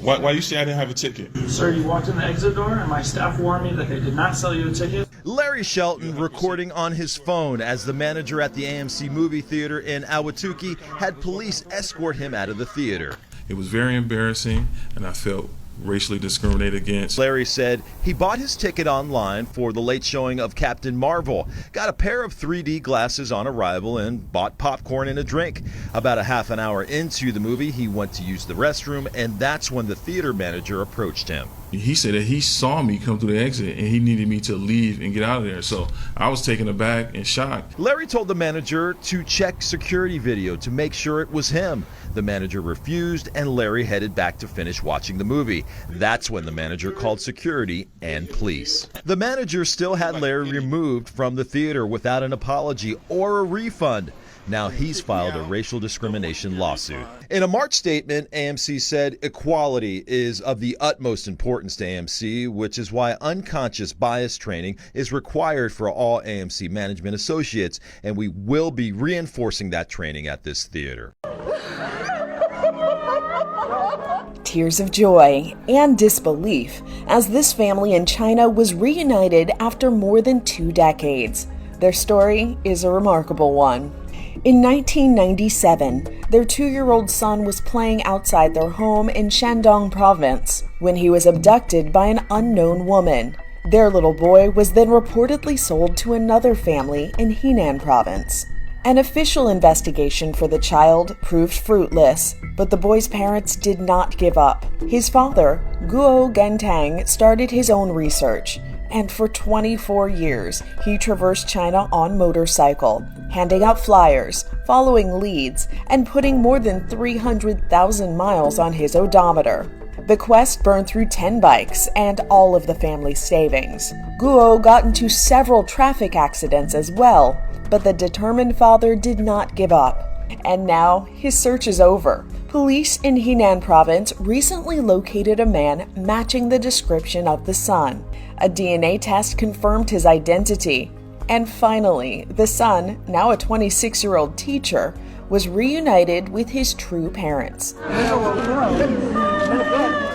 Why you say I didn't have a ticket? Sir, you walked in the exit door and my staff warned me that they did not sell you a ticket. Larry Shelton recording on his phone as the manager at the AMC movie theater in Ahwatukee had police escort him out of the theater. It was very embarrassing, and I felt racially discriminated against. Larry said he bought his ticket online for the late showing of Captain Marvel, got a pair of 3D glasses on arrival, and bought popcorn and a drink. About a half an hour into the movie, he went to use the restroom, and that's when the theater manager approached him. He said that he saw me come through the exit and he needed me to leave and get out of there. So I was taken aback and shocked. Larry told the manager to check security video to make sure it was him. The manager refused and Larry headed back to finish watching the movie. That's when the manager called security and police. The manager still had Larry removed from the theater without an apology or a refund. Now he's filed a racial discrimination lawsuit. In a March statement, AMC said equality is of the utmost importance to AMC, which is why unconscious bias training is required for all AMC management associates, and we will be reinforcing that training at this theater. Tears of joy and disbelief as this family in China was reunited after more than 2 decades. Their story is a remarkable one. In 1997, their 2-year-old son was playing outside their home in Shandong province when he was abducted by an unknown woman. Their little boy was then reportedly sold to another family in Henan province. An official investigation for the child proved fruitless, but the boy's parents did not give up. His father, Guo Gantang, started his own research, and for 24 years, he traversed China on motorcycle, handing out flyers, following leads, and putting more than 300,000 miles on his odometer. The quest burned through 10 bikes and all of the family's savings. Guo got into several traffic accidents as well, but the determined father did not give up. And now, his search is over. Police in Henan province recently located a man matching the description of the son. A DNA test confirmed his identity. And finally, the son, now a 26-year-old teacher, was reunited with his true parents.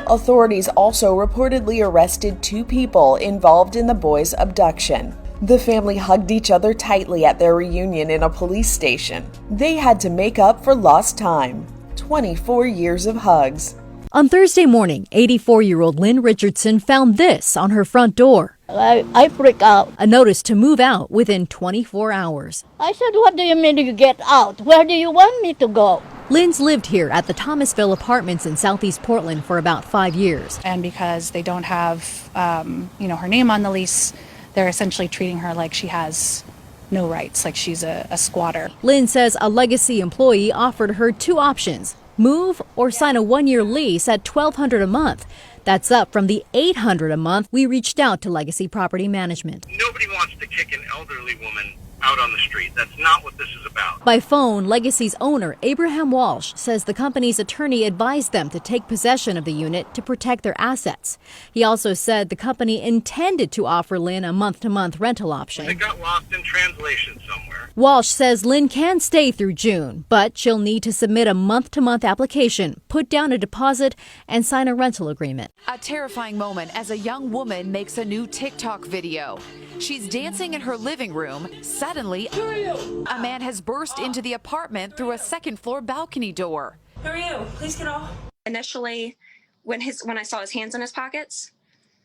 Authorities also reportedly arrested 2 people involved in the boy's abduction. The family hugged each other tightly at their reunion in a police station. They had to make up for lost time. 24 years of hugs. On Thursday morning, 84-year-old Lynn Richardson found this on her front door. I freaked out. A notice to move out within 24 hours. I said, "What do you mean you get out? Where do you want me to go?" Lynn's lived here at the Thomasville Apartments in Southeast Portland for about 5 years. And because they don't have, her name on the lease, they're essentially treating her like she has no rights, like she's a squatter. Lynn says a Legacy employee offered her 2 options: move or sign a 1-year lease at $1,200 a month. That's up from the $800 a month. We reached out to Legacy Property Management. Nobody wants to kick an elderly woman out on the street. That's not what this is about. By phone, Legacy's owner, Abraham Walsh, says the company's attorney advised them to take possession of the unit to protect their assets. He also said the company intended to offer Lynn a month-to-month rental option. It got lost in translation somewhere. Walsh says Lynn can stay through June, but she'll need to submit a month-to-month application, put down a deposit, and sign a rental agreement. A terrifying moment as a young woman makes a new TikTok video. She's dancing in her living room. Suddenly, a man has burst into the apartment through a second-floor balcony door. Who are you? Please get off. Initially, when I saw his hands in his pockets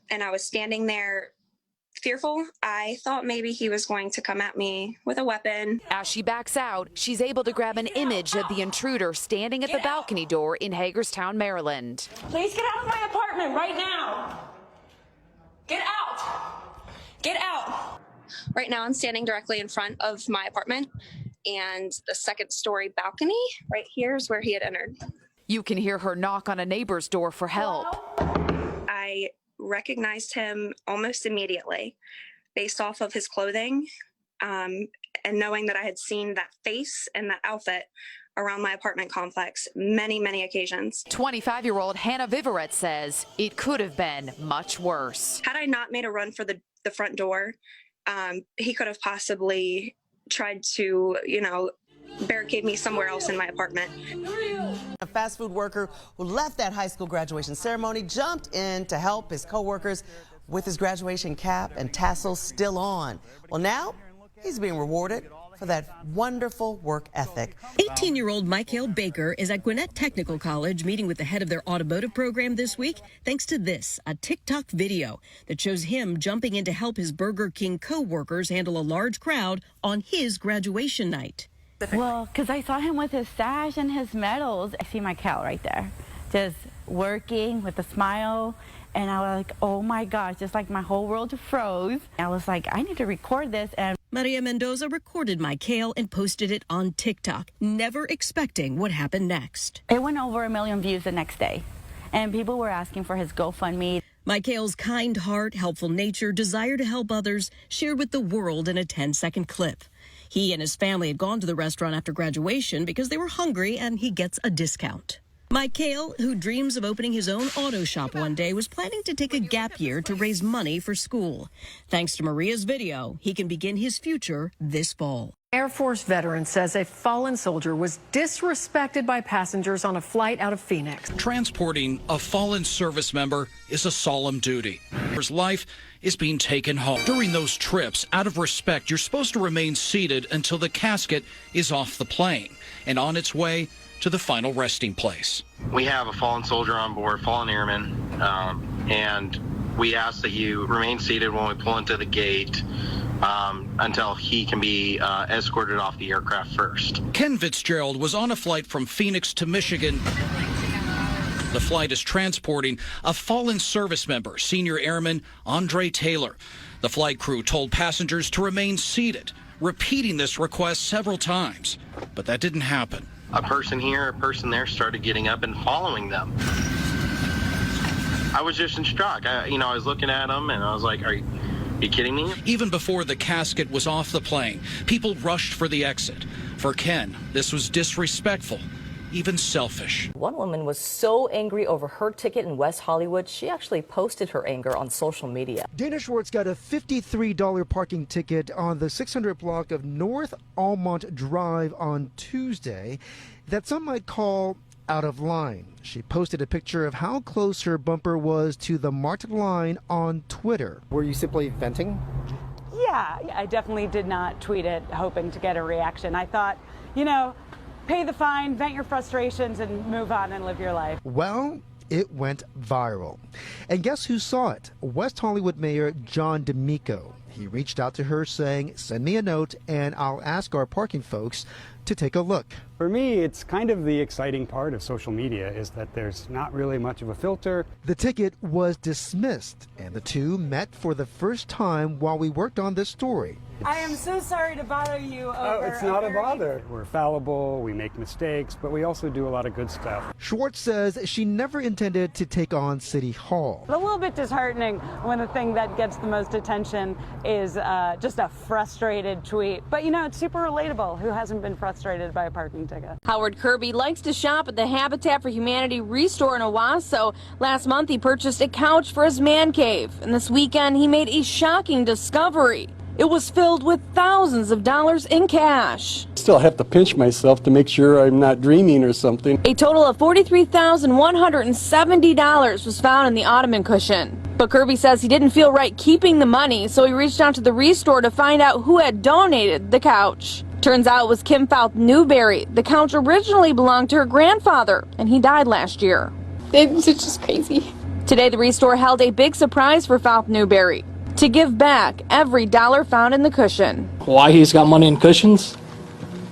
and I was standing there fearful, I thought maybe he was going to come at me with a weapon. As she backs out, she's able to grab an image of the intruder standing at the balcony door in Hagerstown, Maryland. Please get out of my apartment right now. Get out. Get out. Right now, I'm standing directly in front of my apartment, and the second-story balcony right here is where he had entered. You can hear her knock on a neighbor's door for help. I recognized him almost immediately based off of his clothing, and knowing that I had seen that face and that outfit around my apartment complex many, many occasions. 25-year-old Hannah Viverette says it could have been much worse. Had I not made a run for the front door, he could have possibly tried to, barricade me somewhere else in my apartment. A fast food worker who left that high school graduation ceremony jumped in to help his coworkers with his graduation cap and tassels still on. Well, now he's being rewarded for that wonderful work ethic. 18-year-old Michael Baker is at Gwinnett Technical College meeting with the head of their automotive program this week, thanks to this, a TikTok video that shows him jumping in to help his Burger King co-workers handle a large crowd on his graduation night. Well, because I saw him with his sash and his medals. I see Michael right there, just working with a smile. And I was like, oh my gosh, just like my whole world froze. I was like, I need to record this. And Maria Mendoza recorded Michael and posted it on TikTok, never expecting what happened next. It went over 1 million views the next day. And people were asking for his GoFundMe. Michael's kind heart, helpful nature, desire to help others shared with the world in a 10-second clip. He and his family had gone to the restaurant after graduation because they were hungry and he gets a discount. Michael, who dreams of opening his own auto shop one day, was planning to take a gap year to raise money for school. Thanks to Maria's video, he can begin his future this fall. Air Force veteran says a fallen soldier was disrespected by passengers on a flight out of Phoenix. Transporting a fallen service member is a solemn duty. His life is being taken home. During those trips, out of respect, you're supposed to remain seated until the casket is off the plane and on its way to the final resting place. We have a fallen soldier on board, fallen airman, and we ask that you remain seated when we pull into the gate until he can be escorted off the aircraft first. Ken Fitzgerald was on a flight from Phoenix to Michigan. The flight is transporting a fallen service member, Senior Airman Andre Taylor. The flight crew told passengers to remain seated, repeating this request several times, but that didn't happen. A person here, a person there started getting up and following them. I was just in shock. I was looking at them and I was like, are you kidding me? Even before the casket was off the plane, people rushed for the exit. For Ken, this was disrespectful, even selfish. One woman was so angry over her ticket in West Hollywood, she actually posted her anger on social media. Dana Schwartz got a $53 parking ticket on the 600 block of North Almont Drive on Tuesday that some might call out of line. She posted a picture of how close her bumper was to the marked line on Twitter. Were you simply venting? Yeah, I definitely did not tweet it hoping to get a reaction. I thought, pay the fine, vent your frustrations, and move on and live your life. Well, it went viral. And guess who saw it? West Hollywood Mayor John D'Amico. He reached out to her saying, send me a note and I'll ask our parking folks to take a look. For me, it's kind of the exciting part of social media is that there's not really much of a filter. The ticket was dismissed and the two met for the first time while we worked on this story. I am so sorry to bother you over Oh, it's not a bother. We're fallible, we make mistakes, but we also do a lot of good stuff. Schwartz says she never intended to take on City Hall. A little bit disheartening when the thing that gets the most attention is just a frustrated tweet. But it's super relatable. Who hasn't been frustrated by a parking ticket? Howard Kirby likes to shop at the Habitat for Humanity Restore in Owasso. Last month he purchased a couch for his man cave. And this weekend he made a shocking discovery. It was filled with thousands of dollars in cash. Still have to pinch myself to make sure I'm not dreaming or something. A total of $43,170 was found in the ottoman cushion. But Kirby says he didn't feel right keeping the money, so he reached out to the Restore to find out who had donated the couch. Turns out it was Kim Fouth Newberry. The couch originally belonged to her grandfather, and he died last year. It's just crazy. Today, the Restore held a big surprise for Fouth Newberry to give back every dollar found in the cushion. Why he's got money in cushions?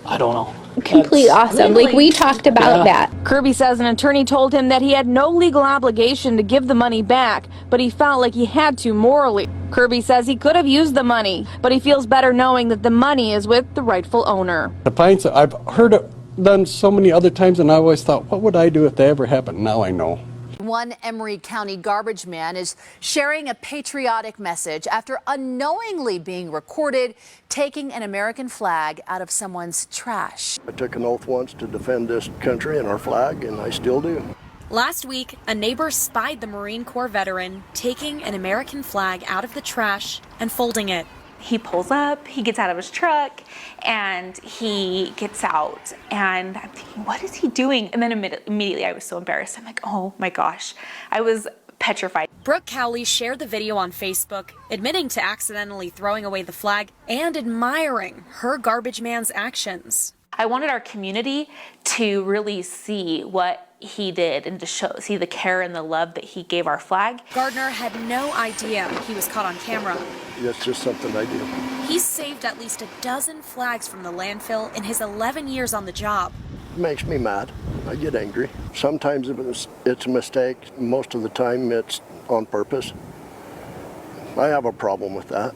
I don't know. Complete awesome. Like, we talked about that. Kirby says an attorney told him that he had no legal obligation to give the money back, but he felt like he had to morally. Kirby says he could have used the money, but he feels better knowing that the money is with the rightful owner. The pints, I've heard it done so many other times, and I always thought, what would I do if that ever happened? Now I know. One Emory County garbage man is sharing a patriotic message after unknowingly being recorded taking an American flag out of someone's trash. I took an oath once to defend this country and our flag, and I still do. Last week, a neighbor spied the Marine Corps veteran taking an American flag out of the trash and folding it. He pulls up, he gets out of his truck, and he gets out. And I'm thinking, what is he doing? And then immediately I was so embarrassed. I'm like, oh my gosh. I was petrified. Brooke Cowley shared the video on Facebook, admitting to accidentally throwing away the flag and admiring her garbage man's actions. I wanted our community to really see what he did and to see the care and the love that he gave our flag. Gardner had no idea he was caught on camera. It's just something I do. He's saved at least a dozen flags from the landfill in his 11 years on the job. It makes me mad. I get angry. Sometimes it's a mistake. Most of the time it's on purpose. I have a problem with that.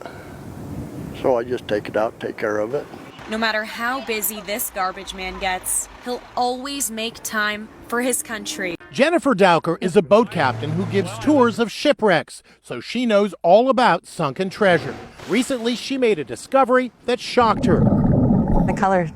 So I just take it out, take care of it. No matter how busy this garbage man gets, he'll always make time for his country. Jennifer Dowker is a boat captain who gives tours of shipwrecks, so she knows all about sunken treasure. Recently, she made a discovery that shocked her. The color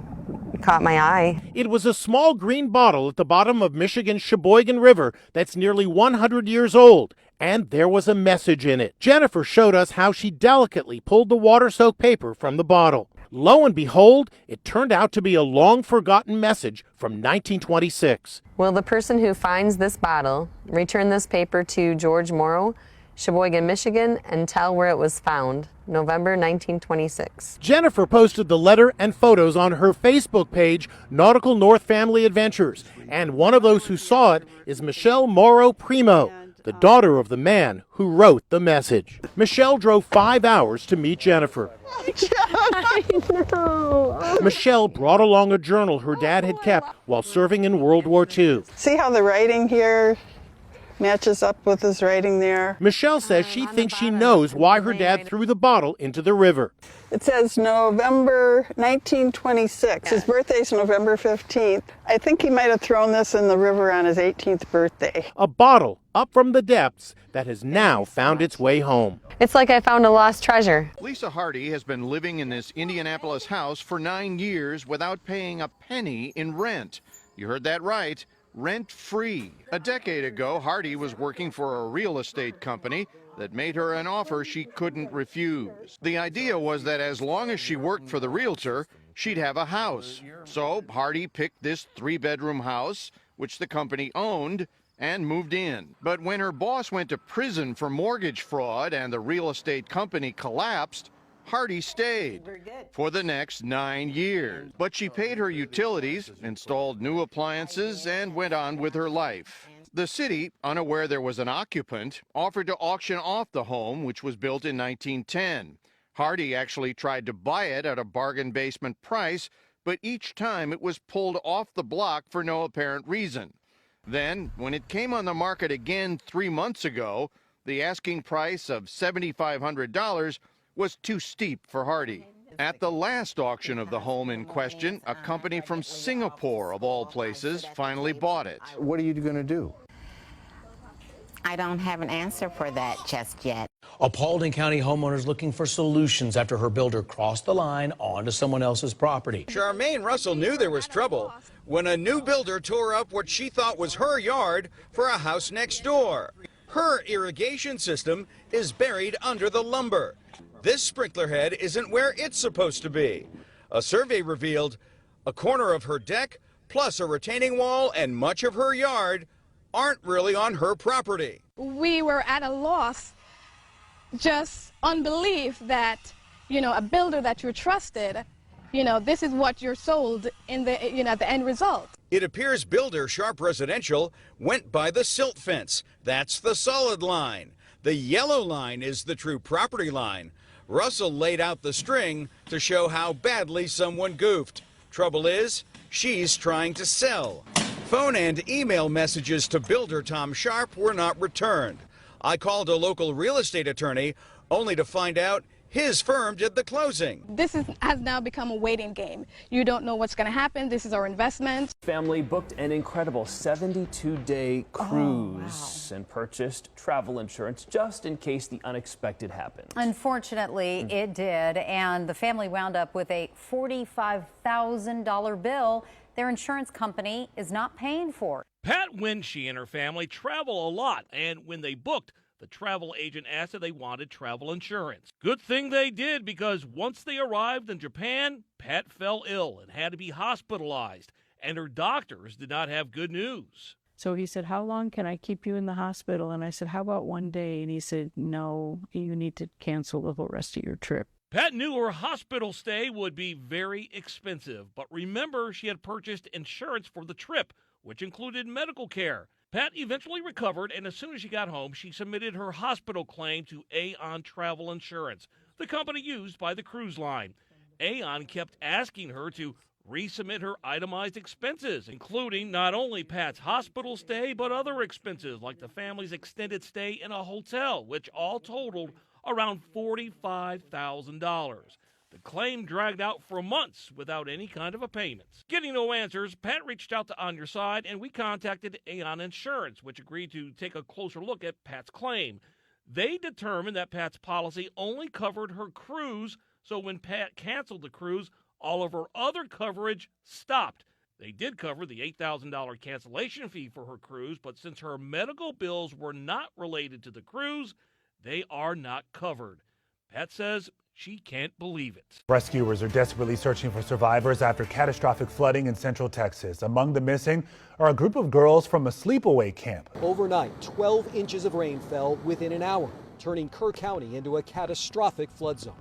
caught my eye. It was a small green bottle at the bottom of Michigan's Sheboygan River that's nearly 100 years old, and there was a message in it. Jennifer showed us how she delicately pulled the water-soaked paper from the bottle. Lo and behold, it turned out to be a long-forgotten message from 1926. Will the person who finds this bottle return this paper to George Morrow, Sheboygan, Michigan, and tell where it was found, November 1926. Jennifer posted the letter and photos on her Facebook page, Nautical North Family Adventures, and one of those who saw it is Michelle Morrow Primo, the daughter of the man who wrote the message. Michelle drove 5 hours to meet Jennifer. I know. Michelle brought along a journal her dad had kept while serving in World War II. See how the writing here matches up with his writing there? Michelle says she thinks she knows why her dad threw the bottle into the river. It says November 1926. His birthday's November 15th. I think he might have thrown this in the river on his 18th birthday. A bottle up from the depths that has now found its way home. It's like I found a lost treasure. Lisa Hardy has been living in this Indianapolis house for 9 years without paying a penny in rent. You heard that right. Rent-free. A decade ago, Hardy was working for a real estate company that made her an offer she couldn't refuse. The idea was that as long as she worked for the realtor, she'd have a house. So Hardy picked this 3-bedroom house, which the company owned, and moved in. But when her boss went to prison for mortgage fraud and the real estate company collapsed, Hardy stayed for the next 9 years. But she paid her utilities, installed new appliances, and went on with her life. The city, unaware there was an occupant, offered to auction off the home, which was built in 1910. Hardy actually tried to buy it at a bargain basement price, but each time it was pulled off the block for no apparent reason. Then, when it came on the market again 3 months ago, the asking price of $7,500 was too steep for Hardy. At the last auction of the home in question, a company from Singapore, of all places, finally bought it. What are you going to do? I don't have an answer for that just yet. A Paulding County homeowner's looking for solutions after her builder crossed the line onto someone else's property. Charmaine Russell knew there was trouble when a new builder tore up what she thought was her yard for a house next door. Her irrigation system is buried under the lumber. This sprinkler head isn't where it's supposed to be. A survey revealed a corner of her deck, plus a retaining wall and much of her yard aren't really on her property. We were at a loss, just unbelief that, a builder that you trusted, this is what you're sold in the, the end result. It appears builder Sharp Residential went by the silt fence. That's the solid line. The yellow line is the true property line. Russell laid out the string to show how badly someone goofed. Trouble is, she's trying to sell. Phone and email messages to builder Tom Sharp were not returned. I called a local real estate attorney only to find out his firm did the closing. This has now become a waiting game. You don't know what's going to happen. This is our investment. Family booked an incredible 72-day cruise and purchased travel insurance just in case the unexpected happened. Unfortunately, it did, and the family wound up with a $45,000 bill their insurance company is not paying for. Pat Winshee and her family travel a lot, and when they booked The travel agent asked if they wanted travel insurance. Good thing they did, because once they arrived in Japan, Pat fell ill and had to be hospitalized, and her doctors did not have good news. So he said, how long can I keep you in the hospital? And I said, how about 1 day? And he said, no, you need to cancel the whole rest of your trip. Pat knew her hospital stay would be very expensive, but remember, she had purchased insurance for the trip, which included medical care. Pat eventually recovered, and as soon as she got home, she submitted her hospital claim to Aon Travel Insurance, the company used by the cruise line. Aon kept asking her to resubmit her itemized expenses, including not only Pat's hospital stay, but other expenses like the family's extended stay in a hotel, which all totaled around $45,000. The claim dragged out for months without any kind of a payment. Getting no answers, Pat reached out to On Your Side, and we contacted Aon Insurance, which agreed to take a closer look at Pat's claim. They determined that Pat's policy only covered her cruise, so when Pat canceled the cruise, all of her other coverage stopped. They did cover the $8,000 cancellation fee for her cruise, but since her medical bills were not related to the cruise, they are not covered. Pat says she can't believe it. Rescuers are desperately searching for survivors after catastrophic flooding in central Texas. Among the missing are a group of girls from a sleepaway camp. Overnight, 12 inches of rain fell within an hour, turning Kerr County into a catastrophic flood zone.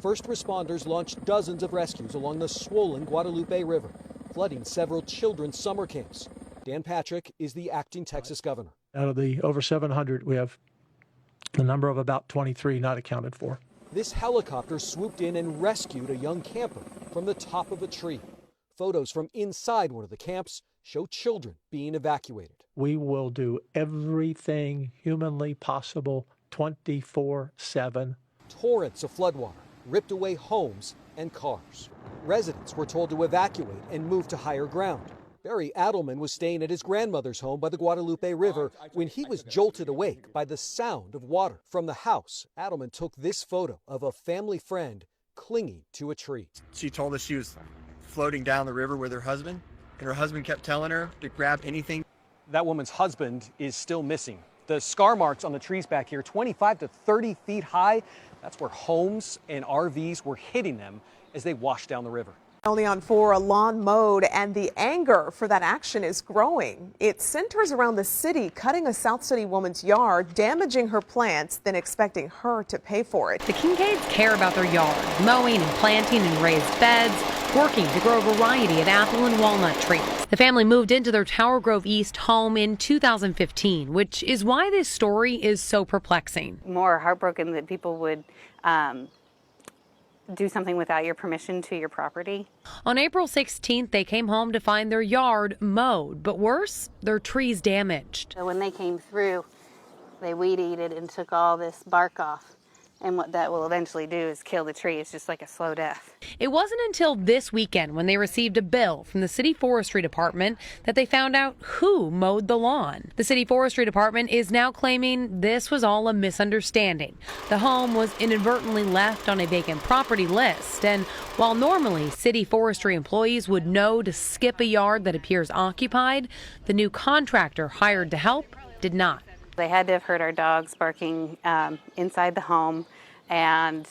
First responders launched dozens of rescues along the swollen Guadalupe River, flooding several children's summer camps. Dan Patrick is the acting Texas governor. Out of the over 700, we have the number of about 23 not accounted for. This helicopter swooped in and rescued a young camper from the top of a tree. Photos from inside one of the camps show children being evacuated. We will do everything humanly possible 24/7. Torrents of floodwater ripped away homes and cars. Residents were told to evacuate and move to higher ground. Barry Adelman was staying at his grandmother's home by the Guadalupe River when he was jolted awake by the sound of water. From the house, Adelman took this photo of a family friend clinging to a tree. She told us she was floating down the river with her husband, and her husband kept telling her to grab anything. That woman's husband is still missing. The scar marks on the trees back here, 25 to 30 feet high, that's where homes and RVs were hitting them as they washed down the river. Only on 4, a lawn mowed, and the anger for that action is growing. It centers around the city cutting a South City woman's yard, damaging her plants, then expecting her to pay for it. The Kincaids care about their yard, mowing and planting in raised beds, working to grow a variety of apple and walnut trees. The family moved into their Tower Grove East home in 2015, which is why this story is so perplexing. More heartbroken that people would do something without your permission to your property. On April 16th, they came home to find their yard mowed, but worse, their trees damaged. So when they came through, they weed-eated and took all this bark off. And what that will eventually do is kill the tree. It's just like a slow death. It wasn't until this weekend when they received a bill from the City Forestry Department that they found out who mowed the lawn. The City Forestry Department is now claiming this was all a misunderstanding. The home was inadvertently left on a vacant property list, and while normally city forestry employees would know to skip a yard that appears occupied, the new contractor hired to help did not. They had to have heard our dogs barking inside the home, and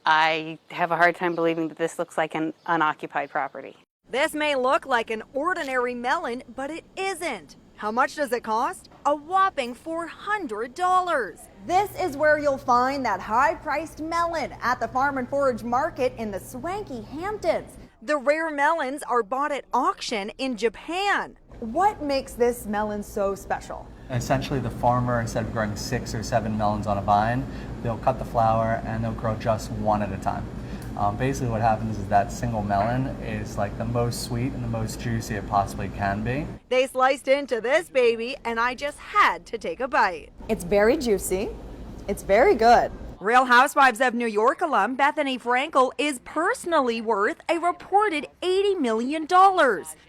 I have a hard time believing that this looks like an unoccupied property. This may look like an ordinary melon, but it isn't. How much does it cost? A whopping $400. This is where you'll find that high-priced melon at the Farm and Forage Market in the swanky Hamptons. The rare melons are bought at auction in Japan. What makes this melon so special? Essentially, the farmer, instead of growing 6 or 7 melons on a vine, they'll cut the flower and they'll grow just one at a time. Basically what happens is that single melon is like the most sweet and the most juicy it possibly can be. They sliced into this baby and I just had to take a bite. It's very juicy. It's very good. Real Housewives of New York alum Bethany Frankel is personally worth a reported $80 million.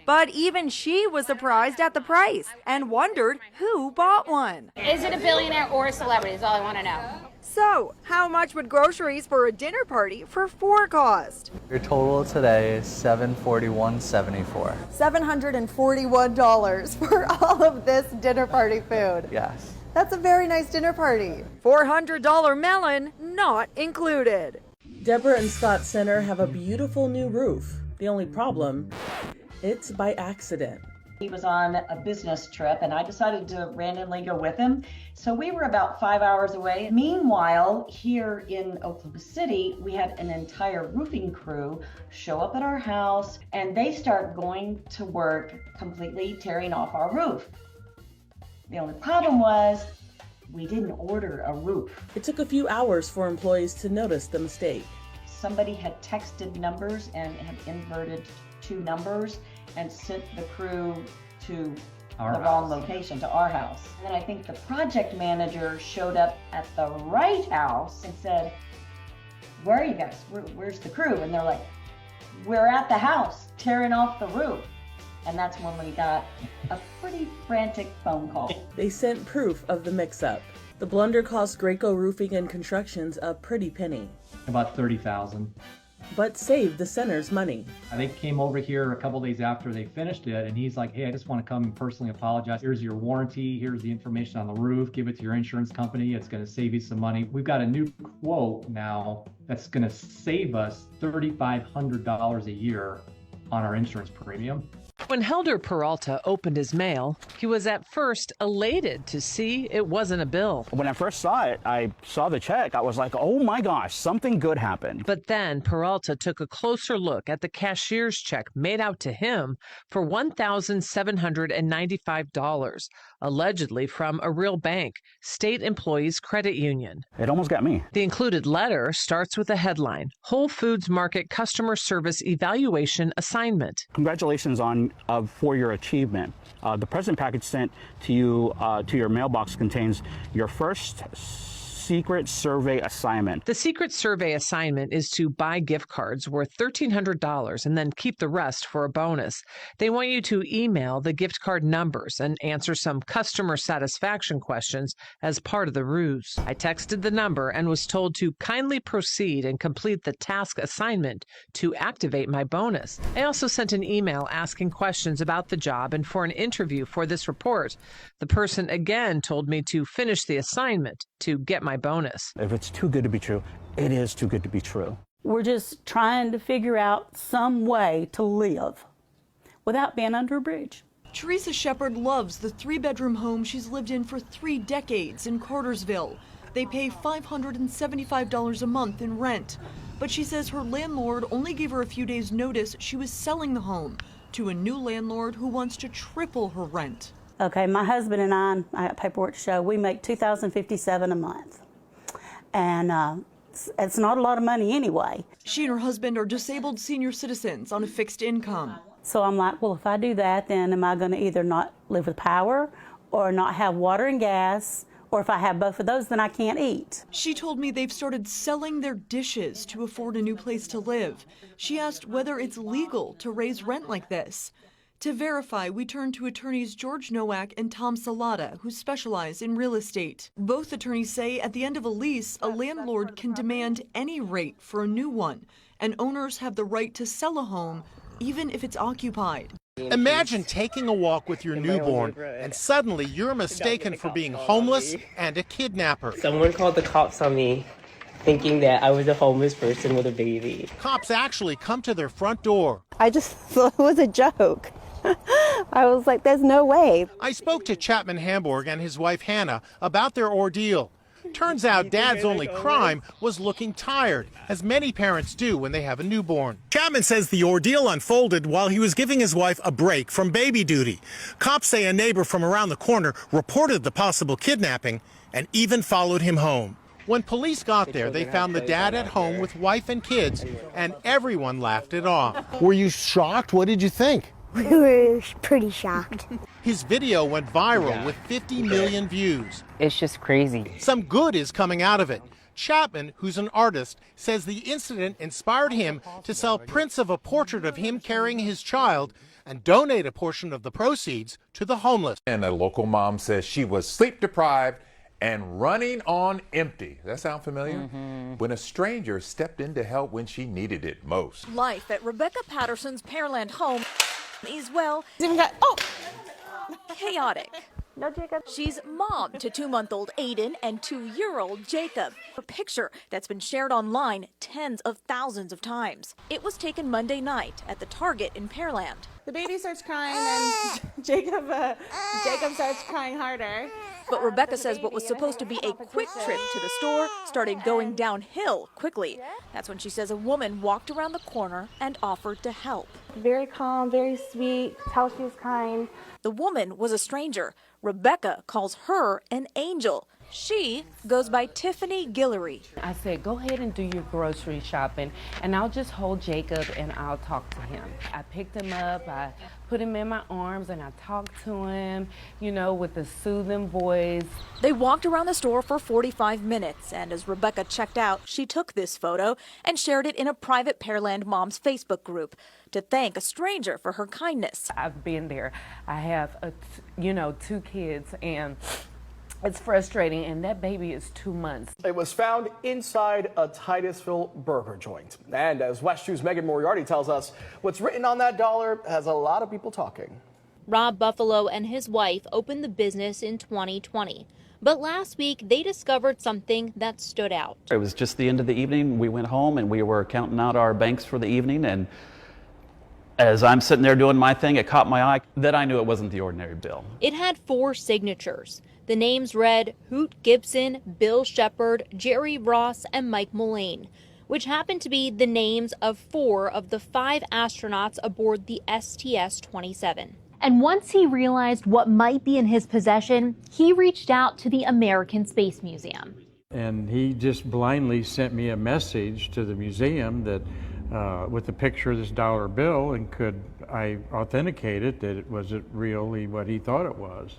But even she was surprised at the price and wondered who bought one. Is it a billionaire or a celebrity is all I want to know. So, how much would groceries for a dinner party for 4 cost? Your total today is $741.74. $741 for all of this dinner party food. Yes. That's a very nice dinner party. $400 melon not included. Deborah and Scott Center have a beautiful new roof. The only problem, it's by accident. He was on a business trip and I decided to randomly go with him. So we were about 5 hours away. Meanwhile, here in Oklahoma City, we had an entire roofing crew show up at our house and they start going to work completely tearing off our roof. The only problem was we didn't order a roof. It took a few hours for employees to notice the mistake. Somebody had texted numbers and had inverted 2 numbers and sent the crew to the wrong location, to our house. And then I think the project manager showed up at the right house and said, "Where are you guys? Where's the crew?" And they're like, "We're at the house tearing off the roof." And that's when we got a pretty frantic phone call. They sent proof of the mix-up. The blunder cost Graco Roofing and Constructions a pretty penny. About $30,000. But saved the center's money. They came over here a couple days after they finished it, and he's like, "Hey, I just want to come and personally apologize. Here's your warranty. Here's the information on the roof. Give it to your insurance company. It's going to save you some money. We've got a new quote now that's going to save us $3,500 a year on our insurance premium." When Helder Peralta opened his mail, he was at first elated to see it wasn't a bill. When I first saw it, I saw the check. I was like, oh my gosh, something good happened. But then Peralta took a closer look at the cashier's check made out to him for $1,795, allegedly from a real bank, State Employees Credit Union. It almost got me. The included letter starts with a headline, Whole Foods Market Customer Service Evaluation Assignment. Congratulations for your achievement. The present package sent to you to your mailbox contains your first secret survey assignment. The secret survey assignment is to buy gift cards worth $1,300 and then keep the rest for a bonus. They want you to email the gift card numbers and answer some customer satisfaction questions as part of the ruse. I texted the number and was told to kindly proceed and complete the task assignment to activate my bonus. I also sent an email asking questions about the job and for an interview for this report. The person again told me to finish the assignment to get my bonus. If it's too good to be true, it is too good to be true. We're just trying to figure out some way to live without being under a bridge. Teresa Shepard loves the 3-bedroom home she's lived in for 3 decades in Cartersville. They pay $575 a month in rent. But she says her landlord only gave her a few days' notice she was selling the home to a new landlord who wants to triple her rent. Okay, my husband and I got paperwork to show, we make $2,057 a month. And it's not a lot of money anyway. She and her husband are disabled senior citizens on a fixed income. So I'm like, well, if I do that, then am I going to either not live with power or not have water and gas? Or if I have both of those, then I can't eat. She told me they've started selling their dishes to afford a new place to live. She asked whether it's legal to raise rent like this. To verify, we turned to attorneys George Nowak and Tom Salata, who specialize in real estate. Both attorneys say at the end of a lease, a landlord can demand any rate for a new one, and owners have the right to sell a home, even if it's occupied. Imagine taking a walk with your newborn, and suddenly you're mistaken for being homeless and a kidnapper. Someone called the cops on me, thinking that I was a homeless person with a baby. Cops actually come to their front door. I just thought it was a joke. I was like, there's no way. I spoke to Chapman Hamburg and his wife Hannah about their ordeal. Turns out Dad's only crime was looking tired, as many parents do when they have a newborn. Chapman says the ordeal unfolded while he was giving his wife a break from baby duty. Cops say a neighbor from around the corner reported the possible kidnapping and even followed him home. When police got there, they found the dad at home with wife and kids, and everyone laughed it off. Were you shocked? What did you think? We were pretty shocked. His video went viral with 50 million views. It's just crazy. Some good is coming out of it. Chapman, who's an artist, says the incident inspired him to sell prints of a portrait of him carrying his child and donate a portion of the proceeds to the homeless. And a local mom says she was sleep deprived and running on empty. Does that sound familiar? When a stranger stepped in to help when she needed it most. Life at Rebecca Patterson's Pearland home is, well, chaotic. No, Jacob. She's mom to 2-month-old Aiden and 2-year-old Jacob. A picture that's been shared online tens of thousands of times. It was taken Monday night at the Target in Pearland. The baby starts crying and Jacob starts crying harder. But Rebecca says what was supposed to be a quick trip to the store started going downhill quickly. That's when she says a woman walked around the corner and offered to help. Very calm, very sweet, tell she was kind. The woman was a stranger. Rebecca calls her an angel. She goes by Tiffany Guillory. I said, go ahead and do your grocery shopping, and I'll just hold Jacob and I'll talk to him. I picked him up, I put him in my arms, and I talked to him, you know, with a soothing voice. They walked around the store for 45 minutes, and as Rebecca checked out, she took this photo and shared it in a private Pearland Moms Facebook group to thank a stranger for her kindness. I've been there. I have, 2 kids, and it's frustrating, and that baby is 2 months. It was found inside a Titusville burger joint. And as West 2's Megan Moriarty tells us, what's written on that dollar has a lot of people talking. Rob Buffalo and his wife opened the business in 2020. But last week, they discovered something that stood out. It was just the end of the evening. We went home and we were counting out our banks for the evening. And as I'm sitting there doing my thing, it caught my eye that I knew it wasn't the ordinary bill. It had 4 signatures. The names read Hoot Gibson, Bill Shepard, Jerry Ross, and Mike Mullane, which happened to be the names of 4 of the 5 astronauts aboard the STS-27. And once he realized what might be in his possession, he reached out to the American Space Museum. And he just blindly sent me a message to the museum that with a picture of this dollar bill, and could I authenticate it that it was really what he thought it was.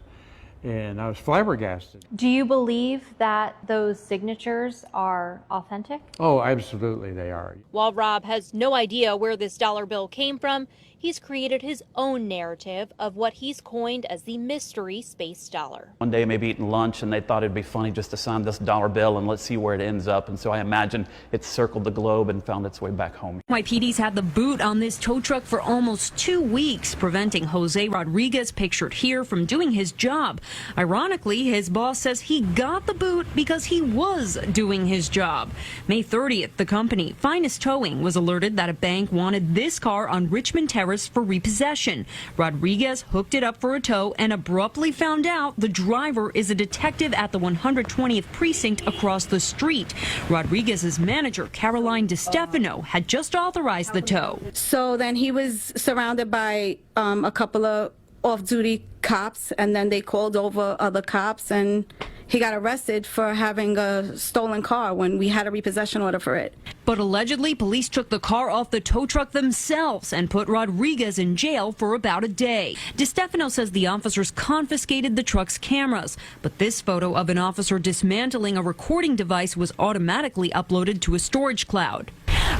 And I was flabbergasted. Do you believe that those signatures are authentic? Oh, absolutely they are. While Rob has no idea where this dollar bill came from, he's created his own narrative of what he's coined as the mystery space dollar. One day maybe eating lunch and they thought it'd be funny just to sign this dollar bill and let's see where it ends up. And so I imagine it circled the globe and found its way back home. NYPD's had the boot on this tow truck for almost 2 weeks, preventing Jose Rodriguez, pictured here, from doing his job. Ironically, his boss says he got the boot because he was doing his job. May 30th, the company, Finest Towing, was alerted that a bank wanted this car on Richmond Terrace for repossession. Rodriguez hooked it up for a tow and abruptly found out the driver is a detective at the 120th precinct across the street. Rodriguez's manager, Caroline DeStefano, had just authorized the tow. So then he was surrounded by a couple of off-duty cops, and then they called over other cops, and he got arrested for having a stolen car when we had a repossession order for it. But allegedly, police took the car off the tow truck themselves and put Rodriguez in jail for about a day. DeStefano says the officers confiscated the truck's cameras, but this photo of an officer dismantling a recording device was automatically uploaded to a storage cloud.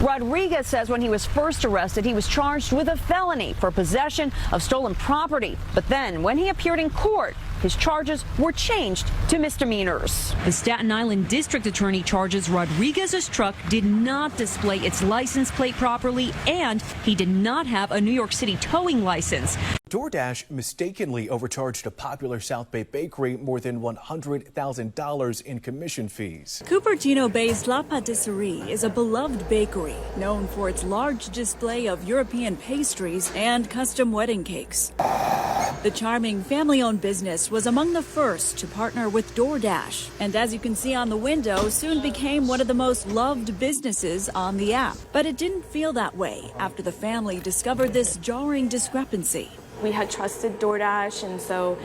Rodriguez says when he was first arrested, he was charged with a felony for possession of stolen property. But then when he appeared in court, his charges were changed to misdemeanors. The Staten Island district attorney charges Rodriguez's truck did not display its license plate properly, and he did not have a New York City towing license. DoorDash mistakenly overcharged a popular South Bay bakery more than $100,000 in commission fees. Cupertino-based La Patisserie is a beloved bakery known for its large display of European pastries and custom wedding cakes. The charming family-owned business was among the first to partner with DoorDash, and as you can see on the window, soon became one of the most loved businesses on the app. But it didn't feel that way after the family discovered this jarring discrepancy. We had trusted DoorDash, and so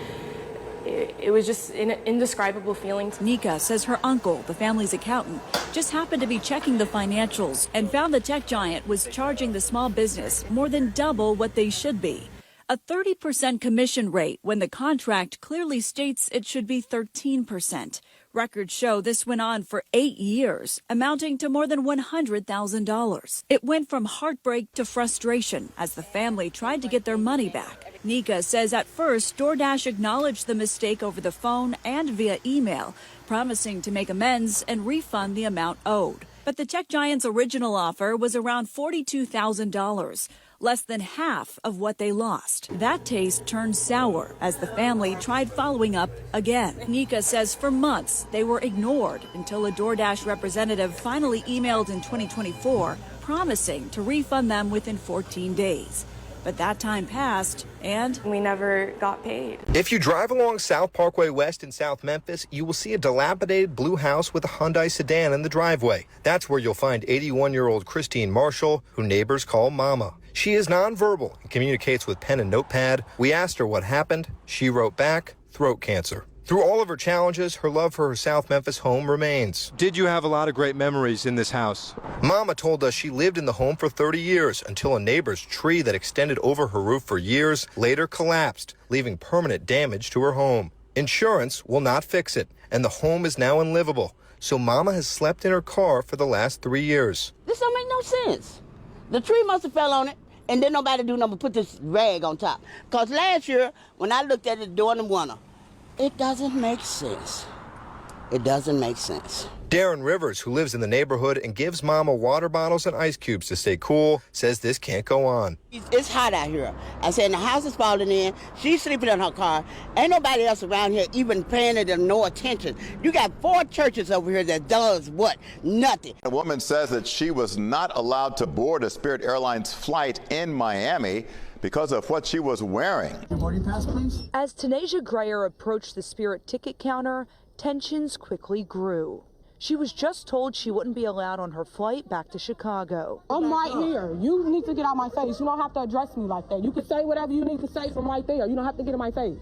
it was just an indescribable feeling. Nika says her uncle, the family's accountant, just happened to be checking the financials and found the tech giant was charging the small business more than double what they should be. A 30% commission rate when the contract clearly states it should be 13%. Records show this went on for 8 years, amounting to more than $100,000. It went from heartbreak to frustration as the family tried to get their money back. Nika says at first, DoorDash acknowledged the mistake over the phone and via email, promising to make amends and refund the amount owed. But the tech giant's original offer was around $42,000. less than half of what they lost. That taste turned sour as the family tried following up again. Nika says for months they were ignored until a DoorDash representative finally emailed in 2024 promising to refund them within 14 days. But that time passed, and we never got paid. If you drive along South Parkway West in South Memphis, you will see a dilapidated blue house with a Hyundai sedan in the driveway. That's where you'll find 81-year-old Christine Marshall, who neighbors call Mama. She is nonverbal and communicates with pen and notepad. We asked her what happened. She wrote back, throat cancer. Through all of her challenges, her love for her South Memphis home remains. Did you have a lot of great memories in this house? Mama told us she lived in the home for 30 years until a neighbor's tree that extended over her roof for years later collapsed, leaving permanent damage to her home. Insurance will not fix it, and the home is now unlivable. So Mama has slept in her car for the last 3 years. This don't make no sense. The tree must have fell on it, and then nobody do nothing but put this rag on top. Because last year, when I looked at it during the winter, it doesn't make sense. It doesn't make sense. Darren Rivers, who lives in the neighborhood and gives Mama water bottles and ice cubes to stay cool, says this can't go on. It's hot out here. I said, the house is falling in. She's sleeping in her car. Ain't nobody else around here even paying it no attention. You got 4 churches over here that does what? Nothing. A woman says that she was not allowed to board a Spirit Airlines flight in Miami because of what she was wearing. Your boarding pass, please. As Tanasia Grayer approached the Spirit ticket counter, tensions quickly grew. She was just told she wouldn't be allowed on her flight back to Chicago. I'm right here. You need to get out my face. You don't have to address me like that. You can say whatever you need to say from right there. You don't have to get in my face.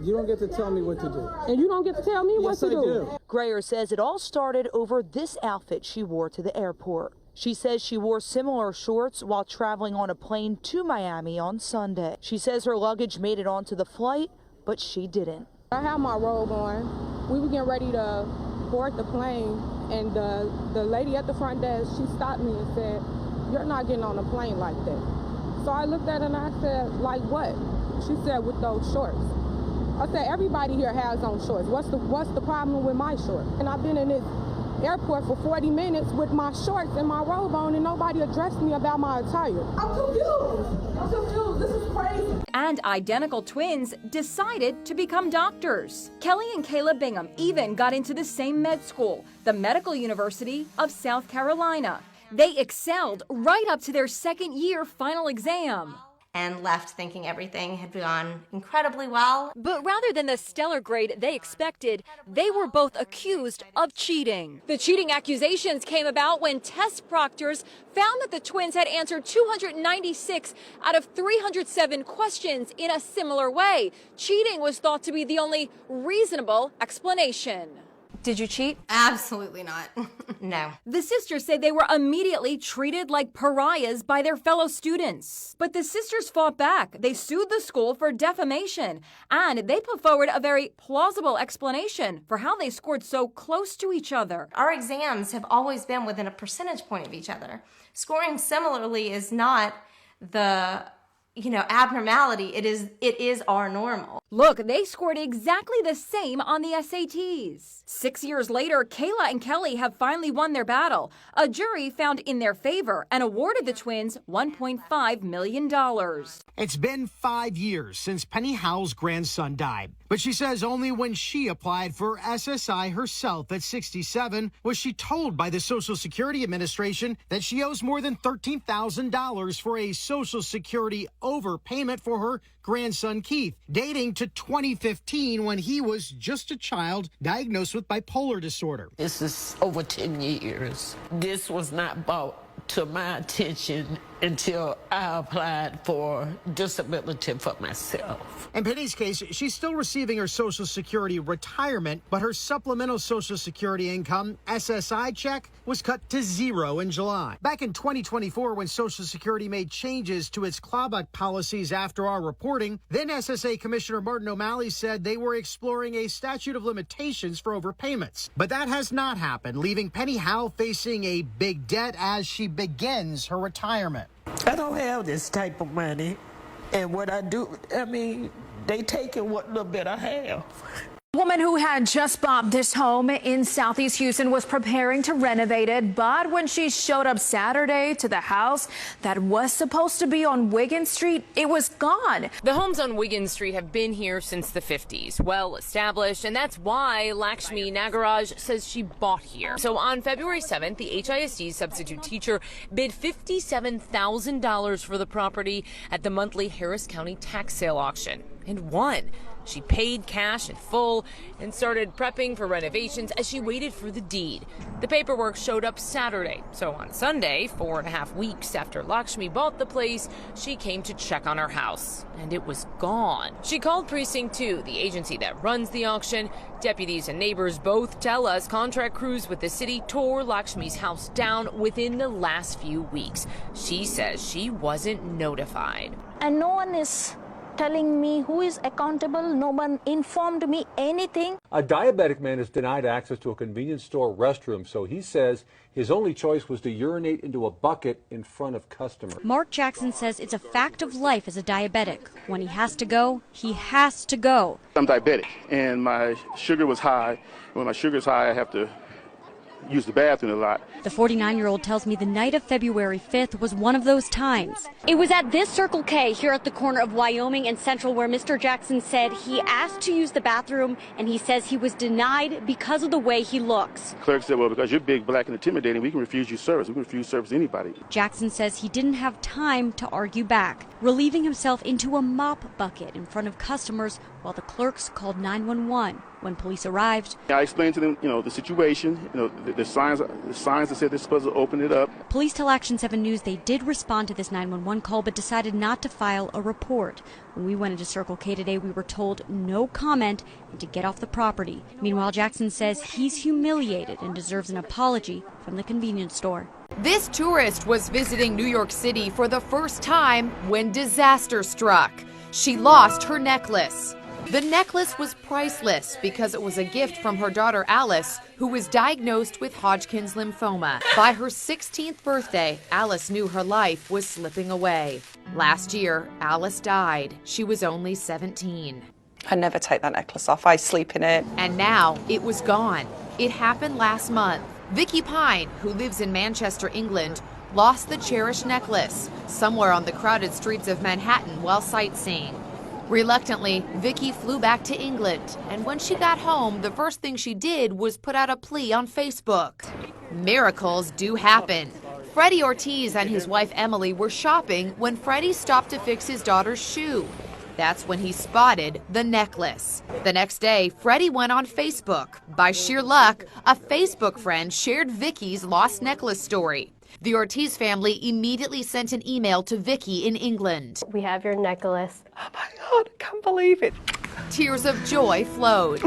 You don't get to tell me what to do. And you don't get to tell me what to do. Yes, I do. Grayer says it all started over this outfit she wore to the airport. She says she wore similar shorts while traveling on a plane to Miami on Sunday. She says her luggage made it onto the flight, but she didn't. I had my robe on. We were getting ready to board the plane, and the lady at the front desk, she stopped me and said, "You're not getting on a plane like that." So I looked at her and I said, "Like what?" She said, "With those shorts." I said, "Everybody here has on shorts. What's the problem with my shorts?" And I've been in this airport for 40 minutes with my shorts and my robe on, and nobody addressed me about my attire. I'm confused. This is crazy. And identical twins decided to become doctors. Kelly and Kayla Bingham even got into the same med school, the Medical University of South Carolina. They excelled right up to their second year final exam. And left thinking everything had gone incredibly well. But rather than the stellar grade they expected, they were both accused of cheating. The cheating accusations came about when test proctors found that the twins had answered 296 out of 307 questions in a similar way. Cheating was thought to be the only reasonable explanation. Did you cheat? Absolutely not. No. The sisters say they were immediately treated like pariahs by their fellow students. But the sisters fought back. They sued the school for defamation, and they put forward a very plausible explanation for how they scored so close to each other. Our exams have always been within a percentage point of each other. Scoring similarly is not the abnormality. It is our normal. Look, they scored exactly the same on the SATs. 6 years later, Kayla and Kelly have finally won their battle. A jury found in their favor and awarded the twins $1.5 million. It's been 5 years since Penny Howell's grandson died, but she says only when she applied for SSI herself at 67 was she told by the Social Security Administration that she owes more than $13,000 for a Social Security overpayment for her grandson Keith, dating to 2015 when he was just a child diagnosed with bipolar disorder. This is over 10 years. This was not brought to my attention until I applied for disability for myself. In Penny's case, she's still receiving her Social Security retirement, but her supplemental Social Security income, SSI check, was cut to zero in July. Back in 2024, when Social Security made changes to its clawback policies after our reporting, then SSA Commissioner Martin O'Malley said they were exploring a statute of limitations for overpayments. But that has not happened, leaving Penny Howell facing a big debt as she begins her retirement. I don't have this type of money, and what I do, they taking what little bit I have. Woman who had just bought this home in Southeast Houston was preparing to renovate it, but when she showed up Saturday to the house that was supposed to be on Wiggins Street, it was gone. The homes on Wiggins Street have been here since the 50s, well established, and that's why Lakshmi Nagaraj says she bought here. So on February 7th, the HISD substitute teacher bid $57,000 for the property at the monthly Harris County tax sale auction and won. She paid cash in full and started prepping for renovations as she waited for the deed. The paperwork showed up Saturday, so on Sunday, 4.5 weeks after Lakshmi bought the place, she came to check on her house, and it was gone. She called Precinct 2, the agency that runs the auction. Deputies and neighbors both tell us contract crews with the city tore Lakshmi's house down within the last few weeks. She says she wasn't notified. And no one is telling me who is accountable. No one informed me anything. A diabetic man is denied access to a convenience store restroom, so he says his only choice was to urinate into a bucket in front of customers. Mark Jackson says it's a fact of life as a diabetic. When he has to go, he has to go. I'm diabetic, and my sugar was high. When my sugar is high, I have to use the bathroom a lot. The 49-year-old tells me the night of February 5th was one of those times. It was at this Circle K here at the corner of Wyoming and Central where Mr. Jackson said he asked to use the bathroom, and he says he was denied because of the way he looks. Clerk said, well, because you're big, black, and intimidating, we can refuse you service. We can refuse service to anybody. Jackson says he didn't have time to argue back, relieving himself into a mop bucket in front of customers while the clerks called 911. When police arrived, I explained to them, the situation, the signs that said they're supposed to open it up. Police tell Action 7 News they did respond to this 911 call but decided not to file a report. When we went into Circle K today, we were told no comment and to get off the property. Meanwhile, Jackson says he's humiliated and deserves an apology from the convenience store. This tourist was visiting New York City for the first time when disaster struck. She lost her necklace. The necklace was priceless because it was a gift from her daughter Alice, who was diagnosed with Hodgkin's lymphoma. By her 16th birthday, Alice knew her life was slipping away. Last year, Alice died. She was only 17. I never take that necklace off. I sleep in it. And now it was gone. It happened last month. Vicky Pine, who lives in Manchester, England, lost the cherished necklace somewhere on the crowded streets of Manhattan while sightseeing. Reluctantly, Vicky flew back to England, and when she got home, the first thing she did was put out a plea on Facebook. Miracles do happen. Freddie Ortiz and his wife Emily were shopping when Freddie stopped to fix his daughter's shoe. That's when he spotted the necklace. The next day, Freddie went on Facebook. By sheer luck, a Facebook friend shared Vicky's lost necklace story. The Ortiz family immediately sent an email to Vicky in England. We have your necklace. Oh my God, I can't believe it. Tears of joy flowed.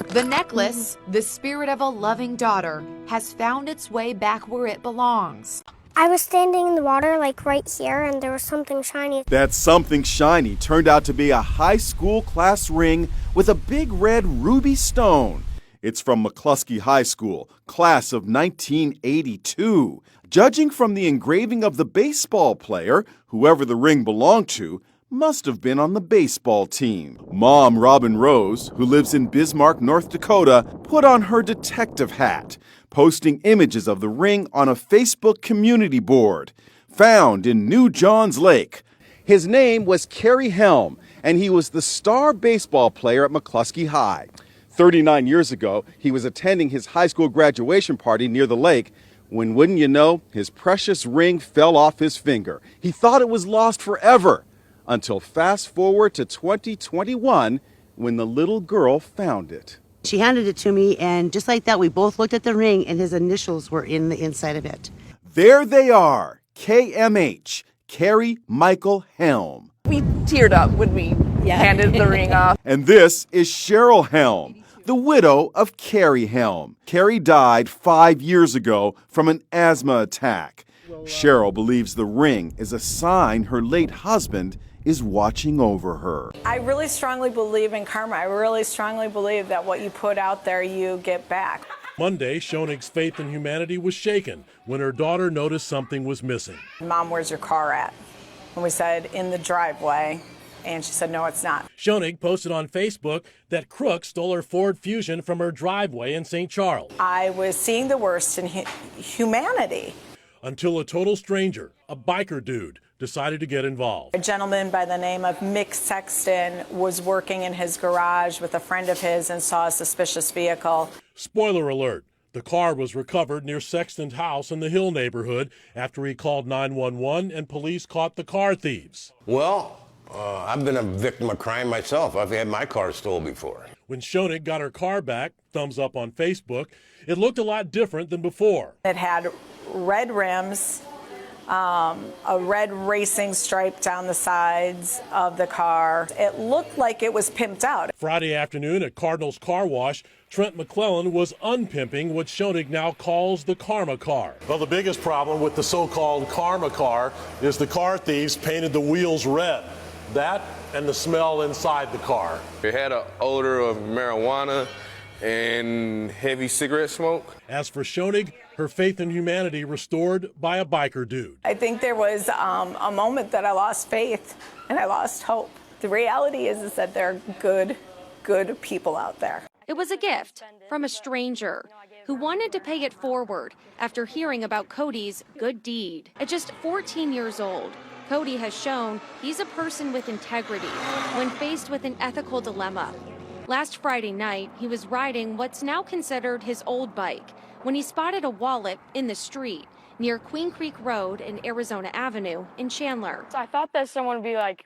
The necklace, the spirit of a loving daughter, has found its way back where it belongs. I was standing in the water like right here, and there was something shiny. That something shiny turned out to be a high school class ring with a big red ruby stone. It's from McCluskey High School, class of 1982. Judging from the engraving of the baseball player, whoever the ring belonged to must have been on the baseball team. Mom Robin Rose, who lives in Bismarck, North Dakota, put on her detective hat, posting images of the ring on a Facebook community board found in New Johns Lake. His name was Kerry Helm, and he was the star baseball player at McCluskey High. 39 years ago, he was attending his high school graduation party near the lake when, wouldn't you know, his precious ring fell off his finger. He thought it was lost forever, until fast forward to 2021 when the little girl found it. She handed it to me, and just like that, we both looked at the ring, and his initials were in the inside of it. There they are, KMH, Kerry Michael Helm. We teared up when we handed the ring off. And this is Cheryl Helm, the widow of Kerry Helm. Kerry died 5 years ago from an asthma attack. Cheryl believes the ring is a sign her late husband is watching over her. I really strongly believe in karma. I really strongly believe that what you put out there, you get back. Monday, Schoenig's faith in humanity was shaken when her daughter noticed something was missing. Mom, where's your car at? And we said, in the driveway. And she said, no, it's not. Schoenig posted on Facebook that crooks stole her Ford Fusion from her driveway in St. Charles. I was seeing the worst in humanity. Until a total stranger, a biker dude, decided to get involved. A gentleman by the name of Mick Sexton was working in his garage with a friend of his and saw a suspicious vehicle. Spoiler alert. The car was recovered near Sexton's house in the Hill neighborhood after he called 911 and police caught the car thieves. Well, I've been a victim of crime myself. I've had my car stolen before. When Schoenig got her car back, thumbs up on Facebook, it looked a lot different than before. It had red rims, a red racing stripe down the sides of the car. It looked like it was pimped out. Friday afternoon at Cardinals Car Wash, Trent McClellan was unpimping what Schoenig now calls the karma car. Well, the biggest problem with the so-called karma car is the car thieves painted the wheels red. That and the smell inside the car. It had an odor of marijuana and heavy cigarette smoke. As for Schoenig, her faith in humanity restored by a biker dude. I think there was a moment that I lost faith and I lost hope. The reality is that there are good people out there. It was a gift from a stranger who wanted to pay it forward after hearing about Cody's good deed. At just 14 years old, Cody has shown he's a person with integrity when faced with an ethical dilemma. Last Friday night, he was riding what's now considered his old bike when he spotted a wallet in the street near Queen Creek Road and Arizona Avenue in Chandler. So I thought that someone would be like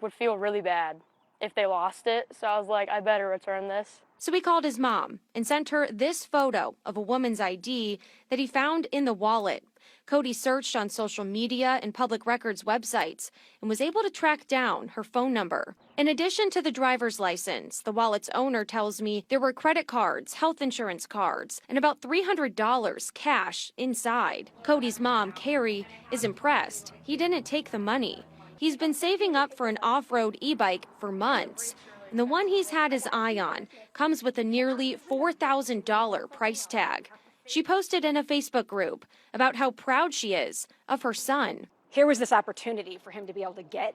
would feel really bad if they lost it. So I was like, I better return this. So he called his mom and sent her this photo of a woman's ID that he found in the wallet. Cody searched on social media and public records websites and was able to track down her phone number. In addition to the driver's license, the wallet's owner tells me there were credit cards, health insurance cards, and about $300 cash inside. Cody's mom, Carrie, is impressed. He didn't take the money. He's been saving up for an off-road e-bike for months. And the one he's had his eye on comes with a nearly $4,000 price tag. She posted in a Facebook group about how proud she is of her son. Here was this opportunity for him to be able to get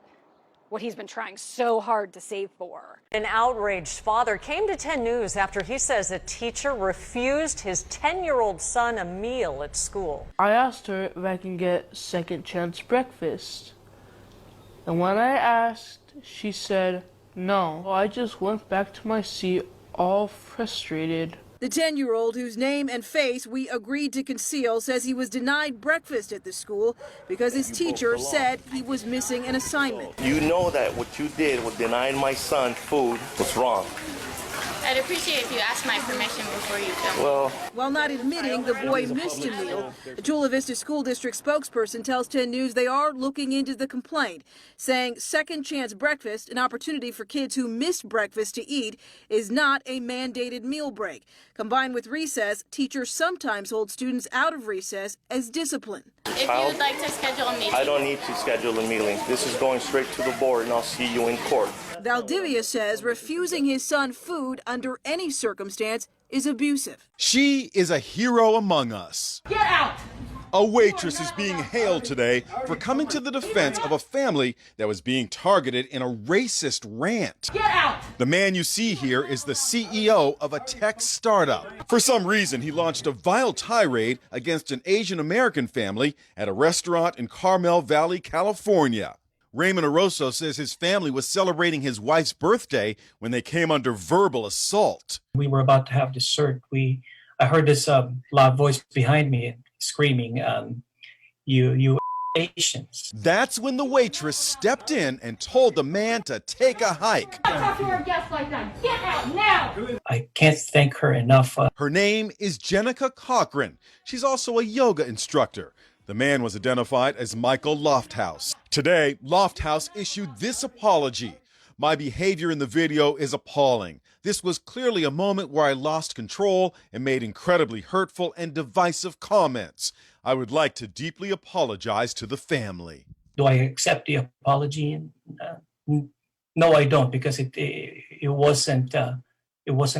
what he's been trying so hard to save for. An outraged father came to 10 News after he says a teacher refused his 10-year-old son a meal at school. I asked her if I can get second chance breakfast. And when I asked, she said no. I just went back to my seat all frustrated. The 10-year-old, whose name and face we agreed to conceal, says he was denied breakfast at the school because his teacher said he was missing an assignment. You know that what you did with denying my son food was wrong. I'd appreciate if you asked my permission before you film. Well, while not admitting the boy missed a meal, the Chula Vista School District spokesperson tells 10 News they are looking into the complaint, saying second chance breakfast, an opportunity for kids who missed breakfast to eat, is not a mandated meal break. Combined with recess, teachers sometimes hold students out of recess as discipline. If you would like to schedule a meeting. I don't need to schedule a meeting. This is going straight to the board and I'll see you in court. Valdivia says refusing his son food under any circumstance is abusive. She is a hero among us. Get out! A waitress is being hailed today for coming to the defense of a family that was being targeted in a racist rant. Get out! The man you see here is the CEO of a tech startup. For some reason, he launched a vile tirade against an Asian American family at a restaurant in Carmel Valley, California. Raymond Oroso says his family was celebrating his wife's birthday when they came under verbal assault. We were about to have dessert. I heard this loud voice behind me screaming, you Asians. That's when the waitress stepped in and told the man to take a hike. Don't talk to our guests like that. Get out now! I can't thank her enough. Her name is Jenica Cochran. She's also a yoga instructor. The man was identified as Michael Lofthouse. Today, Lofthouse issued this apology. My behavior in the video is appalling. This was clearly a moment where I lost control and made incredibly hurtful and divisive comments. I would like to deeply apologize to the family. Do I accept the apology? No, I don't, because it wasn't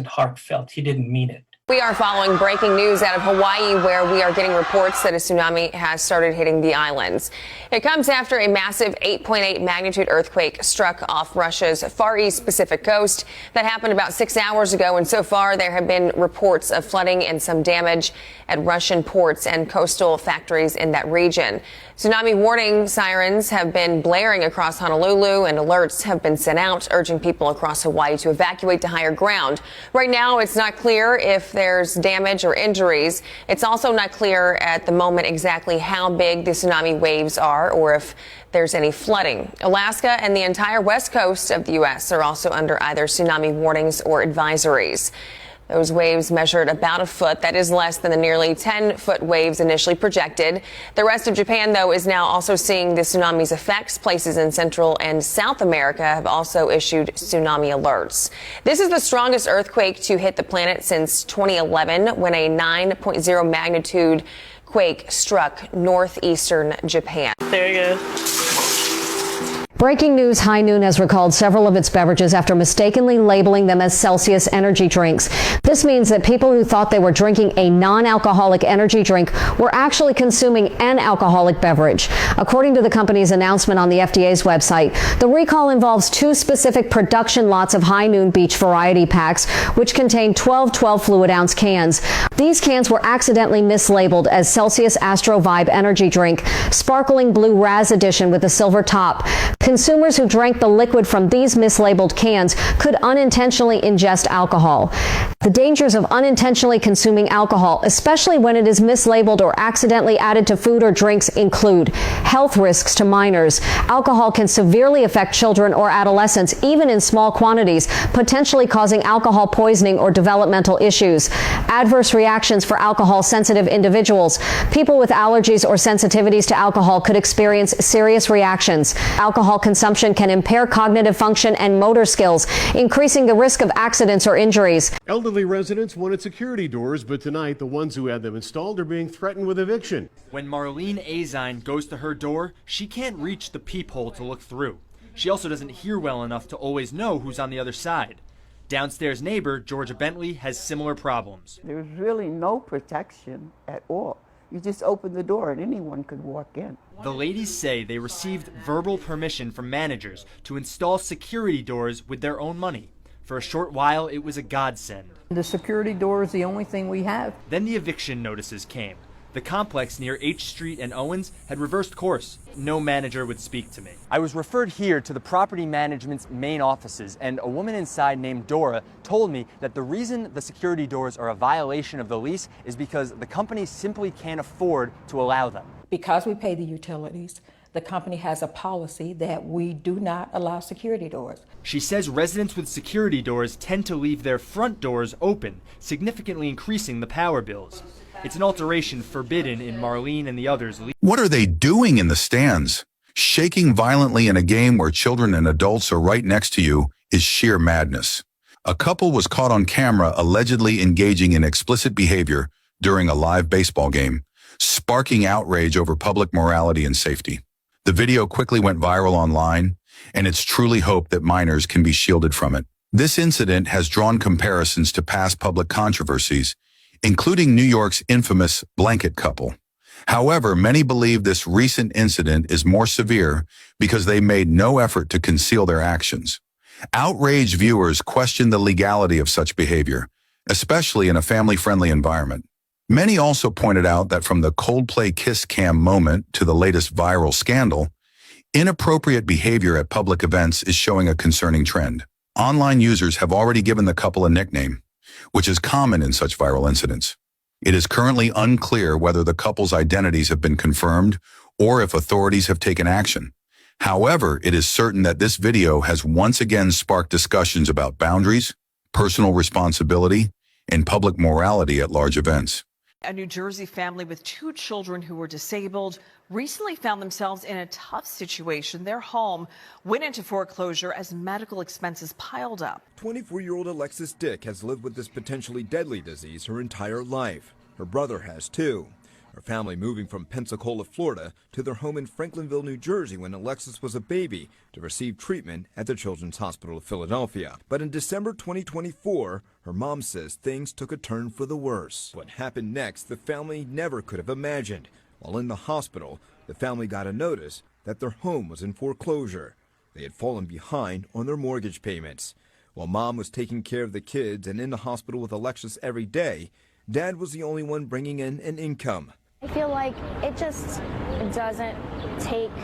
heartfelt. He didn't mean it. We are following breaking news out of Hawaii, where we are getting reports that a tsunami has started hitting the islands. It comes after a massive 8.8 magnitude earthquake struck off Russia's far east Pacific coast. That happened about 6 hours ago, and so far there have been reports of flooding and some damage at Russian ports and coastal factories in that region. Tsunami warning sirens have been blaring across Honolulu, and alerts have been sent out urging people across Hawaii to evacuate to higher ground. Right now, it's not clear if there's damage or injuries. It's also not clear at the moment exactly how big the tsunami waves are or if there's any flooding. Alaska and the entire west coast of the U.S. are also under either tsunami warnings or advisories. Those waves measured about a foot. That is less than the nearly 10-foot waves initially projected. The rest of Japan, though, is now also seeing the tsunami's effects. Places in Central and South America have also issued tsunami alerts. This is the strongest earthquake to hit the planet since 2011, when a 9.0 magnitude quake struck northeastern Japan. There you go. Breaking news, High Noon has recalled several of its beverages after mistakenly labeling them as Celsius energy drinks. This means that people who thought they were drinking a non-alcoholic energy drink were actually consuming an alcoholic beverage. According to the company's announcement on the FDA's website, the recall involves 2 specific production lots of High Noon Beach variety packs, which contain 12 fluid ounce cans. These cans were accidentally mislabeled as Celsius Astro Vibe energy drink, sparkling blue Raz edition with a silver top. Consumers who drank the liquid from these mislabeled cans could unintentionally ingest alcohol. The dangers of unintentionally consuming alcohol, especially when it is mislabeled or accidentally added to food or drinks, include health risks to minors. Alcohol can severely affect children or adolescents, even in small quantities, potentially causing alcohol poisoning or developmental issues. Adverse reactions for alcohol-sensitive individuals. People with allergies or sensitivities to alcohol could experience serious reactions. Alcohol consumption can impair cognitive function and motor skills, increasing the risk of accidents or injuries. Elderly residents wanted security doors, but tonight the ones who had them installed are being threatened with eviction. When Marlene Azine goes to her door, she can't reach the peephole to look through. She also doesn't hear well enough to always know who's on the other side. Downstairs neighbor Georgia Bentley has similar problems. There's really no protection at all. You just open the door and anyone could walk in. The ladies say they received verbal permission from managers to install security doors with their own money. For a short while, it was a godsend. The security door is the only thing we have. Then the eviction notices came. The complex near H Street and Owens had reversed course. No manager would speak to me. I was referred here to the property management's main offices, and a woman inside named Dora told me that the reason the security doors are a violation of the lease is because the company simply can't afford to allow them. Because we pay the utilities, the company has a policy that we do not allow security doors. She says residents with security doors tend to leave their front doors open, significantly increasing the power bills. It's an alteration forbidden in Marlene and the others' lease. What are they doing in the stands? Shaking violently in a game where children and adults are right next to you is sheer madness. A couple was caught on camera allegedly engaging in explicit behavior during a live baseball game, sparking outrage over public morality and safety. The video quickly went viral online, and it's truly hoped that minors can be shielded from it. This incident has drawn comparisons to past public controversies, including New York's infamous blanket couple. However, many believe this recent incident is more severe because they made no effort to conceal their actions. Outraged viewers question the legality of such behavior, especially in a family-friendly environment. Many also pointed out that from the Coldplay kiss cam moment to the latest viral scandal, inappropriate behavior at public events is showing a concerning trend. Online users have already given the couple a nickname, which is common in such viral incidents. It is currently unclear whether the couple's identities have been confirmed or if authorities have taken action. However, it is certain that this video has once again sparked discussions about boundaries, personal responsibility, and public morality at large events. A New Jersey family with 2 children who were disabled recently found themselves in a tough situation. Their home went into foreclosure as medical expenses piled up. 24-year-old Alexis Dick has lived with this potentially deadly disease her entire life. Her brother has too. Her family moving from Pensacola, Florida to their home in Franklinville, New Jersey when Alexis was a baby to receive treatment at the Children's Hospital of Philadelphia. But in December 2024, her mom says things took a turn for the worse. What happened next, the family never could have imagined. While in the hospital, the family got a notice that their home was in foreclosure. They had fallen behind on their mortgage payments. While mom was taking care of the kids and in the hospital with Alexis every day, dad was the only one bringing in an income. I feel like it just doesn't take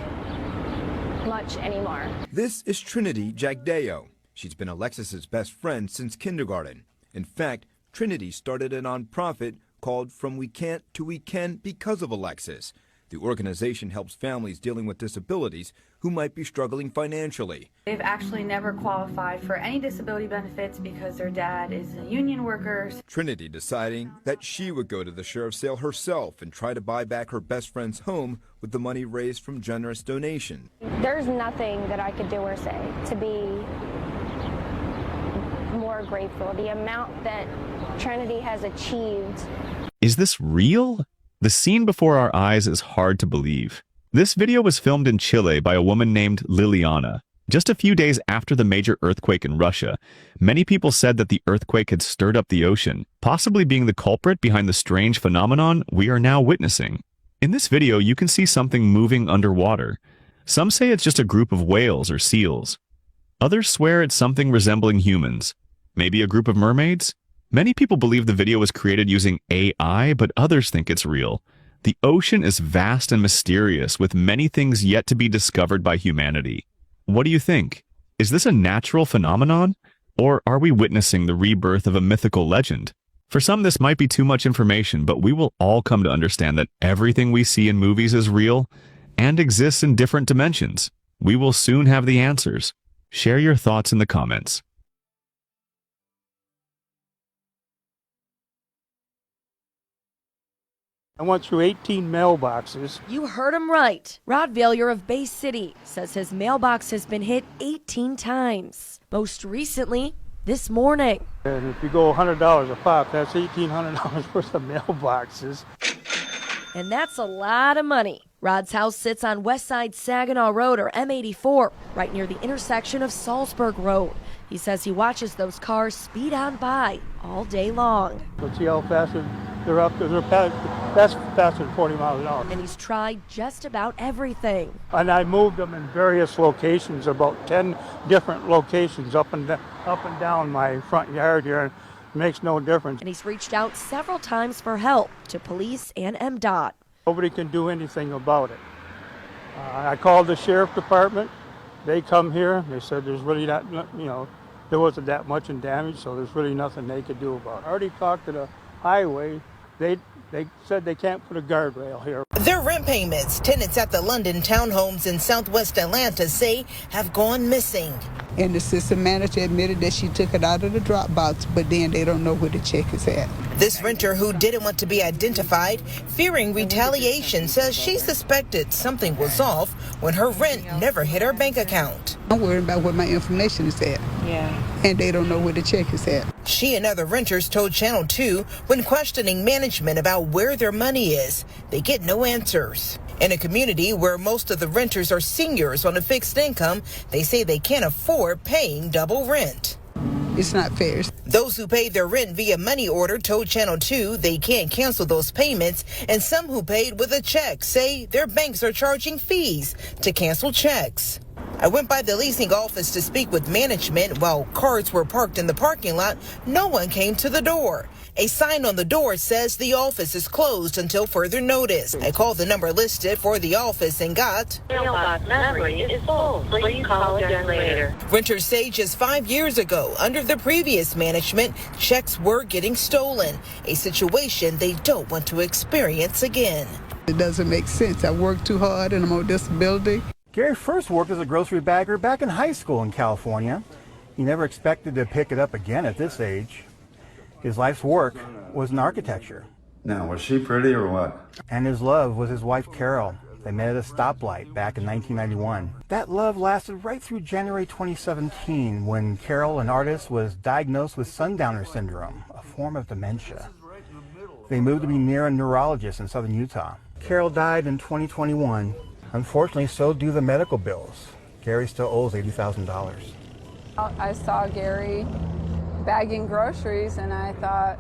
much anymore. This is Trinity Jagdeo. She's been Alexis's best friend since kindergarten. In fact, Trinity started a nonprofit called From We Can't to We Can because of Alexis. The organization helps families dealing with disabilities who might be struggling financially. They've actually never qualified for any disability benefits because their dad is a union worker. Trinity deciding that she would go to the sheriff's sale herself and try to buy back her best friend's home with the money raised from generous donation. There's nothing that I could do or say to be more grateful. The amount that Trinity has achieved. Is this real? The scene before our eyes is hard to believe. This video was filmed in Chile by a woman named Liliana. Just a few days after the major earthquake in Russia, many people said that the earthquake had stirred up the ocean, possibly being the culprit behind the strange phenomenon we are now witnessing. In this video, you can see something moving underwater. Some say it's just a group of whales or seals. Others swear it's something resembling humans. Maybe a group of mermaids? Many people believe the video was created using AI, but others think it's real. The ocean is vast and mysterious, with many things yet to be discovered by humanity. What do you think? Is this a natural phenomenon? Or are we witnessing the rebirth of a mythical legend? For some, this might be too much information, but we will all come to understand that everything we see in movies is real and exists in different dimensions. We will soon have the answers. Share your thoughts in the comments. I went through 18 mailboxes. You heard him right. Rod Valier of Bay City says his mailbox has been hit 18 times. Most recently, this morning. And if you go $100 a pop, that's $1,800 worth of mailboxes. And that's a lot of money. Rod's house sits on West Side Saginaw Road, or M84, right near the intersection of Salzburg Road. He says he watches those cars speed on by all day long. Let's see how fast they're up. That's faster than 40 miles an hour. And he's tried just about everything. And I moved them in various locations, about 10 different locations up and down my front yard here. And it makes no difference. And he's reached out several times for help to police and MDOT. Nobody can do anything about it. I called the sheriff department. They come here. They said there's really not, there wasn't that much in damage, so there's really nothing they could do about it. I already talked to the highway. They said they can't put a guardrail here. Their rent payments, tenants at the London townhomes in southwest Atlanta say have gone missing. And the assistant manager admitted that she took it out of the drop box, but then they don't know where the check is at. This renter, who didn't want to be identified, fearing retaliation, says she suspected something was off when her rent never hit her bank account. I'm worried about where my information is at. Yeah. And they don't know where the check is at. She and other renters told Channel 2 when questioning management about where their money is, they get no answers. In a community where most of the renters are seniors on a fixed income, they say they can't afford paying double rent. It's not fair. Those who paid their rent via money order told Channel 2 they can't cancel those payments, and some who paid with a check say their banks are charging fees to cancel checks. I went by the leasing office to speak with management. While cars were parked in the parking lot, no one came to the door. A sign on the door says the office is closed until further notice. I called the number listed for the office and got, "Mailbox memory is full. Please call again later." Renters say just 5 years ago, under the previous management, checks were getting stolen, a situation they don't want to experience again. It doesn't make sense. I work too hard and I'm on disability. Gary first worked as a grocery bagger back in high school in California. He never expected to pick it up again at this age. His life's work was in architecture. Now, was she pretty or what? And his love was his wife, Carol. They met at a stoplight back in 1991. That love lasted right through January 2017 when Carol, an artist, was diagnosed with sundowner syndrome, a form of dementia. They moved to be near a neurologist in southern Utah. Carol died in 2021. Unfortunately, so do the medical bills. Gary still owes $80,000. I saw Gary bagging groceries and I thought,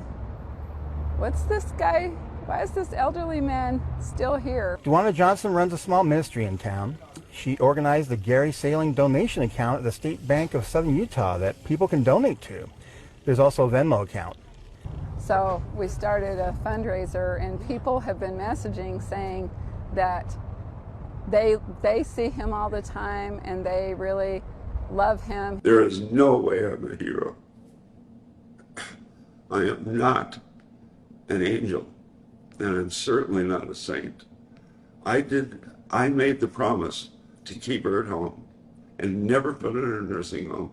what's this guy? Why is this elderly man still here? Duana Johnson runs a small ministry in town. She organized the Gary Sailing donation account at the State Bank of Southern Utah that people can donate to. There's also a Venmo account. So we started a fundraiser and people have been messaging saying that they see him all the time and they really love him. There is no way I'm a hero. I am not an angel, and I'm certainly not a saint. I made the promise to keep her at home and never put her in a nursing home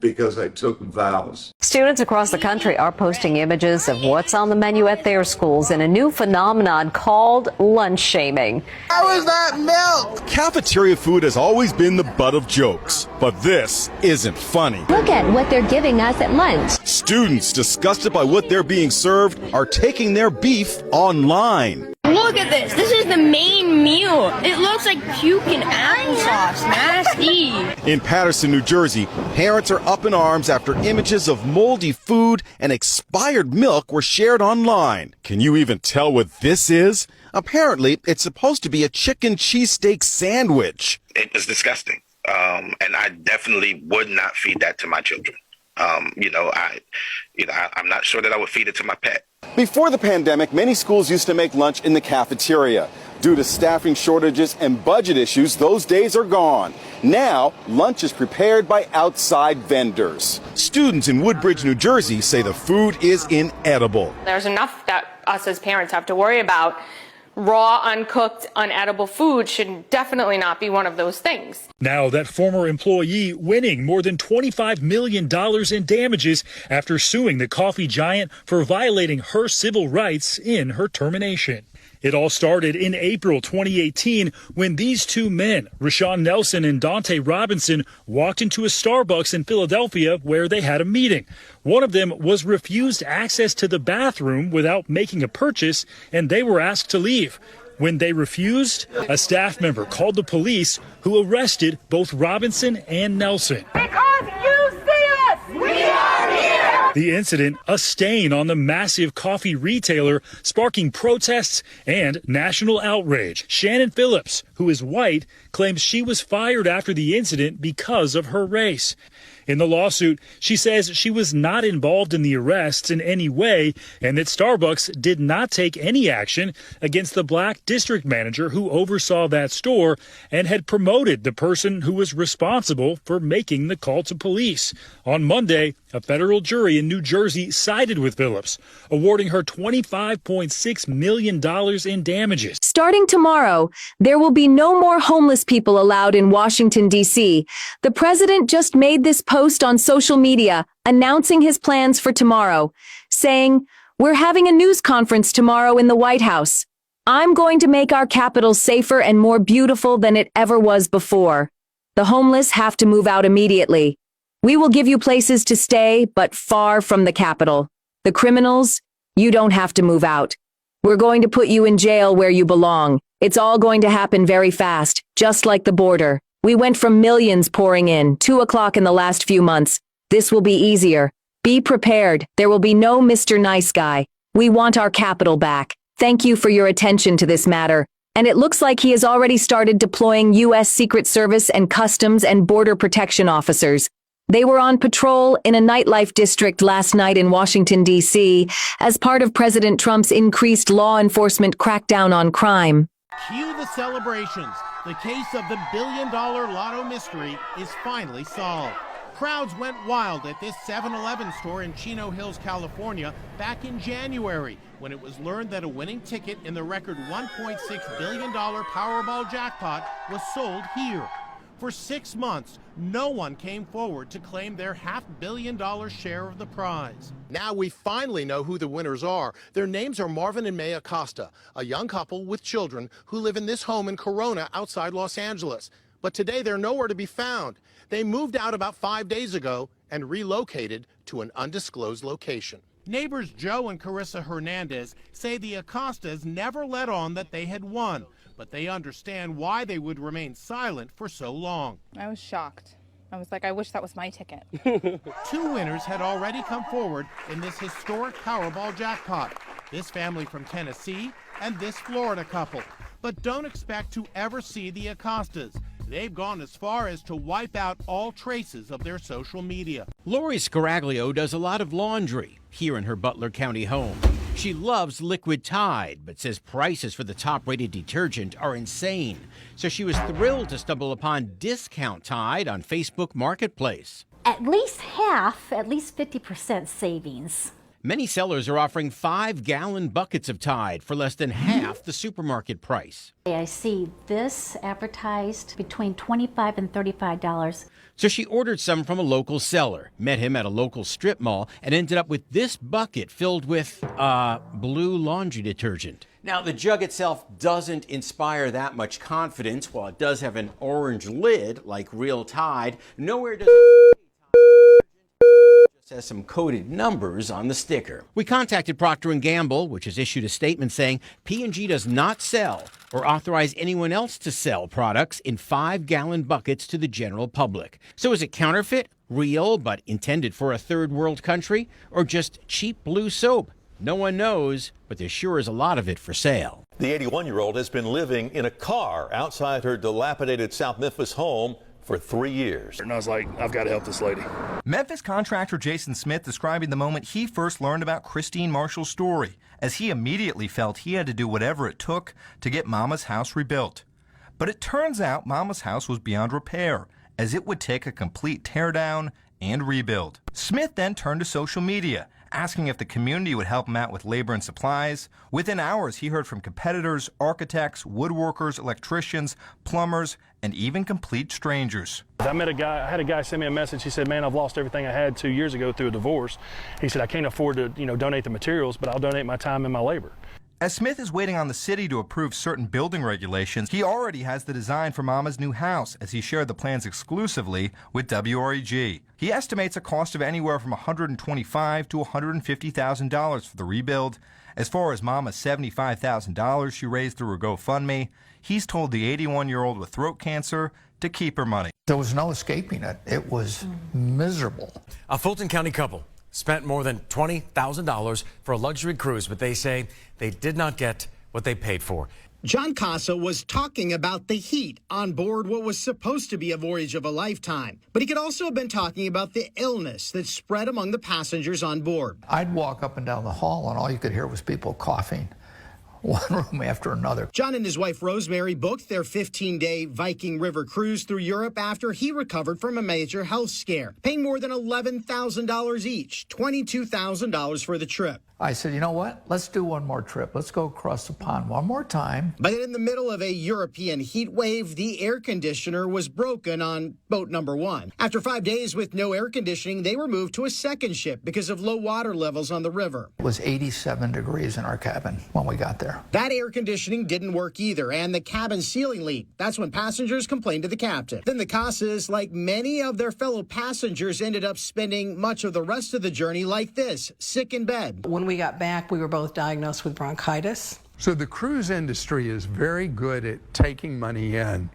because I took vows. Students across the country are posting images of what's on the menu at their schools in a new phenomenon called lunch shaming. How is that milk? Cafeteria food has always been the butt of jokes, but this isn't funny. Look at what they're giving us at lunch. Students, disgusted by what they're being served, are taking their beef online. Look at this. This is the main meal. It looks like puke and applesauce. Nasty. In Paterson, New Jersey, parents are up in arms after images of moldy food and expired milk were shared online. Can you even tell what this is? Apparently, it's supposed to be a chicken cheesesteak sandwich. It was disgusting. And I definitely would not feed that to my children. I'm not sure that I would feed it to my pet. Before the pandemic, many schools used to make lunch in the cafeteria. Due to staffing shortages and budget issues, those days are gone. Now, lunch is prepared by outside vendors. Students in Woodbridge, New Jersey say the food is inedible. There's enough that us as parents have to worry about. Raw, uncooked, unedible food should definitely not be one of those things. Now that former employee winning more than $25 million in damages after suing the coffee giant for violating her civil rights in her termination. It all started in April 2018 when these two men, Rashawn Nelson and Dante Robinson, walked into a Starbucks in Philadelphia where they had a meeting. One of them was refused access to the bathroom without making a purchase, and they were asked to leave. When they refused, a staff member called the police, who arrested both Robinson and Nelson. Because you see us! We are here! The incident, a stain on the massive coffee retailer, sparking protests and national outrage. Shannon Phillips, who is white, claims she was fired after the incident because of her race. In the lawsuit, she says she was not involved in the arrests in any way and that Starbucks did not take any action against the black district manager who oversaw that store and had promoted the person who was responsible for making the call to police. On Monday, a federal jury in New Jersey sided with Phillips, awarding her $25.6 million in damages. Starting tomorrow, there will be no more homeless people allowed in Washington, D.C. The president just made this post on social media announcing his plans for tomorrow, saying, "We're having a news conference tomorrow in the White House. I'm going to make our capital safer and more beautiful than it ever was before. The homeless have to move out immediately. We will give you places to stay, but far from the Capitol. The criminals, you don't have to move out. We're going to put you in jail where you belong. It's all going to happen very fast, just like the border. We went from millions pouring in, 2 o'clock in the last few months. This will be easier. Be prepared. There will be no Mr. Nice Guy. We want our capital back. Thank you for your attention to this matter." And it looks like he has already started deploying U.S. Secret Service and Customs and Border Protection officers. They were on patrol in a nightlife district last night in Washington, D.C., as part of President Trump's increased law enforcement crackdown on crime. Cue the celebrations. The case of the billion-dollar lotto mystery is finally solved. Crowds went wild at this 7-Eleven store in Chino Hills, California, back in January, when it was learned that a winning ticket in the record $1.6 billion Powerball jackpot was sold here. For 6 months, no one came forward to claim their $500 million share of the prize. Now we finally know who the winners are. Their names are Marvin and May Acosta, a young couple with children who live in this home in Corona outside Los Angeles. But today they're nowhere to be found. They moved out about 5 days ago and relocated to an undisclosed location. Neighbors Joe and Carissa Hernandez say the Acostas never let on that they had won, but they understand why they would remain silent for so long. I was shocked. I was like, I wish that was my ticket. 2 winners had already come forward in this historic Powerball jackpot. This family from Tennessee and this Florida couple. But don't expect to ever see the Acostas. They've gone as far as to wipe out all traces of their social media. Lori Scaraglio does a lot of laundry here in her Butler County home. She loves Liquid Tide, but says prices for the top-rated detergent are insane. So she was thrilled to stumble upon Discount Tide on Facebook Marketplace. At least half, at least 50% savings. Many sellers are offering 5-gallon buckets of Tide for less than half the supermarket price. I see this advertised between $25 and $35. So she ordered some from a local seller, met him at a local strip mall, and ended up with this bucket filled with blue laundry detergent. Now, the jug itself doesn't inspire that much confidence. While it does have an orange lid like real Tide, nowhere does it has some coded numbers on the sticker. We contacted Procter & Gamble, which has issued a statement saying P&G does not sell or authorize anyone else to sell products in 5-gallon buckets to the general public. So is it counterfeit, real, but intended for a third world country, or just cheap blue soap? No one knows, but there sure is a lot of it for sale. The 81-year-old has been living in a car outside her dilapidated South Memphis home for 3 years. And I was like, I've got to help this lady. Memphis contractor Jason Smith describing the moment he first learned about Christine Marshall's story, as he immediately felt he had to do whatever it took to get Mama's house rebuilt. But it turns out Mama's house was beyond repair, as it would take a complete teardown and rebuild. Smith then turned to social media, asking if the community would help him out with labor and supplies. Within hours, he heard from competitors, architects, woodworkers, electricians, plumbers, and even complete strangers. I had a guy send me a message. He said, man, I've lost everything I had 2 years ago through a divorce. He said, I can't afford to, donate the materials, but I'll donate my time and my labor. As Smith is waiting on the city to approve certain building regulations, he already has the design for Mama's new house, as he shared the plans exclusively with WREG. He estimates a cost of anywhere from $125,000 to $150,000 for the rebuild. As far as Mama's $75,000 she raised through her GoFundMe, he's told the 81-year-old with throat cancer to keep her money. There was no escaping it. It was miserable. A Fulton County couple spent more than $20,000 for a luxury cruise, but they say they did not get what they paid for. John Casa was talking about the heat on board what was supposed to be a voyage of a lifetime. But he could also have been talking about the illness that spread among the passengers on board. I'd walk up and down the hall, and all you could hear was people coughing, one room after another. John and his wife Rosemary booked their 15-day Viking River cruise through Europe after he recovered from a major health scare, paying more than $11,000 each, $22,000 for the trip. I said, you know what? Let's do one more trip. Let's go across the pond one more time. But in the middle of a European heat wave, the air conditioner was broken on boat number 1. After 5 days with no air conditioning, they were moved to a second ship because of low water levels on the river. It was 87 degrees in our cabin when we got there. That air conditioning didn't work either, and the cabin ceiling leaked. That's when passengers complained to the captain. Then the Casas, like many of their fellow passengers, ended up spending much of the rest of the journey like this, sick in bed. When we got back, we were both diagnosed with bronchitis. So the cruise industry is very good at taking money in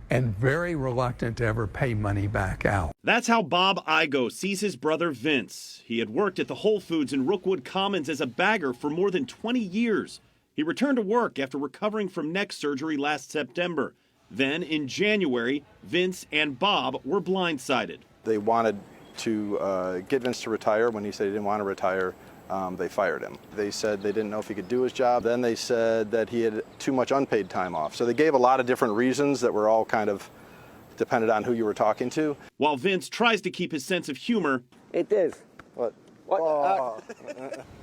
and very reluctant to ever pay money back out. That's how Bob Igo sees his brother Vince. He had worked at the Whole Foods in Rookwood Commons as a bagger for more than 20 years. He returned to work after recovering from neck surgery last September. Then in January, Vince and Bob were blindsided. They wanted to get Vince to retire. When he said he didn't want to retire, they fired him. They said they didn't know if he could do his job. Then they said that he had too much unpaid time off. So they gave a lot of different reasons that were all kind of dependent on who you were talking to. While Vince tries to keep his sense of humor, it is. What?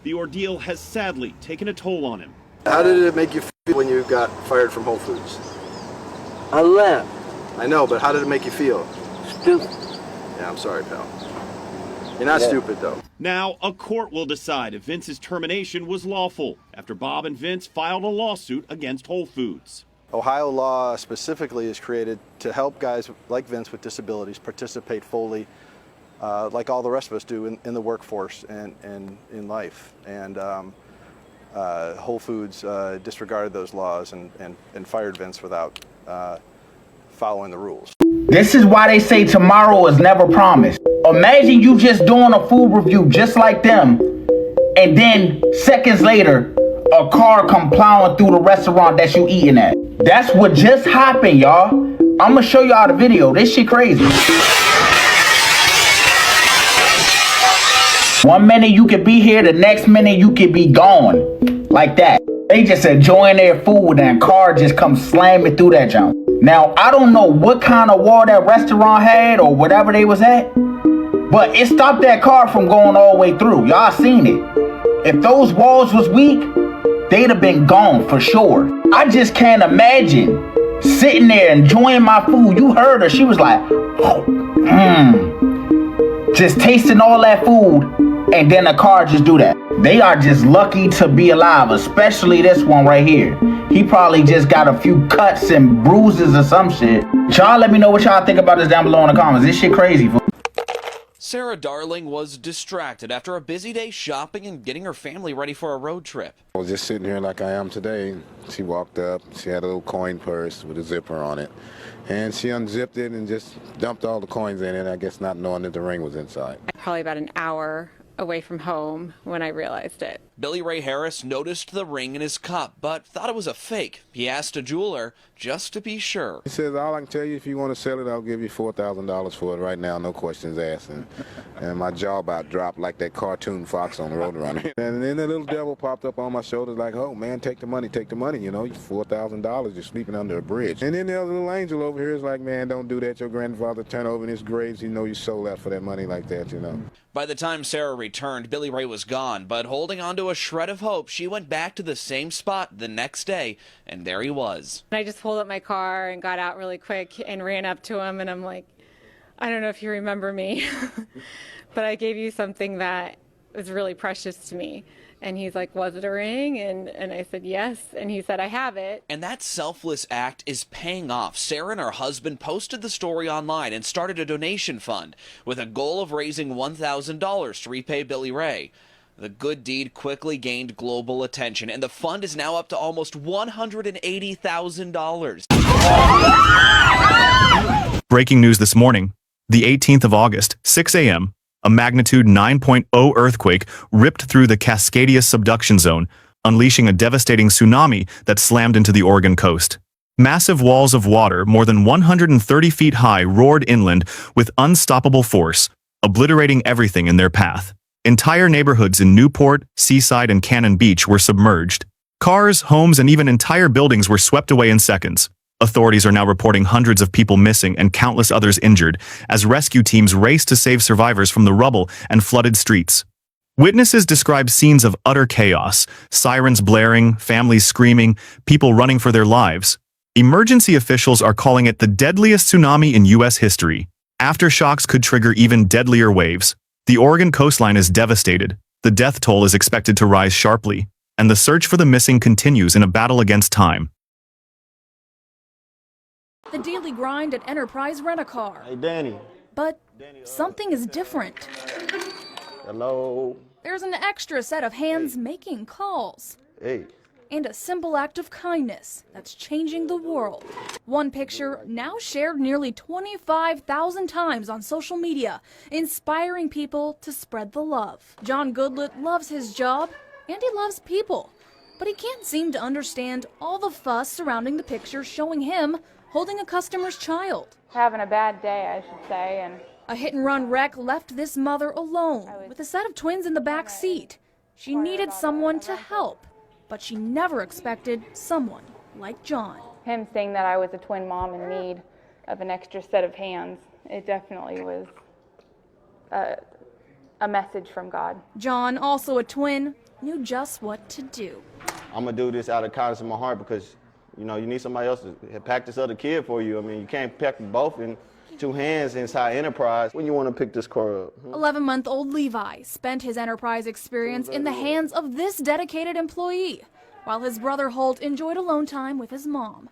The ordeal has sadly taken a toll on him. How did it make you feel when you got fired from Whole Foods? I laughed. I know, but how did it make you feel? Stupid. Yeah, I'm sorry, pal. You're not stupid, though. Now, a court will decide if Vince's termination was lawful after Bob and Vince filed a lawsuit against Whole Foods. Ohio law specifically is created to help guys like Vince with disabilities participate fully like all the rest of us do in the workforce and in life. And Whole Foods disregarded those laws and fired Vince without following the rules. This is why they say tomorrow is never promised. Imagine you just doing a food review just like them, and then seconds later, a car come plowing through the restaurant that you eating at. That's what just happened, y'all. I'm gonna show y'all the video. This shit crazy. 1 minute you could be here, the next minute you could be gone. Like that. They just enjoying their food and a car just comes slamming through that jump. Now, I don't know what kind of wall that restaurant had or whatever they was at, but it stopped that car from going all the way through. Y'all seen it. If those walls was weak, they'd have been gone for sure. I just can't imagine sitting there enjoying my food. You heard her. She was like, just tasting all that food, and then the car just do that. They are just lucky to be alive, especially this one right here. He probably just got a few cuts and bruises or some shit. Y'all let me know what y'all think about this down below in the comments. This shit crazy. Sarah Darling was distracted after a busy day shopping and getting her family ready for a road trip. I was just sitting here like I am today. She walked up, she had a little coin purse with a zipper on it, and she unzipped it and just dumped all the coins in it, I guess not knowing that the ring was inside. Probably about an hour away from home when I realized it. Billy Ray Harris noticed the ring in his cup, but thought it was a fake. He asked a jeweler just to be sure. He says, all I can tell you, if you want to sell it, I'll give you $4,000 for it right now, no questions asked. And my jaw about dropped like that cartoon fox on the Roadrunner. And then the little devil popped up on my shoulders like, oh man, take the money, you know, $4,000, you're sleeping under a bridge. And then the other little angel over here is like, man, don't do that, your grandfather turned over in his graves, you know you sold that for that money like that, you know. By the time Sarah returned, Billy Ray was gone, but holding on to a shred of hope, she went back to the same spot the next day, and there he was. I just pulled up my car and got out really quick and ran up to him, and I'm like, I don't know if you remember me, but I gave you something that was really precious to me. And he's like, was it a ring? And I said, yes. And he said, I have it. And that selfless act is paying off. Sarah and her husband posted the story online and started a donation fund with a goal of raising $1,000 to repay Billy Ray. The good deed quickly gained global attention, and the fund is now up to almost $180,000. Breaking news this morning, the 18th of August, 6 a.m., a magnitude 9.0 earthquake ripped through the Cascadia subduction zone, unleashing a devastating tsunami that slammed into the Oregon coast. Massive walls of water, more than 130 feet high, roared inland with unstoppable force, obliterating everything in their path. Entire neighborhoods in Newport, Seaside, and Cannon Beach were submerged. Cars, homes, and even entire buildings were swept away in seconds. Authorities are now reporting hundreds of people missing and countless others injured as rescue teams race to save survivors from the rubble and flooded streets. Witnesses describe scenes of utter chaos, sirens blaring, families screaming, people running for their lives. Emergency officials are calling it the deadliest tsunami in U.S. history. Aftershocks could trigger even deadlier waves. The Oregon coastline is devastated. The death toll is expected to rise sharply, and the search for the missing continues in a battle against time. The daily grind at Enterprise Rent-A-Car. Hey, Danny. But something is different. Hello. There's an extra set of hands making calls. Hey. And a simple act of kindness that's changing the world. One picture now shared nearly 25,000 times on social media, inspiring people to spread the love. John Goodlett loves his job, and he loves people. But he can't seem to understand all the fuss surrounding the picture showing him holding a customer's child. Having a bad day, I should say. And a hit-and-run wreck left this mother alone with a set of twins in the back seat. She needed someone to help, but she never expected someone like John. Him saying that I was a twin mom in need of an extra set of hands, it definitely was a message from God. John, also a twin, knew just what to do. I'm gonna do this out of kindness in my heart because, you know, you need somebody else to pack this other kid for you. I mean, you can't pack them both in two hands inside Enterprise. When you want to pick this car up? 11-month-old Levi spent his Enterprise experience in the hands of this dedicated employee, while his brother Holt enjoyed alone time with his mom.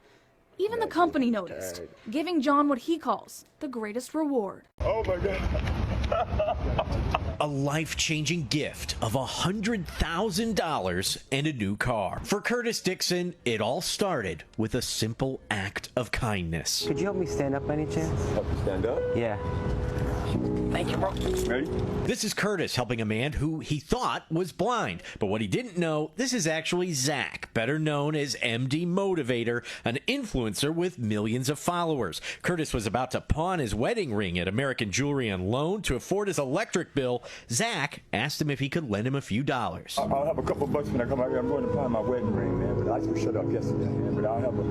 Even the company noticed, giving John what he calls the greatest reward. Oh my God. A life-changing gift of $100,000 and a new car. For Curtis Dixon, it all started with a simple act of kindness. Could you help me stand up by any chance? Help you stand up? Yeah. Thank you, bro. Ready? This is Curtis helping a man who he thought was blind. But what he didn't know, this is actually Zach, better known as MD Motivator, an influencer with millions of followers. Curtis was about to pawn his wedding ring at American Jewelry and Loan to afford his electric bill. Zach asked him if he could lend him a few dollars. I'll have a couple bucks when I come out here. I'm going to pawn my wedding ring, man. But I just shut up yesterday, man. But I'll have a...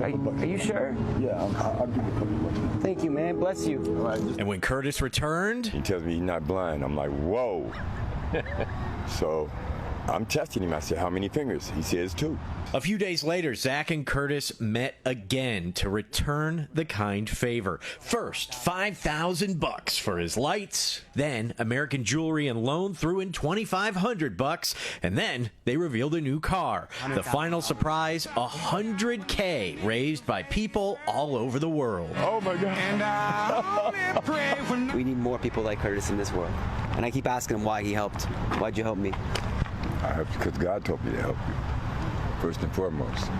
Are you sure? Yeah, I'll give you a couple bucks. Thank you, man. Bless you. All right, And when Curtis returned, he tells me he's not blind. I'm like, whoa. So I'm testing him. I said, how many fingers? He says 2. a few days later, Zach and Curtis met again to return the kind favor. First, $5,000 for his lights. Then, American Jewelry and Loan threw in $2,500, and then they revealed a new car. The final surprise, $100K raised by people all over the world. Oh my God! We need more people like Curtis in this world. And I keep asking him why he helped. Why'd you help me? I helped because God told me to help you, first and foremost.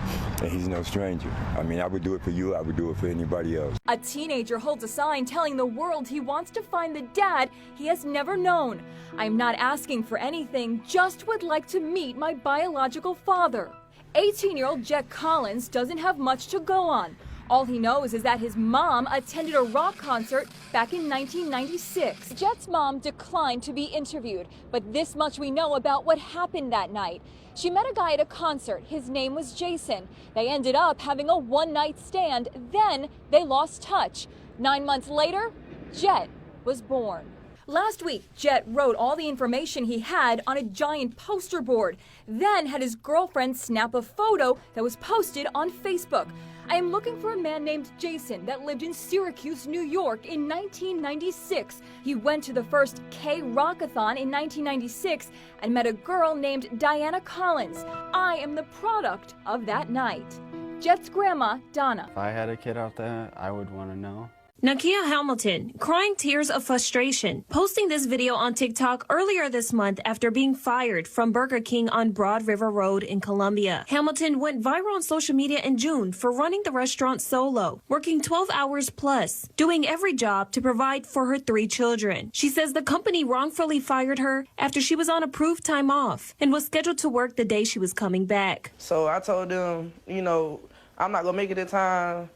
And he's no stranger. I mean, I would do it for you. I would do it for anybody else. A teenager holds a sign telling the world he wants to find the dad he has never known. I'm not asking for anything, just would like to meet my biological father. 18-year-old Jet Collins doesn't have much to go on. All he knows is that his mom attended a rock concert back in 1996. Jet's mom declined to be interviewed, but this much we know about what happened that night. She met a guy at a concert. His name was Jason. They ended up having a one-night stand. Then they lost touch. 9 months later, Jet was born. Last week, Jet wrote all the information he had on a giant poster board, then had his girlfriend snap a photo that was posted on Facebook. I am looking for a man named Jason that lived in Syracuse, New York in 1996. He went to the first K-Rockathon in 1996 and met a girl named Diana Collins. I am the product of that night. Jet's grandma, Donna. If I had a kid out there, I would want to know. Nakia Hamilton, crying tears of frustration, posting this video on TikTok earlier this month after being fired from Burger King on Broad River Road in Columbia. Hamilton went viral on social media in June for running the restaurant solo, working 12 hours plus, doing every job to provide for her 3 children. She says the company wrongfully fired her after she was on approved time off and was scheduled to work the day she was coming back. So I told them, I'm not going to make it in time.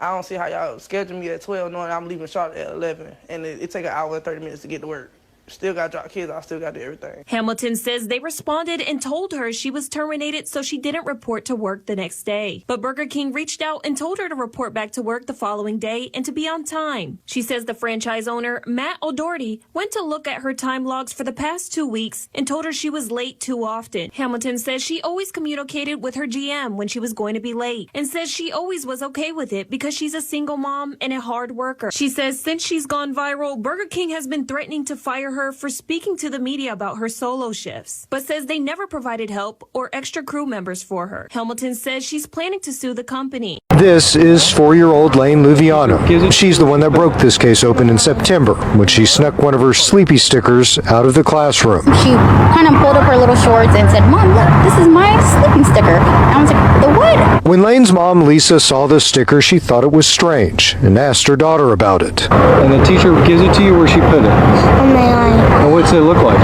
I don't see how y'all schedule me at 12 knowing I'm leaving Charlotte at 11. And it take an hour and 30 minutes to get to work. Still got to drop kids. I still got to do everything. Hamilton says they responded and told her she was terminated so she didn't report to work the next day. But Burger King reached out and told her to report back to work the following day and to be on time. She says the franchise owner, Matt O'Doherty, went to look at her time logs for the past 2 weeks and told her she was late too often. Hamilton says she always communicated with her GM when she was going to be late and says she always was okay with it because she's a single mom and a hard worker. She says since she's gone viral, Burger King has been threatening to fire her for speaking to the media about her solo shifts, but says they never provided help or extra crew members for her. Hamilton says she's planning to sue the company. This is 4-year-old Lane Luviano. She's the one that broke this case open in September when she snuck one of her Sleepy stickers out of the classroom. She kind of pulled up her little shorts and said, "Mom, look, this is my sleeping sticker." And I was like, "The what?" When Lane's mom, Lisa, saw the sticker, she thought it was strange and asked her daughter about it. And the teacher gives it to you, where she put it? On my eye. And what's it look like?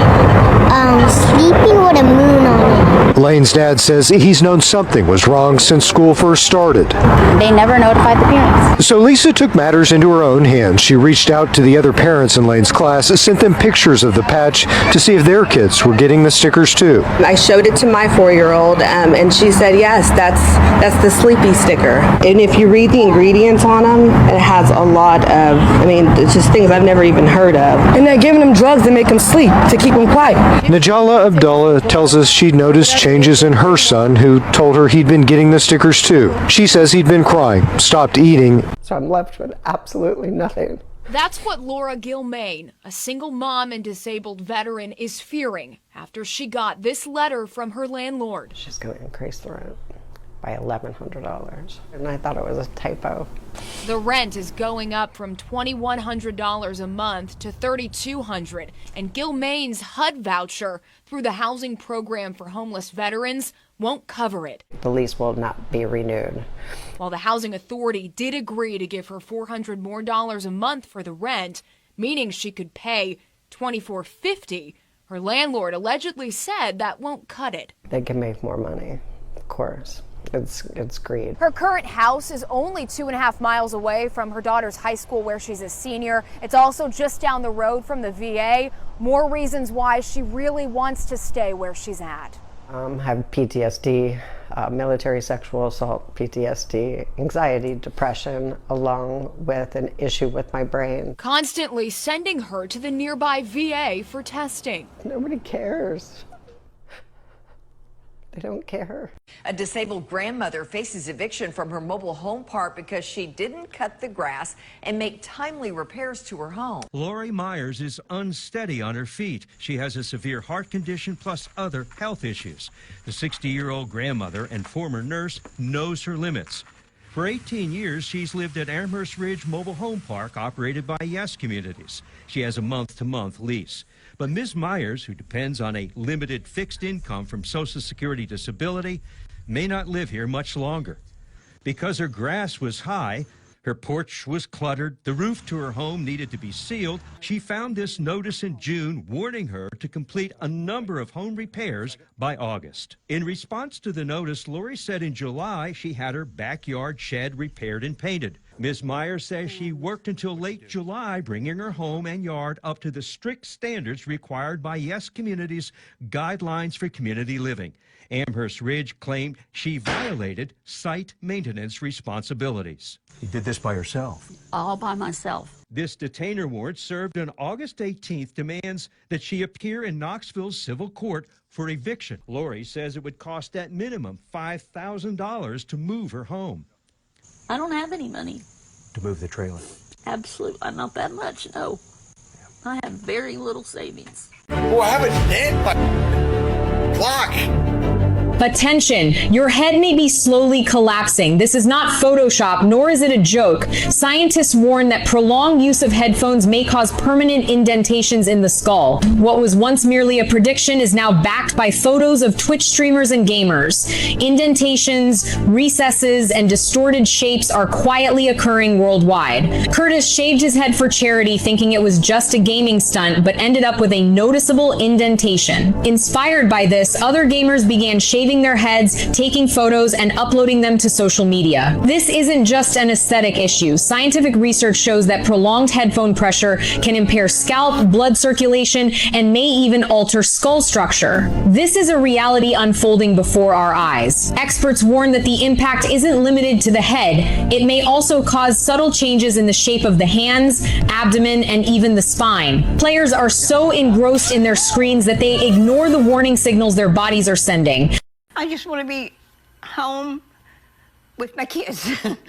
Sleeping with a moon on it. Lane's dad says he's known something was wrong since school first started. They never notified the parents. So Lisa took matters into her own hands. She reached out to the other parents in Lane's class, sent them pictures of the patch to see if their kids were getting the stickers too. I showed it to my 4-year-old, and she said, yes, that's the Sleepy sticker. And if you read the ingredients on them, it has a lot of, it's just things I've never even heard of. And they're giving them drugs to make them sleep, to keep them quiet. Najala Abdullah tells us she noticed changes in her son, who told her he'd been getting the stickers too. She says he'd been crying, stopped eating. So I'm left with absolutely nothing. That's what Laura Gilmain, a single mom and disabled veteran, is fearing after she got this letter from her landlord. She's going to increase the rent. by $1,100. And I thought it was a typo. The rent is going up from $2,100 a month to $3,200, and Gil Maine's HUD voucher through the housing program for homeless veterans won't cover it. The lease will not be renewed. While the housing authority did agree to give her $400 more a month for the rent, meaning she could pay $2,450, her landlord allegedly said that won't cut it. They can make more money, of course. It's greed. Her current house is only 2.5 miles away from her daughter's high school where she's a senior. It's also just down the road from the VA. More reasons why she really wants to stay where she's at. Have PTSD, military sexual assault, PTSD, anxiety, depression, along with an issue with my brain. Constantly sending her to the nearby VA for testing. Nobody cares. They don't care. A disabled grandmother faces eviction from her mobile home park because she didn't cut the grass and make timely repairs to her home. Lori Myers is unsteady on her feet. She has a severe heart condition plus other health issues. The 60-year-old grandmother and former nurse knows her limits. For 18 years, she's lived at Amherst Ridge Mobile Home Park, operated by Yes Communities. She has a month-to-month lease. But Ms. Myers, who depends on a limited fixed income from Social Security disability, may not live here much longer. Because her grass was high, her porch was cluttered, the roof to her home needed to be sealed, she found this notice in June warning her to complete a number of home repairs by August. In response to the notice, Lori said in July she had her backyard shed repaired and painted. Ms. Myers says she worked until late July, bringing her home and yard up to the strict standards required by Yes Communities' guidelines for community living. Amherst Ridge claimed she violated site maintenance responsibilities. You did this by yourself? All by myself. This detainer warrant served on August 18th demands that she appear in Knoxville's civil court for eviction. Lori says it would cost at minimum $5,000 to move her home. I don't have any money. To move the trailer? Absolutely, not that much, no. I have very little savings. Oh, I have a dead clock. Attention, your head may be slowly collapsing. This is not Photoshop, nor is it a joke. Scientists warn that prolonged use of headphones may cause permanent indentations in the skull. What was once merely a prediction is now backed by photos of Twitch streamers and gamers. Indentations, recesses, and distorted shapes are quietly occurring worldwide. Curtis shaved his head for charity, thinking it was just a gaming stunt, but ended up with a noticeable indentation. Inspired by this, other gamers began shaving their heads, taking photos, and uploading them to social media. This isn't just an aesthetic issue. Scientific research shows that prolonged headphone pressure can impair scalp, blood circulation, and may even alter skull structure. This is a reality unfolding before our eyes. Experts warn that the impact isn't limited to the head. It may also cause subtle changes in the shape of the hands, abdomen, and even the spine. Players are so engrossed in their screens that they ignore the warning signals their bodies are sending. I just want to be home with my kids.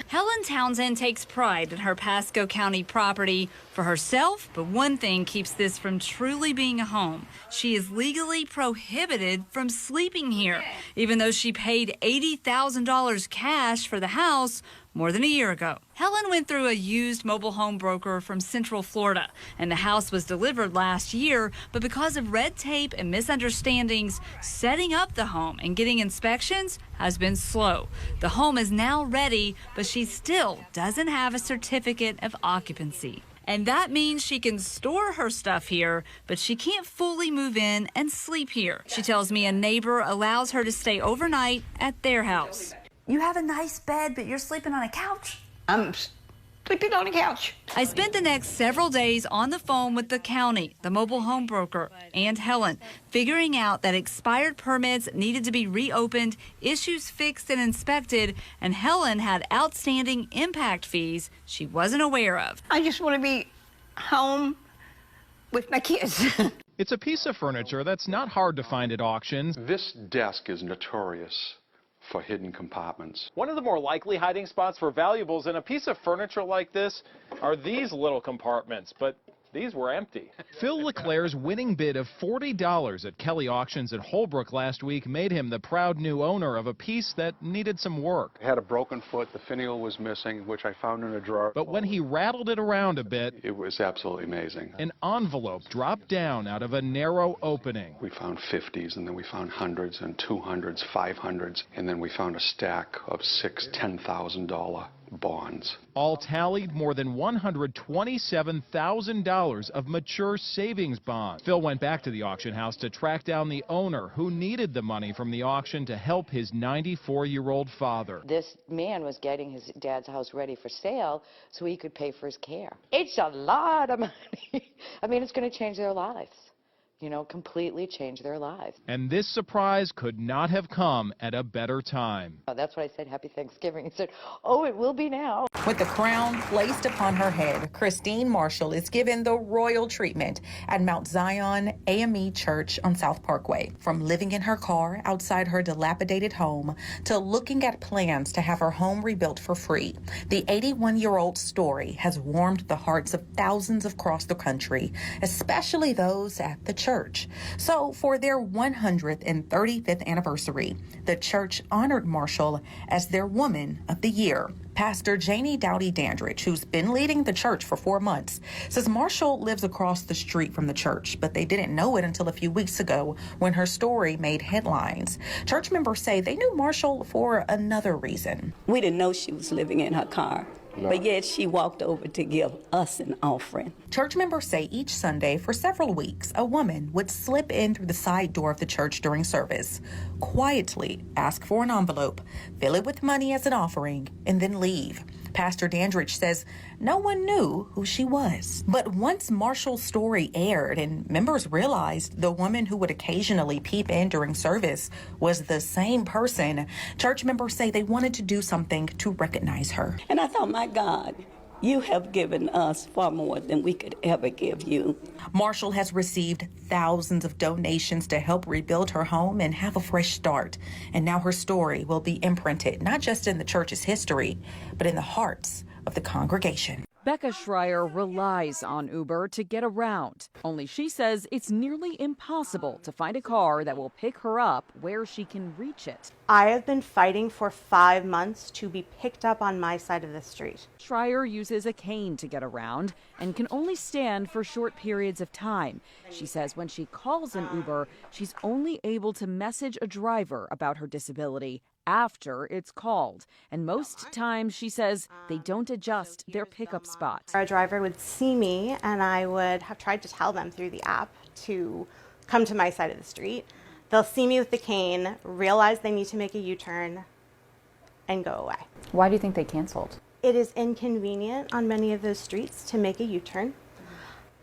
Helen Townsend takes pride in her Pasco County property for herself, but one thing keeps this from truly being a home. She is legally prohibited from sleeping here, even though she paid $80,000 cash for the house more than a year ago. Helen went through a used mobile home broker from Central Florida, and the house was delivered last year, but because of red tape and misunderstandings, setting up the home and getting inspections has been slow. The home is now ready, but she still doesn't have a certificate of occupancy. And that means she can store her stuff here, but she can't fully move in and sleep here. She tells me a neighbor allows her to stay overnight at their house. You have a nice bed, but you're sleeping on a couch? I'm sleeping on a couch. I spent the next several days on the phone with the county, the mobile home broker, and Helen, figuring out that expired permits needed to be reopened, issues fixed and inspected, and Helen had outstanding impact fees she wasn't aware of. I just want to be home with my kids. It's a piece of furniture that's not hard to find at auctions. This desk is notorious for hidden compartments. One of the more likely hiding spots for valuables in a piece of furniture like this are these little compartments, but These were empty. Phil LeClaire's winning bid of $40 at Kelly Auctions at Holbrook last week made him the proud new owner of a piece that needed some work. It had a broken foot, the finial was missing, which I found in a drawer. But when he rattled it around a bit, It was absolutely amazing. an envelope dropped down out of a narrow opening. We found 50s, and then we found hundreds and 200s, 500s, and then we found a stack of $6,000, $10,000 bonds. All tallied more than $127,000 of mature savings bonds. Phil went back to the auction house to track down the owner who needed the money from the auction to help his 94-year-old father. This man was getting his dad's house ready for sale so he could pay for his care. It's a lot of money. I mean, it's going to change their lives. You know, completely change their lives. And this surprise could not have come at a better time. Oh, that's what I said, Happy Thanksgiving. He said, oh, it will be now. With the crown placed upon her head, Christine Marshall is given the royal treatment at Mount Zion AME Church on South Parkway. From living in her car outside her dilapidated home to looking at plans to have her home rebuilt for free, the 81-year-old story has warmed the hearts of thousands across the country, especially those at the church. So for their 135th anniversary, the church honored Marshall as their Woman of the Year. Pastor Janie Dowdy Dandridge, who's been leading the church for 4 months, says Marshall lives across the street from the church, but they didn't know it until a few weeks ago when her story made headlines. Church members say they knew Marshall for another reason. We didn't know she was living in her car. No. But yet she walked over to give us an offering. Church members say each Sunday for several weeks, a woman would slip in through the side door of the church during service, quietly ask for an envelope, fill it with money as an offering, and then leave. Pastor Dandridge says no one knew who she was. But once Marshall's story aired and members realized the woman who would occasionally peep in during service was the same person, church members say they wanted to do something to recognize her. And I thought, my God, you have given us far more than we could ever give you. Marshall has received thousands of donations to help rebuild her home and have a fresh start. And now her story will be imprinted, not just in the church's history, but in the hearts of the congregation. Becca Schreier relies on Uber to get around. Only she says it's nearly impossible to find a car that will pick her up where she can reach it. I have been fighting for 5 months to be picked up on my side of the street. Schreier uses a cane to get around and can only stand for short periods of time. She says when she calls an Uber, she's only able to message a driver about her disability after it's called. And most times, she says, they don't adjust their pickup spot. A driver would see me and I would have tried to tell them through the app to come to my side of the street. They'll see me with the cane, realize they need to make a U-turn, and go away. Why do you think they canceled? It is inconvenient on many of those streets to make a U-turn,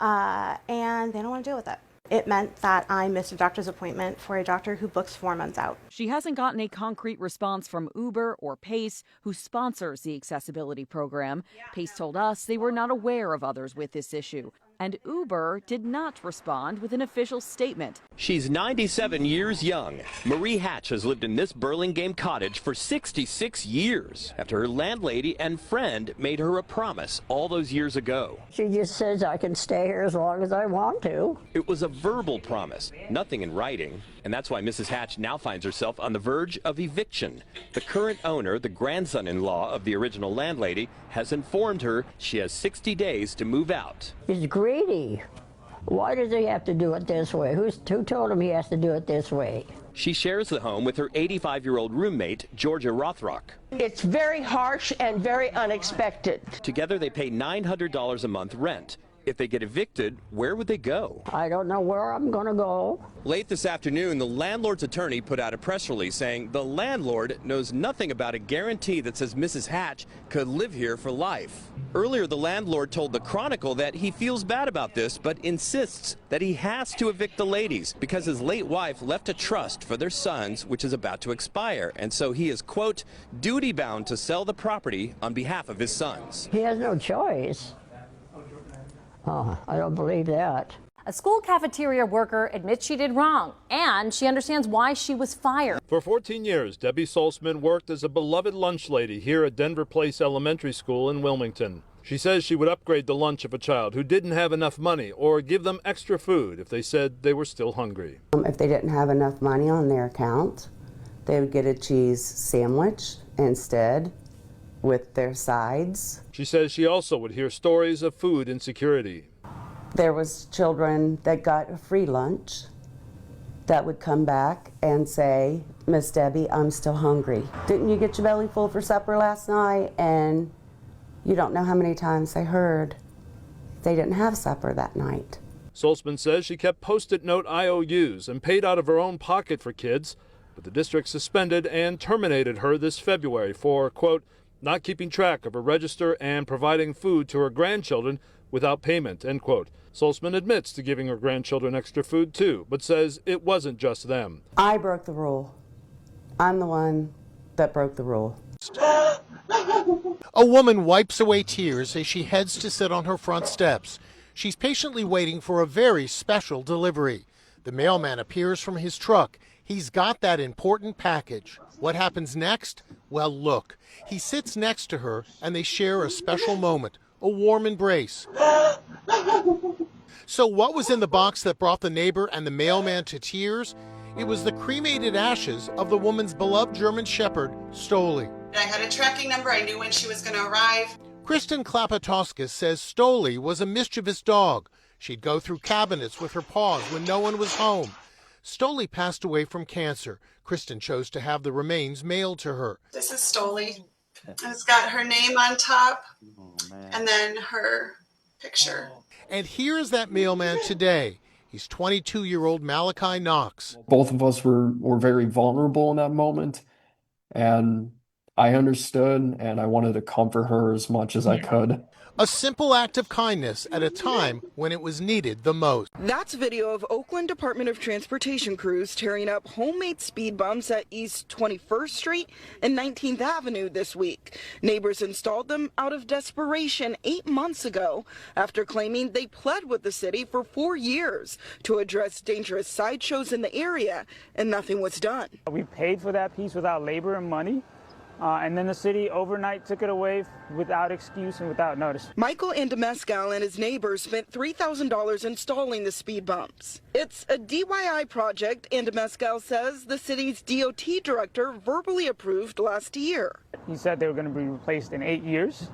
and they don't want to deal with it. It meant that I missed a doctor's appointment for a doctor who books 4 months out. She hasn't gotten a concrete response from Uber or Pace, who sponsors the accessibility program. Pace told us they were not aware of others with this issue. And Uber did not respond with an official statement. She's 97 years young. Marie Hatch has lived in this Burlingame cottage for 66 years after her landlady and friend made her a promise all those years ago. She just says I can stay here as long as I want to. It was a verbal promise, nothing in writing. And that's why Mrs. Hatch now finds herself on the verge of eviction. The current owner, the grandson-in-law of the original landlady, has informed her she has 60 days to move out. He's greedy. Why does he have to do it this way? Who told him he has to do it this way? She shares the home with her 85-year-old roommate, Georgia Rothrock. It's very harsh and very unexpected. Together they pay $900 a month rent. If they get evicted, where would they go? I don't know where I'm going to go. Late this afternoon, the landlord's attorney put out a press release saying the landlord knows nothing about a guarantee that says Mrs. Hatch could live here for life. Earlier, the landlord told the Chronicle that he feels bad about this, but insists that he has to evict the ladies because his late wife left a trust for their sons, which is about to expire. And so he is, quote, duty-bound to sell the property on behalf of his sons. He has no choice. Oh, I don't believe that. A school cafeteria worker admits she did wrong, and she understands why she was fired. For 14 years, Debbie Salzman worked as a beloved lunch lady here at Denver Place Elementary School in Wilmington. She says she would upgrade the lunch of a child who didn't have enough money or give them extra food if they said they were still hungry. If they didn't have enough money on their account, they would get a cheese sandwich instead with their sides. She says she also would hear stories of food insecurity. There was children that got a free lunch that would come back and say, "Miss Debbie, I'm still hungry. Didn't you get your belly full for supper last night?" And you don't know how many times they heard they didn't have supper that night. Saltzman says she kept Post-it note IOUs and paid out of her own pocket for kids, but the district suspended and terminated her this February for, quote, not keeping track of her register and providing food to her grandchildren without payment, end quote. Saltzman admits to giving her grandchildren extra food too, but says it wasn't just them. I broke the rule. I'm the one that broke the rule. A woman wipes away tears as she heads to sit on her front steps. She's patiently waiting for a very special delivery. The mailman appears from his truck. He's got that important package. What happens next? Well, look. He sits next to her and they share a special moment, a warm embrace. So what was in the box that brought the neighbor and the mailman to tears? It was the cremated ashes of the woman's beloved German Shepherd, Stoli. I had a tracking number. I knew when she was going to arrive. Kristen Klapatowskis says Stoli was a mischievous dog. She'd go through cabinets with her paws when no one was home. Stoli passed away from cancer. Kristen chose to have the remains mailed to her. This is Stoli. It's got her name on top and then her picture. And here's that mailman today. He's 22-year-old Malachi Knox. Both of us were very vulnerable in that moment, and I understood, and I wanted to comfort her as much as I could. A simple act of kindness at a time when it was needed the most. That's video of Oakland Department of Transportation crews tearing up homemade speed bumps at East 21st Street and 19th Avenue this week. Neighbors installed them out of desperation 8 months ago after claiming they pled with the city for 4 years to address dangerous sideshows in the area, and nothing was done. We paid for that piece without labor and money. And then the city overnight took it away without excuse and without notice. Michael Andemescal and his neighbors spent $3,000 installing the speed bumps. It's a DIY project, Andemescal says the city's DOT director verbally approved last year. He said they were going to be replaced in 8 years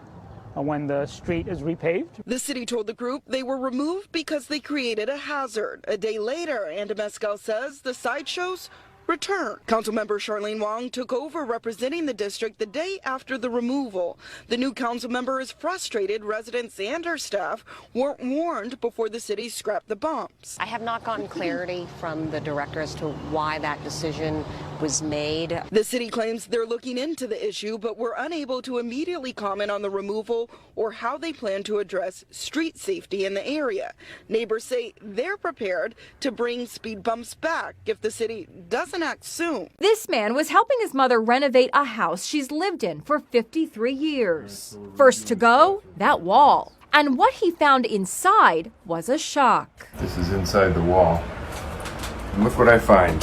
when the street is repaved. The city told the group they were removed because they created a hazard. A day later, Andemescal says the sideshows return. Councilmember Charlene Wong took over representing the district the day after the removal. The new council member is frustrated residents and her staff weren't warned before the city scrapped the bumps. I have not gotten clarity from the director as to why that decision was made. The city claims they're looking into the issue, but were unable to immediately comment on the removal or how they plan to address street safety in the area. Neighbors say they're prepared to bring speed bumps back if the city doesn't act soon. This man was helping his mother renovate a house she's lived in for 53 years. First to go, that wall. And what he found inside was a shock. This is inside the wall. And look what I find.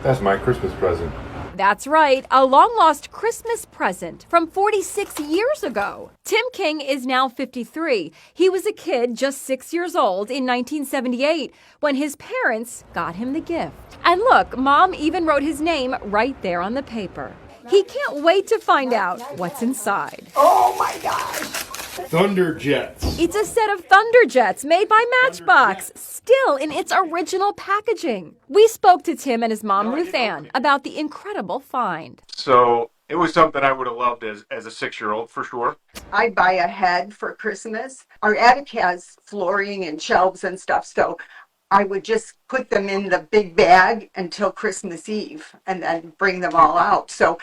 That's my Christmas present. That's right, a long-lost Christmas present from 46 years ago. Tim King is now 53. He was a kid just 6 years old in 1978 when his parents got him the gift. And look, Mom even wrote his name right there on the paper. He can't wait to find out what's inside. Oh my gosh! Thunderjets. It's a set of Thunderjets made by Matchbox, still in its original packaging. We spoke to Tim and his mom, Ruth Ann, about the incredible find. So it was something I would have loved as a 6-year-old for sure. I buy a head for Christmas. Our attic has flooring and shelves and stuff, so I would just put them in the big bag until Christmas Eve and then bring them all out. So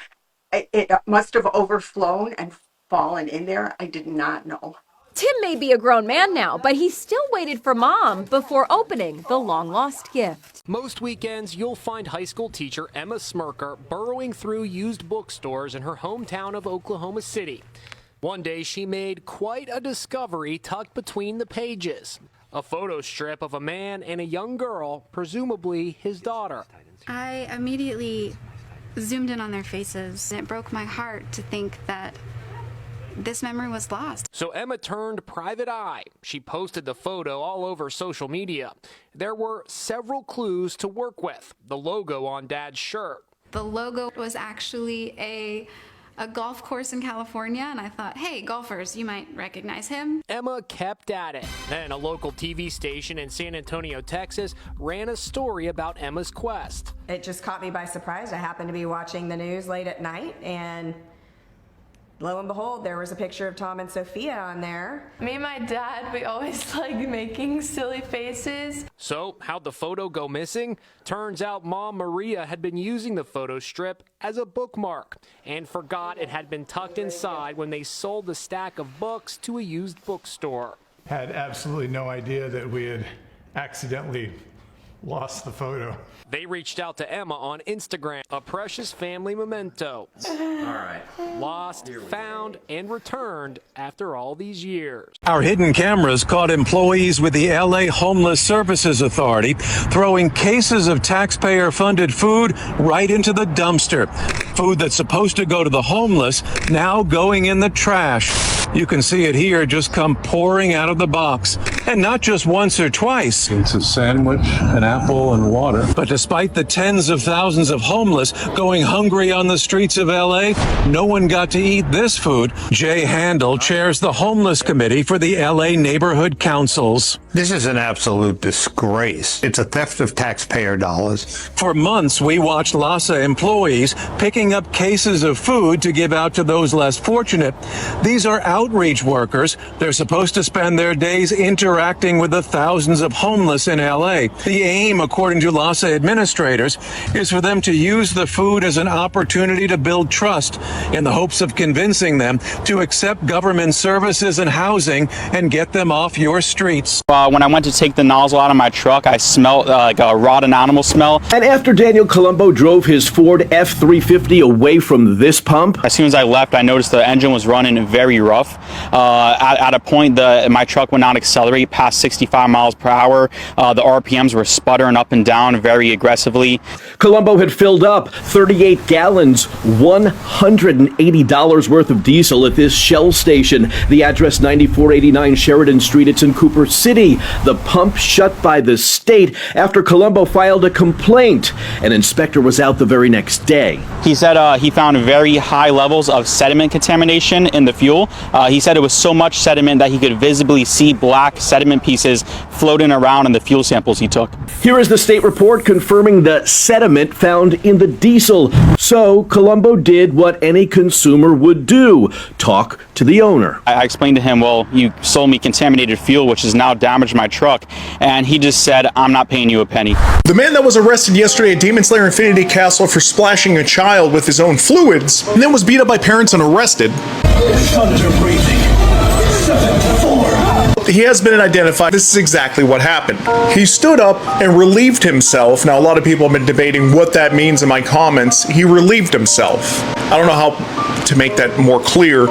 it must have overflown and fallen in there. I did not know. Tim may be a grown man now, but he still waited for Mom before opening the long-lost gift. Most weekends, you'll find high school teacher Emma Smirker burrowing through used bookstores in her hometown of Oklahoma City. One day, she made quite a discovery tucked between the pages. A photo strip of a man and a young girl, presumably his daughter. I immediately zoomed in on their faces, and it broke my heart to think that this memory was lost. So Emma turned private eye. She posted the photo all over social media. There were several clues to work with. The logo on Dad's shirt. The logo was actually a golf course in California, and I thought, hey, golfers, you might recognize him. Emma kept at it. Then a local TV station in San Antonio, Texas, ran a story about Emma's quest. It just caught me by surprise. I happened to be watching the news late at night, and lo and behold, there was a picture of Tom and Sophia on there. Me and my dad, we always like making silly faces. So, how'd the photo go missing? Turns out Mom Maria had been using the photo strip as a bookmark and forgot it had been tucked inside when they sold the stack of books to a used bookstore. Had absolutely no idea that we had accidentally lost the photo. They reached out to Emma on Instagram, a precious family memento. All right. Lost, found, and returned after all these years. Our hidden cameras caught employees with the LA Homeless Services Authority throwing cases of taxpayer-funded food right into the dumpster. Food that's supposed to go to the homeless, now going in the trash. You can see it here just come pouring out of the box. And not just once or twice. It's a sandwich, an apple, and water. But despite the tens of thousands of homeless going hungry on the streets of LA, no one got to eat this food. Jay Handel chairs the homeless committee for the LA Neighborhood Councils. This is an absolute disgrace. It's a theft of taxpayer dollars. For months, we watched LASA employees picking up cases of food to give out to those less fortunate. These are outreach workers. They're supposed to spend their days interacting with the thousands of homeless in LA. The aim, according to LASA administrators, is for them to use the food as an opportunity to build trust in the hopes of convincing them to accept government services and housing and get them off your streets. When I went to take the nozzle out of my truck, I smelled like a rotten animal smell. And after Daniel Colombo drove his Ford F-350 away from this pump, as soon as I left, I noticed the engine was running very rough. At a point, my truck would not accelerate past 65 miles per hour. The RPMs were sputtering up and down very aggressively. Colombo had filled up 38 gallons, $180 worth of diesel at this Shell station. The address 9489 Sheridan Street. It's in Cooper City. The pump shut by the state after Colombo filed a complaint. An inspector was out the very next day. He said he found very high levels of sediment contamination in the fuel. He said it was so much sediment that he could visibly see black sediment pieces floating around in the fuel samples he took. Here is the state report confirming the sediment found in the diesel. So Colombo did what any consumer would do: talk to the owner. I explained to him, well, you sold me contaminated fuel, which has now damaged my truck. And he just said, I'm not paying you a penny. The man that was arrested yesterday at Demon Slayer Infinity Castle for splashing a child with his own fluids and then was beat up by parents and arrested. He has been identified. This is exactly what happened. He stood up and relieved himself. Now, a lot of people have been debating what that means in my comments. He relieved himself. I don't know how to make that more clear,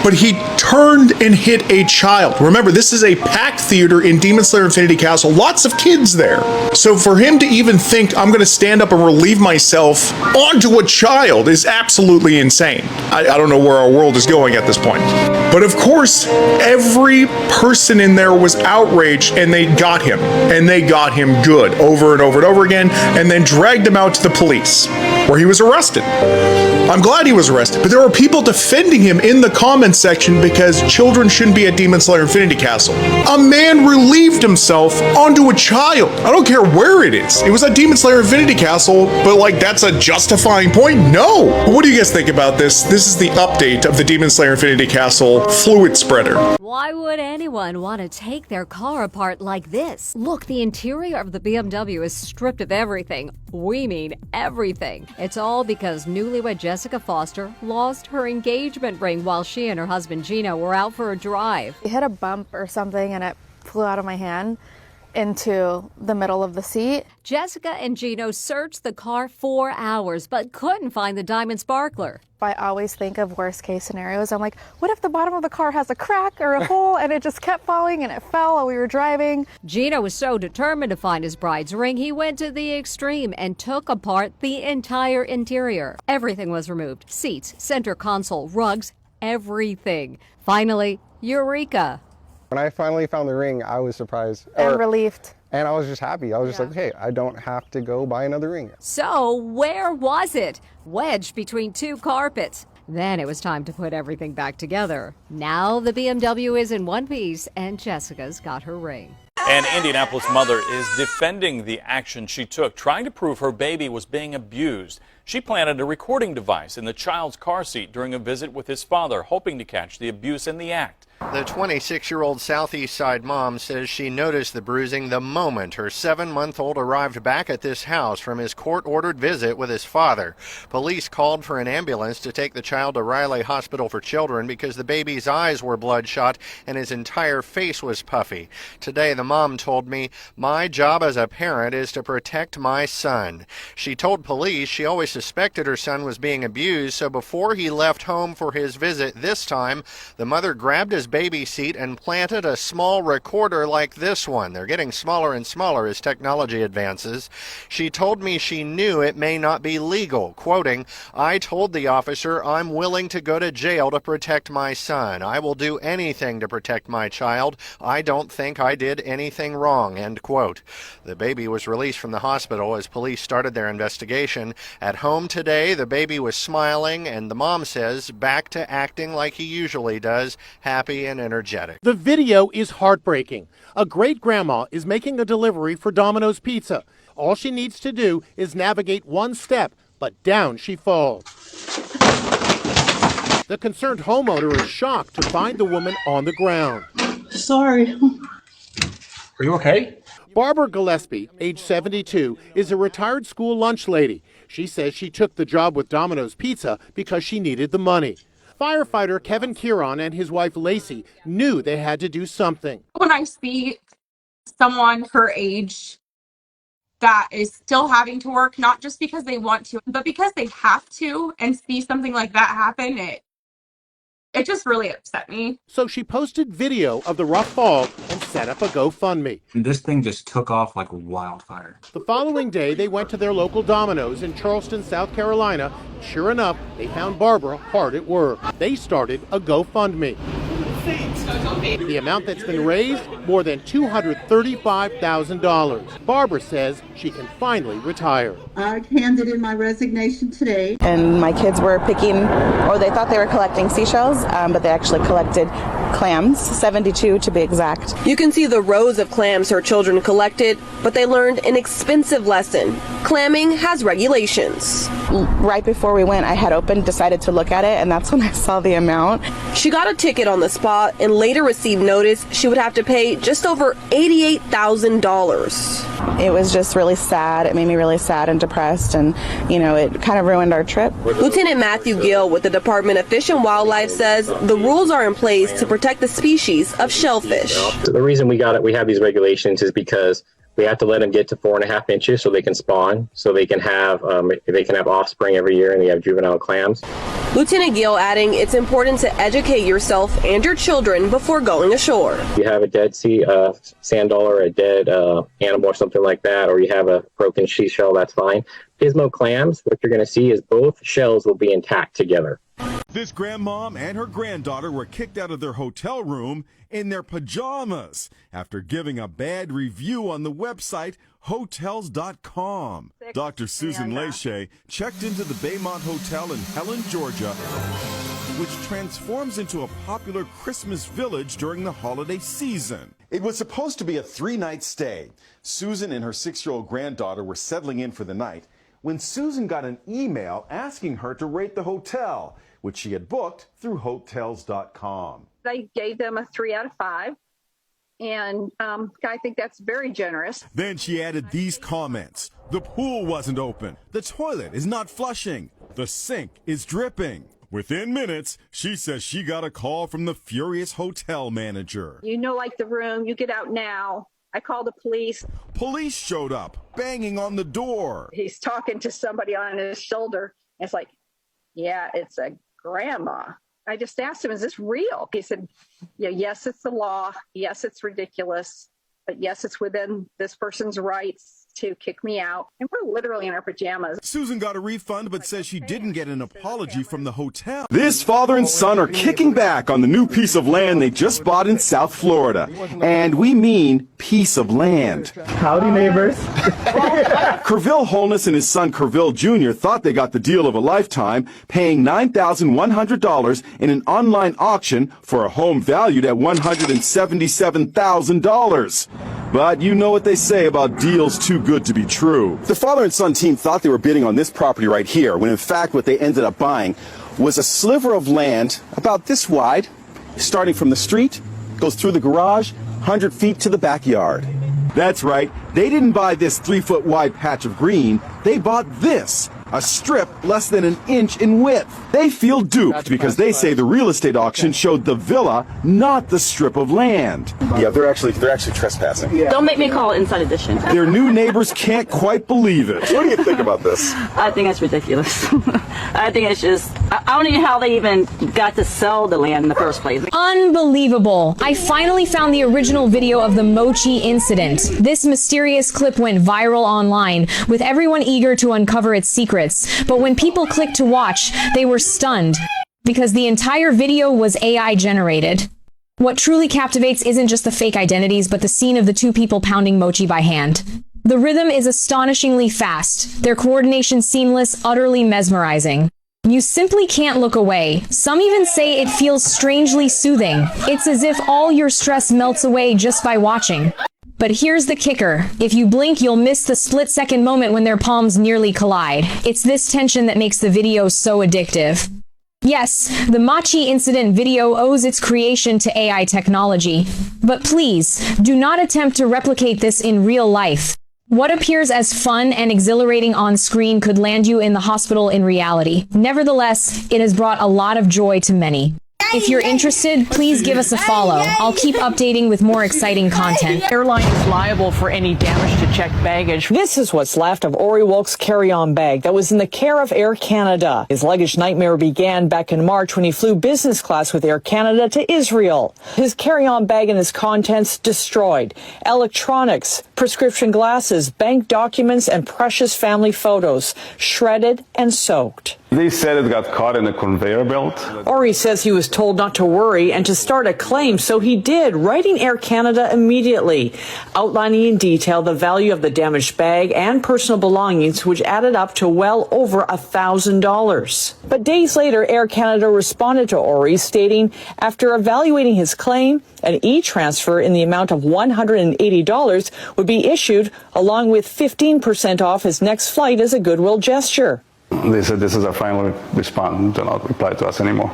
but he turned and hit a child. Remember, this is a packed theater in Demon Slayer Infinity Castle. Lots of kids there. So for him to even think, I'm going to stand up and relieve myself onto a child is absolutely insane. I don't know where our world is going at this point. But of course, every person in there was outraged, and they got him. And they got him good over and over and over again, and then dragged him out to the police, where he was arrested. I'm glad he was arrested, but there were people defending him in the comments section because children shouldn't be at Demon Slayer Infinity Castle. A man relieved himself onto a child. I don't care where it is. It was at Demon Slayer Infinity Castle, but like that's a justifying point? No. But what do you guys think about this? This is the update of the Demon Slayer Infinity Castle fluid spreader. Why would anyone want to take their car apart like this? Look, the interior of the BMW is stripped of everything. We mean everything. It's all because newlywed Jessica Foster lost her engagement ring while she and her husband Gino were out for a drive. I hit a bump or something and it flew out of my hand into the middle of the seat. Jessica and Gino searched the car for hours but couldn't find the diamond sparkler. I always think of worst case scenarios. I'm like, what if the bottom of the car has a crack or a hole? And it just kept falling and it fell while we were driving. Gino was so determined to find his bride's ring, he went to the extreme and took apart the entire interior. Everything was removed: seats, center console, rugs, everything. Finally, eureka. When I finally found the ring, I was surprised. And relieved. And I was just happy. I was just like, hey, I don't have to go buy another ring. So, where was it? Wedged between two carpets. Then it was time to put everything back together. Now the BMW is in one piece, and Jessica's got her ring. An Indianapolis mother is defending the action she took, trying to prove her baby was being abused. She planted a recording device in the child's car seat during a visit with his father, hoping to catch the abuse in the act. The 26-year-old Southeast Side mom says she noticed the bruising the moment her 7-month-old arrived back at this house from his court-ordered visit with his father. Police called for an ambulance to take the child to Riley Hospital for Children because the baby's eyes were bloodshot and his entire face was puffy. Today, the mom told me, "My job as a parent is to protect my son." She told police she always suspected her son was being abused, so before he left home for his visit this time, the mother grabbed his baby seat and planted a small recorder like this one. They're getting smaller and smaller as technology advances. She told me she knew it may not be legal, quoting, "I told the officer I'm willing to go to jail to protect my son. I will do anything to protect my child. I don't think I did anything wrong," end quote. The baby was released from the hospital as police started their investigation. At home today, the baby was smiling, and the mom says back to acting like he usually does, happy and energetic. The video is heartbreaking. A great-grandma is making a delivery for Domino's Pizza. All she needs to do is navigate one step, but down she falls. The concerned homeowner is shocked to find the woman on the ground. Sorry. Are you okay? Barbara Gillespie, age 72, is a retired school lunch lady. She says she took the job with Domino's Pizza because she needed the money. Firefighter Kevin Kieran and his wife Lacey knew they had to do something. When I see someone her age that is still having to work, not just because they want to, but because they have to, and see something like that happen, it just really upset me. So she posted video of the rough fall and set up a GoFundMe. This thing just took off like wildfire. The following day, they went to their local Domino's in Charleston, South Carolina. Sure enough, they found Barbara hard at work. They started a GoFundMe. The amount that's been raised, more than $235,000. Barbara says she can finally retire. I handed in my resignation today. And my kids were picking, or they thought they were collecting seashells, but they actually collected clams, 72 to be exact. You can see the rows of clams her children collected, but they learned an expensive lesson. Clamming has regulations. Right before we went, I had decided to look at it, and that's when I saw the amount. She got a ticket on the spot and later received notice she would have to pay just over $88,000. It was just really sad. It made me really sad and depressed, and it kind of ruined our trip. Lieutenant Matthew Gill with the Department of Fish and Wildlife says the rules are in place to protect the species of shellfish. The reason we have these regulations is because we have to let them get to 4.5 inches so they can spawn, so they can have offspring every year, and they have juvenile clams. Lieutenant Gill adding it's important to educate yourself and your children before going ashore. If you have a dead sand dollar, or a dead animal or something like that, or you have a broken seashell, that's fine. Pismo clams, what you're going to see is both shells will be intact together. This grandmom and her granddaughter were kicked out of their hotel room in their pajamas after giving a bad review on the website Hotels.com. Dr. Susan Lachey checked into the Baymont Hotel in Helen, Georgia, which transforms into a popular Christmas village during the holiday season. It was supposed to be a 3-night stay. Susan and her 6-year-old granddaughter were settling in for the night when Susan got an email asking her to rate the hotel, which she had booked through Hotels.com. I gave them a 3 out of 5, and I think that's very generous. Then she added these comments. The pool wasn't open. The toilet is not flushing. The sink is dripping. Within minutes, she says she got a call from the furious hotel manager. Like the room, you get out now. I called the police. Police showed up, banging on the door. He's talking to somebody on his shoulder. It's like, yeah, it's a grandma. I just asked him, is this real? He said, yeah, yes, it's the law. Yes, it's ridiculous. But yes, it's within this person's rights to kick me out. And we're literally in our pajamas. Susan got a refund but says she didn't get an apology from the hotel. This father and son are kicking back on the new piece of land they just bought in South Florida. And we mean piece of land. Howdy, neighbors. Kerville Holness and his son Kerville Jr. thought they got the deal of a lifetime, paying $9,100 in an online auction for a home valued at $177,000. But you know what they say about deals too good to be true. The father and son team thought they were bidding on this property right here, when in fact what they ended up buying was a sliver of land about this wide, starting from the street, goes through the garage, 100 feet to the backyard. That's right, they didn't buy this 3-foot wide patch of green, they bought this, a strip less than an inch in width. They feel duped because they say the real estate auction showed the villa, not the strip of land. Yeah, they're actually trespassing. Don't make me call it Inside Edition. Their new neighbors can't quite believe it. What do you think about this? I think it's ridiculous. I think it's just, I don't know how they even got to sell the land in the first place. Unbelievable. I finally found the original video of the Mochi incident. This mysterious clip went viral online, with everyone eager to uncover its secrets. But when people clicked to watch, they were stunned, because the entire video was AI generated. What truly captivates isn't just the fake identities, but the scene of the two people pounding mochi by hand. The rhythm is astonishingly fast, their coordination seamless, utterly mesmerizing. You simply can't look away. Some even say it feels strangely soothing. It's as if all your stress melts away just by watching. But here's the kicker. If you blink, you'll miss the split-second moment when their palms nearly collide. It's this tension that makes the video so addictive. Yes, the Mochi incident video owes its creation to AI technology. But please, do not attempt to replicate this in real life. What appears as fun and exhilarating on screen could land you in the hospital in reality. Nevertheless, it has brought a lot of joy to many. If you're interested, please give us a follow. I'll keep updating with more exciting content. Airline is liable for any damage to checked baggage. This is what's left of Ori Wolk's carry-on bag that was in the care of Air Canada. His luggage nightmare began back in March when he flew business class with Air Canada to Israel. His carry-on bag and its contents destroyed. Electronics, prescription glasses, bank documents, and precious family photos shredded and soaked. They said it got caught in a conveyor belt. Ori says he was told not to worry and to start a claim, so he did, writing Air Canada immediately, outlining in detail the value of the damaged bag and personal belongings, which added up to well over $1,000. But days later, Air Canada responded to Ori, stating, after evaluating his claim, an e-transfer in the amount of $180 would be issued, along with 15% off his next flight as a goodwill gesture. They said this is our final response. Do not reply to us anymore.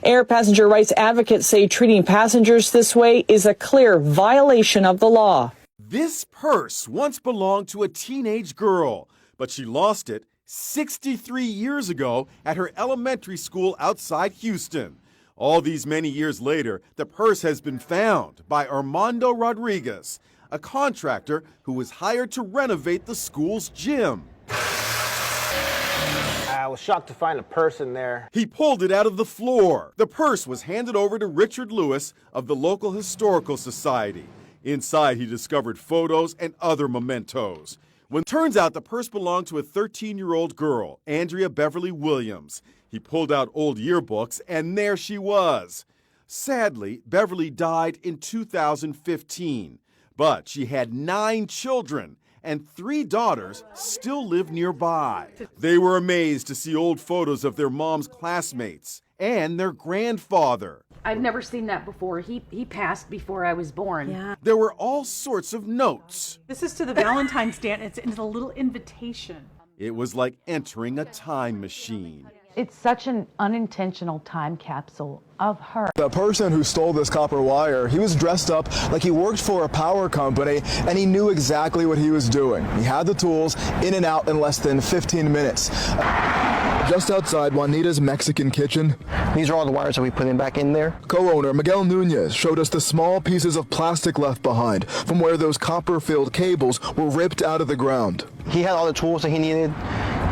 Air passenger rights advocates say treating passengers this way is a clear violation of the law. This purse once belonged to a teenage girl, but she lost it 63 years ago at her elementary school outside Houston. All these many years later, the purse has been found by Armando Rodriguez, a contractor who was hired to renovate the school's gym. I was shocked to find a purse in there. He pulled it out of the floor. The purse was handed over to Richard Lewis of the local historical society. Inside, he discovered photos and other mementos. When it turns out the purse belonged to a 13-year-old girl, Andrea Beverly Williams. He pulled out old yearbooks, and there she was. Sadly, Beverly died in 2015, but she had 9 children, and 3 daughters still live nearby. They were amazed to see old photos of their mom's classmates and their grandfather. I've never seen that before. He passed before I was born. Yeah. There were all sorts of notes. This is to the Valentine's Day, and it's a little invitation. It was like entering a time machine. It's such an unintentional time capsule of her. The person who stole this copper wire, he was dressed up like he worked for a power company, and he knew exactly what he was doing. He had the tools, in and out in less than 15 minutes. Just outside Juanita's Mexican kitchen. These are all the wires that we put back in there. Co-owner Miguel Nunez showed us the small pieces of plastic left behind from where those copper-filled cables were ripped out of the ground. He had all the tools that he needed.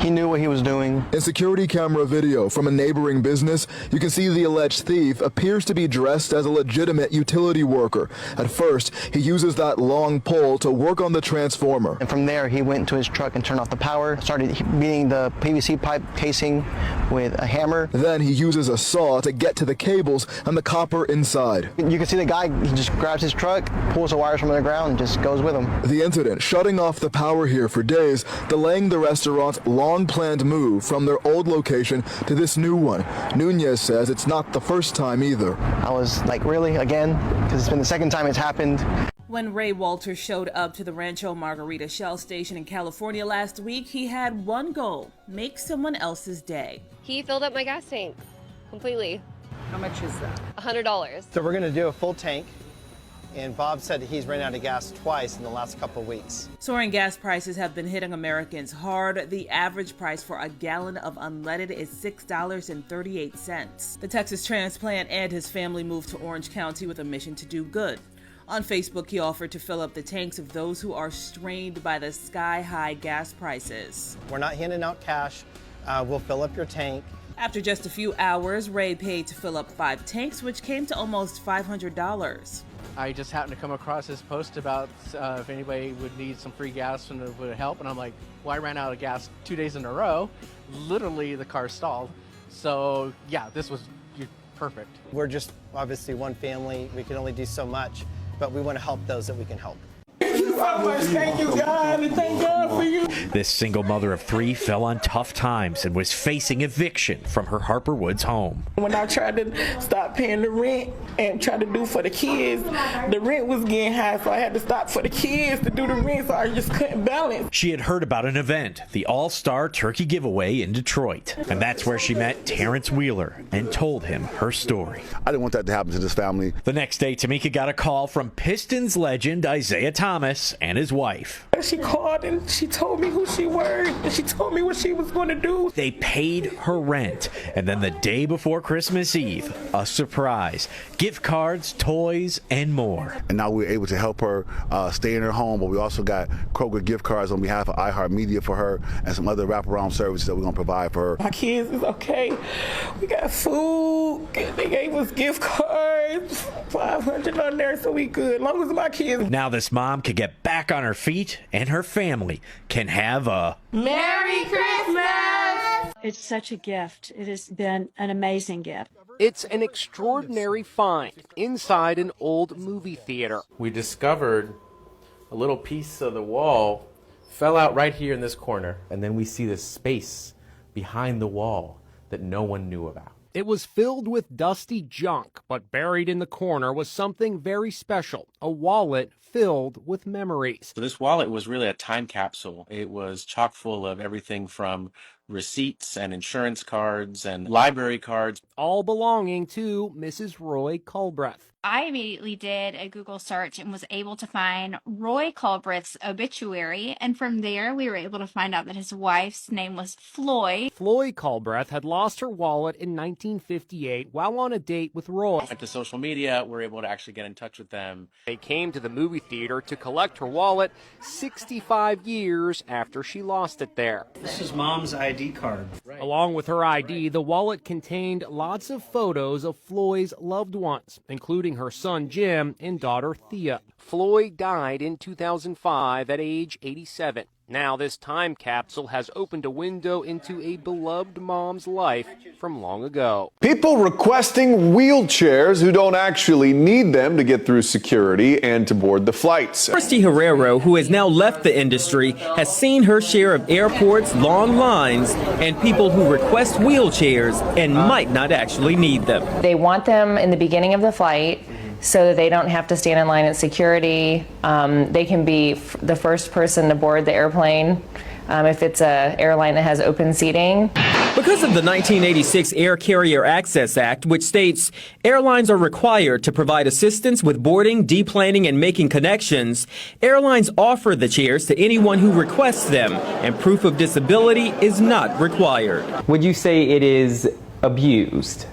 He knew what he was doing. In security camera video from a neighboring business, you can see the alleged thief appears to be dressed as a legitimate utility worker. At first, he uses that long pole to work on the transformer. And from there, he went to his truck and turned off the power, started beating the PVC pipe casing with a hammer. Then he uses a saw to get to the cables and the copper inside. You can see the guy, he just grabs his truck, pulls the wires from the ground, and just goes with them. The incident shutting off the power here for days, delaying the restaurant's long-planned move from their old location to this new one. Nunez says it's not the first time either. I was like, really, again? Because it's been the second time it's happened. When Ray Walters showed up to the Rancho Margarita Shell station in California last week, he had one goal: make someone else's day. He filled up my gas tank completely. How much is that? $100. So we're going to do a full tank. And Bob said he's ran out of gas twice in the last couple of weeks. Soaring gas prices have been hitting Americans hard. The average price for a gallon of unleaded is $6.38. The Texas transplant and his family moved to Orange County with a mission to do good. On Facebook, he offered to fill up the tanks of those who are strained by the sky-high gas prices. We're not handing out cash. We'll fill up your tank. After just a few hours, Ray paid to fill up 5 tanks, which came to almost $500. I just happened to come across this post about if anybody would need some free gas and it would help. And I'm like, well, I ran out of gas 2 days in a row. Literally, the car stalled. So, yeah, this was perfect. We're just obviously one family. We can only do so much, but we want to help those that we can help. Thank you so much. Thank you, God, and thank God for you. This single mother of 3 fell on tough times and was facing eviction from her Harper Woods home. When I tried to stop paying the rent and try to do for the kids, the rent was getting high, so I had to stop for the kids to do the rent, so I just couldn't balance. She had heard about an event, the All-Star Turkey Giveaway in Detroit, and that's where she met Terrence Wheeler and told him her story. I didn't want that to happen to this family. The next day, Tamika got a call from Pistons legend Isaiah Thomas and his wife. She called and she told me who she was, and she told me what she was going to do. They paid her rent, and then the day before Christmas Eve, a surprise, gift cards, toys, and more. And now we're able to help her stay in her home, but we also got Kroger gift cards on behalf of iHeartMedia for her and some other wraparound services that we're going to provide for her. My kids is okay. We got food. They gave us gift cards, $500 on there, so we good. As long as my kids. Now this mom can get back on her feet, and her family can have a Merry Christmas! It's such a gift. It has been an amazing gift. It's an extraordinary find inside an old movie theater. We discovered a little piece of the wall fell out right here in this corner, and then we see this space behind the wall that no one knew about. It was filled with dusty junk, but buried in the corner was something very special, a wallet filled with memories. So this wallet was really a time capsule. It was chock full of everything from receipts and insurance cards and library cards. All belonging to Mrs. Roy Culbreth. I immediately did a Google search and was able to find Roy Culbreth's obituary, and from there we were able to find out that his wife's name was Floy. Floy Culbreth had lost her wallet in 1958 while on a date with Roy. Went to social media, we were able to actually get in touch with them. They came to the movie theater to collect her wallet 65 years after she lost it there. This is Mom's ID card. Along with her ID, the wallet contained lots of photos of Floyd's loved ones, including her son Jim and daughter Thea. Floyd died in 2005 at age 87. Now this time capsule has opened a window into a beloved mom's life from long ago. People requesting wheelchairs who don't actually need them to get through security and to board the flights. Christy Herrero, who has now left the industry, has seen her share of airports, long lines, and people who request wheelchairs and might not actually need them. They want them in the beginning of the flight so that they don't have to stand in line at security. They can be the first person to board the airplane if it's an airline that has open seating. Because of the 1986 Air Carrier Access Act, which states airlines are required to provide assistance with boarding, deplaning, and making connections, airlines offer the chairs to anyone who requests them, and proof of disability is not required. Would you say it is abused?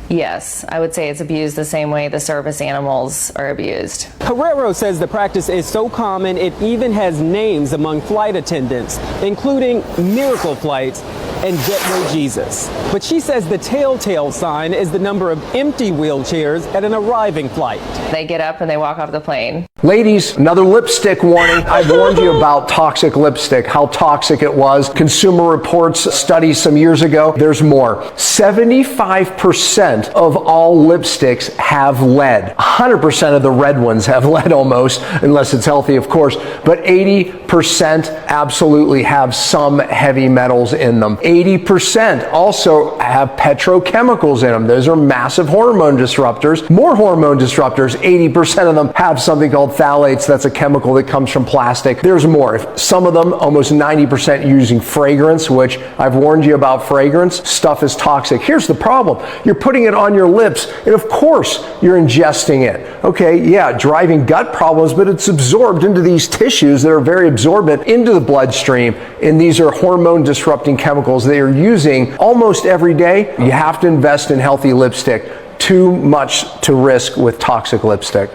Yes, I would say it's abused the same way the service animals are abused. Herrero says the practice is so common it even has names among flight attendants, including Miracle Flights and Jetway Jesus. But she says the telltale sign is the number of empty wheelchairs at an arriving flight. They get up and they walk off the plane. Ladies, another lipstick warning. I warned you about toxic lipstick, how toxic it was. Consumer Reports study some years ago. There's more. 75% of all lipsticks have lead. 100% of the red ones have lead almost, unless it's healthy, of course. But 80% absolutely have some heavy metals in them. 80% also have petrochemicals in them. Those are massive hormone disruptors. More hormone disruptors, 80% of them have something called phthalates. That's a chemical that comes from plastic. There's more. Some of them, almost 90% using fragrance, which I've warned you about fragrance. Stuff is toxic. Here's the problem. You're putting it on your lips, and of course you're ingesting it. Okay, yeah, driving gut problems, but it's absorbed into these tissues that are very absorbent into the bloodstream, and these are hormone disrupting chemicals they are using almost every day. You have to invest in healthy lipstick. Too much to risk with toxic lipstick.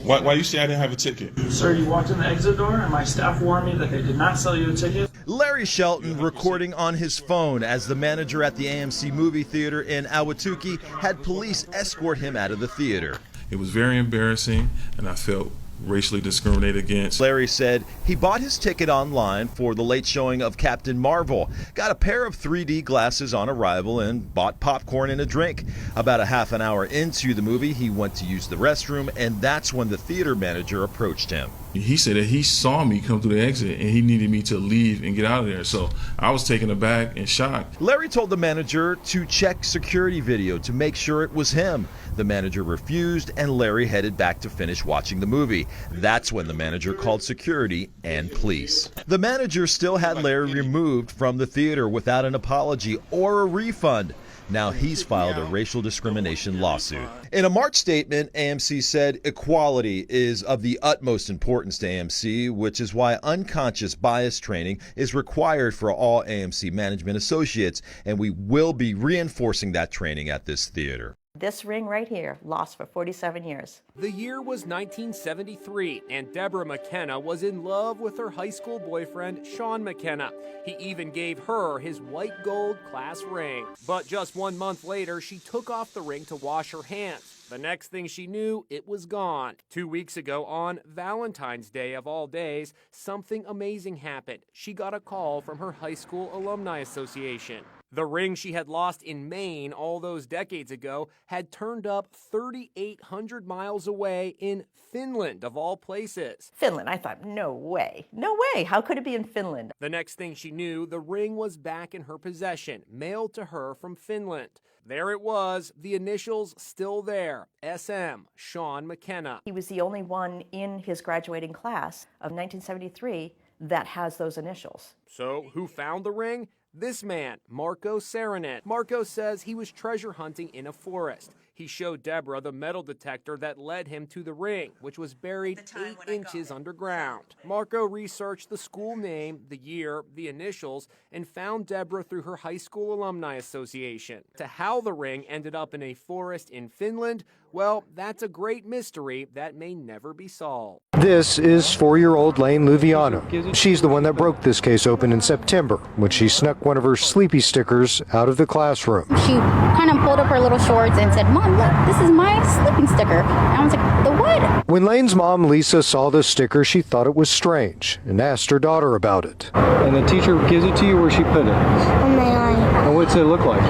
Why you say I didn't have a ticket? Sir, you walked in the exit door and my staff warned me that they did not sell you a ticket. Larry Shelton, recording on his phone as the manager at the AMC movie theater in Ahwatukee had police escort him out of the theater. It was very embarrassing, and I felt racially discriminated against. Larry said he bought his ticket online for the late showing of Captain Marvel, got a pair of 3D glasses on arrival, and bought popcorn and a drink. About a half an hour into the movie, he went to use the restroom, and that's when the theater manager approached him. He said that he saw me come through the exit and he needed me to leave and get out of there. So I was taken aback and shocked. Larry told the manager to check security video to make sure it was him. The manager refused, and Larry headed back to finish watching the movie. That's when the manager called security and police. The manager still had Larry removed from the theater without an apology or a refund. Now he's filed a racial discrimination lawsuit. In a March statement, AMC said equality is of the utmost importance to AMC, which is why unconscious bias training is required for all AMC management associates, and we will be reinforcing that training at this theater. This ring right here, lost for 47 years. The year was 1973, and Deborah McKenna was in love with her high school boyfriend, Sean McKenna. He even gave her his white gold class ring. But just 1 month later, she took off the ring to wash her hands. The next thing she knew, it was gone. 2 weeks ago, on Valentine's Day of all days, something amazing happened. She got a call from her high school alumni association. The ring she had lost in Maine all those decades ago had turned up 3,800 miles away in Finland, of all places. Finland, I thought, no way. No way. How could it be in Finland? The next thing she knew, the ring was back in her possession, mailed to her from Finland. There it was, the initials still there, SM, Sean McKenna. He was the only one in his graduating class of 1973 that has those initials. So who found the ring? This man, Marco Serenet. Marco says he was treasure hunting in a forest. He showed Deborah the metal detector that led him to the ring, which was buried 8 inches underground. Marco researched the school name, the year, the initials, and found Deborah through her high school alumni association. To how the ring ended up in a forest in Finland, well, that's a great mystery that may never be solved. This is 4-year-old Lane Luviano. She's the one that broke this case open in September when she snuck one of her Sleepy stickers out of the classroom. She kind of pulled up her little shorts and said, "Mom, look, this is my sleeping sticker." And I was like, "The what?" When Lane's mom, Lisa, saw the sticker, she thought it was strange and asked her daughter about it. And the teacher gives it to you, where she put it? On my eye. And what's it look like?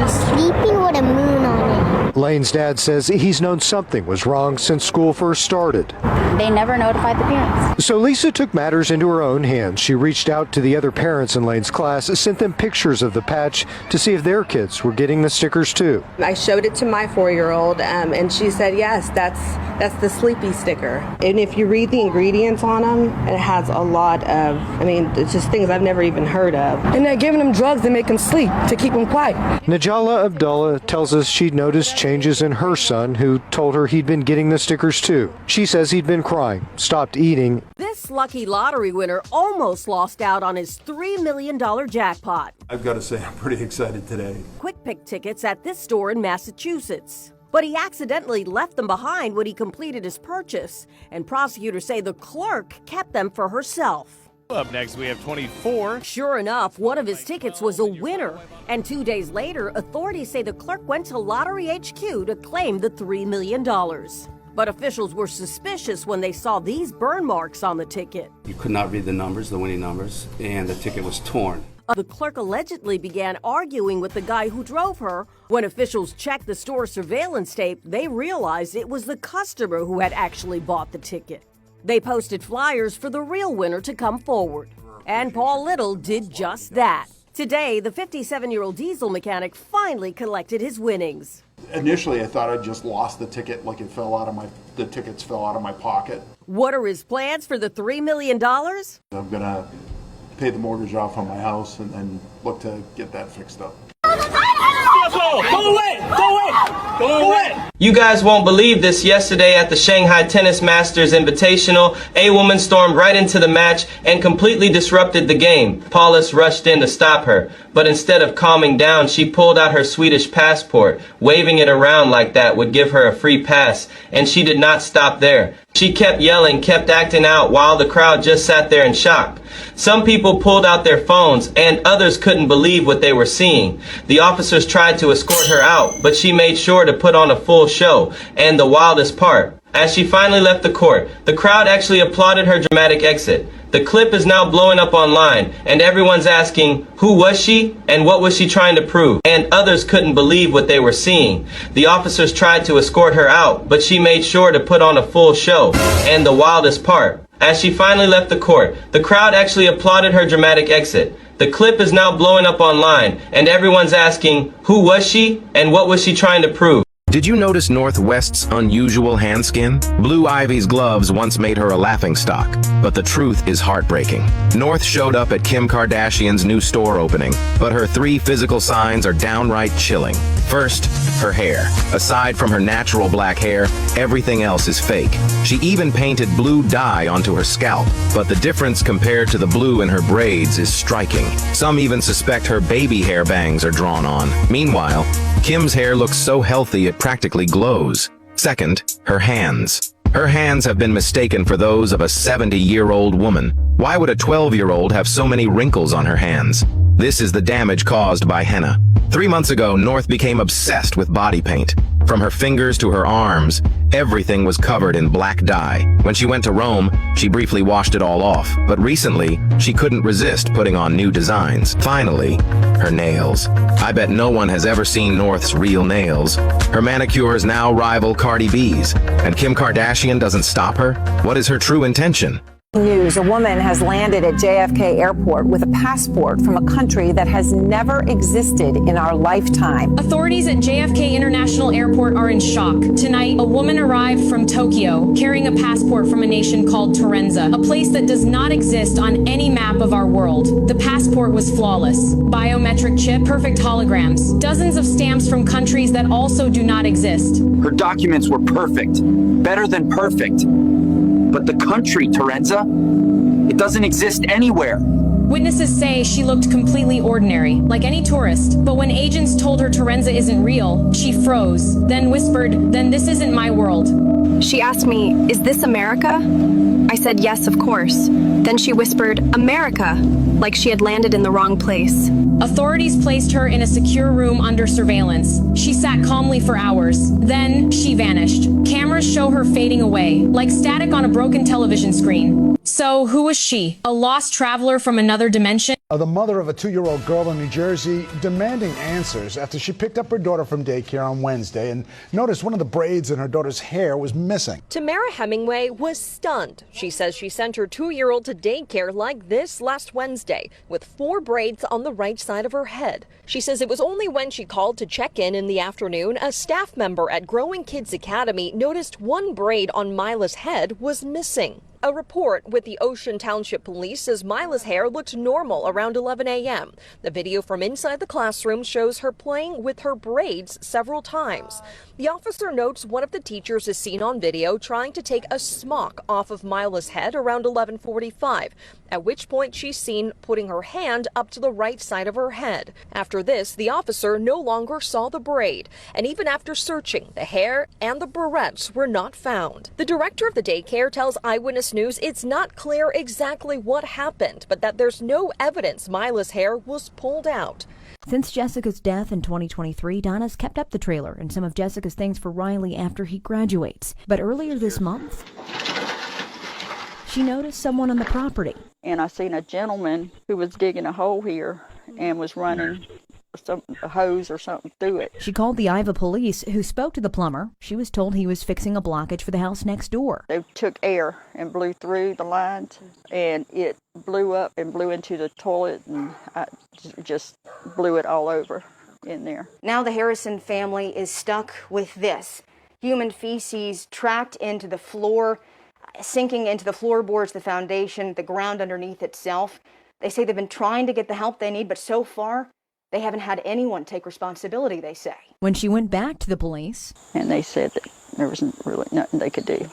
Sleeping with a moon on it. Lane's dad says he's known something was wrong since school first started. They never notified the parents. So Lisa took matters into her own hands. She reached out to the other parents in Lane's class, sent them pictures of the patch to see if their kids were getting the stickers too. I showed it to my 4-year-old and she said, yes, That's the sleepy sticker. And if you read the ingredients on them, it has a lot of, it's just things I've never even heard of. And they're giving them drugs to make them sleep, to keep them quiet. Najala Abdullah tells us she'd noticed changes in her son, who told her he'd been getting the stickers too. She says he'd been crying, stopped eating. This lucky lottery winner almost lost out on his $3 million jackpot. I've got to say, I'm pretty excited today. Quick Pick tickets at this store in Massachusetts. But he accidentally left them behind when he completed his purchase, and prosecutors say the clerk kept them for herself. Up next, we have 24. Sure enough, one of his tickets was a winner, and 2 days later, authorities say the clerk went to Lottery HQ to claim the $3 million. But officials were suspicious when they saw these burn marks on the ticket. You could not read the numbers, the winning numbers, and the ticket was torn. The clerk allegedly began arguing with the guy who drove her. When officials checked the store surveillance tape, they realized it was the customer who had actually bought the ticket. They posted flyers for the real winner to come forward. And Paul Little did just that. Today, the 57-year-old diesel mechanic finally collected his winnings. Initially, I thought I'd just lost the ticket, like the tickets fell out of my pocket. What are his plans for the $3 million? I'm gonna pay the mortgage off on my house and then look to get that fixed up. Go away! Go away! Go away! You guys won't believe this. Yesterday at the Shanghai Tennis Masters Invitational, a woman stormed right into the match and completely disrupted the game. Paulus rushed in to stop her, but instead of calming down, she pulled out her Swedish passport. Waving it around like that would give her a free pass, and she did not stop there. She kept yelling, kept acting out, while the crowd just sat there in shock. Some people pulled out their phones, and others couldn't believe what they were seeing. The officers tried to escort her out, but she made sure to put on a full show. And the wildest part, as she finally left the court, the crowd actually applauded her dramatic exit. The clip is now blowing up online, and everyone's asking, who was she and what was she trying to prove? And others couldn't believe what they were seeing. The officers tried to escort her out, but she made sure to put on a full show. And the wildest part, as she finally left the court, the crowd actually applauded her dramatic exit. The clip is now blowing up online, and everyone's asking, who was she and what was she trying to prove? Did you notice Northwest's unusual hand skin? Blue Ivy's gloves once made her a laughingstock, but the truth is heartbreaking. North showed up at Kim Kardashian's new store opening, but her 3 physical signs are downright chilling. First, her hair. Aside from her natural black hair, everything else is fake. She even painted blue dye onto her scalp, but the difference compared to the blue in her braids is striking. Some even suspect her baby hair bangs are drawn on. Meanwhile, Kim's hair looks so healthy it practically glows. Second, her hands. Her hands have been mistaken for those of a 70-year-old woman. Why would a 12-year-old have so many wrinkles on her hands? This is the damage caused by henna. 3 months ago, North became obsessed with body paint. From her fingers to her arms, everything was covered in black dye. When she went to Rome, she briefly washed it all off, but recently, she couldn't resist putting on new designs. Finally, her nails. I bet no one has ever seen North's real nails. Her manicures now rival Cardi B's, and Kim Kardashian doesn't stop her? What is her true intention? News, a woman has landed at JFK Airport with a passport from a country that has never existed in our lifetime. Authorities at JFK International Airport are in shock. Tonight, a woman arrived from Tokyo carrying a passport from a nation called Terenza, a place that does not exist on any map of our world. The passport was flawless. Biometric chip, perfect holograms, dozens of stamps from countries that also do not exist. Her documents were perfect, better than perfect. But the country, Terenza, it doesn't exist anywhere. Witnesses say she looked completely ordinary, like any tourist. But when agents told her Terenza isn't real, she froze, then whispered, "Then this isn't my world." She asked me, "Is this America?" I said, "Yes, of course." Then she whispered, "America," like she had landed in the wrong place. Authorities placed her in a secure room under surveillance. She sat calmly for hours. Then she vanished. Cameras show her fading away, like static on a broken television screen. So, who was she? A lost traveler from another dimension? The mother of a 2-year-old girl in New Jersey demanding answers after she picked up her daughter from daycare on Wednesday and noticed one of the braids in her daughter's hair was missing. Tamara Hemingway was stunned. She says she sent her 2-year-old to daycare like this last Wednesday with 4 braids on the right side of her head. She says it was only when she called to check in the afternoon, a staff member at Growing Kids Academy noticed one braid on Mila's head was missing. A report with the Ocean Township Police says Mila's hair looked normal around 11 a.m. The video from inside the classroom shows her playing with her braids several times. The officer notes one of the teachers is seen on video trying to take a smock off of Mila's head around 11:45, at which point she's seen putting her hand up to the right side of her head. After this, the officer no longer saw the braid, and even after searching, the hair and the barrettes were not found. The director of the daycare tells Eyewitness News it's not clear exactly what happened, but that there's no evidence Mila's hair was pulled out. Since Jessica's death in 2023, Donna's kept up the trailer and some of Jessica's things for Riley after he graduates. But earlier this month, she noticed someone on the property. And I seen a gentleman who was digging a hole here and was running a hose or something through it. She called the Iva police, who spoke to the plumber. She was told he was fixing a blockage for the house next door. They took air and blew through the lines, and it blew up and blew into the toilet, and I just blew it all over in there. Now the Harrison family is stuck with this. Human feces tracked into the floor, sinking into the floorboards, the foundation, the ground underneath itself. They say they've been trying to get the help they need, but so far, they haven't had anyone take responsibility, they say. When she went back to the police, and they said that there wasn't really nothing they could do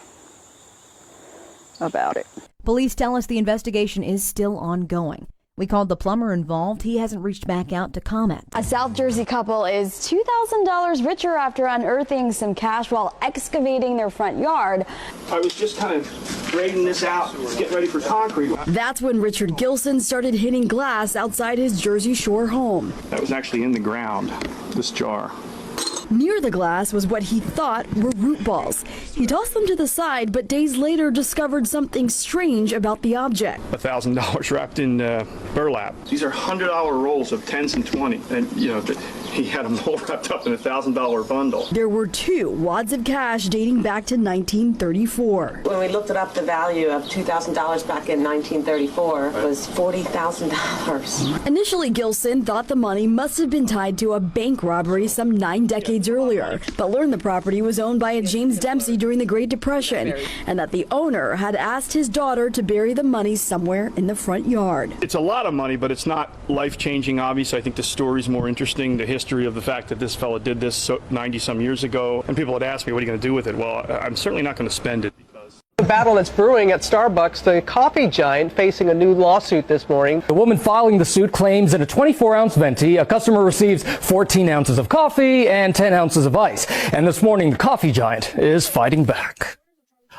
about it. Police tell us the investigation is still ongoing. We called the plumber involved. He hasn't reached back out to comment. A South Jersey couple is $2,000 richer after unearthing some cash while excavating their front yard. I was just kind of grading this out, getting ready for concrete. That's when Richard Gilson started hitting glass outside his Jersey Shore home. That was actually in the ground, this jar. Near the glass was what he thought were root balls. He tossed them to the side, but days later discovered something strange about the object. $1,000 wrapped in burlap. These are $100 rolls of 10s and 20s, and he had them all wrapped up in a $1,000 bundle. There were 2 wads of cash dating back to 1934. When we looked it up, the value of $2,000 back in 1934 was $40,000. Initially, Gilson thought the money must have been tied to a bank robbery some 9 decades earlier, but learned the property was owned by a James Dempsey during the Great Depression, and that the owner had asked his daughter to bury the money somewhere in the front yard. It's a lot of money, but it's not life-changing, obviously. I think the story's more interesting, the history of the fact that this fella did this 90-some years ago, and people had asked me, what are you going to do with it? Well, I'm certainly not going to spend it. The battle that's brewing at Starbucks, the coffee giant facing a new lawsuit this morning. The woman filing the suit claims that a 24-ounce venti, a customer receives 14 ounces of coffee and 10 ounces of ice. And this morning, the coffee giant is fighting back.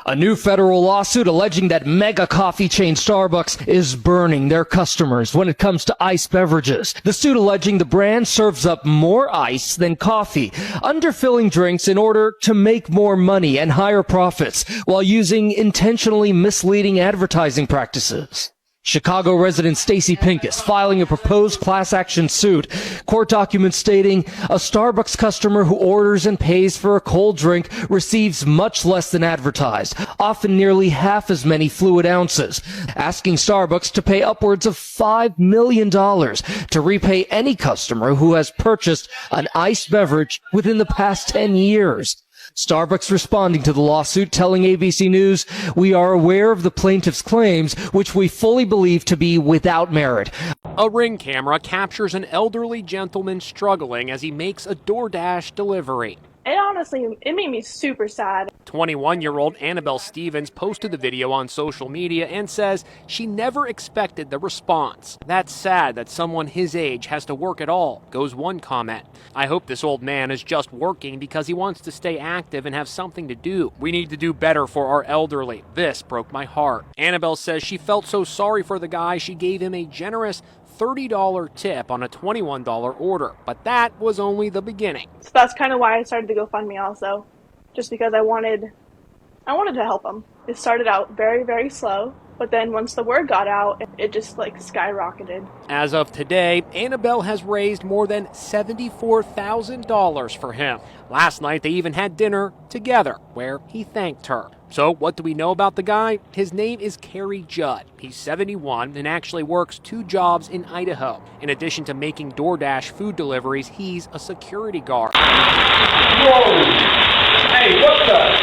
A new federal lawsuit alleging that mega coffee chain Starbucks is burning their customers when it comes to iced beverages. The suit alleging the brand serves up more ice than coffee, underfilling drinks in order to make more money and higher profits while using intentionally misleading advertising practices. Chicago resident Stacy Pincus filing a proposed class action suit. Court documents stating a Starbucks customer who orders and pays for a cold drink receives much less than advertised, often nearly half as many fluid ounces, asking Starbucks to pay upwards of $5 million to repay any customer who has purchased an iced beverage within the past 10 years. Starbucks responding to the lawsuit, telling ABC News, "We are aware of the plaintiff's claims, which we fully believe to be without merit." A Ring camera captures an elderly gentleman struggling as he makes a DoorDash delivery. It honestly, it made me super sad. 21-year-old Annabelle Stevens posted the video on social media and says she never expected the response. "That's sad that someone his age has to work at all," goes one comment. "I hope this old man is just working because he wants to stay active and have something to do. We need to do better for our elderly. This broke my heart." Annabelle says she felt so sorry for the guy she gave him a generous $30 tip on a $21 order, but that was only the beginning. So that's kind of why I started the GoFundMe also, just because I wanted to help him. It started out very, very slow, But then once the word got out, it just like skyrocketed. As of today, Annabelle has raised more than $74,000 for him. Last night, they even had dinner together where he thanked her. So what do we know about the guy? His name is Kerry Judd. He's 71 and actually works 2 jobs in Idaho. In addition to making DoorDash food deliveries, he's a security guard. Whoa! Hey, what the?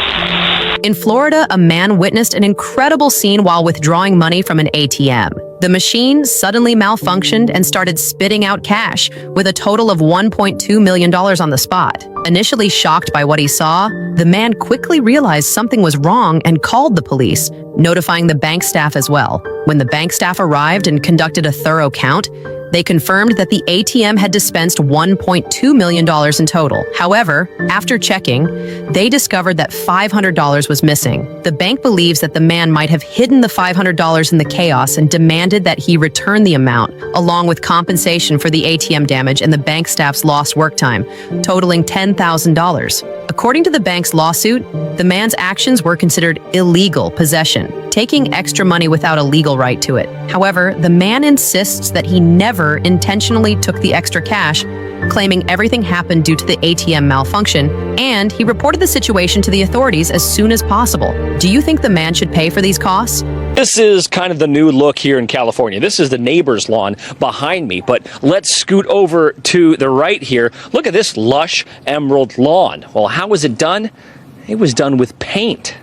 In Florida, a man witnessed an incredible scene while withdrawing money from an ATM. The machine suddenly malfunctioned and started spitting out cash, with a total of $1.2 million on the spot. Initially shocked by what he saw, the man quickly realized something was wrong and called the police, notifying the bank staff as well. When the bank staff arrived and conducted a thorough count, they confirmed that the ATM had dispensed $1.2 million in total. However, after checking, they discovered that $500 was missing. The bank believes that the man might have hidden the $500 in the chaos and demanded that he return the amount, along with compensation for the ATM damage and the bank staff's lost work time, totaling $10,000. According to the bank's lawsuit, the man's actions were considered illegal possession, taking extra money without a legal right to it. However, the man insists that he never intentionally took the extra cash, claiming everything happened due to the ATM malfunction, and he reported the situation to the authorities as soon as possible. Do you think the man should pay for these costs? This is kind of the new look here in California. This is the neighbor's lawn behind me, but let's scoot over to the right here. Look at this lush emerald lawn. Well, how was it done? It was done with paint.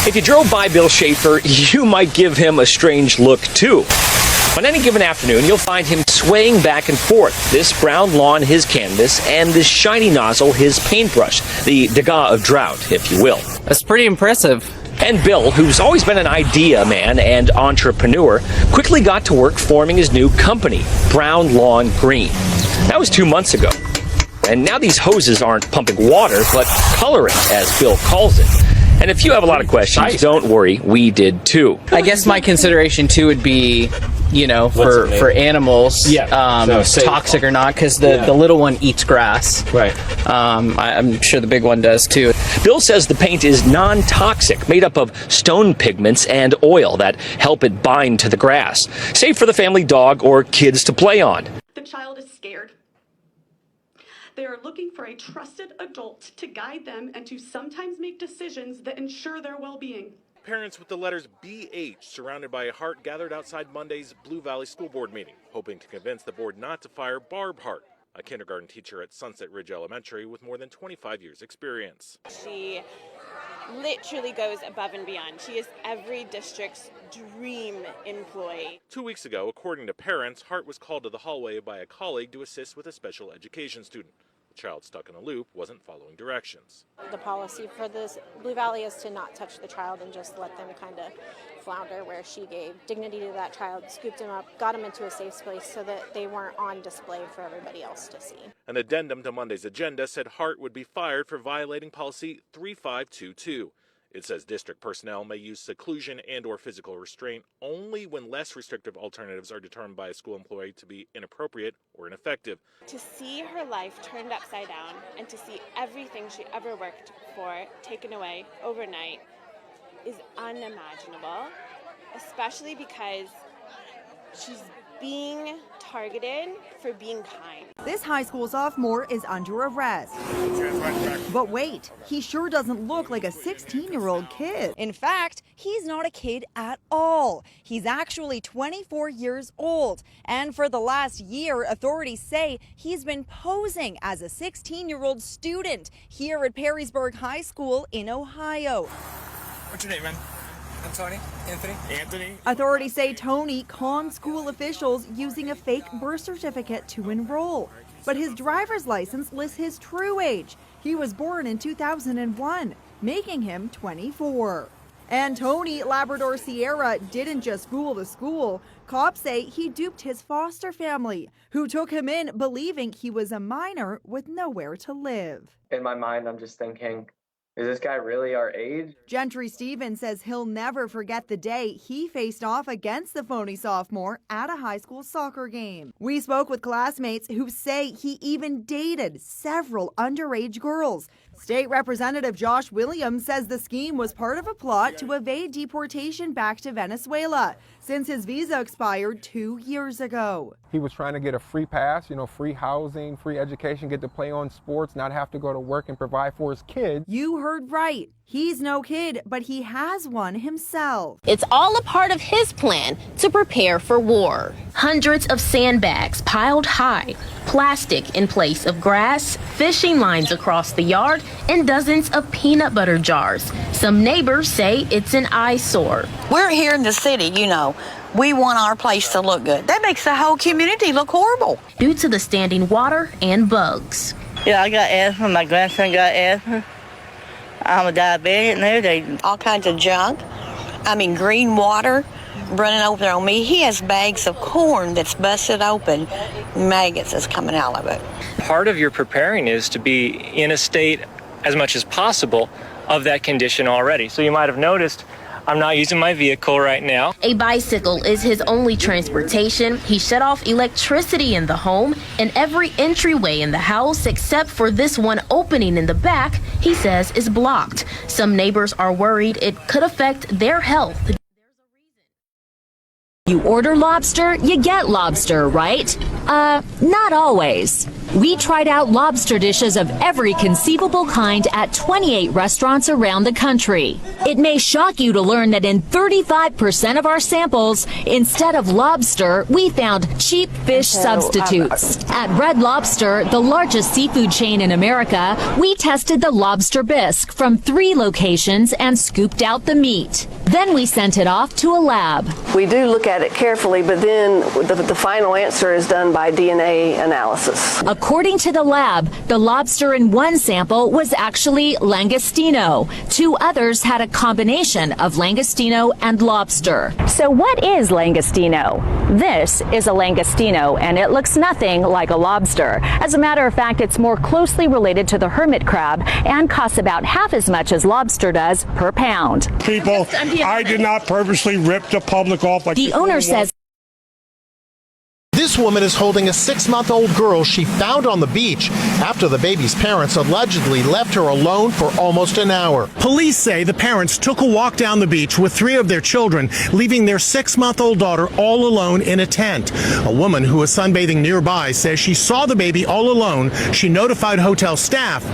If you drove by Bill Schaefer, you might give him a strange look too. On any given afternoon, you'll find him swaying back and forth. This brown lawn, his canvas, and this shiny nozzle, his paintbrush. The Degas of drought, if you will. That's pretty impressive. And Bill, who's always been an idea man and entrepreneur, quickly got to work forming his new company, Brown Lawn Green. That was 2 months ago. And now these hoses aren't pumping water, but coloring, as Bill calls it. And if you have a lot of questions, don't worry, we did too. I guess my consideration too would be, you know, for animals, toxic or not, because the little one eats grass. Right. I'm sure the big one does too. Bill says the paint is non-toxic, made up of stone pigments and oil that help it bind to the grass, safe for the family dog or kids to play on. The child is scared. They are looking for a trusted adult to guide them and to sometimes make decisions that ensure their well-being. Parents with the letters BH surrounded by a heart gathered outside Monday's Blue Valley School Board meeting, hoping to convince the board not to fire Barb Hart, a kindergarten teacher at Sunset Ridge Elementary with more than 25 years' experience. She literally goes above and beyond. She is every district's dream employee. 2 weeks ago, according to parents, Hart was called to the hallway by a colleague to assist with a special education student. The child stuck in a loop wasn't following directions. The policy for this Blue Valley is to not touch the child and just let them kind of flounder, where she gave dignity to that child, scooped him up, got him into a safe space so that they weren't on display for everybody else to see. An addendum to Monday's agenda said Hart would be fired for violating policy 3522. It says district personnel may use seclusion and or physical restraint only when less restrictive alternatives are determined by a school employee to be inappropriate or ineffective. To see her life turned upside down and to see everything she ever worked for taken away overnight is unimaginable, especially because she's being targeted for being kind. This high school sophomore is under arrest. But wait, he sure doesn't look like a 16-year-old kid. In fact, he's not a kid at all. He's actually 24 years old. And for the last year, authorities say he's been posing as a 16-year-old student here at Perrysburg High School in Ohio. What's your name, man? I'm Tony. Anthony. Authorities say Tony conned school officials using a fake birth certificate to enroll. But his driver's license lists his true age. He was born in 2001, making him 24. And Tony Labrador Sierra didn't just fool the school. Cops say he duped his foster family, who took him in believing he was a minor with nowhere to live. In my mind, I'm just thinking, is this guy really our age? Gentry Stevens says he'll never forget the day he faced off against the phony sophomore at a high school soccer game. We spoke with classmates who say he even dated several underage girls. State Representative Josh Williams says the scheme was part of a plot to evade deportation back to Venezuela since his visa expired 2 years ago. He was trying to get a free pass, free housing, free education, get to play on sports, not have to go to work and provide for his kids. You heard right. He's no kid, but he has one himself. It's all a part of his plan to prepare for war. Hundreds of sandbags piled high, plastic in place of grass, fishing lines across the yard, and dozens of peanut butter jars. Some neighbors say it's an eyesore. We're here in the city, We want our place to look good. That makes the whole community look horrible. Due to the standing water and bugs. Yeah, I got asthma. My grandson got asthma. I'm a diabetic and there's all kinds of junk. Green water running over on me. He has bags of corn that's busted open. Maggots is coming out of it. Part of your preparing is to be in a state as much as possible of that condition already. So you might have noticed I'm not using my vehicle right now. A bicycle is his only transportation. He shut off electricity in the home and every entryway in the house except for this one opening in the back, he says is blocked. Some neighbors are worried it could affect their health. You order lobster, you get lobster, right? Not always. We tried out lobster dishes of every conceivable kind at 28 restaurants around the country. It may shock you to learn that in 35% of our samples, instead of lobster, we found cheap fish substitutes. At Red Lobster, the largest seafood chain in America, we tested the lobster bisque from 3 locations and scooped out the meat. Then we sent it off to a lab. We do look at it carefully, but then the final answer is done by DNA analysis. According to the lab, the lobster in one sample was actually Langostino. 2 others had a combination of Langostino and lobster. So what is Langostino? This is a Langostino, and it looks nothing like a lobster. As a matter of fact, it's more closely related to the hermit crab and costs about half as much as lobster does per pound. People, I did not purposely rip the public off like the owner says. This woman is holding a 6-month-old girl she found on the beach after the baby's parents allegedly left her alone for almost an hour. Police say the parents took a walk down the beach with 3 of their children, leaving their 6-month-old daughter all alone in a tent. A woman who was sunbathing nearby says she saw the baby all alone. She notified hotel staff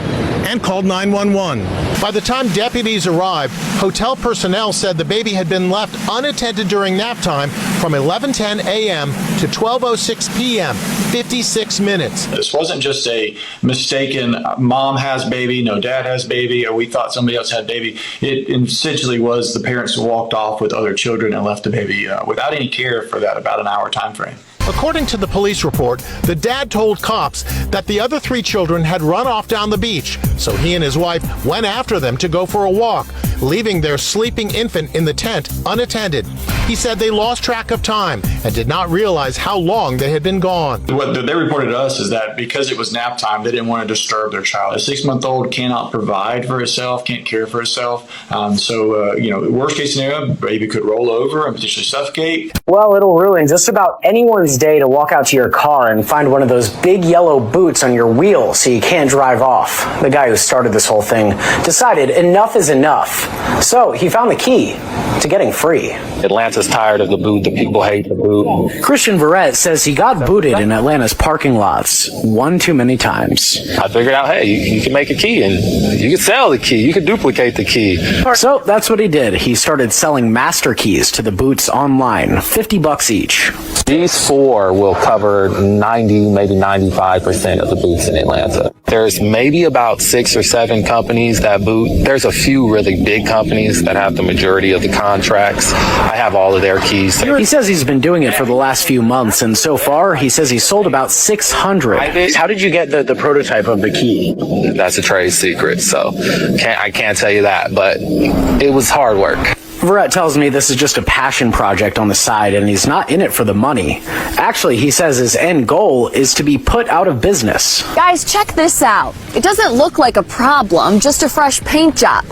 and called 911. By the time deputies arrived, hotel personnel said the baby had been left unattended during nap time from 11:10 a.m. to 12:06 p.m., 56 minutes. This wasn't just a mistaken mom has baby, no dad has baby, or we thought somebody else had baby. It essentially was the parents walked off with other children and left the baby without any care for that about an hour time frame. According to the police report, the dad told cops that the other 3 children had run off down the beach, so he and his wife went after them to go for a walk, leaving their sleeping infant in the tent unattended. He said they lost track of time and did not realize how long they had been gone. What they reported to us is that because it was nap time, they didn't want to disturb their child. A 6-month-old cannot provide for herself, can't care for herself. Worst case scenario, baby could roll over and potentially suffocate. Well, it'll ruin just about anyone's day to walk out to your car and find one of those big yellow boots on your wheel so you can't drive off. The guy who started this whole thing decided enough is enough. So he found the key to getting free. Atlanta's tired of the boot. The people hate the boot. Christian Verrett says he got booted in Atlanta's parking lots one too many times. I figured out, hey, you can make a key and you can sell the key. You can duplicate the key. So that's what he did. He started selling master keys to the boots online, $50 each. These 4 will cover 90, maybe 95% of the boots in Atlanta. There's maybe about 6 or 7 companies that boot. There's a few really big companies that have the majority of the contracts. I have all of their keys. He says he's been doing it for the last few months, and so far, he says he's sold about 600. How did you get the prototype of the key? That's a trade secret, so I can't tell you that, but it was hard work. Verrett tells me this is just a passion project on the side and he's not in it for the money. Actually, he says his end goal is to be put out of business. Guys, check this out. It doesn't look like a problem, just a fresh paint job.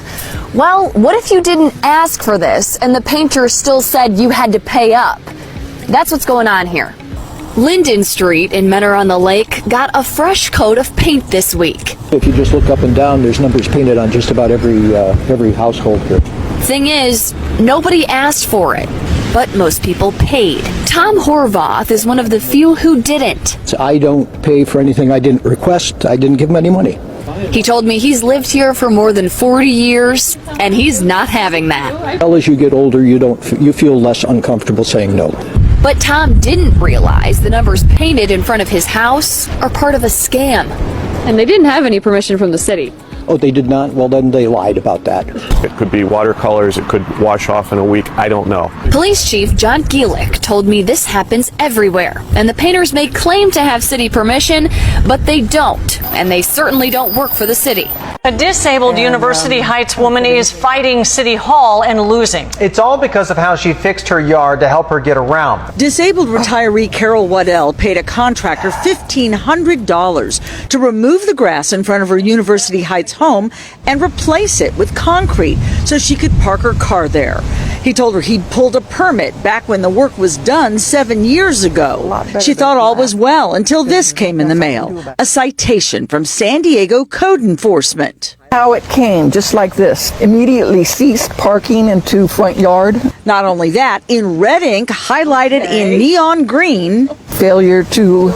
Well, what if you didn't ask for this and the painter still said you had to pay up? That's what's going on here. Linden Street in Mentor-on-the-Lake got a fresh coat of paint this week. If you just look up and down, there's numbers painted on just about every household here. Thing is, nobody asked for it, but most people paid. Tom Horvath is one of the few who didn't. I don't pay for anything I didn't request. I didn't give him any money. He told me he's lived here for more than 40 years, and he's not having that. Well, as you get older, you feel less uncomfortable saying no. But Tom didn't realize the numbers painted in front of his house are part of a scam. And they didn't have any permission from the city. Oh, they did not? Well, then they lied about that. It could be watercolors, it could wash off in a week, I don't know. Police Chief John Gielick told me this happens everywhere, and the painters may claim to have city permission, but they don't, and they certainly don't work for the city. A disabled University Heights woman is fighting City Hall and losing. It's all because of how she fixed her yard to help her get around. Disabled retiree Carol Waddell paid a contractor $1,500 to remove the grass in front of her University Heights home and replace it with concrete so she could park her car there. He told her he'd pulled a permit back when the work was done 7 years ago. She thought all was well until this came in the mail, a citation from San Diego Code Enforcement. How it came, just like this, immediately ceased parking into front yard. Not only that, in red ink, highlighted in neon green, failure to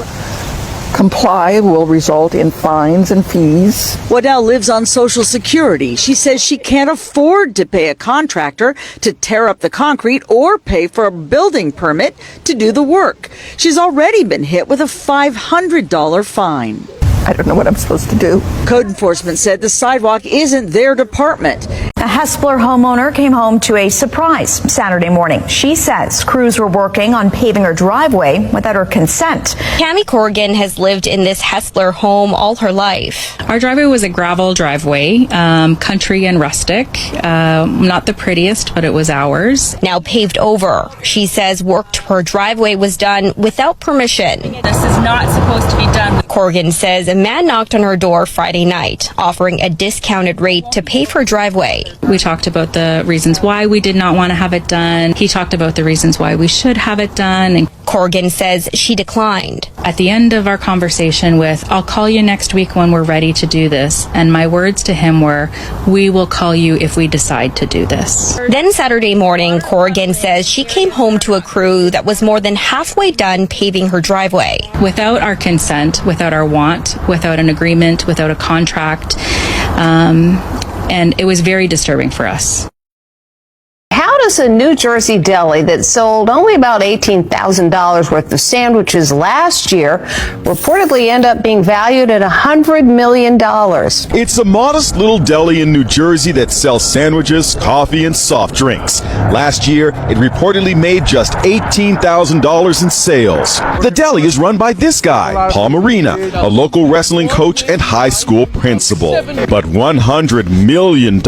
comply will result in fines and fees. Waddell lives on Social Security. She says she can't afford to pay a contractor to tear up the concrete or pay for a building permit to do the work. She's already been hit with a $500 fine. I don't know what I'm supposed to do. Code enforcement said the sidewalk isn't their department. A Hespeler homeowner came home to a surprise Saturday morning. She says crews were working on paving her driveway without her consent. Cammie Corrigan has lived in this Hespeler home all her life. Our driveway was a gravel driveway, country and rustic. Not the prettiest, but it was ours. Now paved over. She says work to her driveway was done without permission. This is not supposed to be done. Corrigan says a man knocked on her door Friday night, offering a discounted rate to pave her driveway. We talked about the reasons why we did not want to have it done. He talked about the reasons why we should have it done. And Corrigan says she declined. At the end of our conversation with, I'll call you next week when we're ready to do this. And my words to him were, we will call you if we decide to do this. Then Saturday morning, Corrigan says she came home to a crew that was more than halfway done paving her driveway. Without our consent, without our want, without an agreement, without a contract. And it was very disturbing for us. How does a New Jersey deli that sold only about $18,000 worth of sandwiches last year reportedly end up being valued at $100 million? It's a modest little deli in New Jersey that sells sandwiches, coffee, and soft drinks. Last year, it reportedly made just $18,000 in sales. The deli is run by this guy, Paul Marina, a local wrestling coach and high school principal. But $100 million?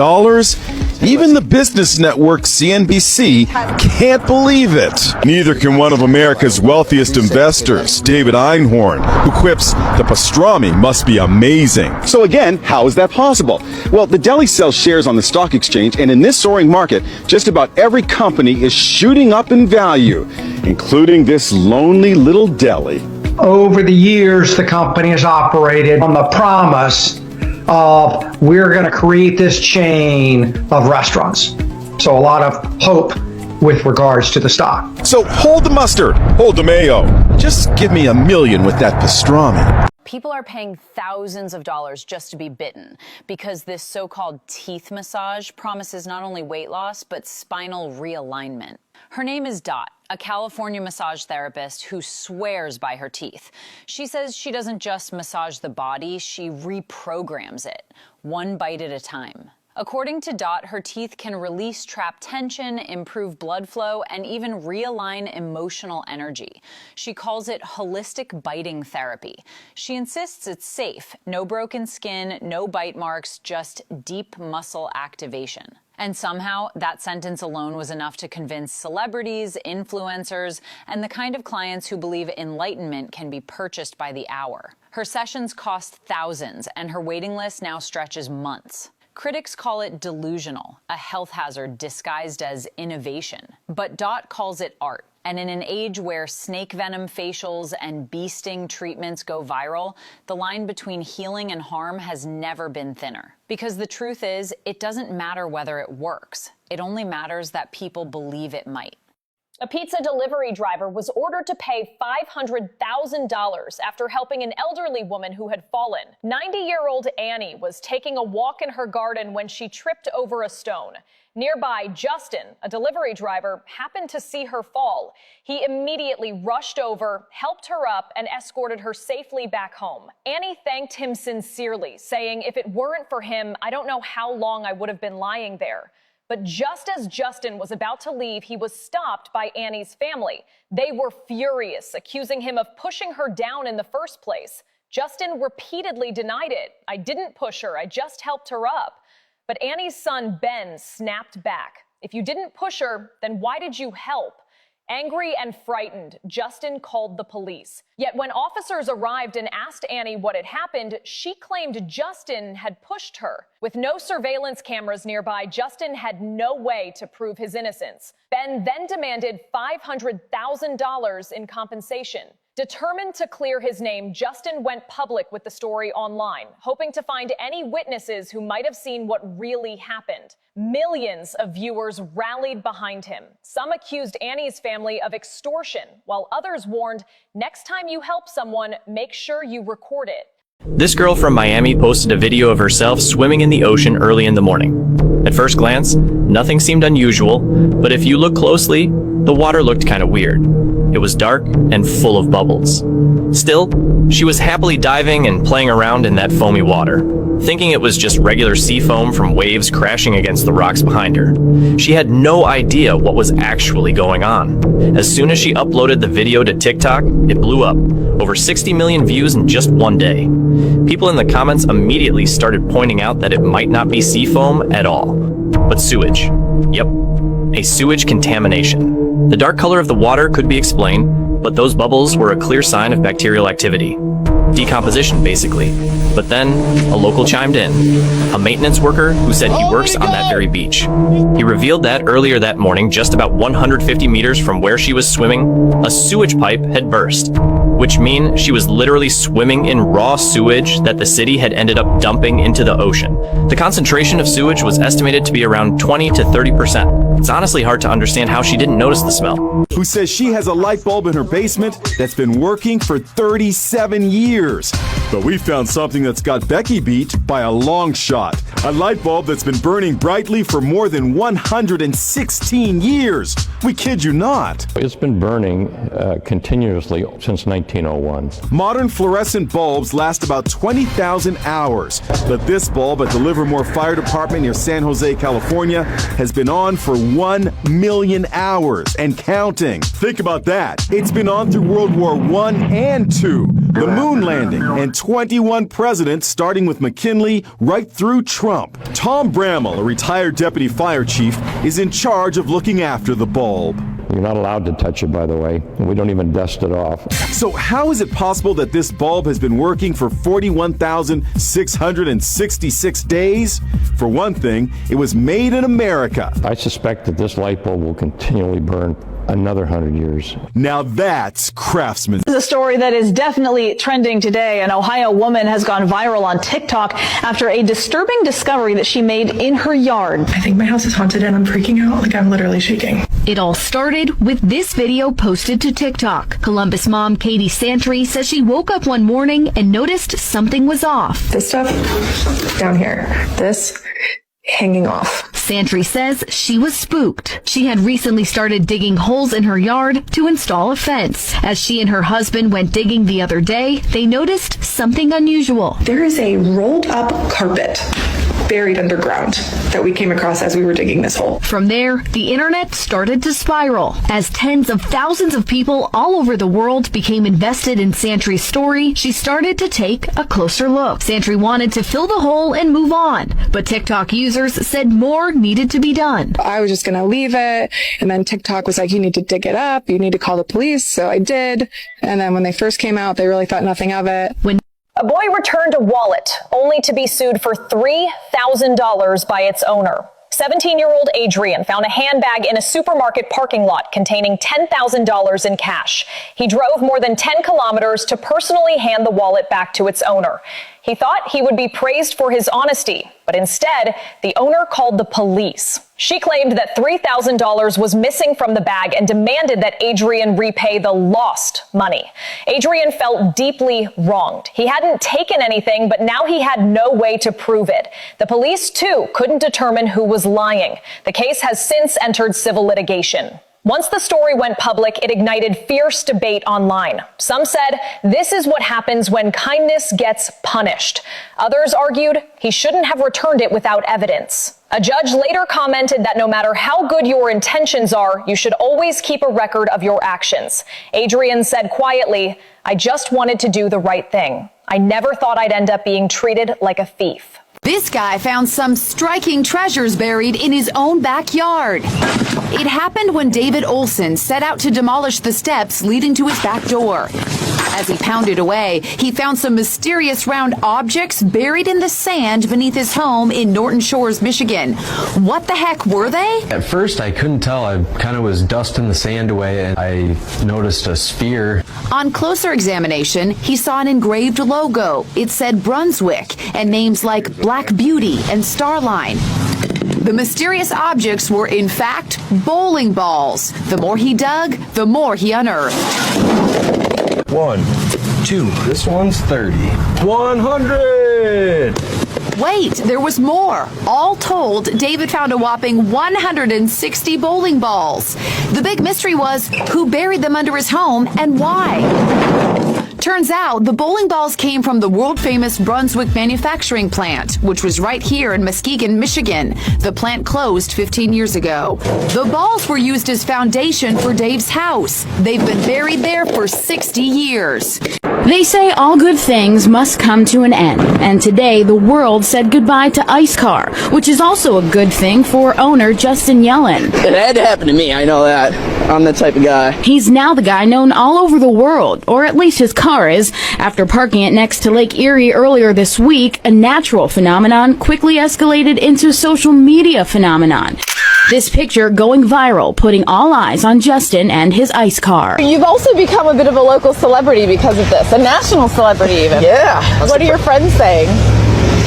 Even the business network CNBC can't believe it. Neither can one of America's wealthiest investors, David Einhorn, who quips the pastrami must be amazing. So again, how is that possible? Well, the deli sells shares on the stock exchange, and in this soaring market, just about every company is shooting up in value, including this lonely little deli. Over the years, the company has operated on the promise of we're going to create this chain of restaurants. So a lot of hope with regards to the stock. So hold the mustard, hold the mayo. Just give me $1 million with that pastrami. People are paying thousands of dollars just to be bitten because this so-called teeth massage promises not only weight loss, but spinal realignment. Her name is Dot, a California massage therapist who swears by her teeth. She says she doesn't just massage the body, she reprograms it, one bite at a time. According to Dot, her teeth can release trapped tension, improve blood flow, and even realign emotional energy. She calls it holistic biting therapy. She insists it's safe, no broken skin, no bite marks, just deep muscle activation. And somehow, that sentence alone was enough to convince celebrities, influencers, and the kind of clients who believe enlightenment can be purchased by the hour. Her sessions cost thousands, and her waiting list now stretches months. Critics call it delusional, a health hazard disguised as innovation. But Dot calls it art. And in an age where snake venom facials and bee sting treatments go viral, the line between healing and harm has never been thinner. Because the truth is, it doesn't matter whether it works. It only matters that people believe it might. A pizza delivery driver was ordered to pay $500,000 after helping an elderly woman who had fallen. 90-year-old Annie was taking a walk in her garden when she tripped over a stone. Nearby, Justin, a delivery driver, happened to see her fall. He immediately rushed over, helped her up, and escorted her safely back home. Annie thanked him sincerely, saying, "If it weren't for him, I don't know how long I would have been lying there." But just as Justin was about to leave, he was stopped by Annie's family. They were furious, accusing him of pushing her down in the first place. Justin repeatedly denied it. "I didn't push her, I just helped her up." But Annie's son, Ben, snapped back. "If you didn't push her, then why did you help?" Angry and frightened, Justin called the police. Yet when officers arrived and asked Annie what had happened, she claimed Justin had pushed her. With no surveillance cameras nearby, Justin had no way to prove his innocence. Ben then demanded $500,000 in compensation. Determined to clear his name, Justin went public with the story online, hoping to find any witnesses who might have seen what really happened. Millions of viewers rallied behind him. Some accused Annie's family of extortion, while others warned, next time you help someone, make sure you record it. This girl from Miami posted a video of herself swimming in the ocean early in the morning. At first glance, nothing seemed unusual, but if you look closely, the water looked kind of weird. It was dark and full of bubbles. Still, she was happily diving and playing around in that foamy water, thinking it was just regular sea foam from waves crashing against the rocks behind her. She had no idea what was actually going on. As soon as she uploaded the video to TikTok, it blew up. Over 60 million views in just one day. People in the comments immediately started pointing out that it might not be sea foam at all, but sewage. Yep, a sewage contamination. The dark color of the water could be explained, but those bubbles were a clear sign of bacterial activity. Decomposition, basically. But then, a local chimed in. A maintenance worker who said he works on that very beach. He revealed that earlier that morning, just about 150 meters from where she was swimming, a sewage pipe had burst. Which means she was literally swimming in raw sewage that the city had ended up dumping into the ocean. The concentration of sewage was estimated to be around 20 to 30%. It's honestly hard to understand how she didn't notice the smell. Who says she has a light bulb in her basement that's been working for 37 years. But we found something that's got Becky beat by a long shot. A light bulb that's been burning brightly for more than 116 years. We kid you not. It's been burning continuously since 1901. Modern fluorescent bulbs last about 20,000 hours. But this bulb at the Livermore Fire Department near San Jose, California, has been on for 1 million hours and counting. Think about that. It's been on through World War I and II, the moon landing, and 21 presidents, starting with McKinley right through Trump. Tom Bramall, a retired deputy fire chief, is in charge of looking after the bulb. You're not allowed to touch it, by the way. We don't even dust it off. So how is it possible that this bulb has been working for 41,666 days? For one thing, it was made in America. I suspect that this light bulb will continually burn another 100 years. Now that's craftsmanship. This is a story that is definitely trending today. An Ohio woman has gone viral on TikTok after a disturbing discovery that she made in her yard. I think my house is haunted and I'm freaking out, like I'm literally shaking. It all started with this video posted to TikTok. Columbus mom Katie Santry says she woke up one morning and noticed something was off. This stuff down here, this hanging off. Santry says she was spooked. She had recently started digging holes in her yard to install a fence. As she and her husband went digging the other day, they noticed something unusual. There is a rolled up carpet buried underground that we came across as we were digging this hole. From there, the internet started to spiral as tens of thousands of people all over the world became invested in Santry's story. She started to take a closer look. Santry wanted to fill the hole and move on, but TikTok users said more needed to be done. I was just going to leave it, and then TikTok was like, you need to dig it up, you need to call the police, so I did. And then when they first came out, they really thought nothing of it. A boy returned a wallet only to be sued for $3,000 by its owner. 17-year-old Adrian found a handbag in a supermarket parking lot containing $10,000 in cash. He drove more than 10 kilometers to personally hand the wallet back to its owner. He thought he would be praised for his honesty, but instead, the owner called the police. She claimed that $3,000 was missing from the bag and demanded that Adrian repay the lost money. Adrian felt deeply wronged. He hadn't taken anything, but now he had no way to prove it. The police, too, couldn't determine who was lying. The case has since entered civil litigation. Once the story went public, it ignited fierce debate online. Some said this is what happens when kindness gets punished. Others argued he shouldn't have returned it without evidence. A judge later commented that no matter how good your intentions are, you should always keep a record of your actions. Adrian said quietly, "I just wanted to do the right thing. I never thought I'd end up being treated like a thief." This guy found some striking treasures buried in his own backyard. It happened when David Olson set out to demolish the steps leading to his back door. As he pounded away, he found some mysterious round objects buried in the sand beneath his home in Norton Shores, Michigan. What the heck were they? At first, I couldn't tell. I kind of was dusting the sand away, and I noticed a sphere. On closer examination, he saw an engraved logo. It said Brunswick and names like Black Beauty and Starline. The mysterious objects were, in fact, bowling balls. The more he dug, the more he unearthed. 1, 2, this one's 30. 100! Wait, there was more. All told, David found a whopping 160 bowling balls. The big mystery was who buried them under his home and why. Turns out the bowling balls came from the world-famous Brunswick manufacturing plant, which was right here in Muskegon, Michigan. The plant closed 15 years ago. The balls were used as foundation for Dave's house. They've been buried there for 60 years. They say all good things must come to an end, and today the world said goodbye to Ice Car, which is also a good thing for owner Justin Yellen. It had to happen to me, I know that. I'm the type of guy. He's now the guy known all over the world, or at least his car is. After parking it next to Lake Erie earlier this week, a natural phenomenon quickly escalated into a social media phenomenon. This picture going viral, putting all eyes on Justin and his ice car. You've also become a bit of a local celebrity because of this, a national celebrity even. Yeah. What are your friends saying?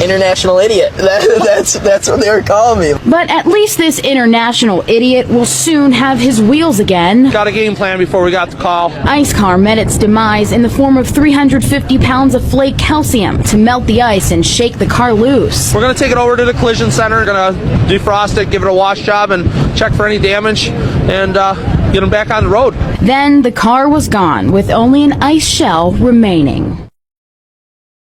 International idiot. That's what they were calling me. But at least this international idiot will soon have his wheels again. Got a game plan before we got the call. Ice Car met its demise in the form of 350 pounds of flake calcium to melt the ice and shake the car loose. We're going to take it over to the collision center, going to defrost it, give it a wash job, and check for any damage, and get them back on the road. Then the car was gone, with only an ice shell remaining.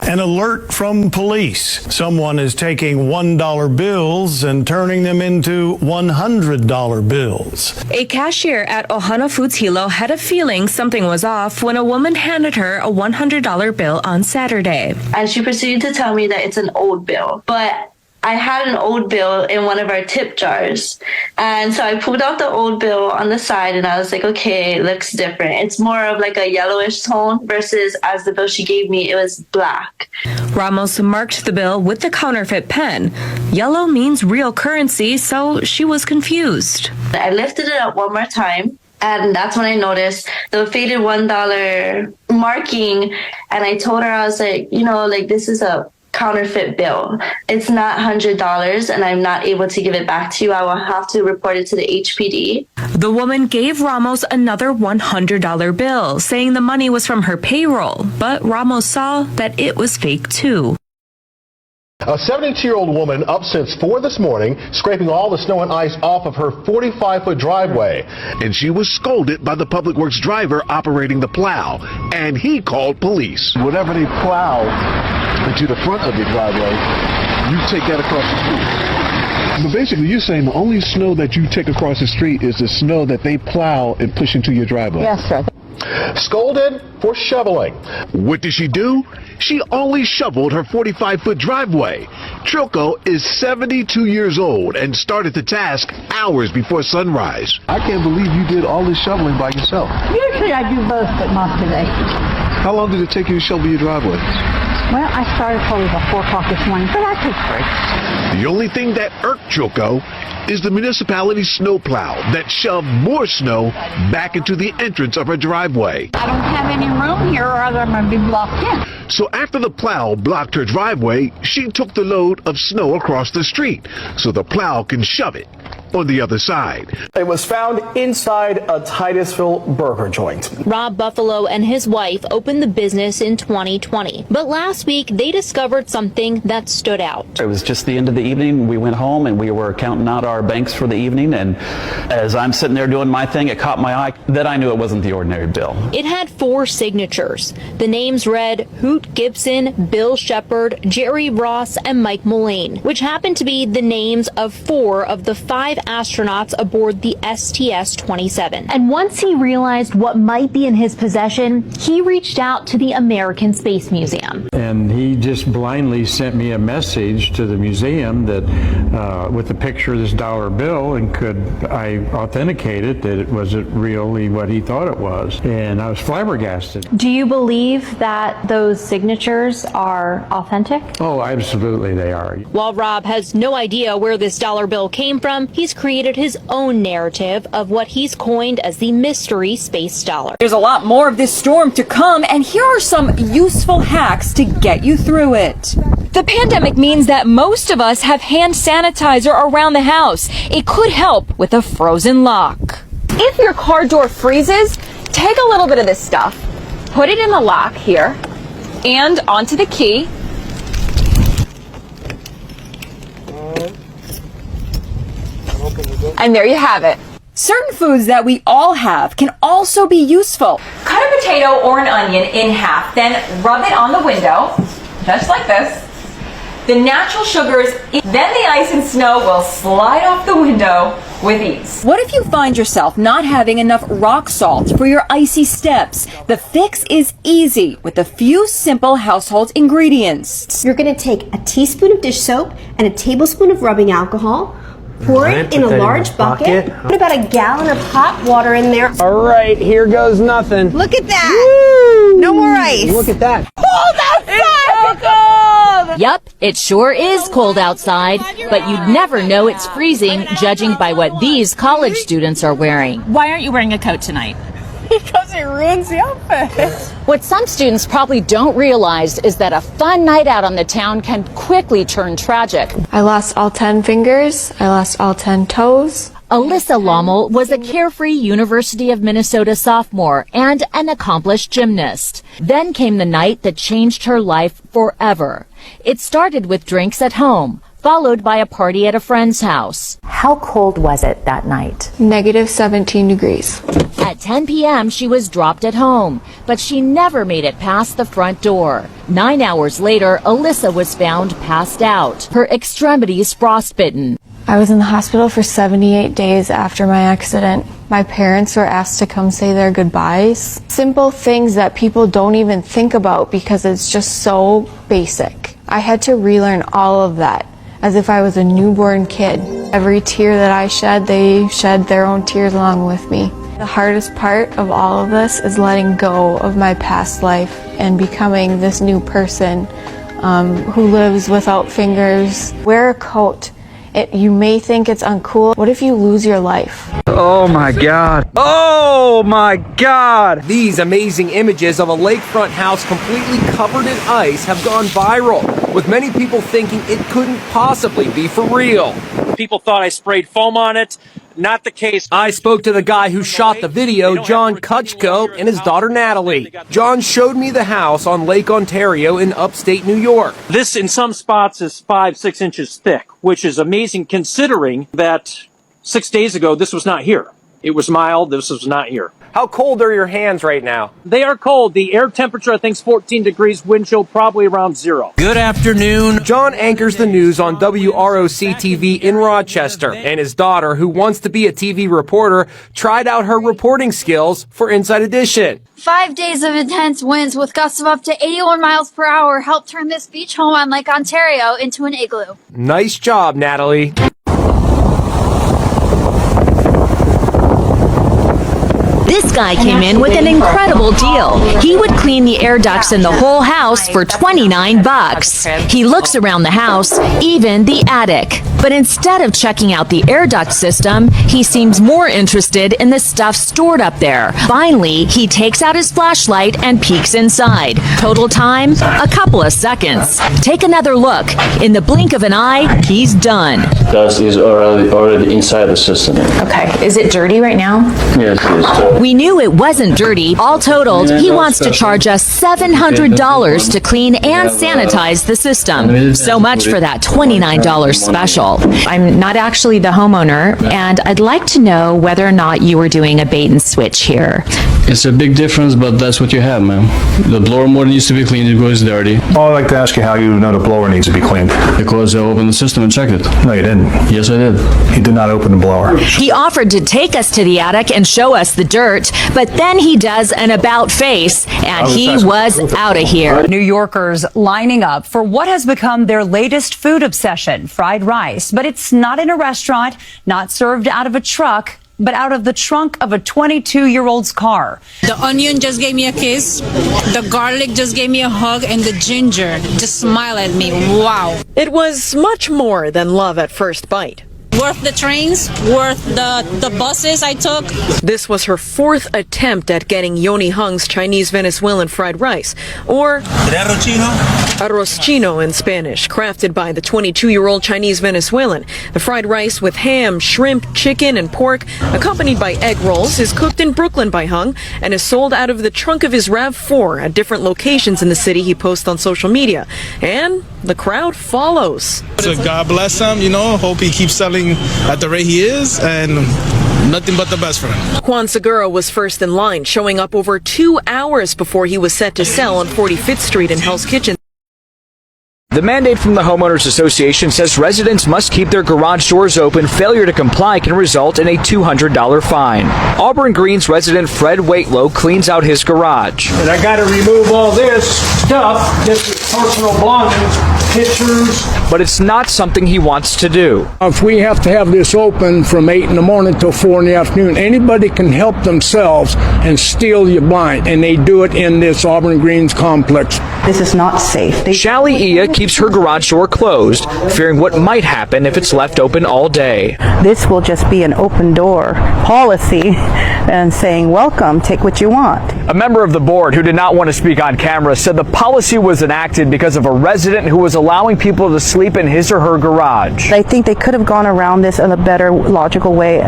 An alert from police. Someone is taking $1 bills and turning them into $100 bills. A cashier at Ohana Foods Hilo had a feeling something was off when a woman handed her a $100 bill on Saturday. And she proceeded to tell me that it's an old bill, but I had an old bill in one of our tip jars. And so I pulled out the old bill on the side and I was like, okay, it looks different. It's more of like a yellowish tone versus as the bill she gave me, it was black. Ramos marked the bill with the counterfeit pen. Yellow means real currency, so she was confused. I lifted it up one more time. And that's when I noticed the faded $1 marking. And I told her, I was like, this is a counterfeit bill. It's not $100 and I'm not able to give it back to you. I will have to report it to the HPD. The woman gave Ramos another $100 bill, saying the money was from her payroll, but Ramos saw that it was fake too. A 72-year-old woman up since 4 this morning, scraping all the snow and ice off of her 45-foot driveway. And she was scolded by the Public Works driver operating the plow, and he called police. Whatever they plow into the front of your driveway, you take that across the street. But basically, you're saying the only snow that you take across the street is the snow that they plow and push into your driveway. Yes, sir. Scolded for shoveling. What did she do? She only shoveled her 45-foot driveway. Trilko is 72 years old and started the task hours before sunrise. I can't believe you did all this shoveling by yourself. Usually I do both, but not today. How long did it take you to shovel your driveway? Well, I started probably about 4 o'clock this morning, but I took breaks. The only thing that irked Trilko is the municipality's snowplow that shoved more snow back into the entrance of her driveway. I don't have any room here or I'm going to be blocked in. So after the plow blocked her driveway, she took the load of snow across the street so the plow can shove it on the other side. It was found inside a Titusville burger joint. Rob Buffalo and his wife opened the business in 2020, but last week they discovered something that stood out. It was just the end of the evening. We went home and we were counting out our banks for the evening, and as I'm sitting there doing my thing, it caught my eye. Then I knew it wasn't the ordinary bill. It had 4 signatures. The names read Hoot Gibson, Bill Shepard, Jerry Ross, and Mike Mullane, which happened to be the names of 4 of the 5 astronauts aboard the STS-27. And once he realized what might be in his possession, he reached out to the American Space Museum. And he just blindly sent me a message to the museum that with a picture of this dollar bill, and could I authenticate it that it wasn't really what he thought it was. And I was flabbergasted. Do you believe that those signatures are authentic? Oh, absolutely they are. While Rob has no idea where this dollar bill came from, he's created his own narrative of what he's coined as the mystery space dollar. There's a lot more of this storm to come, and here are some useful hacks to get you through it. The pandemic means that most of us have hand sanitizer around the house. It could help with a frozen lock. If your car door freezes, take a little bit of this stuff, put it in the lock here, And onto the key. and there you have it. Certain foods that we all have can also be useful. Cut a potato or an onion in half, then rub it on the window, just like this. The natural sugars, then the ice and snow will slide off the window with ease. What if you find yourself not having enough rock salt for your icy steps? The fix is easy with a few simple household ingredients. You're going to take a teaspoon of dish soap and a tablespoon of rubbing alcohol. Pour it in a large bucket. Put about a gallon of hot water in there. All right, here goes nothing. Look at that. Woo! No more ice. Look at that. Cold outside. So cold. Yup, it sure is cold outside, but you'd never know it's freezing judging by what these college students are wearing. Why aren't you wearing a coat tonight? Because it ruins the outfit. What some students probably don't realize is that a fun night out on the town can quickly turn tragic. I lost all 10 fingers. I lost all 10 toes. Alyssa Lommel was a carefree University of Minnesota sophomore and an accomplished gymnast. Then came the night that changed her life forever. It started with drinks at home, followed by a party at a friend's house. How cold was it that night? Negative 17 degrees. At 10 p.m., she was dropped at home, but she never made it past the front door. 9 hours later, Alyssa was found passed out, her extremities frostbitten. I was in the hospital for 78 days after my accident. My parents were asked to come say their goodbyes. Simple things that people don't even think about because it's just so basic. I had to relearn all of that as if I was a newborn kid. Every tear that I shed, they shed their own tears along with me. The hardest part of all of this is letting go of my past life and becoming this new person who lives without fingers. Wear a coat. You may think it's uncool. What if you lose your life? Oh my God. Oh my God. These amazing images of a lakefront house completely covered in ice have gone viral, with many people thinking it couldn't possibly be for real. People thought I sprayed foam on it. Not the case. I spoke to the guy who shot the video, John Kutchko, and his daughter Natalie. John showed me the house on Lake Ontario in upstate New York. This, in some spots, is 5-6 inches thick, which is amazing considering that 6 days ago, this was not here. It was mild. This was not here. How cold are your hands right now? They are cold. The air temperature, I think, is 14 degrees. Wind chill probably around 0. Good afternoon. John anchors the news on WROC-TV in Rochester, and his daughter, who wants to be a TV reporter, tried out her reporting skills for Inside Edition. 5 days of intense winds with gusts of up to 81 miles per hour helped turn this beach home on Lake Ontario into an igloo. Nice job, Natalie. This guy came in with an incredible deal. He would clean the air ducts in the whole house for $29. He looks around the house, even the attic. But instead of checking out the air duct system, he seems more interested in the stuff stored up there. Finally, he takes out his flashlight and peeks inside. Total time, a couple of seconds. Take another look. In the blink of an eye, he's done. Dust is already inside the system. Okay, is it dirty right now? Yes, it is. We knew it wasn't dirty. All totaled, he wants to charge us $700 to clean and sanitize the system. So much for that $29 special. I'm not actually the homeowner, and I'd like to know whether or not you were doing a bait and switch here. It's a big difference, but that's what you have, man. The blower motor needs to be cleaned, it goes dirty. Oh, I'd like to ask you how you know the blower needs to be cleaned. Because I opened the system and checked it. No, you didn't. Yes, I did. You did not open the blower. He offered to take us to the attic and show us the dirt, but then he does an about face, and he was out of here. New Yorkers lining up for what has become their latest food obsession, fried rice. But it's not in a restaurant, not served out of a truck, but out of the trunk of a 22-year-old's car. The onion just gave me a kiss, the garlic just gave me a hug, and the ginger just smiled at me. Wow. It was much more than love at first bite. Worth the trains, worth the buses I took. This was her fourth attempt at getting Yoni Hung's Chinese Venezuelan fried rice, or arroz chino in Spanish, crafted by the 22-year-old Chinese Venezuelan. The fried rice with ham, shrimp, chicken, and pork, accompanied by egg rolls, is cooked in Brooklyn by Hung and is sold out of the trunk of his RAV4 at different locations in the city he posts on social media. And the crowd follows. So God bless him, hope he keeps selling at the rate he is, and nothing but the best for him. Juan Segura was first in line, showing up over 2 hours before he was set to sell on 45th Street in Hell's Kitchen. The mandate from the Homeowners Association says residents must keep their garage doors open. Failure to comply can result in a $200 fine. Auburn Green's resident Fred Waitlow cleans out his garage. And I got to remove all this stuff. This is personal belongings, pictures. But it's not something he wants to do. If we have to have this open from 8 in the morning till 4 in the afternoon, anybody can help themselves and steal your blind, and they do it in this Auburn Greens complex. This is not safe. Shally Ia keeps her garage door closed, fearing what might happen if it's left open all day. This will just be an open door policy and saying, welcome, take what you want. A member of the board who did not want to speak on camera said the policy was enacted because of a resident who was allowing people to sleep in his or her garage. I think they could have gone around this in a better, logical way,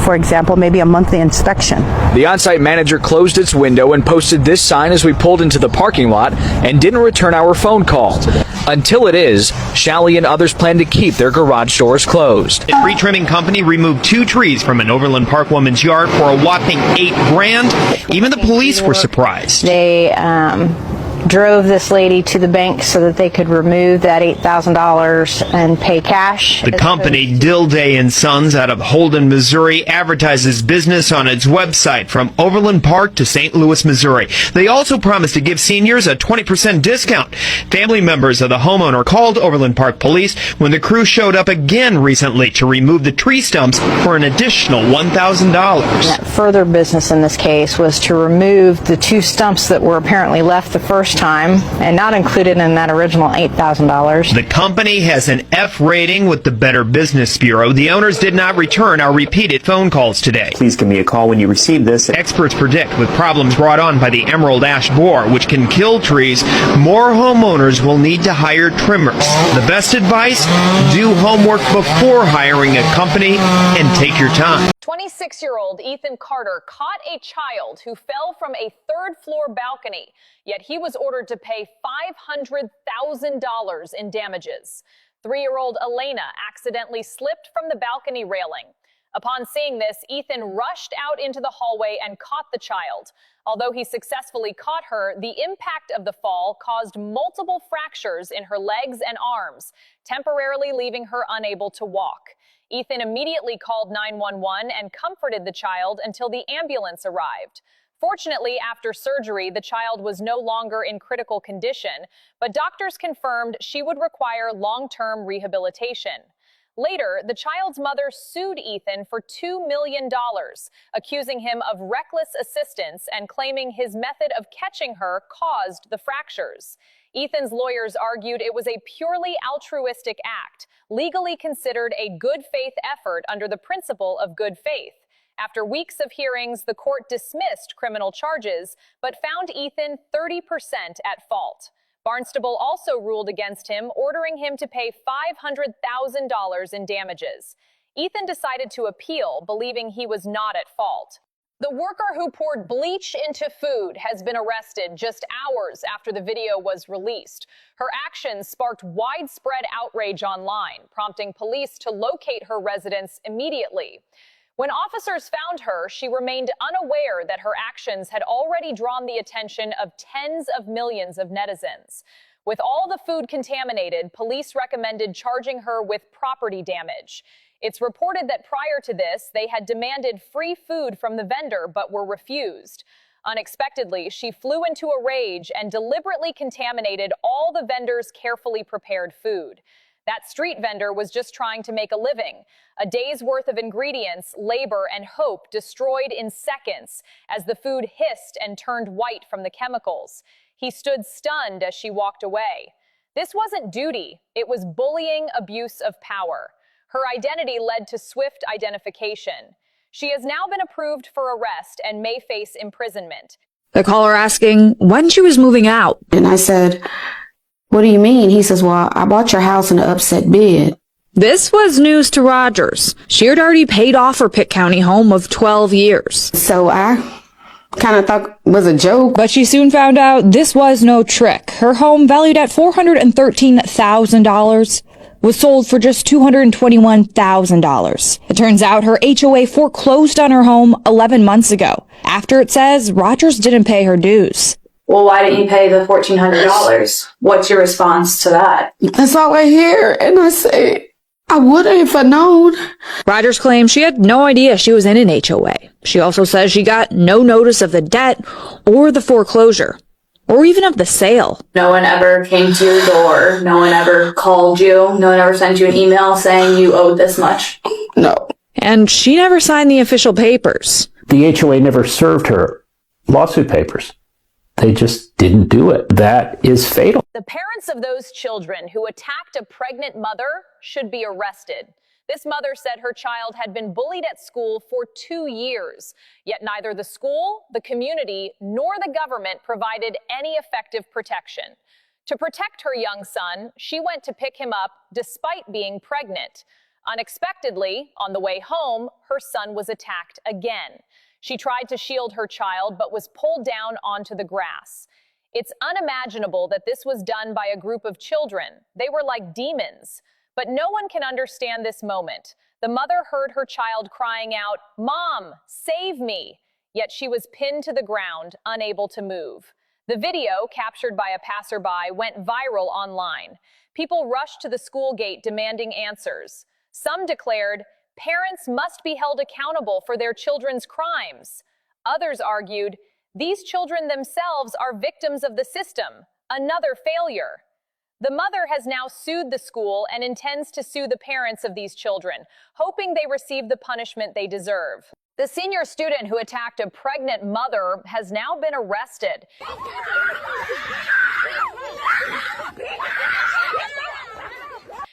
for example, maybe a monthly inspection. The on-site manager closed its window and posted this sign as we pulled into the parking lot and didn't return our phone call. Until it is, Shally and others plan to keep their garage doors closed. A tree trimming company removed 2 trees from an Overland Park woman's yard for a whopping $8,000. Even the police were surprised. They drove this lady to the bank so that they could remove that $8,000 and pay cash. The company, Dilday & Sons, out of Holden, Missouri, advertises business on its website from Overland Park to St. Louis, Missouri. They also promised to give seniors a 20% discount. Family members of the homeowner called Overland Park Police when the crew showed up again recently to remove the tree stumps for an additional $1,000. Further business in this case was to remove the 2 stumps that were apparently left the first time and not included in that original $8,000. The company has an F rating with the Better Business Bureau. The owners did not return our repeated phone calls today. Please give me a call when you receive this. Experts predict with problems brought on by the emerald ash borer, which can kill trees, more homeowners will need to hire trimmers. The best advice? Do homework before hiring a company and take your time. 26-year-old Ethan Carter caught a child who fell from a 3rd-floor balcony, yet he was ordered to pay $500,000 in damages. 3-year-old Elena accidentally slipped from the balcony railing. Upon seeing this, Ethan rushed out into the hallway and caught the child. Although he successfully caught her, the impact of the fall caused multiple fractures in her legs and arms, temporarily leaving her unable to walk. Ethan immediately called 911 and comforted the child until the ambulance arrived. Fortunately, after surgery, the child was no longer in critical condition, but doctors confirmed she would require long-term rehabilitation. Later, the child's mother sued Ethan for $2 million, accusing him of reckless assistance and claiming his method of catching her caused the fractures. Ethan's lawyers argued it was a purely altruistic act, legally considered a good faith effort under the principle of good faith. After weeks of hearings, the court dismissed criminal charges, but found Ethan 30% at fault. Barnstable also ruled against him, ordering him to pay $500,000 in damages. Ethan decided to appeal, believing he was not at fault. The worker who poured bleach into food has been arrested just hours after the video was released. Her actions sparked widespread outrage online, prompting police to locate her residence immediately. When officers found her, she remained unaware that her actions had already drawn the attention of tens of millions of netizens. With all the food contaminated, police recommended charging her with property damage. It's reported that prior to this, they had demanded free food from the vendor but were refused. Unexpectedly, she flew into a rage and deliberately contaminated all the vendor's carefully prepared food. That street vendor was just trying to make a living. A day's worth of ingredients, labor, and hope destroyed in seconds as the food hissed and turned white from the chemicals. He stood stunned as she walked away. This wasn't duty. It was bullying, abuse of power. Her identity led to swift identification. She has now been approved for arrest and may face imprisonment. The caller asking when she was moving out. And I said, "What do you mean?" He says, "Well, I bought your house in an upset bid." This was news to Rogers. She had already paid off her Pitt County home of 12 years. So I kind of thought it was a joke. But she soon found out this was no trick. Her home, valued at $413,000, was sold for just $221,000. It turns out her HOA foreclosed on her home 11 months ago, after it says Rogers didn't pay her dues. Well, why didn't you pay the $1,400? What's your response to that? That's all I hear. And I say, I would have if I known. Rogers claims she had no idea she was in an HOA. She also says she got no notice of the debt or the foreclosure, or even of the sale. No one ever came to your door. No one ever called you. No one ever sent you an email saying you owed this much. No. And she never signed the official papers. The HOA never served her lawsuit papers. They just didn't do it. That is fatal. The parents of those children who attacked a pregnant mother should be arrested. This mother said her child had been bullied at school for 2 years, yet neither the school, the community, nor the government provided any effective protection. To protect her young son, she went to pick him up despite being pregnant. Unexpectedly, on the way home, her son was attacked again. She tried to shield her child, but was pulled down onto the grass. It's unimaginable that this was done by a group of children. They were like demons. But no one can understand this moment. The mother heard her child crying out, "Mom, save me!" Yet she was pinned to the ground, unable to move. The video, captured by a passerby, went viral online. People rushed to the school gate demanding answers. Some declared, "Parents must be held accountable for their children's crimes." Others argued, "These children themselves are victims of the system, another failure." The mother has now sued the school and intends to sue the parents of these children, hoping they receive the punishment they deserve. The senior student who attacked a pregnant mother has now been arrested.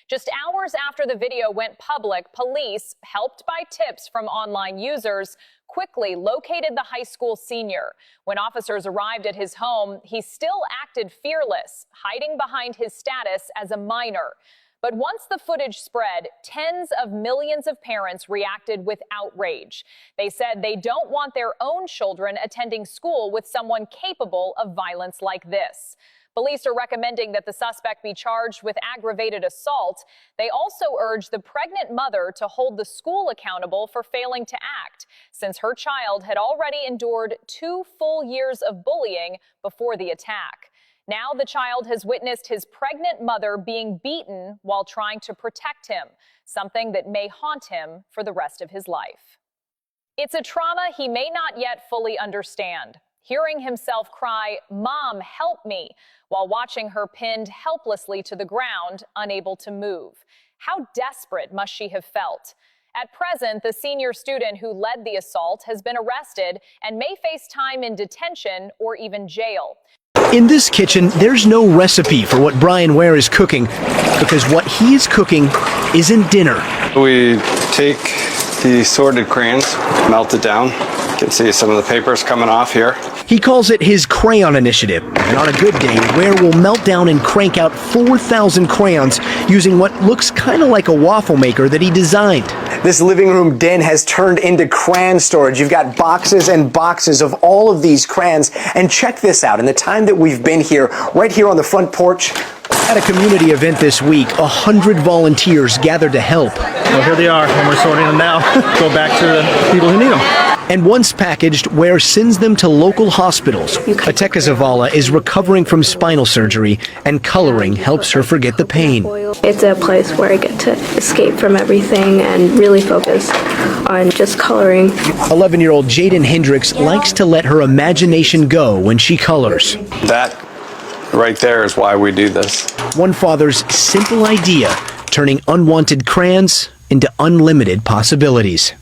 Just hours after the video went public, police, helped by tips from online users, quickly located the high school senior. When officers arrived at his home, he still acted fearless, hiding behind his status as a minor. But once the footage spread, tens of millions of parents reacted with outrage. They said they don't want their own children attending school with someone capable of violence like this. Police are recommending that the suspect be charged with aggravated assault. They also urge the pregnant mother to hold the school accountable for failing to act, since her child had already endured 2 full years of bullying before the attack. Now the child has witnessed his pregnant mother being beaten while trying to protect him, something that may haunt him for the rest of his life. It's a trauma he may not yet fully understand. Hearing himself cry, "Mom, help me," while watching her pinned helplessly to the ground, unable to move. How desperate must she have felt? At present, the senior student who led the assault has been arrested and may face time in detention or even jail. In this kitchen, there's no recipe for what Brian Ware is cooking, because what he's cooking isn't dinner. We take the sorted crayons, melt it down. You can see some of the papers coming off here. He calls it his crayon initiative, and on a good day, Ware will melt down and crank out 4,000 crayons using what looks kind of like a waffle maker that he designed. This living room den has turned into crayon storage. You've got boxes and boxes of all of these crayons. And check this out. In the time that we've been here, right here on the front porch, at a community event this week, 100 volunteers gathered to help. Well, here they are, and we're sorting them now. Go back to the people who need them. And once packaged, Ware sends them to local hospitals. Ateka Zavala is recovering from spinal surgery, and coloring helps her forget the pain. It's a place where I get to escape from everything and really focus on just coloring. 11-year-old Jaden Hendricks likes to let her imagination go when she colors. That right there is why we do this. One father's simple idea, turning unwanted crayons into unlimited possibilities.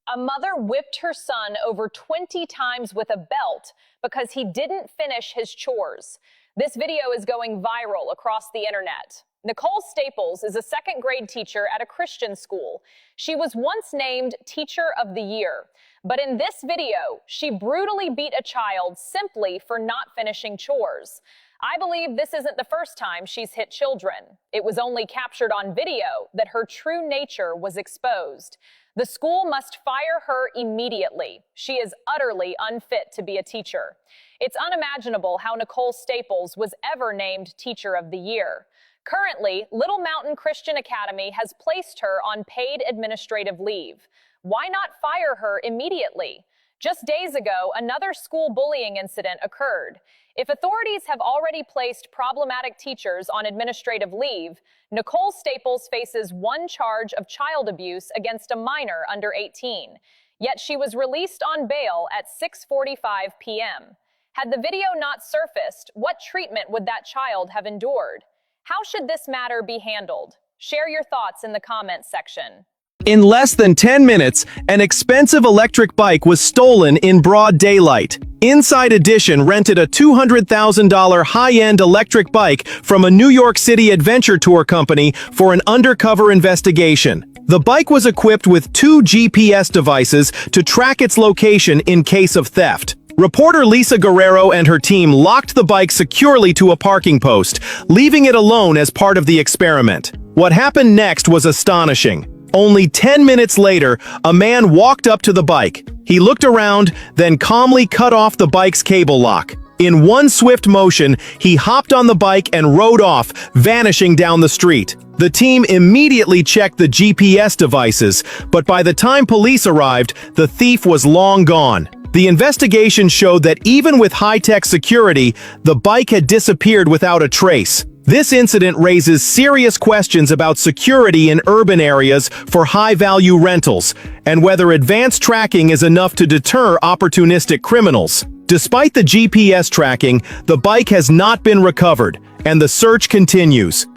A mother whipped her son over 20 times with a belt because he didn't finish his chores. This video is going viral across the internet. Nicole Staples is a second-grade teacher at a Christian school. She was once named Teacher of the Year. But in this video, she brutally beat a child simply for not finishing chores. I believe this isn't the first time she's hit children. It was only captured on video that her true nature was exposed. The school must fire her immediately. She is utterly unfit to be a teacher. It's unimaginable how Nicole Staples was ever named Teacher of the Year. Currently, Little Mountain Christian Academy has placed her on paid administrative leave. Why not fire her immediately? Just days ago, another school bullying incident occurred. If authorities have already placed problematic teachers on administrative leave, Nicole Staples faces one charge of child abuse against a minor under 18. Yet she was released on bail at 6:45 p.m. Had the video not surfaced, what treatment would that child have endured? How should this matter be handled? Share your thoughts in the comments section. In less than 10 minutes, an expensive electric bike was stolen in broad daylight. Inside Edition rented a $200,000 high-end electric bike from a New York City adventure tour company for an undercover investigation. The bike was equipped with 2 GPS devices to track its location in case of theft. Reporter Lisa Guerrero and her team locked the bike securely to a parking post, leaving it alone as part of the experiment. What happened next was astonishing. Only 10 minutes later, a man walked up to the bike. He looked around, then calmly cut off the bike's cable lock. In one swift motion, he hopped on the bike and rode off, vanishing down the street. The team immediately checked the GPS devices, but by the time police arrived, the thief was long gone. The investigation showed that even with high-tech security, the bike had disappeared without a trace. This incident raises serious questions about security in urban areas for high-value rentals, and whether advanced tracking is enough to deter opportunistic criminals. Despite the GPS tracking, the bike has not been recovered, and the search continues.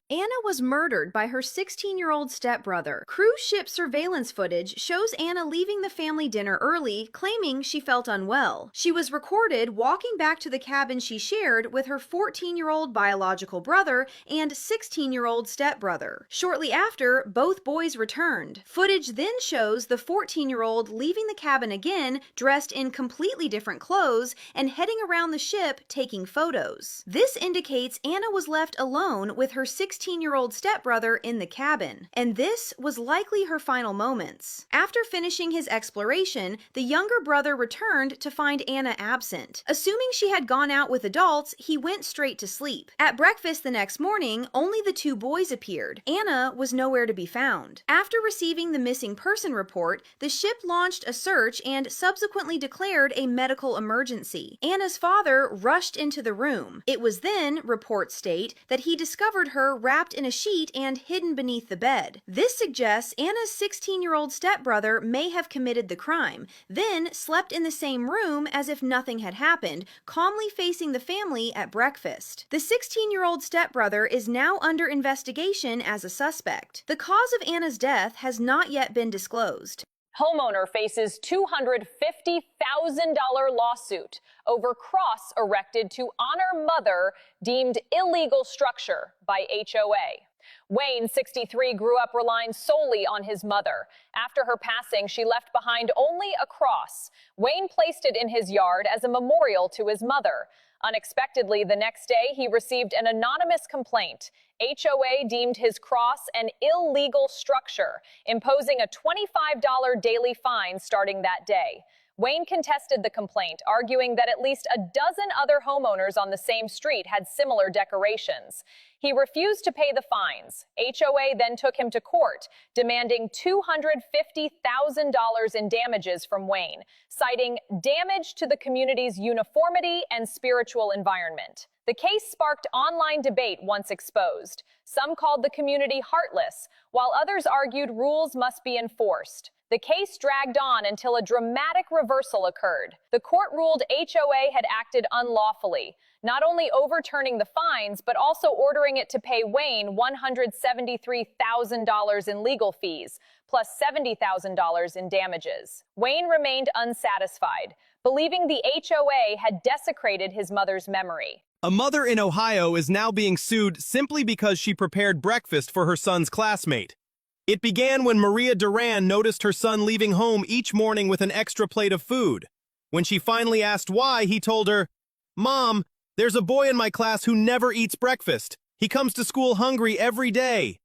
Anna was murdered by her 16-year-old stepbrother. Cruise ship surveillance footage shows Anna leaving the family dinner early, claiming she felt unwell. She was recorded walking back to the cabin she shared with her 14-year-old biological brother and 16-year-old stepbrother. Shortly after, both boys returned. Footage then shows the 14-year-old leaving the cabin again, dressed in completely different clothes, and heading around the ship taking photos. This indicates Anna was left alone with her 16-year-old 16-year-old stepbrother in the cabin, and this was likely her final moments. After finishing his exploration, the younger brother returned to find Anna absent. Assuming she had gone out with adults, he went straight to sleep. At breakfast the next morning, only the two boys appeared. Anna was nowhere to be found. After receiving the missing person report, the ship launched a search and subsequently declared a medical emergency. Anna's father rushed into the room. It was then, reports state, that he discovered her wrapped in a sheet and hidden beneath the bed. This suggests Anna's 16-year-old stepbrother may have committed the crime, then slept in the same room as if nothing had happened, calmly facing the family at breakfast. The 16-year-old stepbrother is now under investigation as a suspect. The cause of Anna's death has not yet been disclosed. Homeowner faces $250,000 lawsuit over cross erected to honor mother deemed illegal structure by HOA. Wayne, 63, grew up relying solely on his mother. After her passing, she left behind only a cross. Wayne placed it in his yard as a memorial to his mother. Unexpectedly, the next day, he received an anonymous complaint. HOA deemed his cross an illegal structure, imposing a $25 daily fine starting that day. Wayne contested the complaint, arguing that at least a dozen other homeowners on the same street had similar decorations. He refused to pay the fines. HOA then took him to court, demanding $250,000 in damages from Wayne, citing damage to the community's uniformity and spiritual environment. The case sparked online debate once exposed. Some called the community heartless, while others argued rules must be enforced. The case dragged on until a dramatic reversal occurred. The court ruled HOA had acted unlawfully, not only overturning the fines, but also ordering it to pay Wayne $173,000 in legal fees, plus $70,000 in damages. Wayne remained unsatisfied, believing the HOA had desecrated his mother's memory. A mother in Ohio is now being sued simply because she prepared breakfast for her son's classmate. It began when Maria Duran noticed her son leaving home each morning with an extra plate of food. When she finally asked why, he told her, "Mom, there's a boy in my class who never eats breakfast. He comes to school hungry every day."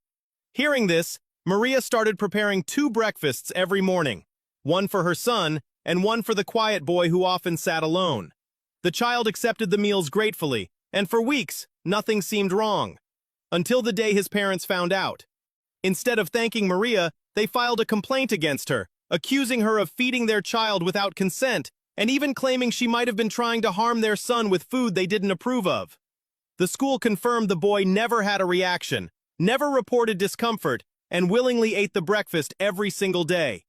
Hearing this, Maria started preparing 2 breakfasts every morning, one for her son and one for the quiet boy who often sat alone. The child accepted the meals gratefully, and for weeks, nothing seemed wrong. Until the day his parents found out. Instead of thanking Maria, they filed a complaint against her, accusing her of feeding their child without consent, and even claiming she might have been trying to harm their son with food they didn't approve of. The school confirmed the boy never had a reaction, never reported discomfort, and willingly ate the breakfast every single day.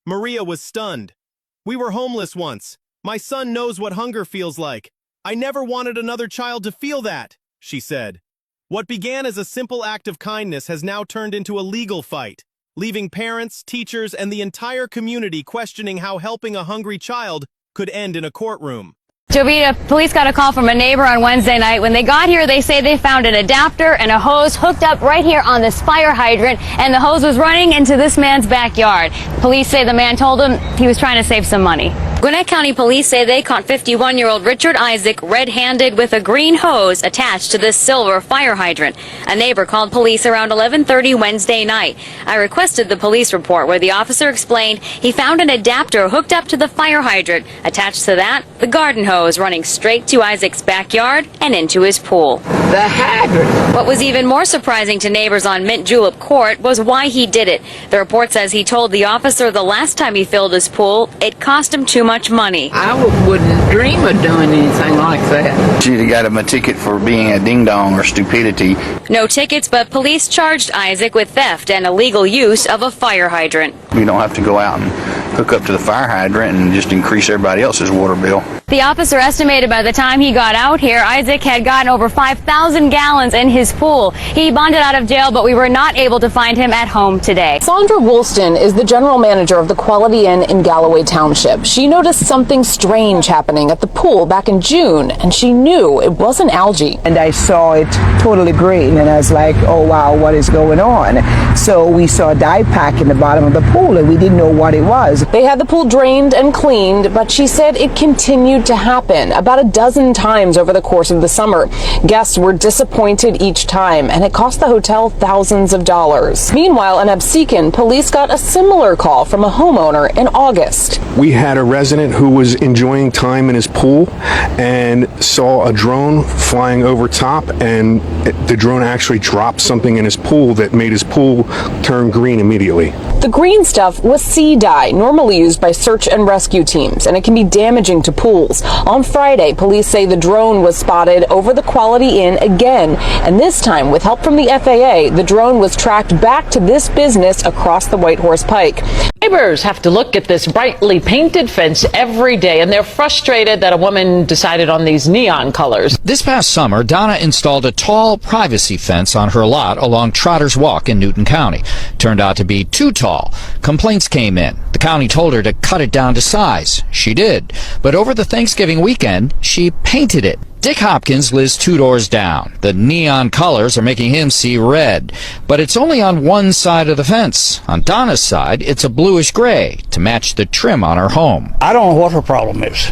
Maria was stunned. "We were homeless once. My son knows what hunger feels like. I never wanted another child to feel that," she said. What began as a simple act of kindness has now turned into a legal fight, leaving parents, teachers, and the entire community questioning how helping a hungry child could end in a courtroom. Jovita, police got a call from a neighbor on Wednesday night. When they got here, they say they found an adapter and a hose hooked up right here on this fire hydrant, and the hose was running into this man's backyard. Police say the man told them he was trying to save some money. Gwinnett County police say they caught 51-year-old Richard Isaac red-handed with a green hose attached to this silver fire hydrant. A neighbor called police around 11:30 Wednesday night. I requested the police report where the officer explained he found an adapter hooked up to the fire hydrant. Attached to that, the garden hose running straight to Isaac's backyard and into his pool. The hydrant! What was even more surprising to neighbors on Mint Julep Court was why he did it. The report says he told the officer the last time he filled his pool, it cost him too much money. I wouldn't dream of doing anything like that. She'd have got him a ticket for being a ding-dong or stupidity. No tickets, but police charged Isaac with theft and illegal use of a fire hydrant. You don't have to go out and hook up to the fire hydrant and just increase everybody else's water bill. The officer estimated by the time he got out here, Isaac had gotten over 5,000 gallons in his pool. He bonded out of jail, but we were not able to find him at home today. Sandra Woolston is the general manager of the Quality Inn in Galloway Township. She noticed something strange happening at the pool back in June, and she knew it wasn't algae. And I saw it totally green, and I was like, oh wow, what is going on? So we saw a dye pack in the bottom of the pool, and we didn't know what it was. They had the pool drained and cleaned, but she said it continued continued to happen about a dozen times over the course of the summer. Guests were disappointed each time, and it cost the hotel thousands of dollars. Meanwhile, in Absecon, police got a similar call from a homeowner in August. We had a resident who was enjoying time in his pool and saw a drone flying over top, and the drone actually dropped something in his pool that made his pool turn green immediately. The green stuff was sea dye, normally used by search and rescue teams, and it can be damaging to pools. On Friday, police say the drone was spotted over the Quality Inn again, and this time, with help from the FAA, the drone was tracked back to this business across the White Horse Pike. Neighbors have to look at this brightly painted fence every day, and they're frustrated that a woman decided on these neon colors. This past summer, Donna installed a tall privacy fence on her lot along Trotter's Walk in Newton County. Turned out to be too tall. Complaints came in. The county told her to cut it down to size. She did. But over the Thanksgiving weekend, she painted it. Dick Hopkins lives 2 doors down. The neon colors are making him see red. But it's only on one side of the fence. On Donna's side, it's a bluish gray to match the trim on her home. I don't know what her problem is,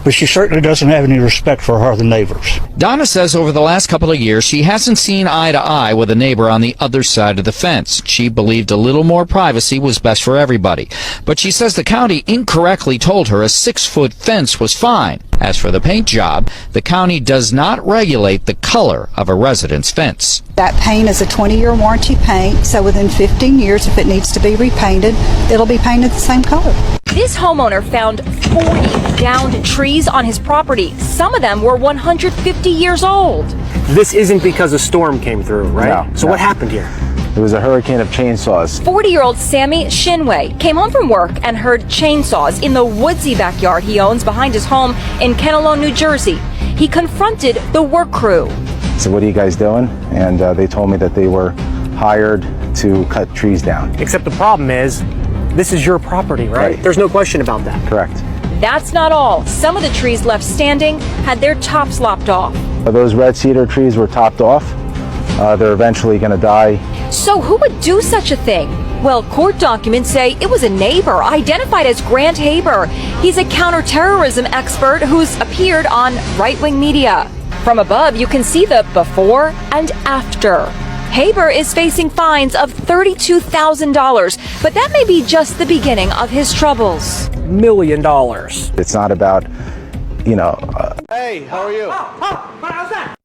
but she certainly doesn't have any respect for her other neighbors. Donna says over the last couple of years, she hasn't seen eye to eye with a neighbor on the other side of the fence. She believed a little more privacy was best for everybody. But she says the county incorrectly told her a 6-foot fence was fine. As for the paint job, the county does not regulate the color of a resident's fence. That paint is a 20-year warranty paint, so within 15 years, if it needs to be repainted, it'll be painted the same color. This homeowner found 40 downed trees on his property. Some of them were 150 years old. This isn't because a storm came through, right? No, so what happened here? It was a hurricane of chainsaws. 40-year-old Sammy Shinway came home from work and heard chainsaws in the woodsy backyard he owns behind his home in Kenilworth, New Jersey. He confronted the work crew. So what are you guys doing? And they told me that they were hired to cut trees down. Except the problem is, this is your property, right? There's no question about that. Correct. That's not all. Some of the trees left standing had their tops lopped off. Those red cedar trees were topped off. They're eventually going to die. So who would do such a thing? Well, court documents say it was a neighbor identified as Grant Haber. He's a counterterrorism expert who's appeared on right-wing media. From above, you can see the before and after. Haber is facing fines of $32,000, but that may be just the beginning of his troubles. $1 million. It's not about, Hey, how are you?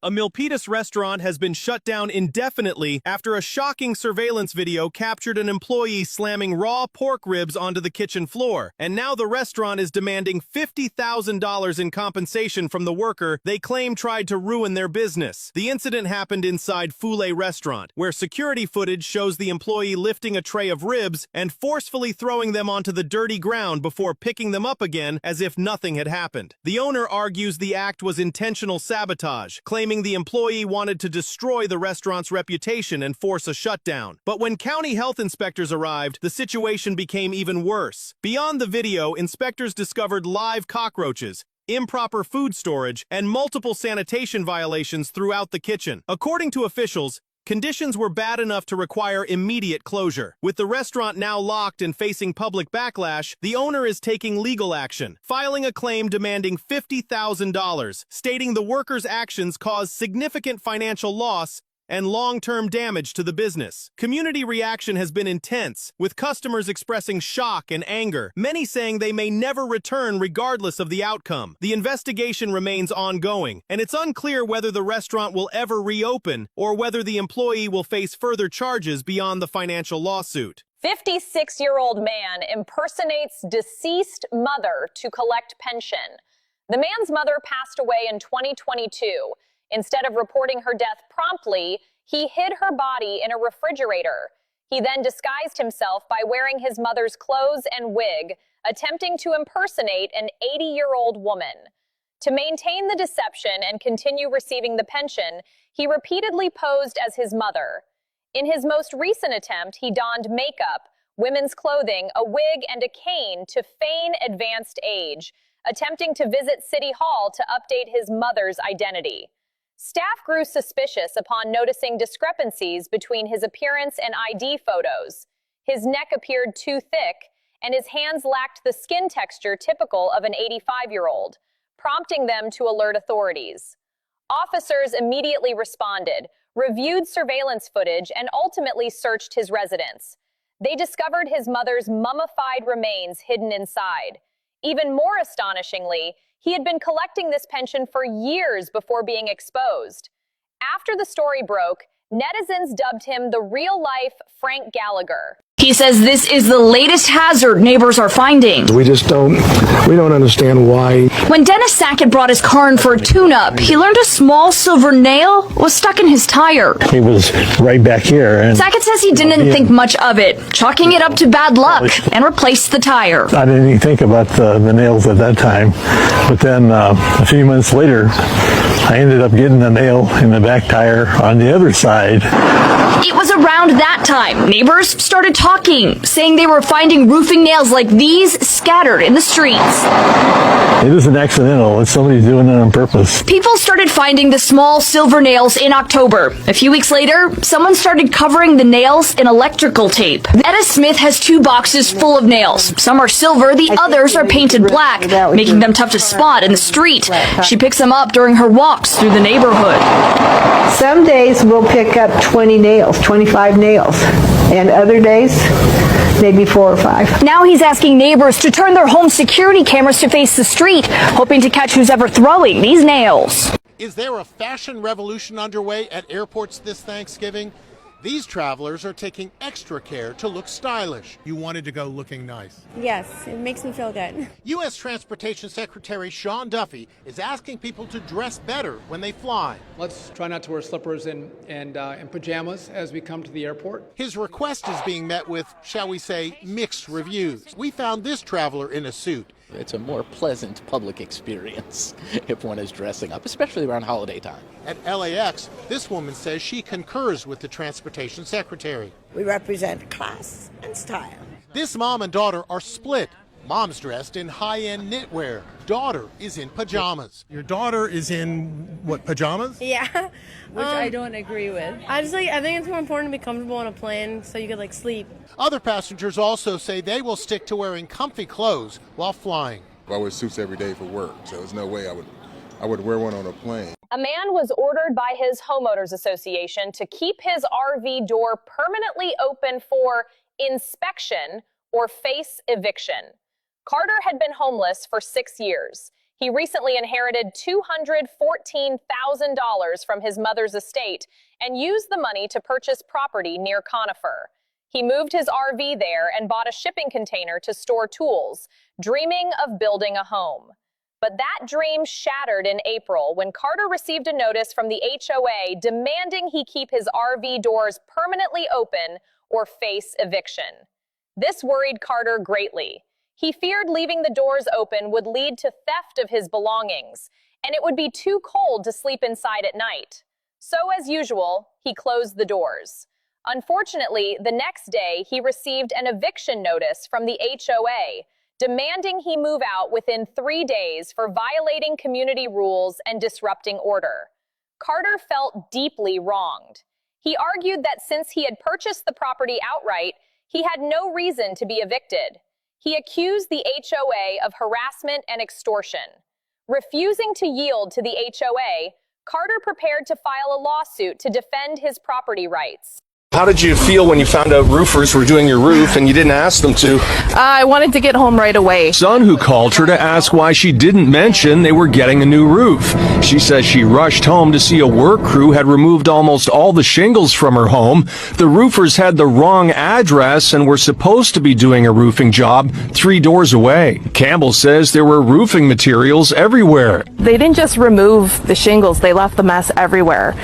A Milpitas restaurant has been shut down indefinitely after a shocking surveillance video captured an employee slamming raw pork ribs onto the kitchen floor. And now the restaurant is demanding $50,000 in compensation from the worker they claim tried to ruin their business. The incident happened inside Foulet Restaurant, where security footage shows the employee lifting a tray of ribs and forcefully throwing them onto the dirty ground before picking them up again as if nothing had happened. The owner argues the act was intentional sabotage, claiming the employee wanted to destroy the restaurant's reputation and force a shutdown. But when county health inspectors arrived, the situation became even worse. Beyond the video, inspectors discovered live cockroaches, improper food storage, and multiple sanitation violations throughout the kitchen. According to officials, conditions were bad enough to require immediate closure. With the restaurant now locked and facing public backlash, the owner is taking legal action, filing a claim demanding $50,000, stating the workers' actions caused significant financial loss and long-term damage to the business. Community reaction has been intense, with customers expressing shock and anger, many saying they may never return regardless of the outcome. The investigation remains ongoing, and it's unclear whether the restaurant will ever reopen or whether the employee will face further charges beyond the financial lawsuit. 56-year-old man impersonates deceased mother to collect pension. The man's mother passed away in 2022. Instead of reporting her death promptly, he hid her body in a refrigerator. He then disguised himself by wearing his mother's clothes and wig, attempting to impersonate an 80-year-old woman. To maintain the deception and continue receiving the pension, he repeatedly posed as his mother. In his most recent attempt, he donned makeup, women's clothing, a wig, and a cane to feign advanced age, attempting to visit City Hall to update his mother's identity. Staff grew suspicious upon noticing discrepancies between his appearance and ID photos. His neck appeared too thick, and his hands lacked the skin texture typical of an 85-year-old, prompting them to alert authorities. Officers immediately responded, reviewed surveillance footage, and ultimately searched his residence. They discovered his mother's mummified remains hidden inside. Even more astonishingly, he had been collecting this pension for years before being exposed. After the story broke, netizens dubbed him the real-life Frank Gallagher. He says this is the latest hazard neighbors are finding. We don't understand why. When Dennis Sackett brought his car in for a tune-up, he learned a small silver nail was stuck in his tire. He was right back here. And Sackett says he didn't think much of it, chalking it up to bad luck, and replaced the tire. I didn't even think about the nails at that time. But then a few months later, I ended up getting a nail in the back tire on the other side. It was around that time neighbors started talking, saying they were finding roofing nails like these scattered in the streets. It isn't accidental. It's somebody doing it on purpose. People started finding the small silver nails in October. A few weeks later, someone started covering the nails in electrical tape. Etta Smith has 2 boxes full of nails. Some are silver, the others are painted black, making them tough to spot in the street. She picks them up during her walks through the neighborhood. Some days we'll pick up 20 nails, 25 nails, and other days maybe 4 or 5. Now he's asking neighbors to turn their home security cameras to face the street, hoping to catch who's ever throwing these nails. Is there a fashion revolution underway at airports this Thanksgiving? These travelers are taking extra care to look stylish. You wanted to go looking nice. Yes, it makes me feel good. U.S. Transportation Secretary Sean Duffy is asking people to dress better when they fly. Let's try not to wear slippers and pajamas as we come to the airport. His request is being met with, shall we say, mixed reviews. We found this traveler in a suit. It's a more pleasant public experience if one is dressing up, especially around holiday time. At LAX, this woman says she concurs with the Transportation Secretary. We represent class and style. This mom and daughter are split. Mom's dressed in high-end knitwear. Daughter is in pajamas. Your daughter is in, what, pajamas? Yeah. Which I don't agree with. I think it's more important to be comfortable on a plane so you could sleep. Other passengers also say they will stick to wearing comfy clothes while flying. I wear suits every day for work, so there's no way I would wear one on a plane. A man was ordered by his homeowners association to keep his RV door permanently open for inspection or face eviction. Carter had been homeless for 6 years. He recently inherited $214,000 from his mother's estate and used the money to purchase property near Conifer. He moved his RV there and bought a shipping container to store tools, dreaming of building a home. But that dream shattered in April when Carter received a notice from the HOA demanding he keep his RV doors permanently open or face eviction. This worried Carter greatly. He feared leaving the doors open would lead to theft of his belongings, and it would be too cold to sleep inside at night. So, as usual, he closed the doors. Unfortunately, the next day, he received an eviction notice from the HOA, demanding he move out within 3 days for violating community rules and disrupting order. Carter felt deeply wronged. He argued that since he had purchased the property outright, he had no reason to be evicted. He accused the HOA of harassment and extortion. Refusing to yield to the HOA, Carter prepared to file a lawsuit to defend his property rights. How did you feel when you found out roofers were doing your roof and you didn't ask them to? I wanted to get home right away. Son who called her to ask why she didn't mention they were getting a new roof. She says she rushed home to see a work crew had removed almost all the shingles from her home. The roofers had the wrong address and were supposed to be doing a roofing job 3 doors away. Campbell says there were roofing materials everywhere. They didn't just remove the shingles, they left the mess everywhere.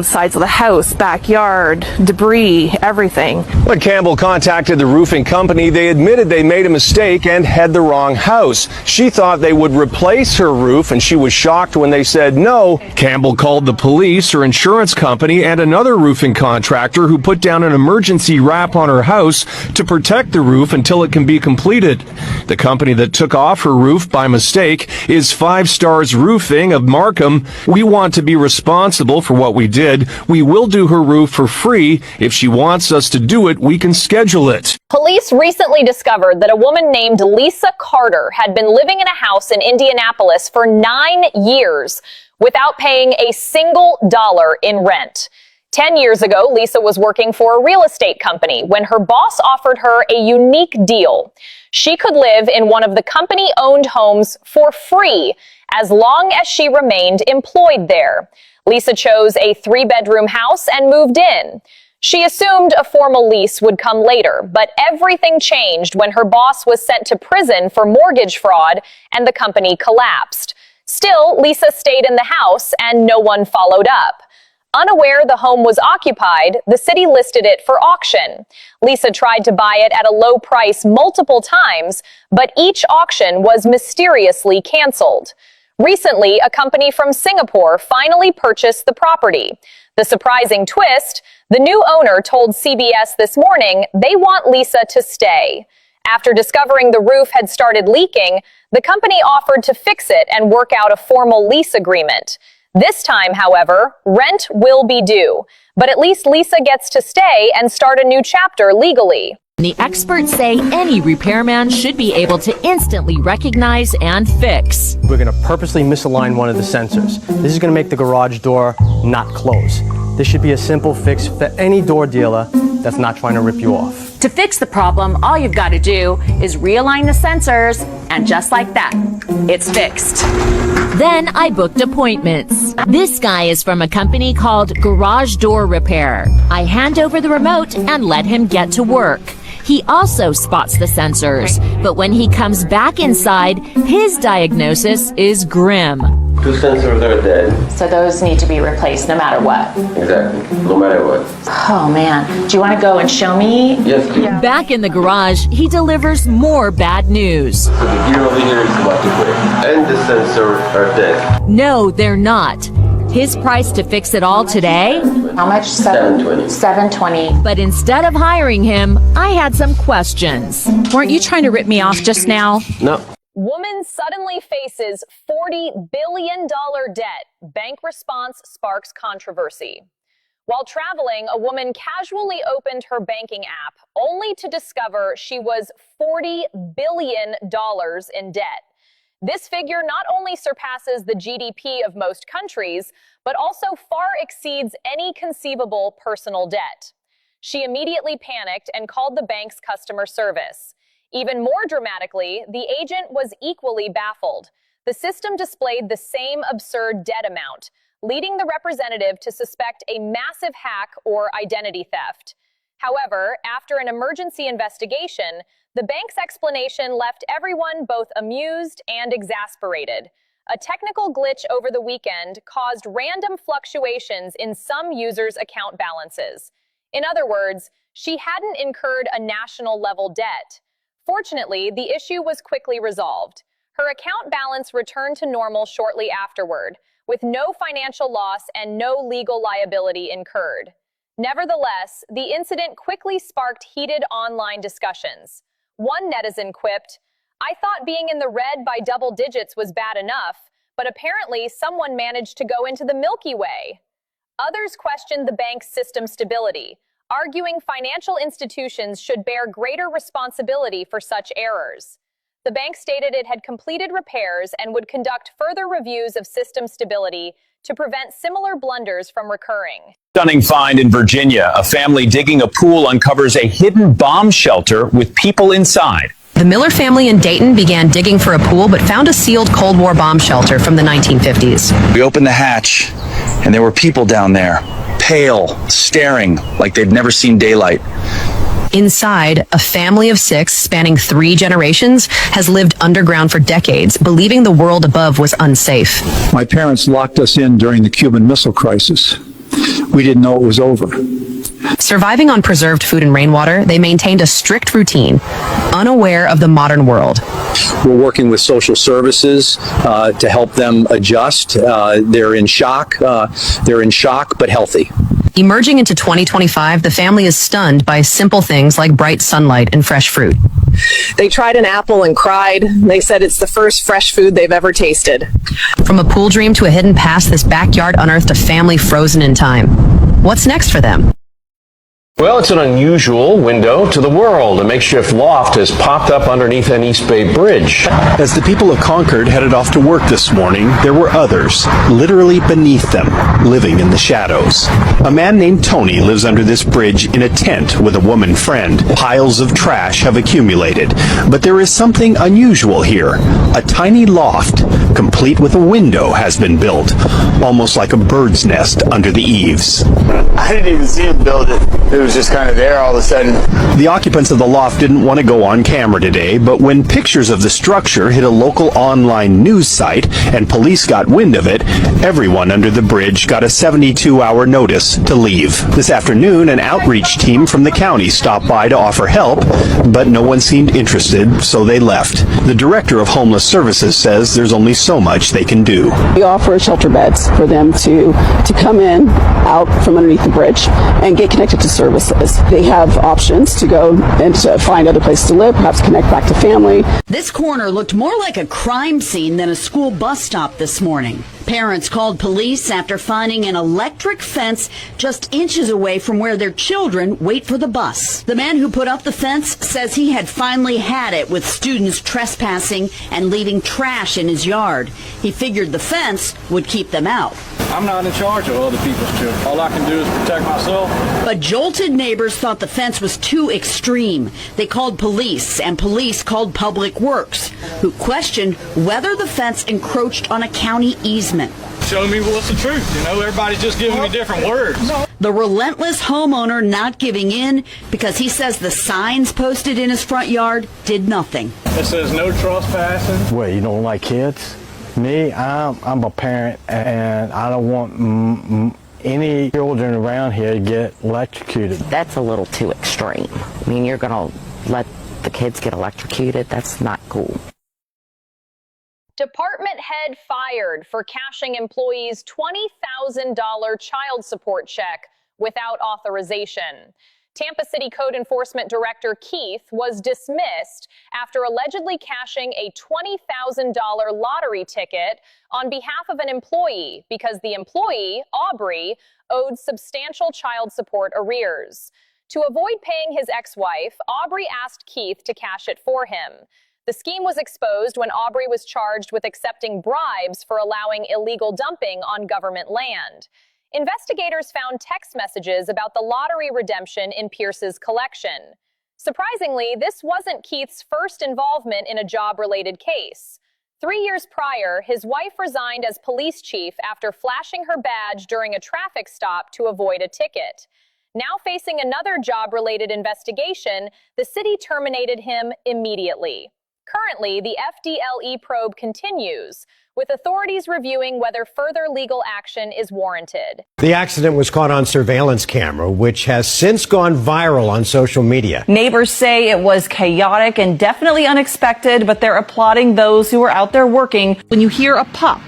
Sides of the house, backyard, debris, everything. When Campbell contacted the roofing company, they admitted they made a mistake and had the wrong house. She thought they would replace her roof, and she was shocked when they said no. Campbell called the police, her insurance company, and another roofing contractor who put down an emergency wrap on her house to protect the roof until it can be completed. The company that took off her roof by mistake is 5 Stars Roofing of Markham. We want to be responsible for what we did. We will do her roof for free. If she wants us to do it, we can schedule it. Police recently discovered that a woman named Lisa Carter had been living in a house in Indianapolis for 9 years without paying a single dollar in rent. 10 years ago, Lisa was working for a real estate company when her boss offered her a unique deal. She could live in one of the company-owned homes for free as long as she remained employed there. Lisa chose a 3-bedroom house and moved in. She assumed a formal lease would come later, but everything changed when her boss was sent to prison for mortgage fraud and the company collapsed. Still, Lisa stayed in the house and no one followed up. Unaware the home was occupied, the city listed it for auction. Lisa tried to buy it at a low price multiple times, but each auction was mysteriously canceled. Recently, a company from Singapore finally purchased the property. The surprising twist, the new owner told CBS this morning they want Lisa to stay. After discovering the roof had started leaking, the company offered to fix it and work out a formal lease agreement. This time, however, rent will be due, but at least Lisa gets to stay and start a new chapter legally. The experts say any repairman should be able to instantly recognize and fix. We're going to purposely misalign one of the sensors. This is going to make the garage door not close. This should be a simple fix for any door dealer that's not trying to rip you off. To fix the problem, all you've got to do is realign the sensors, and just like that, it's fixed. Then I booked appointments. This guy is from a company called Garage Door Repair. I hand over the remote and let him get to work. He also spots the sensors, but when he comes back inside, his diagnosis is grim. 2 sensors are dead. So those need to be replaced no matter what. Exactly, no matter what. Oh man, do you want to go and show me? Yes, please. Back in the garage, he delivers more bad news. So the gear over here is about to break, and the sensors are dead. No, they're not. His price to fix it all today? How much? $720. $720. But instead of hiring him, I had some questions. Weren't you trying to rip me off just now? No. Woman suddenly faces $40 billion debt. Bank response sparks controversy. While traveling, a woman casually opened her banking app only to discover she was $40 billion in debt. This figure not only surpasses the GDP of most countries, but also far exceeds any conceivable personal debt. She immediately panicked and called the bank's customer service. Even more dramatically, the agent was equally baffled. The system displayed the same absurd debt amount, leading the representative to suspect a massive hack or identity theft. However, after an emergency investigation, the bank's explanation left everyone both amused and exasperated. A technical glitch over the weekend caused random fluctuations in some users' account balances. In other words, she hadn't incurred a national-level debt. Fortunately, the issue was quickly resolved. Her account balance returned to normal shortly afterward, with no financial loss and no legal liability incurred. Nevertheless, the incident quickly sparked heated online discussions. One netizen quipped, "I thought being in the red by double digits was bad enough, but apparently someone managed to go into the Milky Way." Others questioned the bank's system stability, arguing financial institutions should bear greater responsibility for such errors. The bank stated it had completed repairs and would conduct further reviews of system stability to prevent similar blunders from recurring. Stunning find in Virginia. A family digging a pool uncovers a hidden bomb shelter with people inside. The Miller family in Dayton began digging for a pool but found a sealed Cold War bomb shelter from the 1950s. We opened the hatch and there were people down there, pale, staring like they'd never seen daylight. Inside, a family of 6 spanning 3 generations has lived underground for decades, believing the world above was unsafe. My parents locked us in during the Cuban Missile Crisis. We didn't know it was over. Surviving on preserved food and rainwater, they maintained a strict routine, unaware of the modern world. We're working with social services to help them adjust. They're in shock. But healthy. Emerging into 2025, the family is stunned by simple things like bright sunlight and fresh fruit. They tried an apple and cried. They said it's the first fresh food they've ever tasted. From a pool dream to a hidden past, this backyard unearthed a family frozen in time. What's next for them? Well, it's an unusual window to the world. A makeshift loft has popped up underneath an East Bay bridge. As the people of Concord headed off to work this morning, there were others, literally beneath them, living in the shadows. A man named Tony lives under this bridge in a tent with a woman friend. Piles of trash have accumulated, but there is something unusual here. A tiny loft, complete with a window, has been built, almost like a bird's nest under the eaves. I didn't even see him build it. It was just kind of there all of a sudden. The occupants of the loft didn't want to go on camera today, but when pictures of the structure hit a local online news site and police got wind of it, everyone under the bridge got a 72-hour notice to leave. This afternoon, an outreach team from the county stopped by to offer help, but no one seemed interested, so they left. The director of Homeless Services says there's only so much they can do. We offer shelter beds for them to come in, out from underneath the bridge, and get connected to services. They have options to go and to find other places to live, perhaps connect back to family. This corner looked more like a crime scene than a school bus stop this morning. Parents called police after finding an electric fence just inches away from where their children wait for the bus. The man who put up the fence says he had finally had it with students trespassing and leaving trash in his yard. He figured the fence would keep them out. I'm not in charge of other people's children. All I can do is protect myself. But jolted neighbors thought the fence was too extreme. They called police, and police called Public Works, who questioned whether the fence encroached on a county easement. Show me what's the truth. You know, everybody's just giving me different words. The relentless homeowner not giving in because he says the signs posted in his front yard did nothing. It says no trespassing. Well, you don't like kids? Me, I'm a parent, and I don't want any children around here to get electrocuted. That's a little too extreme. I mean, you're going to let the kids get electrocuted? That's not cool. Department head fired for cashing employees' $20,000 child support check without authorization. Tampa City Code Enforcement Director Keith was dismissed after allegedly cashing a $20,000 lottery ticket on behalf of an employee because the employee, Aubrey, owed substantial child support arrears. To avoid paying his ex-wife, Aubrey asked Keith to cash it for him. The scheme was exposed when Aubrey was charged with accepting bribes for allowing illegal dumping on government land. Investigators found text messages about the lottery redemption in Pierce's collection. Surprisingly, this wasn't Keith's first involvement in a job-related case. 3 years prior, his wife resigned as police chief after flashing her badge during a traffic stop to avoid a ticket. Now facing another job-related investigation, the city terminated him immediately. Currently, the FDLE probe continues, with authorities reviewing whether further legal action is warranted. The accident was caught on surveillance camera, which has since gone viral on social media. Neighbors say it was chaotic and definitely unexpected, but they're applauding those who were out there working. When you hear a pop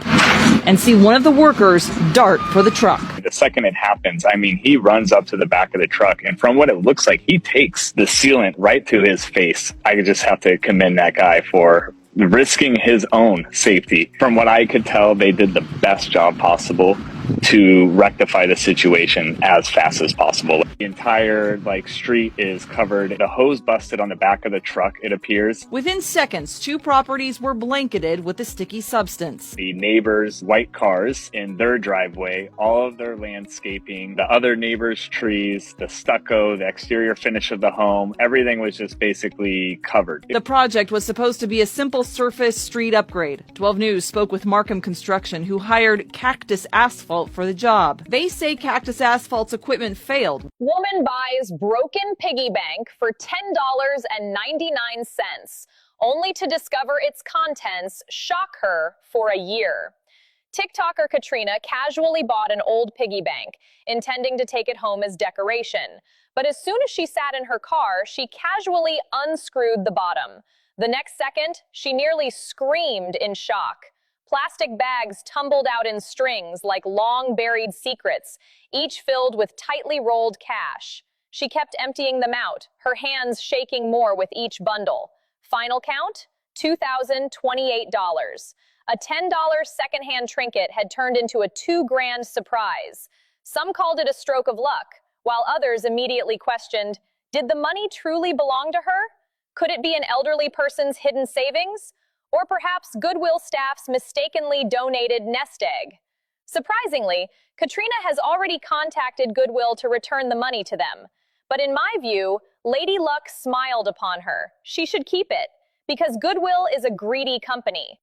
and see one of the workers dart for the truck. The second it happens, I mean, he runs up to the back of the truck, and from what it looks like, he takes the sealant right to his face. I just have to commend that guy for risking his own safety. From what I could tell, they did the best job possible to rectify the situation as fast as possible. The entire street is covered. The hose busted on the back of the truck, it appears. Within seconds, 2 properties were blanketed with the sticky substance. The neighbors' white cars in their driveway, all of their landscaping, the other neighbors' trees, the stucco, the exterior finish of the home, everything was just basically covered. The project was supposed to be a simple surface street upgrade. 12 News spoke with Markham Construction, who hired Cactus Asphalt for the job. They say Cactus Asphalt's equipment failed. Woman buys broken piggy bank for $10.99, only to discover its contents shock her for a year. TikToker Katrina casually bought an old piggy bank, intending to take it home as decoration. But as soon as she sat in her car, she casually unscrewed the bottom. The next second, she nearly screamed in shock. Plastic bags tumbled out in strings like long-buried secrets, each filled with tightly rolled cash. She kept emptying them out, her hands shaking more with each bundle. Final count? $2,028. A $10 secondhand trinket had turned into a $2,000 surprise. Some called it a stroke of luck, while others immediately questioned, did the money truly belong to her? Could it be an elderly person's hidden savings? Or perhaps Goodwill staff's mistakenly donated nest egg? Surprisingly, Katrina has already contacted Goodwill to return the money to them. But in my view, Lady Luck smiled upon her. She should keep it, because Goodwill is a greedy company.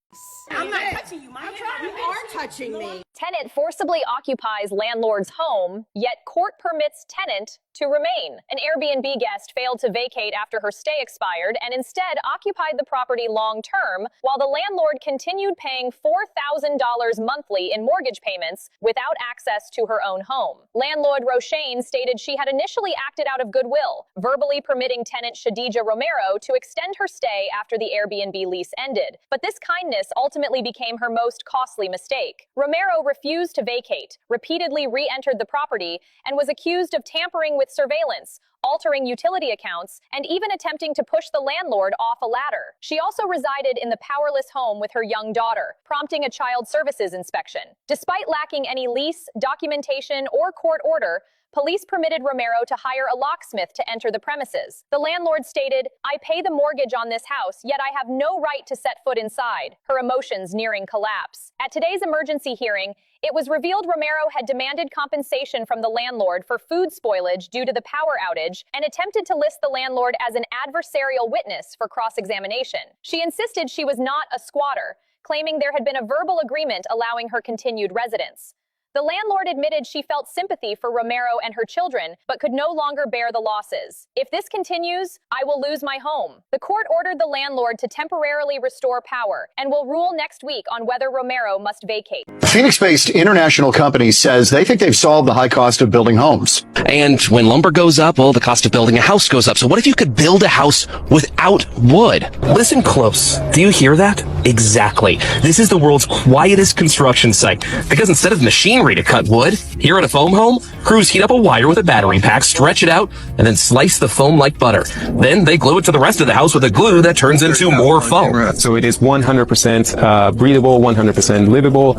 I'm not touching you, Maya. You are touching me. Tenant forcibly occupies landlord's home, yet court permits tenant to remain. An Airbnb guest failed to vacate after her stay expired and instead occupied the property long term, while the landlord continued paying $4,000 monthly in mortgage payments without access to her own home. Landlord Roshane stated she had initially acted out of goodwill, verbally permitting tenant Shadija Romero to extend her stay after the Airbnb lease ended. But this kindness ultimately became her most costly mistake. Romero refused to vacate, repeatedly re-entered the property, and was accused of tampering with surveillance, altering utility accounts, and even attempting to push the landlord off a ladder. She also resided in the powerless home with her young daughter, prompting a child services inspection. Despite lacking any lease, documentation, or court order, police permitted Romero to hire a locksmith to enter the premises. The landlord stated, "I pay the mortgage on this house, yet I have no right to set foot inside," her emotions nearing collapse. At today's emergency hearing, it was revealed Romero had demanded compensation from the landlord for food spoilage due to the power outage and attempted to list the landlord as an adversarial witness for cross-examination. She insisted she was not a squatter, claiming there had been a verbal agreement allowing her continued residence. The landlord admitted she felt sympathy for Romero and her children, but could no longer bear the losses. "If this continues, I will lose my home." The court ordered the landlord to temporarily restore power and will rule next week on whether Romero must vacate. Phoenix-based International Company says they think they've solved the high cost of building homes. And when lumber goes up, well, the cost of building a house goes up. So what if you could build a house without wood? Listen close. Do you hear that? Exactly. This is the world's quietest construction site. Because instead of machinery to cut wood, here at a foam home, crews heat up a wire with a battery pack, stretch it out, and then slice the foam like butter. Then they glue it to the rest of the house with a glue that turns into more foam. So it is 100% breathable, 100% livable.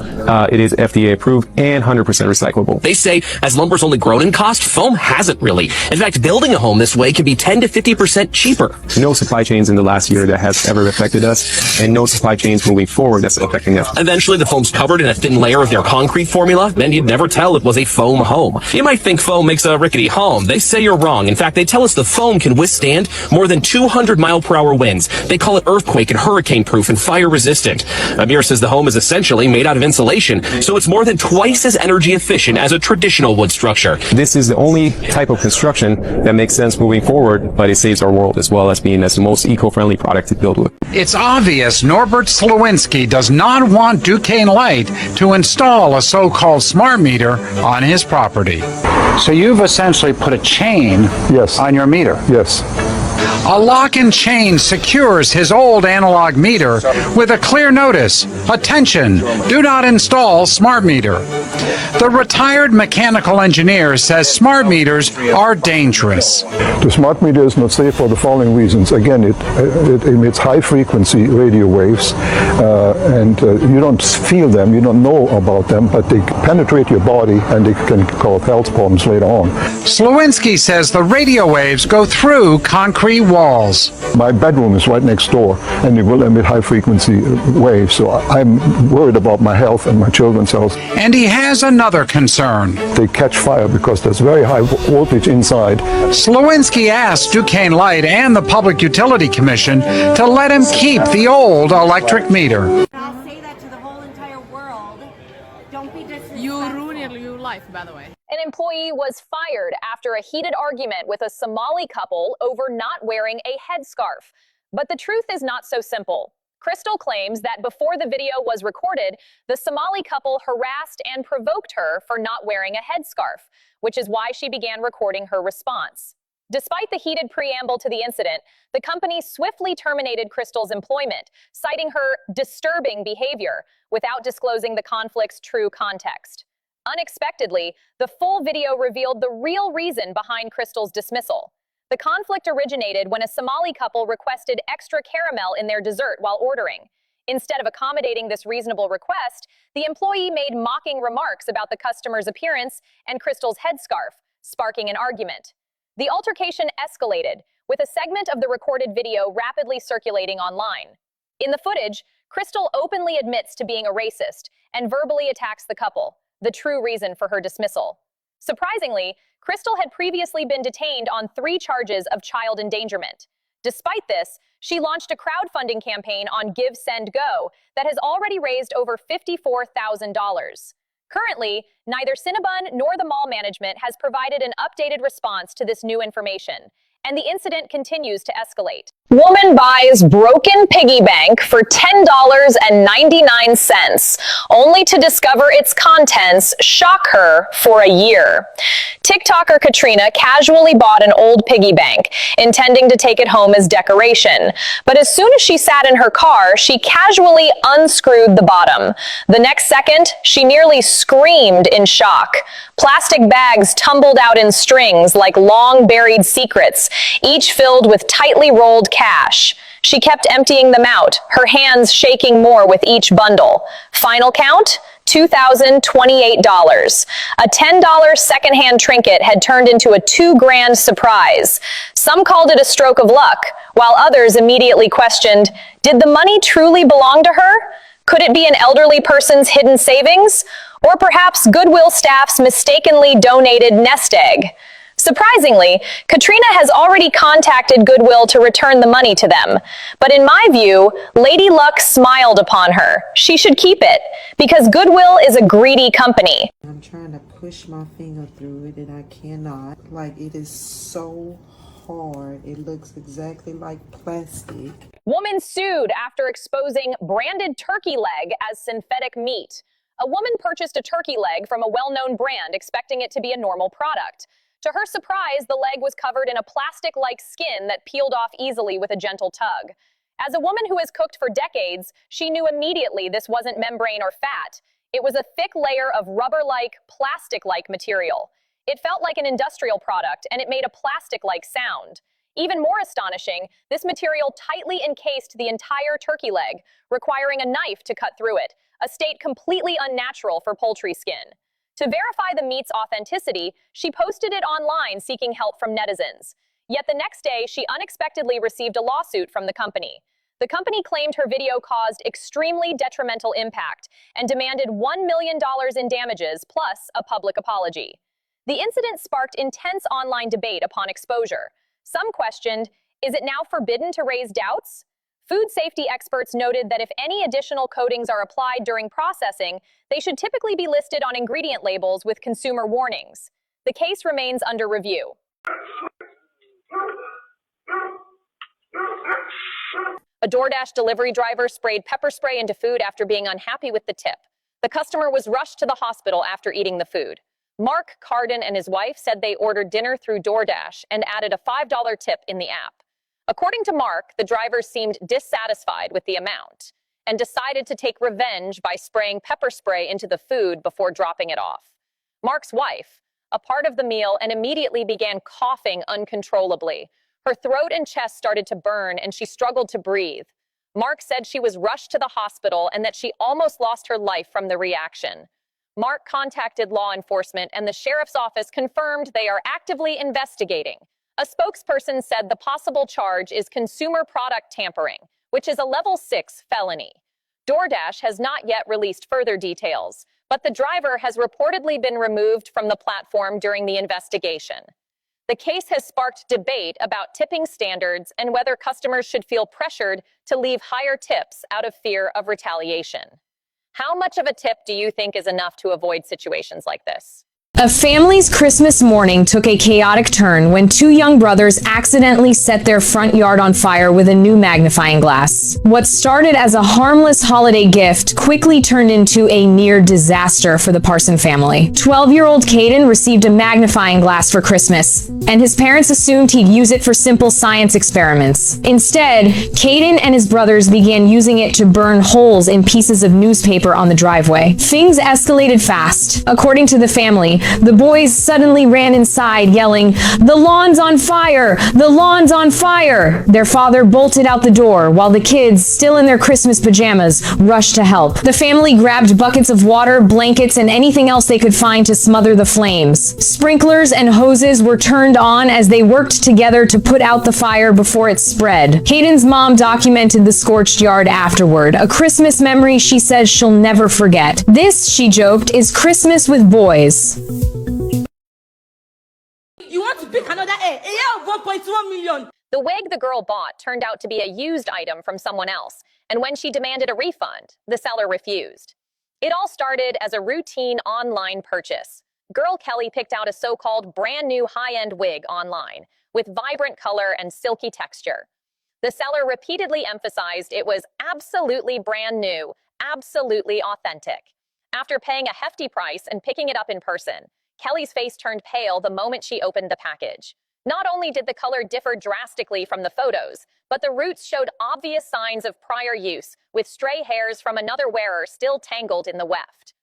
It is FDA approved and 100% recyclable. They say as lumber's only grown in cost, foam hasn't really. In fact, building a home this way can be 10 to 50% cheaper. No supply chains in the last year that has ever affected us, and no supply chains moving forward that's affecting us. Eventually, the foam's covered in a thin layer of their concrete formula, and you'd never tell it was a foam home. You might think foam makes a rickety home. They say you're wrong. In fact, they tell us the foam can withstand more than 200-mile-per-hour winds. They call it earthquake and hurricane-proof and fire-resistant. Amir says the home is essentially made out of insulation, so it's more than twice as energy efficient as a traditional wood structure. This is the only type of construction that makes sense moving forward, but it saves our world as well as being as the most eco-friendly product to build with. It's obvious Norbert Slowinski does not want Duquesne Light to install a so-called smart meter on his property. So you've essentially put a chain on your meter. Yes. A lock and chain secures his old analog meter with a clear notice: attention, do not install smart meter. The retired mechanical engineer says smart meters are dangerous. The smart meter is not safe for the following reasons. Again, it emits high-frequency radio waves, and you don't feel them, you don't know about them, but they penetrate your body and they can cause health problems later on. Slowinski says the radio waves go through concrete walls. My bedroom is right next door, and it will emit high-frequency waves, so I'm worried about my health and my children's health. And he has another concern. They catch fire because there's very high voltage inside. Slowinski asked Duquesne Light and the Public Utility Commission to let him keep the old electric meter. I'll say that to the whole entire world. Don't be disrespectful. You ruin your life, by the way. An employee was fired after a heated argument with a Somali couple over not wearing a headscarf. But the truth is not so simple. Crystal claims that before the video was recorded, the Somali couple harassed and provoked her for not wearing a headscarf, which is why she began recording her response. Despite the heated preamble to the incident, the company swiftly terminated Crystal's employment, citing her disturbing behavior without disclosing the conflict's true context. Unexpectedly, the full video revealed the real reason behind Crystal's dismissal. The conflict originated when a Somali couple requested extra caramel in their dessert while ordering. Instead of accommodating this reasonable request, the employee made mocking remarks about the customer's appearance and Crystal's headscarf, sparking an argument. The altercation escalated, with a segment of the recorded video rapidly circulating online. In the footage, Crystal openly admits to being a racist and verbally attacks the couple, the true reason for her dismissal. Surprisingly, Crystal had previously been detained on 3 charges of child endangerment. Despite this, she launched a crowdfunding campaign on Give, Send, Go that has already raised over $54,000. Currently, neither Cinnabon nor the mall management has provided an updated response to this new information, and the incident continues to escalate. Woman buys broken piggy bank for $10.99, only to discover its contents shock her for a year. TikToker Katrina casually bought an old piggy bank, intending to take it home as decoration. But as soon as she sat in her car, she casually unscrewed the bottom. The next second, she nearly screamed in shock. Plastic bags tumbled out in strings like long buried secrets, each filled with tightly rolled cash. She kept emptying them out, her hands shaking more with each bundle. Final count? $2,028. A $10 secondhand trinket had turned into a $2,000 surprise. Some called it a stroke of luck, while others immediately questioned, did the money truly belong to her? Could it be an elderly person's hidden savings? Or perhaps Goodwill staff's mistakenly donated nest egg? Surprisingly, Katrina has already contacted Goodwill to return the money to them. But in my view, Lady Luck smiled upon her. She should keep it, because Goodwill is a greedy company. I'm trying to push my finger through it and I cannot. Like, it is so hard. It looks exactly like plastic. Woman sued after exposing branded turkey leg as synthetic meat. A woman purchased a turkey leg from a well-known brand, expecting it to be a normal product. To her surprise, the leg was covered in a plastic-like skin that peeled off easily with a gentle tug. As a woman who has cooked for decades, she knew immediately this wasn't membrane or fat. It was a thick layer of rubber-like, plastic-like material. It felt like an industrial product, and it made a plastic-like sound. Even more astonishing, this material tightly encased the entire turkey leg, requiring a knife to cut through it, a state completely unnatural for poultry skin. To verify the meat's authenticity, she posted it online seeking help from netizens. Yet the next day, she unexpectedly received a lawsuit from the company. The company claimed her video caused extremely detrimental impact and demanded $1 million in damages plus a public apology. The incident sparked intense online debate upon exposure. Some questioned, is it now forbidden to raise doubts? Food safety experts noted that if any additional coatings are applied during processing, they should typically be listed on ingredient labels with consumer warnings. The case remains under review. A DoorDash delivery driver sprayed pepper spray into food after being unhappy with the tip. The customer was rushed to the hospital after eating the food. Mark Carden and his wife said they ordered dinner through DoorDash and added a $5 tip in the app. According to Mark, the driver seemed dissatisfied with the amount and decided to take revenge by spraying pepper spray into the food before dropping it off. Mark's wife, a part of the meal, and immediately began coughing uncontrollably. Her throat and chest started to burn and she struggled to breathe. Mark said she was rushed to the hospital and that she almost lost her life from the reaction. Mark contacted law enforcement and the sheriff's office confirmed they are actively investigating. A spokesperson said the possible charge is consumer product tampering, which is a level 6 felony. DoorDash has not yet released further details, but the driver has reportedly been removed from the platform during the investigation. The case has sparked debate about tipping standards and whether customers should feel pressured to leave higher tips out of fear of retaliation. How much of a tip do you think is enough to avoid situations like this? A family's Christmas morning took a chaotic turn when 2 young brothers accidentally set their front yard on fire with a new magnifying glass. What started as a harmless holiday gift quickly turned into a near disaster for the Parson family. 12-year-old Caden received a magnifying glass for Christmas, and his parents assumed he'd use it for simple science experiments. Instead, Caden and his brothers began using it to burn holes in pieces of newspaper on the driveway. Things escalated fast. According to the family, The boys suddenly ran inside, yelling, "The lawn's on fire! The lawn's on fire!" Their father bolted out the door, while the kids, still in their Christmas pajamas, rushed to help. The family grabbed buckets of water, blankets, and anything else they could find to smother the flames. Sprinklers and hoses were turned on as they worked together to put out the fire before it spread. Hayden's mom documented the scorched yard afterward, a Christmas memory she says she'll never forget. This, she joked, is Christmas with boys. You want to pick another A? A of 1.1 million. The wig the girl bought turned out to be a used item from someone else, and when she demanded a refund, the seller refused. It all started as a routine online purchase. Girl Kelly picked out a so-called brand new high-end wig online with vibrant color and silky texture. The seller repeatedly emphasized it was absolutely brand new, absolutely authentic. After paying a hefty price and picking it up in person, Kelly's face turned pale the moment she opened the package. Not only did the color differ drastically from the photos, but the roots showed obvious signs of prior use, with stray hairs from another wearer still tangled in the weft.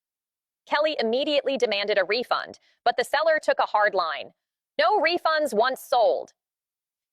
Kelly immediately demanded a refund, but the seller took a hard line. No refunds once sold.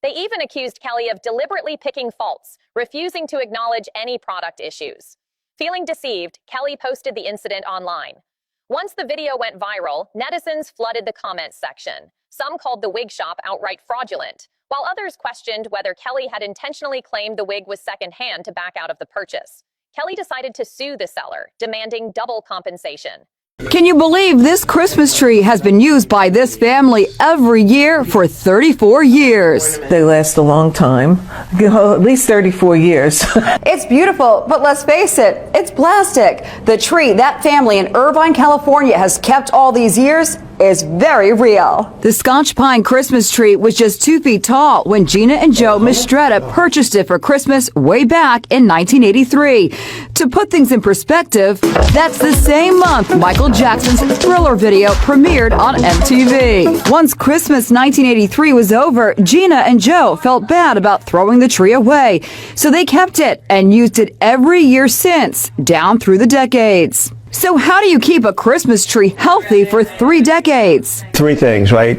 They even accused Kelly of deliberately picking faults, refusing to acknowledge any product issues. Feeling deceived, Kelly posted the incident online. Once the video went viral, netizens flooded the comments section. Some called the wig shop outright fraudulent, while others questioned whether Kelly had intentionally claimed the wig was secondhand to back out of the purchase. Kelly decided to sue the seller, demanding double compensation. Can you believe this Christmas tree has been used by this family every year for 34 years? They last a long time, at least 34 years. It's beautiful, but let's face it, it's plastic. The tree that family in Irvine, California has kept all these years is very real. The Scotch pine Christmas tree was just 2 feet tall when Gina and Joe Mistretta purchased it for Christmas way back in 1983. To put things in perspective, that's the same month Michael Jackson's Thriller video premiered on MTV. Once Christmas 1983 was over, Gina and Joe felt bad about throwing the tree away, so they kept it and used it every year since, down through the decades. So how do you keep a Christmas tree healthy for 3 decades? 3 things, right?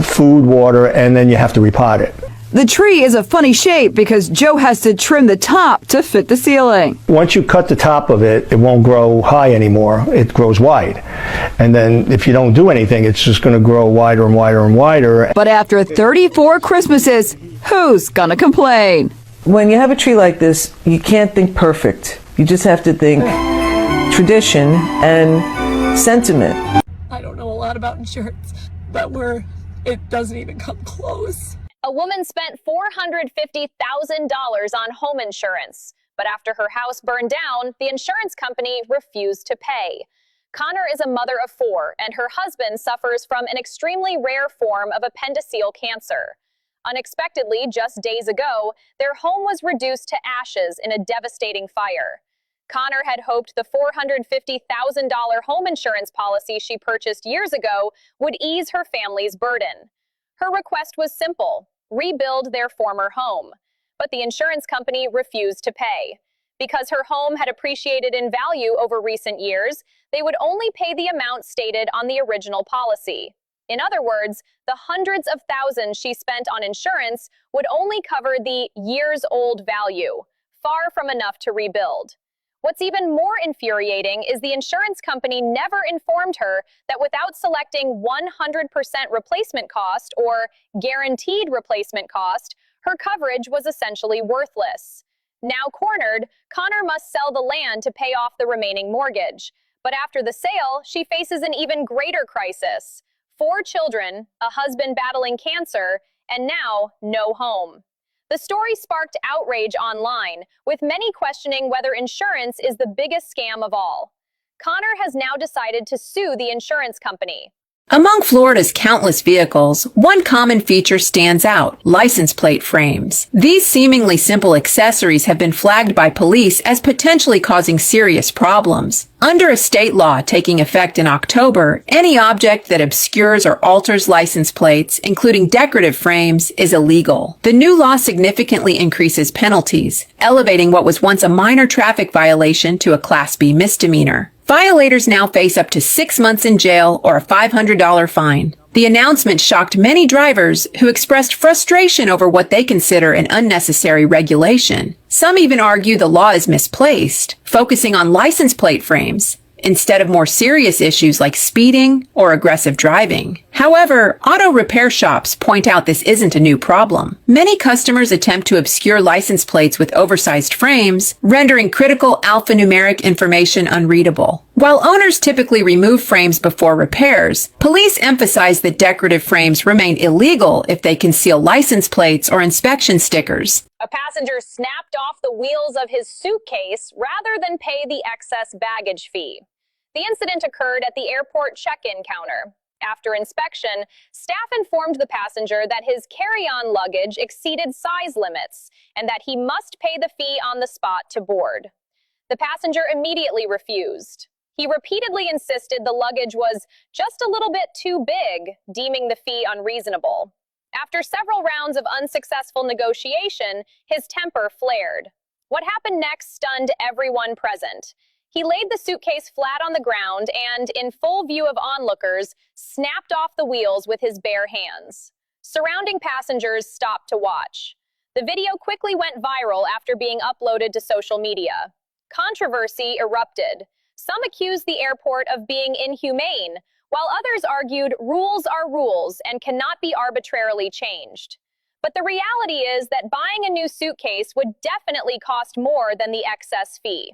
Food, water, and then you have to repot it. The tree is a funny shape because Joe has to trim the top to fit the ceiling. Once you cut the top of it, it won't grow high anymore. It grows wide. And then if you don't do anything, it's just going to grow wider and wider and wider. But after 34 Christmases, who's gonna complain? When you have a tree like this, you can't think perfect. You just have to think tradition and sentiment. I don't know a lot about insurance, but it doesn't even come close. A woman spent $450,000 on home insurance, but after her house burned down, the insurance company refused to pay. Connor is a mother of 4, and her husband suffers from an extremely rare form of appendiceal cancer. Unexpectedly, just days ago, their home was reduced to ashes in a devastating fire. Connor had hoped the $450,000 home insurance policy she purchased years ago would ease her family's burden. Her request was simple: rebuild their former home. But the insurance company refused to pay. Because her home had appreciated in value over recent years, they would only pay the amount stated on the original policy. In other words, the hundreds of thousands she spent on insurance would only cover the years-old value, far from enough to rebuild. What's even more infuriating is the insurance company never informed her that without selecting 100% replacement cost or guaranteed replacement cost, her coverage was essentially worthless. Now cornered, Connor must sell the land to pay off the remaining mortgage. But after the sale, she faces an even greater crisis: 4 children, a husband battling cancer, and now no home. The story sparked outrage online, with many questioning whether insurance is the biggest scam of all. Connor has now decided to sue the insurance company. Among Florida's countless vehicles, one common feature stands out: license plate frames. These seemingly simple accessories have been flagged by police as potentially causing serious problems. Under a state law taking effect in October, any object that obscures or alters license plates, including decorative frames, is illegal. The new law significantly increases penalties, elevating what was once a minor traffic violation to a Class B misdemeanor. Violators now face up to 6 months in jail or a $500 fine. The announcement shocked many drivers who expressed frustration over what they consider an unnecessary regulation. Some even argue the law is misplaced, focusing on license plate frames instead of more serious issues like speeding or aggressive driving. However, auto repair shops point out this isn't a new problem. Many customers attempt to obscure license plates with oversized frames, rendering critical alphanumeric information unreadable. While owners typically remove frames before repairs, police emphasize that decorative frames remain illegal if they conceal license plates or inspection stickers. A passenger snapped off the wheels of his suitcase rather than pay the excess baggage fee. The incident occurred at the airport check-in counter. After inspection, staff informed the passenger that his carry-on luggage exceeded size limits and that he must pay the fee on the spot to board. The passenger immediately refused. He repeatedly insisted the luggage was just a little bit too big, deeming the fee unreasonable. After several rounds of unsuccessful negotiation, his temper flared. What happened next stunned everyone present. He laid the suitcase flat on the ground and, in full view of onlookers, snapped off the wheels with his bare hands. Surrounding passengers stopped to watch. The video quickly went viral after being uploaded to social media. Controversy erupted. Some accused the airport of being inhumane, while others argued rules are rules and cannot be arbitrarily changed. But the reality is that buying a new suitcase would definitely cost more than the excess fee.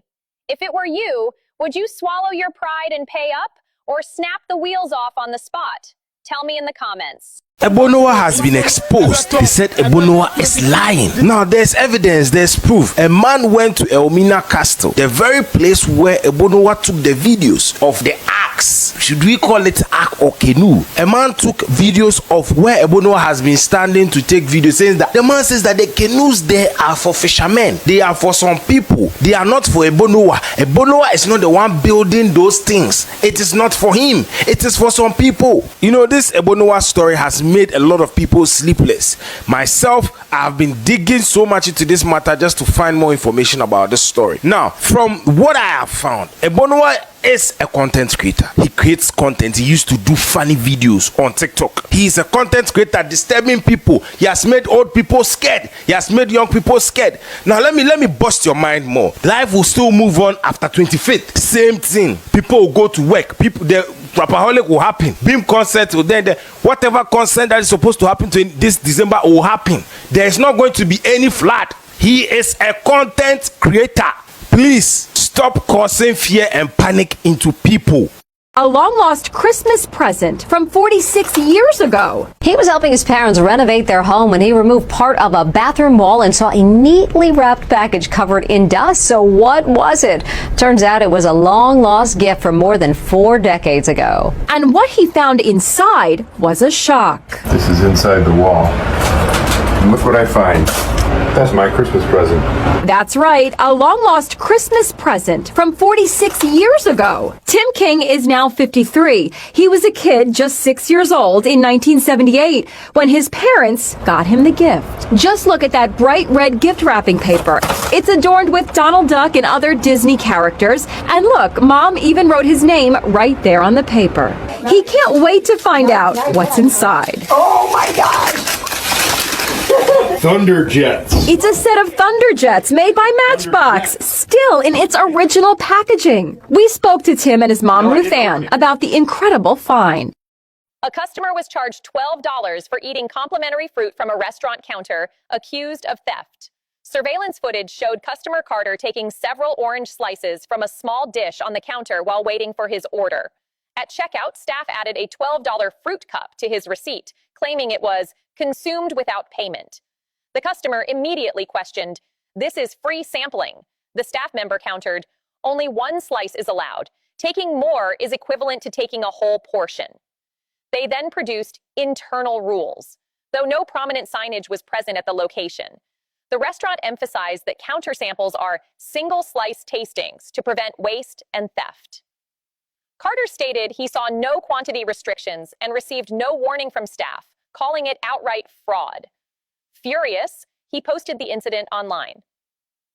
If it were you, would you swallow your pride and pay up, or snap the wheels off on the spot? Tell me in the comments. Ebonowa has been exposed. They said Ebonowa is lying. Now there's evidence, there's proof. A man went to Elmina Castle, the very place where Ebonowa took the videos of the arks. Should we call it ark or canoe? A man took videos of where Ebonowa has been standing to take videos, saying that the man says that the canoes there are for fishermen. They are for some people. They are not for Ebonowa. Ebonowa is not the one building those things. It is not for him. It is for some people. You know, this Ebonowa story has made a lot of people sleepless. Myself, I have been digging so much into this matter just to find more information about this story. Now, from what I have found, Ebonowa is a content creator. He creates content. He used to do funny videos on TikTok. He is a content creator disturbing people. He has made old people scared. He has made young people scared. Now let me bust your mind more. Life will still move on after 25th. Same thing. People will go to work. The Rapaholic will happen. Beam concert will then whatever concert that is supposed to happen to this December will happen. There is not going to be any flood. He is a content creator. Please stop causing fear and panic into people. A long-lost Christmas present from 46 years ago. He was helping his parents renovate their home when he removed part of a bathroom wall and saw a neatly wrapped package covered in dust. So what was it? Turns out it was a long-lost gift from more than 4 decades ago. And what he found inside was a shock. This is inside the wall. And look what I find. That's my Christmas present. That's right, a long-lost Christmas present from 46 years ago. Tim King is now 53. He was a kid just 6 years old in 1978 when his parents got him the gift. Just look at that bright red gift wrapping paper. It's adorned with Donald Duck and other Disney characters. And look, Mom even wrote his name right there on the paper. He can't wait to find out what's inside. Oh my gosh! Thunderjets. It's a set of Thunderjets made by Matchbox, still in its original packaging. We spoke to Tim and his mom, Ruth Ann, about the incredible find. A customer was charged $12 for eating complimentary fruit from a restaurant counter, accused of theft. Surveillance footage showed customer Carter taking several orange slices from a small dish on the counter while waiting for his order. At checkout, staff added a $12 fruit cup to his receipt, claiming it was consumed without payment. The customer immediately questioned, "This is free sampling." The staff member countered, "Only 1 slice is allowed. Taking more is equivalent to taking a whole portion." They then produced internal rules, though no prominent signage was present at the location. The restaurant emphasized that counter samples are single slice tastings to prevent waste and theft. Carter stated he saw no quantity restrictions and received no warning from staff, calling it outright fraud. Furious, he posted the incident online.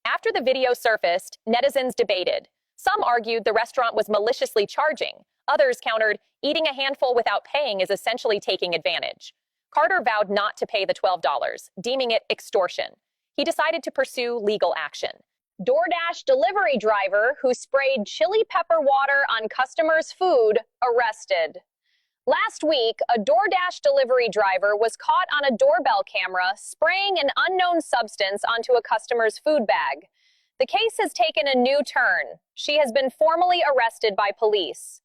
After the video surfaced, netizens debated. Some argued the restaurant was maliciously charging. Others countered, eating a handful without paying is essentially taking advantage. Carter vowed not to pay the $12, deeming it extortion. He decided to pursue legal action. DoorDash delivery driver who sprayed chili pepper water on customers' food arrested. Last week, a DoorDash delivery driver was caught on a doorbell camera spraying an unknown substance onto a customer's food bag. The case has taken a new turn. She has been formally arrested by police.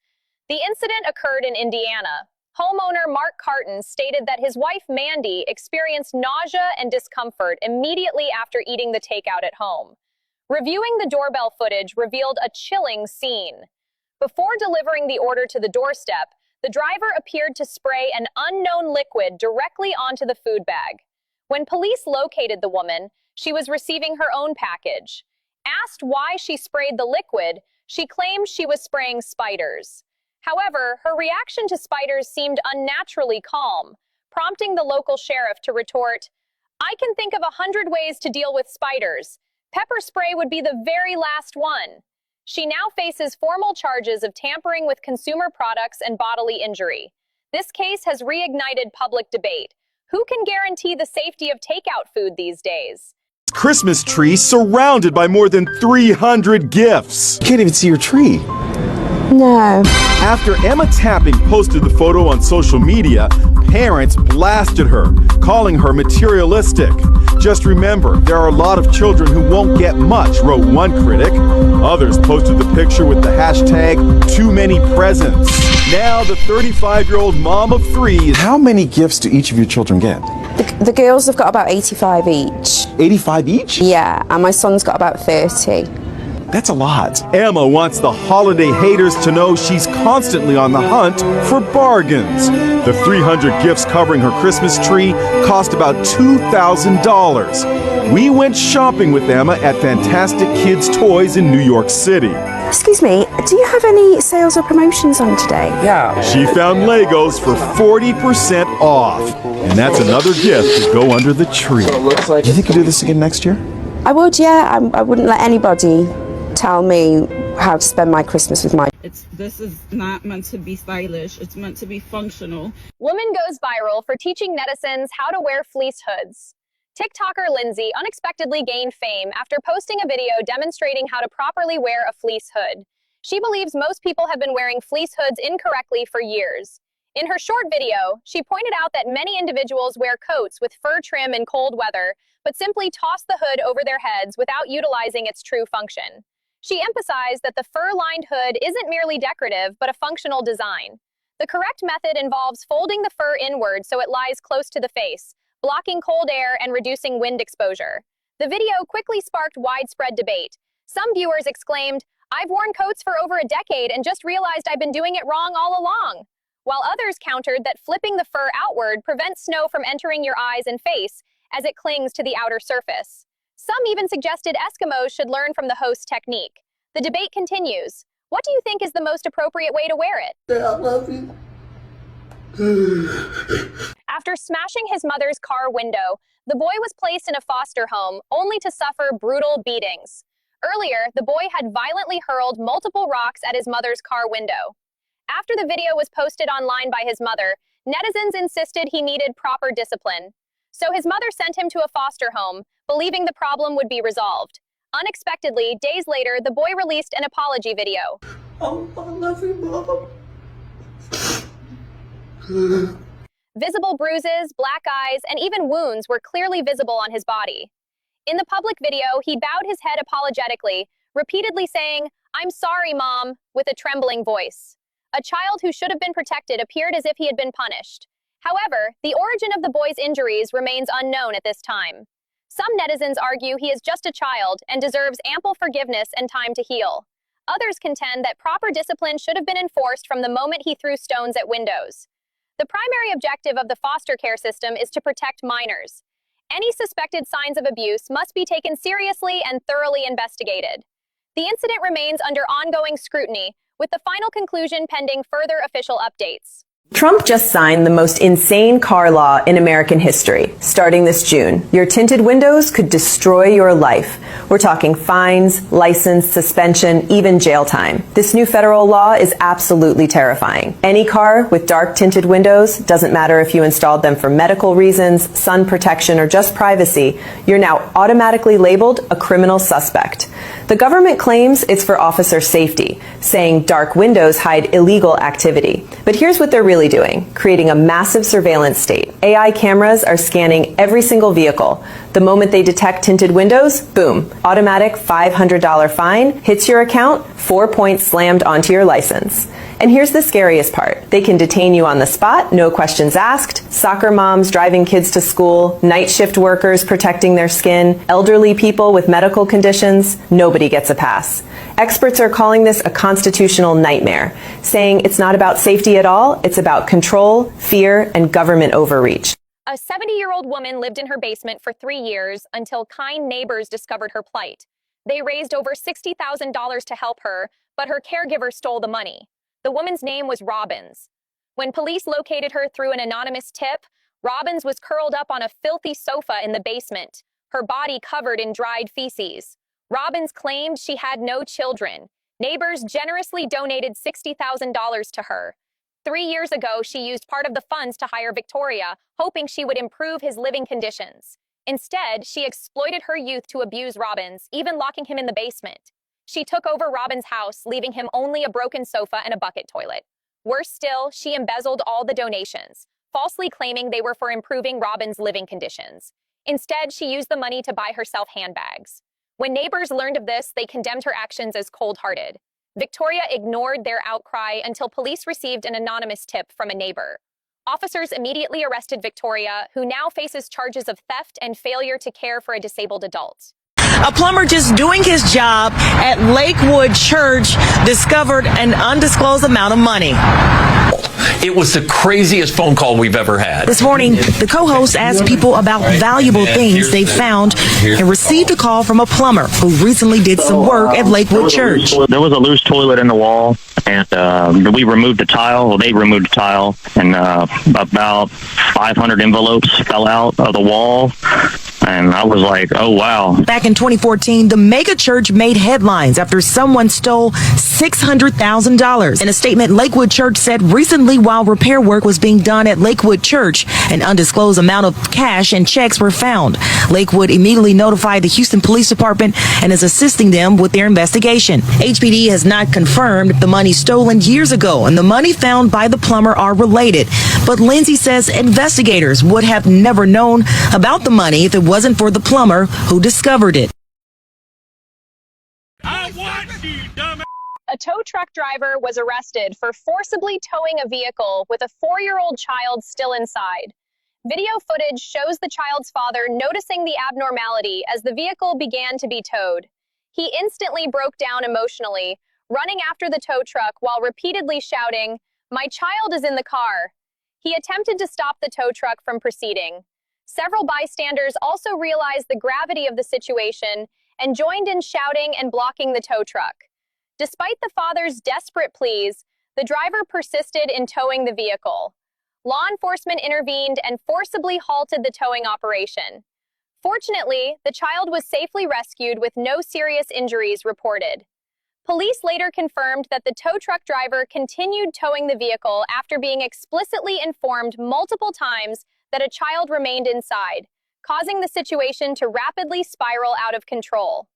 The incident occurred in Indiana. Homeowner Mark Carton stated that his wife Mandy experienced nausea and discomfort immediately after eating the takeout at home. Reviewing the doorbell footage revealed a chilling scene. Before delivering the order to the doorstep, the driver appeared to spray an unknown liquid directly onto the food bag. When police located the woman, she was receiving her own package. Asked why she sprayed the liquid, she claimed she was spraying spiders. However, her reaction to spiders seemed unnaturally calm, prompting the local sheriff to retort, "I can think of 100 ways to deal with spiders. Pepper spray would be the very last one." She now faces formal charges of tampering with consumer products and bodily injury. This case has reignited public debate. Who can guarantee the safety of takeout food these days? Christmas tree surrounded by more than 300 gifts. You can't even see your tree. No. After Emma Tapping posted the photo on social media, parents blasted her, calling her materialistic. Just remember, there are a lot of children who won't get much, wrote one critic. Others posted the picture with the hashtag #TooManyPresents. Now the 35-year-old mom of 3 is... How many gifts do each of your children get? The girls have got about 85 each. 85 each? Yeah, and my son's got about 30. That's a lot. Emma wants the holiday haters to know she's constantly on the hunt for bargains. The 300 gifts covering her Christmas tree cost about $2,000. We went shopping with Emma at Fantastic Kids Toys in New York City. Excuse me, do you have any sales or promotions on today? Yeah. She found Legos for 40% off. And that's another gift to go under the tree. Do you think you'll do this again next year? I would, yeah. I wouldn't let anybody tell me how to spend my Christmas with my... This is not meant to be stylish. It's meant to be functional. Woman goes viral for teaching netizens how to wear fleece hoods. TikToker Lindsay unexpectedly gained fame after posting a video demonstrating how to properly wear a fleece hood. She believes most people have been wearing fleece hoods incorrectly for years. In her short video, she pointed out that many individuals wear coats with fur trim in cold weather, but simply toss the hood over their heads without utilizing its true function. She emphasized that the fur-lined hood isn't merely decorative, but a functional design. The correct method involves folding the fur inward so it lies close to the face, blocking cold air and reducing wind exposure. The video quickly sparked widespread debate. Some viewers exclaimed, "I've worn coats for over a decade and just realized I've been doing it wrong all along," while others countered that flipping the fur outward prevents snow from entering your eyes and face as it clings to the outer surface. Some even suggested Eskimos should learn from the host's technique. The debate continues. What do you think is the most appropriate way to wear it? I love you. After smashing his mother's car window, the boy was placed in a foster home only to suffer brutal beatings. Earlier, the boy had violently hurled multiple rocks at his mother's car window. After the video was posted online by his mother, netizens insisted he needed proper discipline. So his mother sent him to a foster home, believing the problem would be resolved. Unexpectedly, days later, the boy released an apology video. Oh, I love you, Mom. Visible bruises, black eyes, and even wounds were clearly visible on his body. In the public video, he bowed his head apologetically, repeatedly saying, "I'm sorry, Mom," with a trembling voice. A child who should have been protected appeared as if he had been punished. However, the origin of the boy's injuries remains unknown at this time. Some netizens argue he is just a child and deserves ample forgiveness and time to heal. Others contend that proper discipline should have been enforced from the moment he threw stones at windows. The primary objective of the foster care system is to protect minors. Any suspected signs of abuse must be taken seriously and thoroughly investigated. The incident remains under ongoing scrutiny, with the final conclusion pending further official updates. Trump just signed the most insane car law in American history. Starting this June, your tinted windows could destroy your life. We're talking fines, license, suspension, even jail time. This new federal law is absolutely terrifying. Any car with dark tinted windows, doesn't matter if you installed them for medical reasons, sun protection, or just privacy, you're now automatically labeled a criminal suspect. The government claims it's for officer safety, saying dark windows hide illegal activity. But here's what they're really doing, creating a massive surveillance state. AI cameras are scanning every single vehicle. The moment they detect tinted windows, boom, automatic $500 fine, hits your account, 4 points slammed onto your license. And here's the scariest part. They can detain you on the spot, no questions asked. Soccer moms driving kids to school, night shift workers protecting their skin, elderly people with medical conditions, nobody gets a pass. Experts are calling this a constitutional nightmare, saying it's not about safety at all, it's about control, fear, and government overreach. A 70-year-old woman lived in her basement for 3 years until kind neighbors discovered her plight. They raised over $60,000 to help her, but her caregiver stole the money. The woman's name was Robbins. When police located her through an anonymous tip, Robbins was curled up on a filthy sofa in the basement, her body covered in dried feces. Robbins claimed she had no children. Neighbors generously donated $60,000 to her. 3 years ago, she used part of the funds to hire Victoria, hoping she would improve his living conditions. Instead, she exploited her youth to abuse Robbins, even locking him in the basement. She took over Robbins' house, leaving him only a broken sofa and a bucket toilet. Worse still, she embezzled all the donations, falsely claiming they were for improving Robbins' living conditions. Instead, she used the money to buy herself handbags. When neighbors learned of this, they condemned her actions as cold-hearted. Victoria ignored their outcry until police received an anonymous tip from a neighbor. Officers immediately arrested Victoria, who now faces charges of theft and failure to care for a disabled adult. A plumber just doing his job at Lakewood Church discovered an undisclosed amount of money. It was the craziest phone call we've ever had. This morning, the co-host asked people about valuable things they found and received a call from a plumber who recently did some work at Lakewood Church. There was a loose toilet in the wall, and we removed the tile. Well, they removed the tile, and about 500 envelopes fell out of the wall. And I was like, oh, wow. Back in 2014, the mega church made headlines after someone stole $600,000. In a statement, Lakewood Church said recently while repair work was being done at Lakewood Church, an undisclosed amount of cash and checks were found. Lakewood immediately notified the Houston Police Department and is assisting them with their investigation. HPD has not confirmed if the money stolen years ago and the money found by the plumber are related. But Lindsay says investigators would have never known about the money if it wasn't for the plumber who discovered it. A tow truck driver was arrested for forcibly towing a vehicle with a 4-year-old child still inside. Video footage shows the child's father noticing the abnormality as the vehicle began to be towed. He instantly broke down emotionally, running after the tow truck while repeatedly shouting, "My child is in the car." He attempted to stop the tow truck from proceeding. Several bystanders also realized the gravity of the situation and joined in shouting and blocking the tow truck. Despite the father's desperate pleas, the driver persisted in towing the vehicle. Law enforcement intervened and forcibly halted the towing operation. Fortunately, the child was safely rescued with no serious injuries reported. Police later confirmed that the tow truck driver continued towing the vehicle after being explicitly informed multiple times that a child remained inside, causing the situation to rapidly spiral out of control.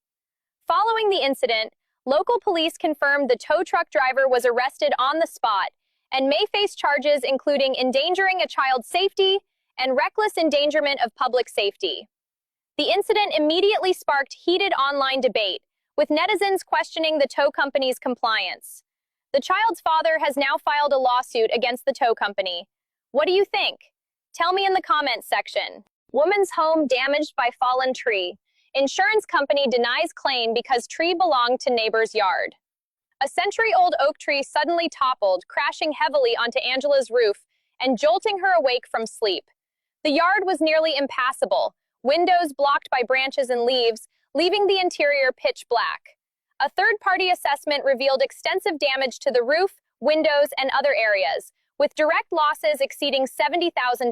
Following the incident, local police confirmed the tow truck driver was arrested on the spot and may face charges including endangering a child's safety and reckless endangerment of public safety. The incident immediately sparked heated online debate, with netizens questioning the tow company's compliance. The child's father has now filed a lawsuit against the tow company. What do you think? Tell me in the comments section. Woman's home damaged by fallen tree. Insurance company denies claim because tree belonged to neighbor's yard. A century-old oak tree suddenly toppled, crashing heavily onto Angela's roof and jolting her awake from sleep. The yard was nearly impassable, windows blocked by branches and leaves, leaving the interior pitch black. A third-party assessment revealed extensive damage to the roof, windows, and other areas, with direct losses exceeding $70,000.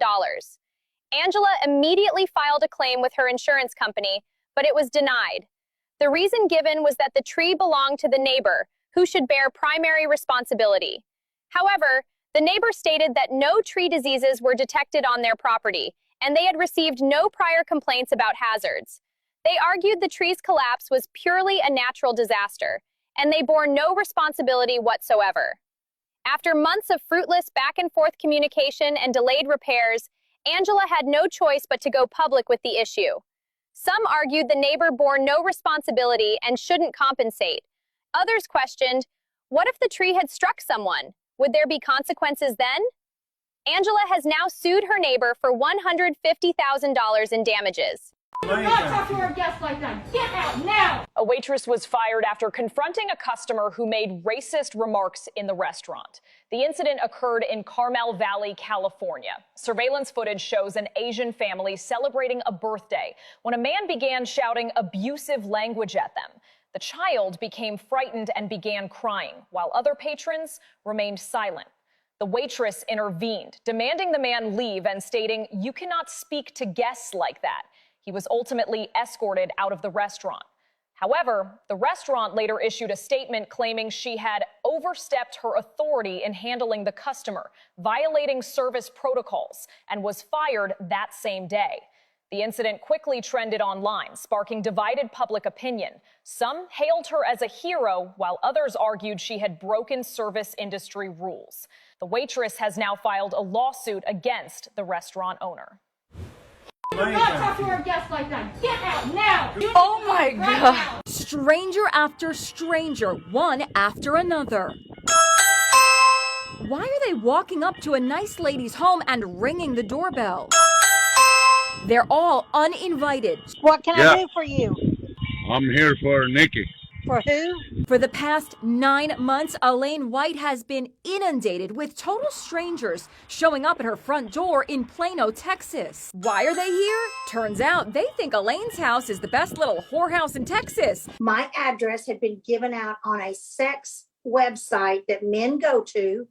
Angela immediately filed a claim with her insurance company, but it was denied. The reason given was that the tree belonged to the neighbor, who should bear primary responsibility. However, the neighbor stated that no tree diseases were detected on their property, and they had received no prior complaints about hazards. They argued the tree's collapse was purely a natural disaster, and they bore no responsibility whatsoever. After months of fruitless back-and-forth communication and delayed repairs, Angela had no choice but to go public with the issue. Some argued the neighbor bore no responsibility and shouldn't compensate. Others questioned, what if the tree had struck someone? Would there be consequences then? Angela has now sued her neighbor for $150,000 in damages. Do not talk to our guests like that. Get out now! A waitress was fired after confronting a customer who made racist remarks in the restaurant. The incident occurred in Carmel Valley, California. Surveillance footage shows an Asian family celebrating a birthday when a man began shouting abusive language at them. The child became frightened and began crying, while other patrons remained silent. The waitress intervened, demanding the man leave and stating, "You cannot speak to guests like that." He was ultimately escorted out of the restaurant. However, the restaurant later issued a statement claiming she had overstepped her authority in handling the customer, violating service protocols, and was fired that same day. The incident quickly trended online, sparking divided public opinion. Some hailed her as a hero, while others argued she had broken service industry rules. The waitress has now filed a lawsuit against the restaurant owner. Do not talk to our guests like that. Get out now! Oh my God. Stranger after stranger, one after another. Why are they walking up to a nice lady's home and ringing the doorbell? They're all uninvited. What can I do for you? I'm here for Nikki. For who? For the past 9 months, Elaine White has been inundated with total strangers showing up at her front door in Plano, Texas. Why are they here? Turns out they think Elaine's house is the best little whorehouse in Texas. My address had been given out on a sex website that men go to,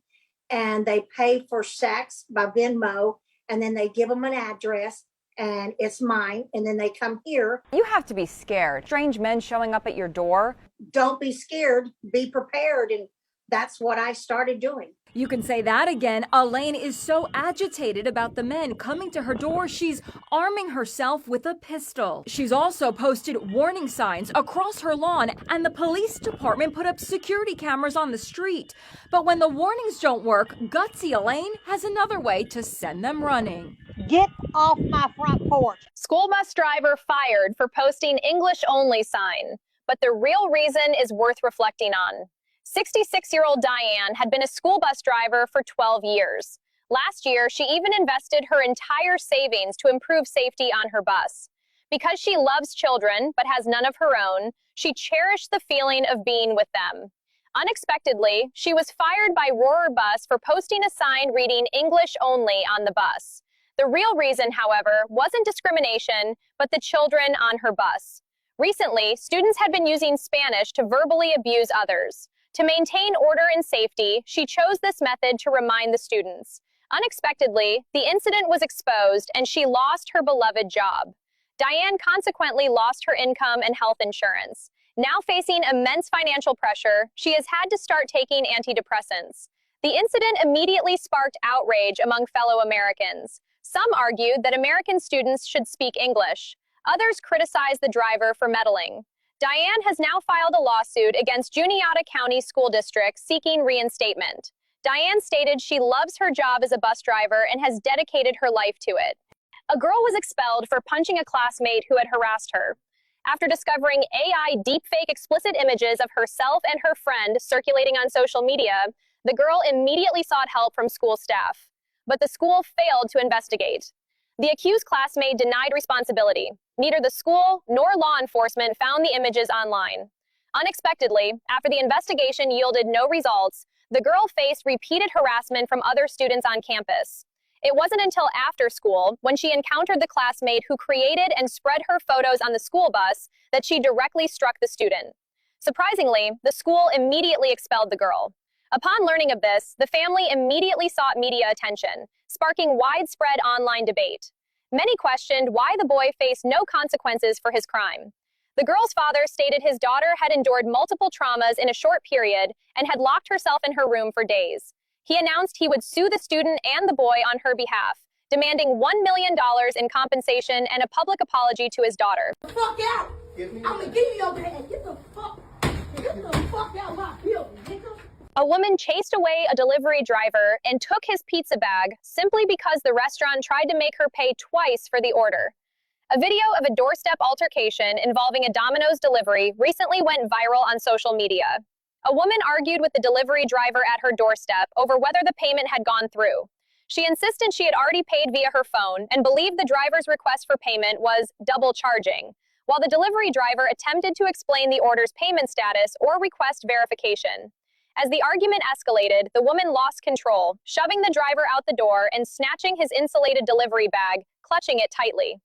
and they pay for sex by Venmo, and then they give them an address. And it's mine, and then they come here. You have to be scared. Strange men showing up at your door. Don't be scared, be prepared, and that's what I started doing. You can say that again. Elaine is so agitated about the men coming to her door, she's arming herself with a pistol. She's also posted warning signs across her lawn, and the police department put up security cameras on the street. But when the warnings don't work, gutsy Elaine has another way to send them running. Get off my front porch. School bus driver fired for posting English only sign. But the real reason is worth reflecting on. 66-year-old Diane had been a school bus driver for 12 years. Last year, she even invested her entire savings to improve safety on her bus. Because she loves children but has none of her own, she cherished the feeling of being with them. Unexpectedly, she was fired by Rohrer Bus for posting a sign reading English only on the bus. The real reason, however, wasn't discrimination, but the children on her bus. Recently, students had been using Spanish to verbally abuse others. To maintain order and safety, she chose this method to remind the students. Unexpectedly, the incident was exposed and she lost her beloved job. Diane consequently lost her income and health insurance. Now facing immense financial pressure, she has had to start taking antidepressants. The incident immediately sparked outrage among fellow Americans. Some argued that American students should speak English. Others criticized the driver for meddling. Diane has now filed a lawsuit against Juniata County School District seeking reinstatement. Diane stated she loves her job as a bus driver and has dedicated her life to it. A girl was expelled for punching a classmate who had harassed her. After discovering AI deepfake explicit images of herself and her friend circulating on social media, the girl immediately sought help from school staff. But the school failed to investigate. The accused classmate denied responsibility. Neither the school nor law enforcement found the images online. Unexpectedly, after the investigation yielded no results, the girl faced repeated harassment from other students on campus. It wasn't until after school, when she encountered the classmate who created and spread her photos on the school bus, that she directly struck the student. Surprisingly, the school immediately expelled the girl. Upon learning of this, the family immediately sought media attention, sparking widespread online debate. Many questioned why the boy faced no consequences for his crime. The girl's father stated his daughter had endured multiple traumas in a short period and had locked herself in her room for days. He announced he would sue the student and the boy on her behalf, demanding $1 million in compensation and a public apology to his daughter. Fuck out! I'm gonna give you your bag. Get the fuck out of my building, nigga. A woman chased away a delivery driver and took his pizza bag simply because the restaurant tried to make her pay twice for the order. A video of a doorstep altercation involving a Domino's delivery recently went viral on social media. A woman argued with the delivery driver at her doorstep over whether the payment had gone through. She insisted she had already paid via her phone and believed the driver's request for payment was double charging, while the delivery driver attempted to explain the order's payment status or request verification. As the argument escalated, the woman lost control, shoving the driver out the door and snatching his insulated delivery bag, clutching it tightly.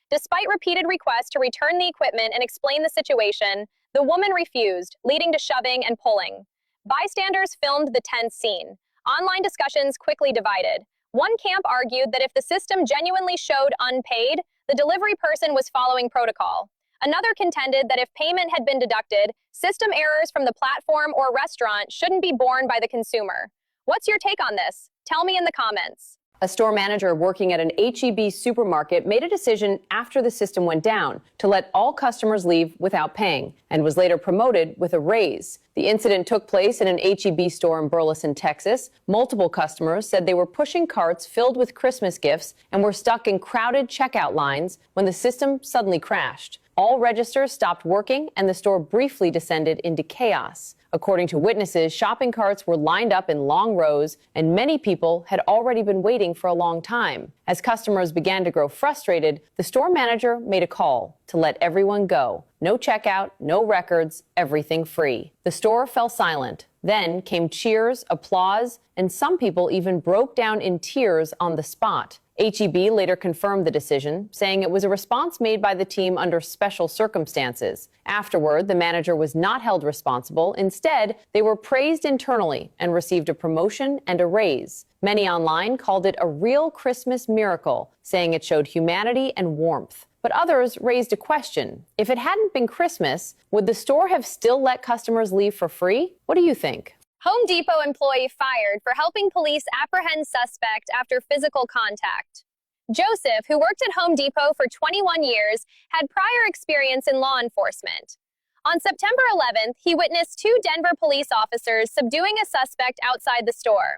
Despite repeated requests to return the equipment and explain the situation, the woman refused, leading to shoving and pulling. Bystanders filmed the tense scene. Online discussions quickly divided. One camp argued that if the system genuinely showed unpaid, the delivery person was following protocol. Another contended that if payment had been deducted, system errors from the platform or restaurant shouldn't be borne by the consumer. What's your take on this? Tell me in the comments. A store manager working at an H-E-B supermarket made a decision after the system went down to let all customers leave without paying and was later promoted with a raise. The incident took place in an H-E-B store in Burleson, Texas. Multiple customers said they were pushing carts filled with Christmas gifts and were stuck in crowded checkout lines when the system suddenly crashed. All registers stopped working and the store briefly descended into chaos. According to witnesses, shopping carts were lined up in long rows and many people had already been waiting for a long time. As customers began to grow frustrated, the store manager made a call to let everyone go. No checkout, no records, everything free. The store fell silent. Then came cheers, applause, and some people even broke down in tears on the spot. H-E-B later confirmed the decision, saying it was a response made by the team under special circumstances. Afterward, the manager was not held responsible. Instead, they were praised internally and received a promotion and a raise. Many online called it a real Christmas miracle, saying it showed humanity and warmth. But others raised a question. If it hadn't been Christmas, would the store have still let customers leave for free? What do you think? Home Depot employee fired for helping police apprehend suspect after physical contact. Joseph, who worked at Home Depot for 21 years, had prior experience in law enforcement. On September 11th, he witnessed 2 Denver police officers subduing a suspect outside the store.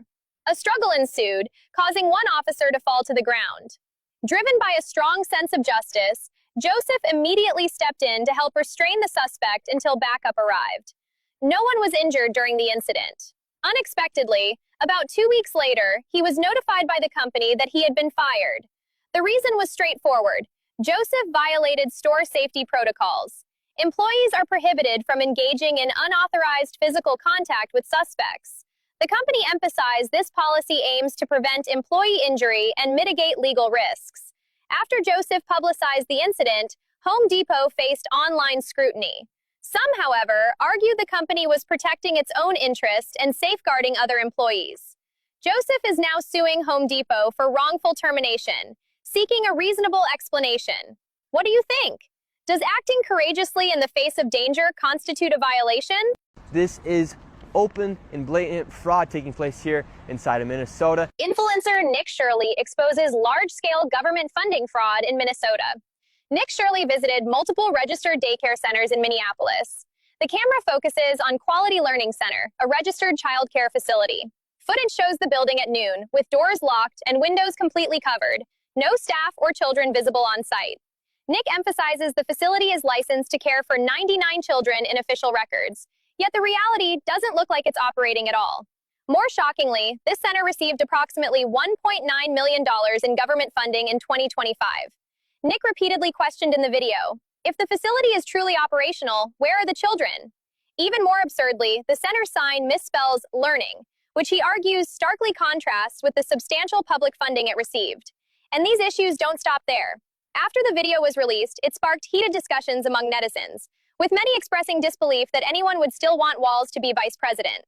A struggle ensued, causing one officer to fall to the ground. Driven by a strong sense of justice, Joseph immediately stepped in to help restrain the suspect until backup arrived. No one was injured during the incident. Unexpectedly, about 2 weeks later, he was notified by the company that he had been fired. The reason was straightforward. Joseph violated store safety protocols. Employees are prohibited from engaging in unauthorized physical contact with suspects. The company emphasized this policy aims to prevent employee injury and mitigate legal risks. After Joseph publicized the incident, Home Depot faced online scrutiny. Some, however, argued the company was protecting its own interest and safeguarding other employees. Joseph is now suing Home Depot for wrongful termination, seeking a reasonable explanation. What do you think? Does acting courageously in the face of danger constitute a violation? This is open and blatant fraud taking place here inside of Minnesota. Influencer Nick Shirley exposes large-scale government funding fraud in Minnesota. Nick Shirley visited multiple registered daycare centers in Minneapolis. The camera focuses on Quality Learning Center, a registered child care facility. Footage shows the building at noon, with doors locked and windows completely covered. No staff or children visible on site. Nick emphasizes the facility is licensed to care for 99 children in official records, yet the reality doesn't look like it's operating at all. More shockingly, this center received approximately $1.9 million in government funding in 2025. Nick repeatedly questioned in the video, if the facility is truly operational, where are the children? Even more absurdly, the center sign misspells learning, which he argues starkly contrasts with the substantial public funding it received. And these issues don't stop there. After the video was released, it sparked heated discussions among netizens, with many expressing disbelief that anyone would still want Walz to be vice president.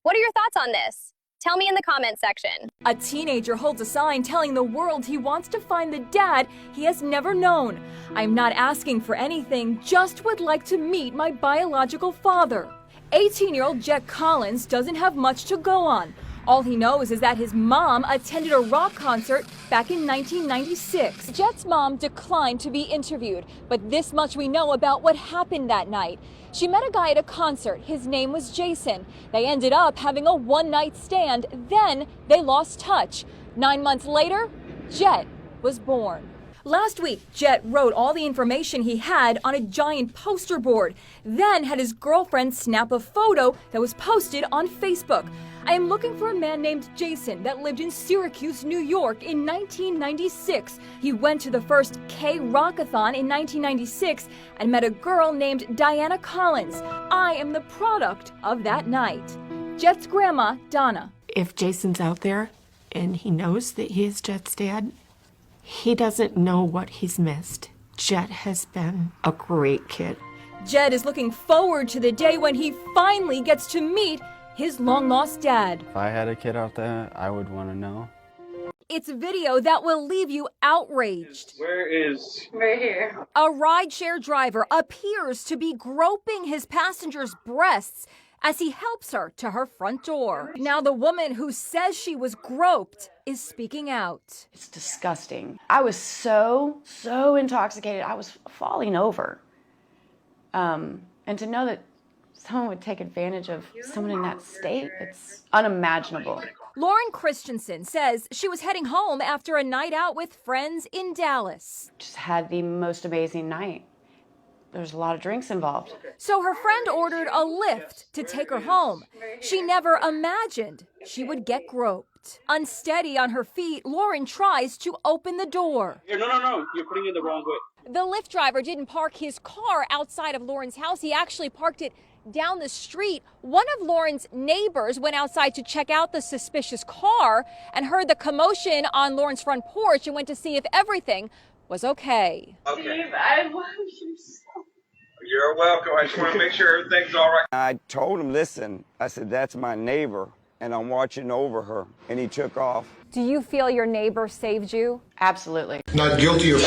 What are your thoughts on this? Tell me in the comment section. A teenager holds a sign telling the world he wants to find the dad he has never known. I'm not asking for anything, just would like to meet my biological father. 18-year-old Jet Collins doesn't have much to go on. All he knows is that his mom attended a rock concert back in 1996. Jet's mom declined to be interviewed, but this much we know about what happened that night. She met a guy at a concert. His name was Jason. They ended up having a one-night stand. Then they lost touch. 9 months later, Jet was born. Last week, Jet wrote all the information he had on a giant poster board, then had his girlfriend snap a photo that was posted on Facebook. I am looking for a man named Jason that lived in Syracuse, New York in 1996. He went to the first K-Rockathon in 1996 and met a girl named Diana Collins. I am the product of that night. Jet's grandma, Donna. If Jason's out there and he knows that he is Jet's dad, he doesn't know what he's missed. Jet has been a great kid. Jet is looking forward to the day when he finally gets to meet his long-lost dad. If I had a kid out there, I would want to know. It's a video that will leave you outraged. Where is... Right here. A rideshare driver appears to be groping his passenger's breasts as he helps her to her front door. Now the woman who says she was groped is speaking out. It's disgusting. I was so intoxicated. I was falling over. And to know that someone would take advantage of someone in that state, it's unimaginable. Lauren Christensen says she was heading home after a night out with friends in Dallas. Just had the most amazing night. There's a lot of drinks involved. So her friend ordered a Lyft to take her home. She never imagined she would get groped. Unsteady on her feet, Lauren tries to open the door. No, you're putting it the wrong way. The Lyft driver didn't park his car outside of Lauren's house. He actually parked it down the street. One of Lauren's neighbors went outside to check out the suspicious car and heard the commotion on Lauren's front porch and went to see if everything was okay. Steve, I love you so. You're welcome. I just want to make sure everything's all right. I told him, listen, I said, that's my neighbor, and I'm watching over her. And he took off. Do you feel your neighbor saved you? Absolutely. Not guilty of...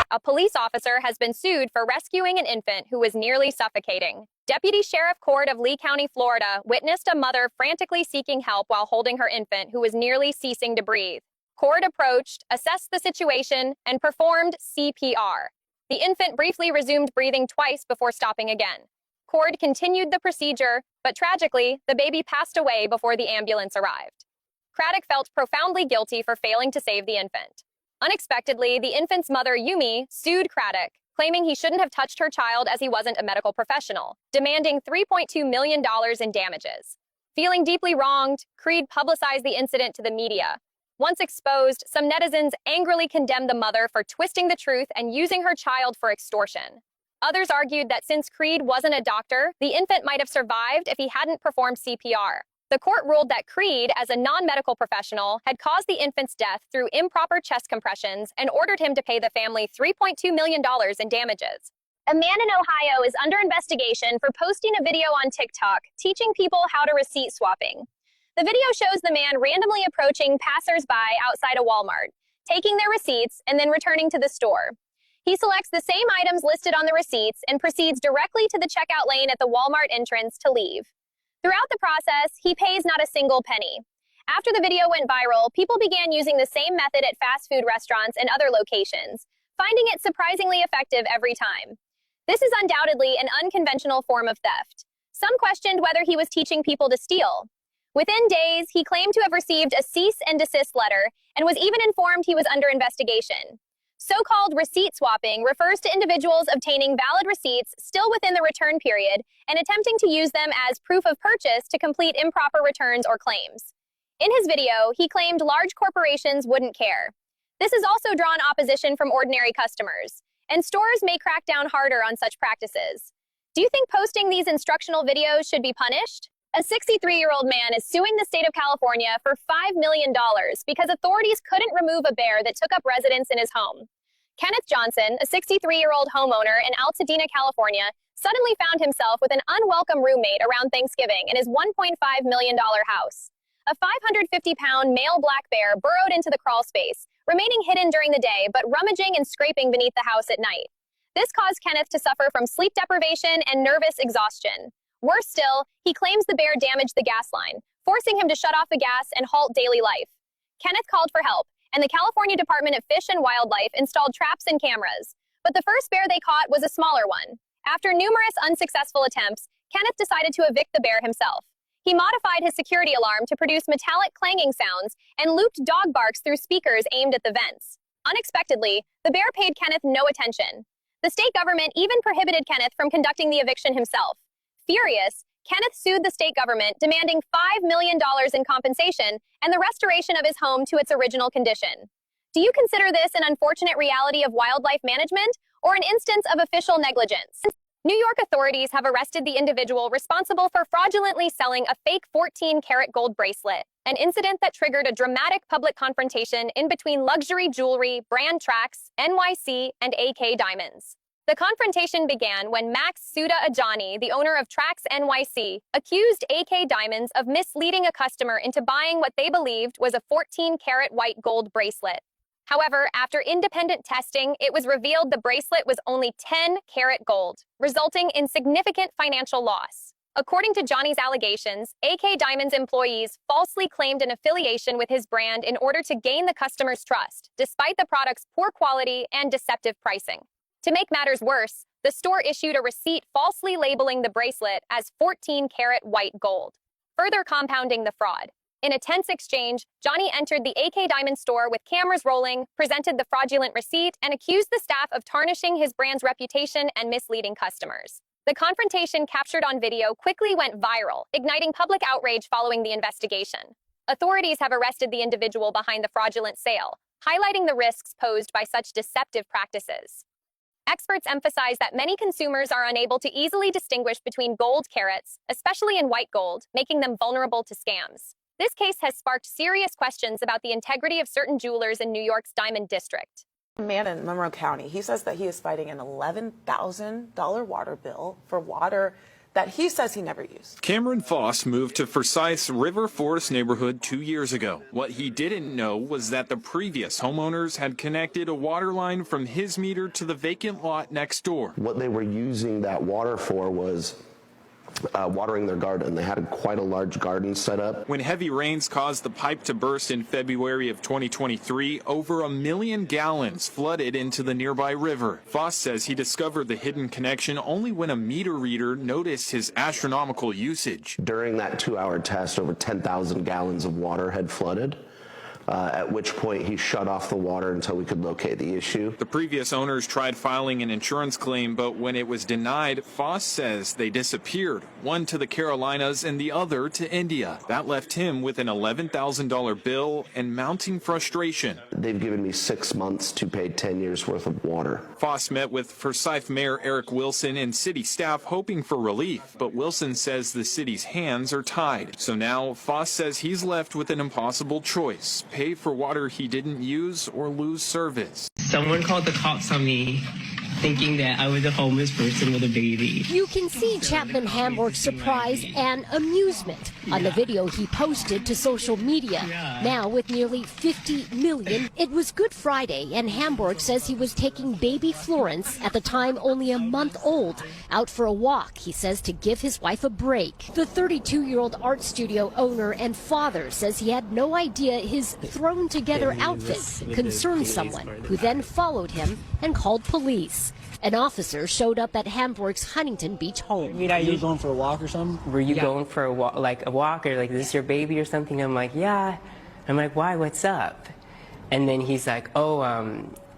A police officer has been sued for rescuing an infant who was nearly suffocating. Deputy Sheriff Cord of Lee County, Florida, witnessed a mother frantically seeking help while holding her infant who was nearly ceasing to breathe. Cord approached, assessed the situation, and performed CPR. The infant briefly resumed breathing twice before stopping again. Cord continued the procedure, but tragically, the baby passed away before the ambulance arrived. Craddock felt profoundly guilty for failing to save the infant. Unexpectedly, the infant's mother, Yumi, sued Craddock, claiming he shouldn't have touched her child as he wasn't a medical professional, demanding $3.2 million in damages. Feeling deeply wronged, Creed publicized the incident to the media. Once exposed, some netizens angrily condemned the mother for twisting the truth and using her child for extortion. Others argued that since Creed wasn't a doctor, the infant might have survived if he hadn't performed CPR. The court ruled that Creed, as a non-medical professional, had caused the infant's death through improper chest compressions and ordered him to pay the family $3.2 million in damages. A man in Ohio is under investigation for posting a video on TikTok teaching people how to receipt swapping. The video shows the man randomly approaching passers-by outside a Walmart, taking their receipts and then returning to the store. He selects the same items listed on the receipts and proceeds directly to the checkout lane at the Walmart entrance to leave. Throughout the process, he pays not a single penny. After the video went viral, people began using the same method at fast food restaurants and other locations, finding it surprisingly effective every time. This is undoubtedly an unconventional form of theft. Some questioned whether he was teaching people to steal. Within days, he claimed to have received a cease and desist letter and was even informed he was under investigation. So-called receipt swapping refers to individuals obtaining valid receipts still within the return period and attempting to use them as proof of purchase to complete improper returns or claims. In his video, he claimed large corporations wouldn't care. This has also drawn opposition from ordinary customers, and stores may crack down harder on such practices. Do you think posting these instructional videos should be punished? A 63-year-old man is suing the state of California for $5 million because authorities couldn't remove a bear that took up residence in his home. Kenneth Johnson, a 63-year-old homeowner in Altadena, California, suddenly found himself with an unwelcome roommate around Thanksgiving in his $1.5 million house. A 550-pound male black bear burrowed into the crawl space, remaining hidden during the day but rummaging and scraping beneath the house at night. This caused Kenneth to suffer from sleep deprivation and nervous exhaustion. Worse still, he claims the bear damaged the gas line, forcing him to shut off the gas and halt daily life. Kenneth called for help, and the California Department of Fish and Wildlife installed traps and cameras. But the first bear they caught was a smaller one. After numerous unsuccessful attempts, Kenneth decided to evict the bear himself. He modified his security alarm to produce metallic clanging sounds and looped dog barks through speakers aimed at the vents. Unexpectedly, the bear paid Kenneth no attention. The state government even prohibited Kenneth from conducting the eviction himself. Furious, Kenneth sued the state government, demanding $5 million in compensation and the restoration of his home to its original condition. Do you consider this an unfortunate reality of wildlife management or an instance of official negligence? New York authorities have arrested the individual responsible for fraudulently selling a fake 14-karat gold bracelet, an incident that triggered a dramatic public confrontation in between luxury jewelry, brand Trax, NYC, and AK Diamonds. The confrontation began when Max Suda Ajani, the owner of Trax NYC, accused AK Diamonds of misleading a customer into buying what they believed was a 14-karat white gold bracelet. However, after independent testing, it was revealed the bracelet was only 10-karat gold, resulting in significant financial loss. According to Johnny's allegations, AK Diamonds employees falsely claimed an affiliation with his brand in order to gain the customer's trust, despite the product's poor quality and deceptive pricing. To make matters worse, the store issued a receipt falsely labeling the bracelet as 14-karat white gold, further compounding the fraud. In a tense exchange, Johnny entered the AK Diamond store with cameras rolling, presented the fraudulent receipt, and accused the staff of tarnishing his brand's reputation and misleading customers. The confrontation captured on video quickly went viral, igniting public outrage following the investigation. Authorities have arrested the individual behind the fraudulent sale, highlighting the risks posed by such deceptive practices. Experts emphasize that many consumers are unable to easily distinguish between gold carats, especially in white gold, making them vulnerable to scams. This case has sparked serious questions about the integrity of certain jewelers in New York's Diamond District. A man in Monroe County, he says that he is fighting an $11,000 water bill for water that he says he never used. Cameron Foss moved to Forsyth's River Forest neighborhood 2 years ago. What he didn't know was that the previous homeowners had connected a water line from his meter to the vacant lot next door. What they were using that water for was watering their garden. They had quite a large garden set up. When heavy rains caused the pipe to burst in February of 2023, over 1 million gallons flooded into the nearby river. Foss says he discovered the hidden connection only when a meter reader noticed his astronomical usage. During that 2-hour test, over 10,000 gallons of water had flooded. At which point he shut off the water until we could locate the issue. The previous owners tried filing an insurance claim, but when it was denied, Foss says they disappeared, one to the Carolinas and the other to India. That left him with an $11,000 bill and mounting frustration. They've given me 6 months to pay 10 years worth of water. Foss met with Forsyth Mayor Eric Wilson and city staff hoping for relief, but Wilson says the city's hands are tied. So now Foss says he's left with an impossible choice: pay for water he didn't use or lose service. Someone called the cops on me thinking that I was a homeless person with a baby. You can see Chapman Hamburg's surprise and amusement on the video he posted to social media. Now with nearly 50 million, it was Good Friday, and Hamburg says he was taking baby Florence, at the time only a month old, out for a walk, he says, to give his wife a break. The 32-year-old art studio owner and father says he had no idea his thrown-together outfit concerned someone, who then followed him and called police. An officer showed up at Hamburg's Huntington Beach home. You were going for a walk or something? Were you going for a walk, or like, is this your baby or something? I'm like, yeah. I'm like, why? What's up? And then he's like, oh,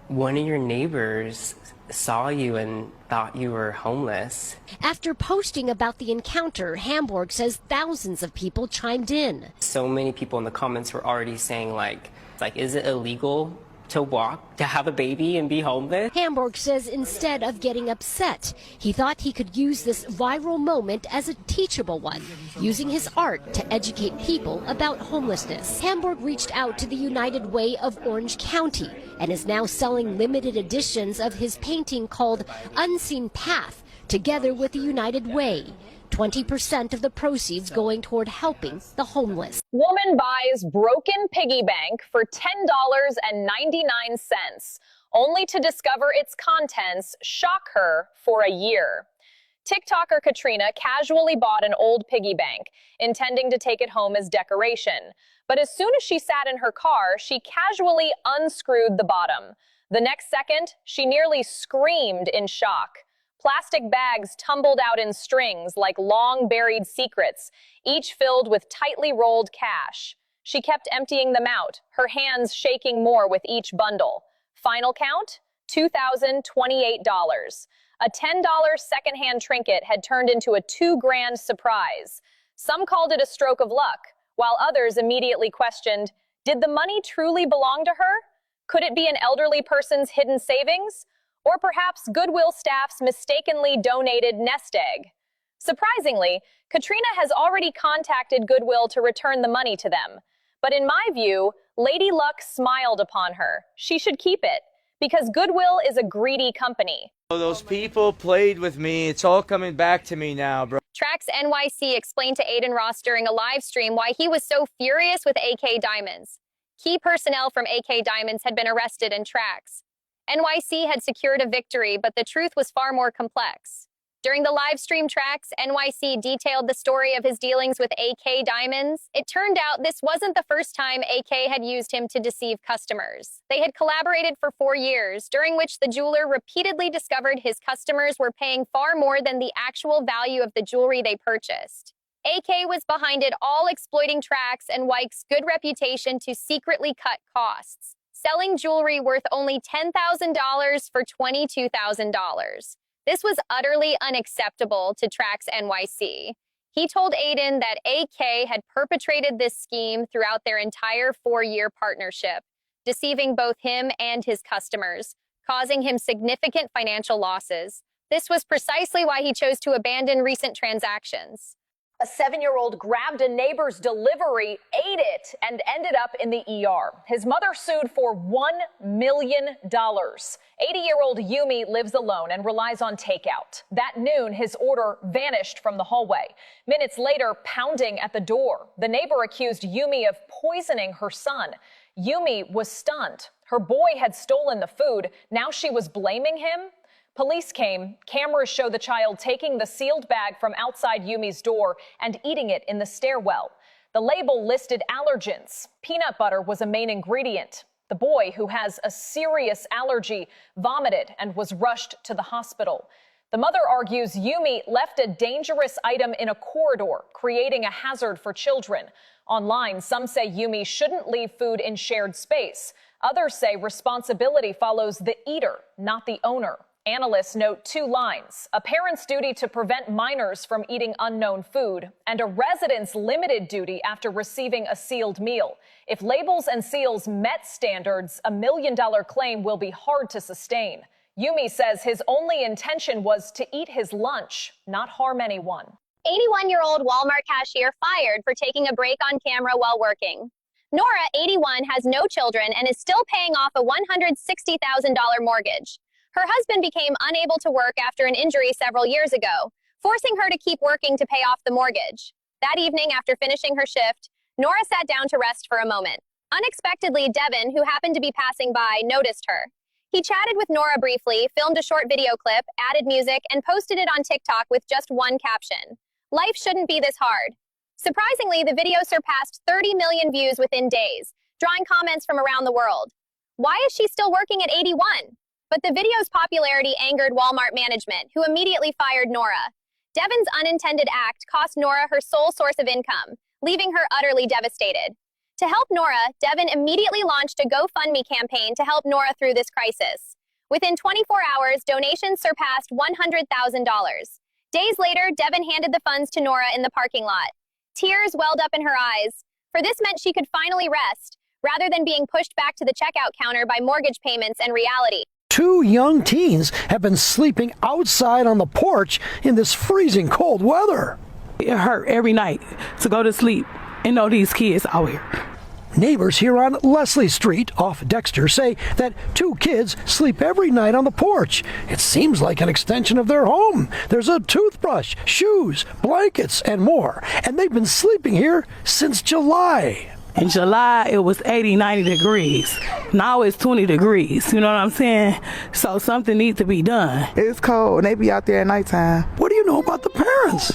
one of your neighbors saw you and thought you were homeless. After posting about the encounter, Hamburg says thousands of people chimed in. So many people in the comments were already saying, like, is it illegal to walk, to have a baby and be homeless? Hamburg says instead of getting upset, he thought he could use this viral moment as a teachable one, using his art to educate people about homelessness. Hamburg reached out to the United Way of Orange County and is now selling limited editions of his painting called Unseen Path together with the United Way. 20% of the proceeds going toward helping the homeless. Woman buys broken piggy bank for $10.99, only to discover its contents shock her for a year. TikToker Katrina casually bought an old piggy bank, intending to take it home as decoration. But as soon as she sat in her car, she casually unscrewed the bottom. The next second, she nearly screamed in shock. Plastic bags tumbled out in strings like long buried secrets, each filled with tightly rolled cash. She kept emptying them out, her hands shaking more with each bundle. Final count, $2,028. A $10 secondhand trinket had turned into a $2,000 surprise. Some called it a stroke of luck, while others immediately questioned, did the money truly belong to her? Could it be an elderly person's hidden savings? Or perhaps Goodwill staff's mistakenly donated nest egg? Surprisingly, Katrina has already contacted Goodwill to return the money to them. But in my view, Lady Luck smiled upon her. She should keep it, because Goodwill is a greedy company. Those people played with me. It's all coming back to me now, bro. Trax NYC explained to Aiden Ross during a live stream why he was so furious with AK Diamonds. Key personnel from AK Diamonds had been arrested in Trax. NYC had secured a victory, but the truth was far more complex. During the live stream Trax, NYC detailed the story of his dealings with AK Diamonds. It turned out this wasn't the first time AK had used him to deceive customers. They had collaborated for 4 years, during which the jeweler repeatedly discovered his customers were paying far more than the actual value of the jewelry they purchased. AK was behind it all, exploiting Trax and Wyke's good reputation to secretly cut costs, selling jewelry worth only $10,000 for $22,000. This was utterly unacceptable to Trax NYC. He told Aiden that AK had perpetrated this scheme throughout their entire 4-year partnership, deceiving both him and his customers, causing him significant financial losses. This was precisely why he chose to abandon recent transactions. A 7-year-old grabbed a neighbor's delivery, ate it, and ended up in the ER. His mother sued for $1 million. 80-year-old Yumi lives alone and relies on takeout. That noon, his order vanished from the hallway. Minutes later, pounding at the door, the neighbor accused Yumi of poisoning her son. Yumi was stunned. Her boy had stolen the food. Now she was blaming him. Police came. Cameras show the child taking the sealed bag from outside Yumi's door and eating it in the stairwell. The label listed allergens. Peanut butter was a main ingredient. The boy, who has a serious allergy, vomited and was rushed to the hospital. The mother argues Yumi left a dangerous item in a corridor, creating a hazard for children. Online, some say Yumi shouldn't leave food in shared space. Others say responsibility follows the eater, not the owner. Analysts note 2 lines: a parent's duty to prevent minors from eating unknown food, and a resident's limited duty after receiving a sealed meal. If labels and seals met standards, a $1 million claim will be hard to sustain. Yumi says his only intention was to eat his lunch, not harm anyone. 81-year-old Walmart cashier fired for taking a break on camera while working. Nora, 81, has no children and is still paying off a $160,000 mortgage. Her husband became unable to work after an injury several years ago, forcing her to keep working to pay off the mortgage. That evening, after finishing her shift, Nora sat down to rest for a moment. Unexpectedly, Devin, who happened to be passing by, noticed her. He chatted with Nora briefly, filmed a short video clip, added music, and posted it on TikTok with just one caption: "Life shouldn't be this hard." Surprisingly, the video surpassed 30 million views within days, drawing comments from around the world. Why is she still working at 81? But the video's popularity angered Walmart management, who immediately fired Nora. Devin's unintended act cost Nora her sole source of income, leaving her utterly devastated. To help Nora, Devin immediately launched a GoFundMe campaign to help Nora through this crisis. Within 24 hours, donations surpassed $100,000. Days later, Devin handed the funds to Nora in the parking lot. Tears welled up in her eyes, for this meant she could finally rest, rather than being pushed back to the checkout counter by mortgage payments and reality. 2 young teens have been sleeping outside on the porch in this freezing cold weather. It hurt every night to go to sleep and know these kids out here. Neighbors here on Leslie Street off Dexter say that 2 kids sleep every night on the porch. It seems like an extension of their home. There's a toothbrush, shoes, blankets, and more. And they've been sleeping here since July. In July, it was 80, 90 degrees. Now it's 20 degrees. You know what I'm saying? So something needs to be done. It's cold. They be out there at nighttime. What do you know about the parents?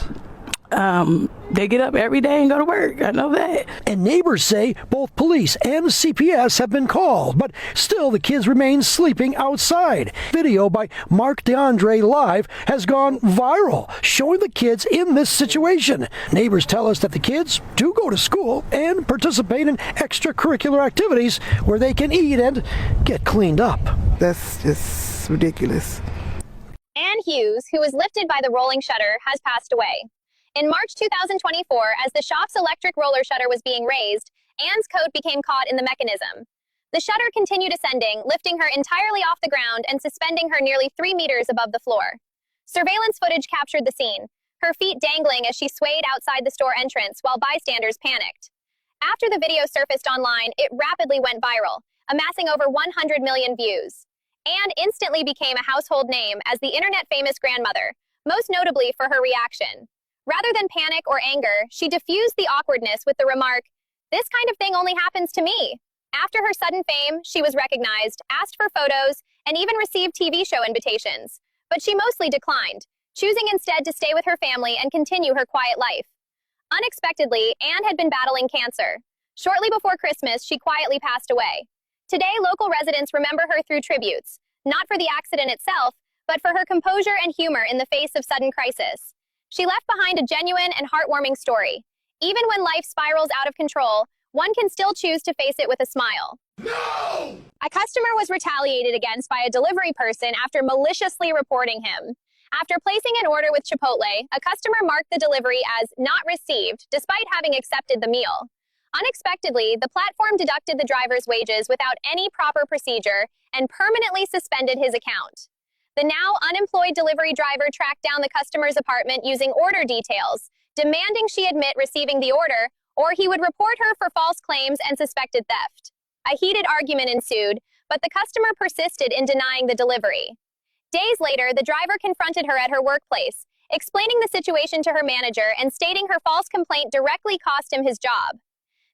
They get up every day and go to work. I know that. And neighbors say both police and CPS have been called, but still the kids remain sleeping outside. Video by Mark DeAndre Live has gone viral, showing the kids in this situation. Neighbors tell us that the kids do go to school and participate in extracurricular activities where they can eat and get cleaned up. That's just ridiculous. Ann Hughes, who was lifted by the rolling shutter, has passed away. In March 2024, as the shop's electric roller shutter was being raised, Ann's coat became caught in the mechanism. The shutter continued ascending, lifting her entirely off the ground and suspending her nearly 3 meters above the floor. Surveillance footage captured the scene, her feet dangling as she swayed outside the store entrance while bystanders panicked. After the video surfaced online, it rapidly went viral, amassing over 100 million views. Ann instantly became a household name as the internet-famous grandmother, most notably for her reaction. Rather than panic or anger, she diffused the awkwardness with the remark, "This kind of thing only happens to me." After her sudden fame, she was recognized, asked for photos, and even received TV show invitations. But she mostly declined, choosing instead to stay with her family and continue her quiet life. Unexpectedly, Ann had been battling cancer. Shortly before Christmas, she quietly passed away. Today, local residents remember her through tributes, not for the accident itself, but for her composure and humor in the face of sudden crisis. She left behind a genuine and heartwarming story. Even when life spirals out of control, one can still choose to face it with a smile. No! A customer was retaliated against by a delivery person after maliciously reporting him. After placing an order with Chipotle, a customer marked the delivery as not received, despite having accepted the meal. Unexpectedly, the platform deducted the driver's wages without any proper procedure and permanently suspended his account. The now unemployed delivery driver tracked down the customer's apartment using order details, demanding she admit receiving the order, or he would report her for false claims and suspected theft. A heated argument ensued, but the customer persisted in denying the delivery. Days later, the driver confronted her at her workplace, explaining the situation to her manager and stating her false complaint directly cost him his job.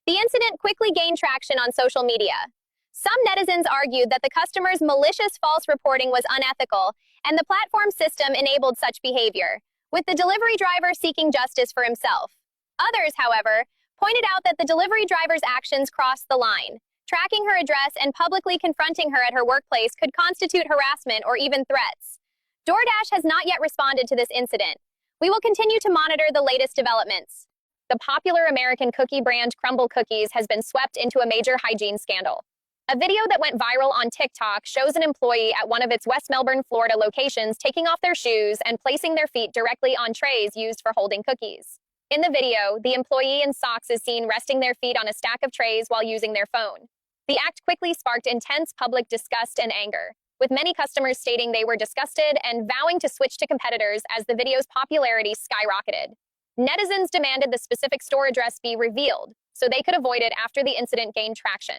The incident quickly gained traction on social media. Some netizens argued that the customer's malicious false reporting was unethical, and the platform system enabled such behavior, with the delivery driver seeking justice for himself. Others, however, pointed out that the delivery driver's actions crossed the line. Tracking her address and publicly confronting her at her workplace could constitute harassment or even threats. DoorDash has not yet responded to this incident. We will continue to monitor the latest developments. The popular American cookie brand Crumbl Cookies has been swept into a major hygiene scandal. A video that went viral on TikTok shows an employee at one of its West Melbourne, Florida locations taking off their shoes and placing their feet directly on trays used for holding cookies. In the video, the employee in socks is seen resting their feet on a stack of trays while using their phone. The act quickly sparked intense public disgust and anger, with many customers stating they were disgusted and vowing to switch to competitors as the video's popularity skyrocketed. Netizens demanded the specific store address be revealed so they could avoid it after the incident gained traction.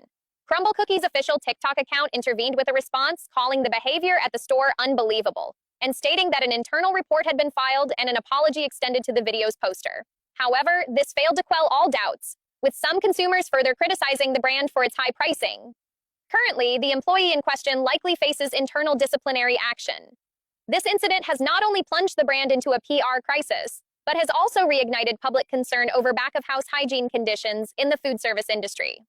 Crumbl Cookies' official TikTok account intervened with a response, calling the behavior at the store unbelievable, and stating that an internal report had been filed and an apology extended to the video's poster. However, this failed to quell all doubts, with some consumers further criticizing the brand for its high pricing. Currently, the employee in question likely faces internal disciplinary action. This incident has not only plunged the brand into a PR crisis, but has also reignited public concern over back-of-house hygiene conditions in the food service industry.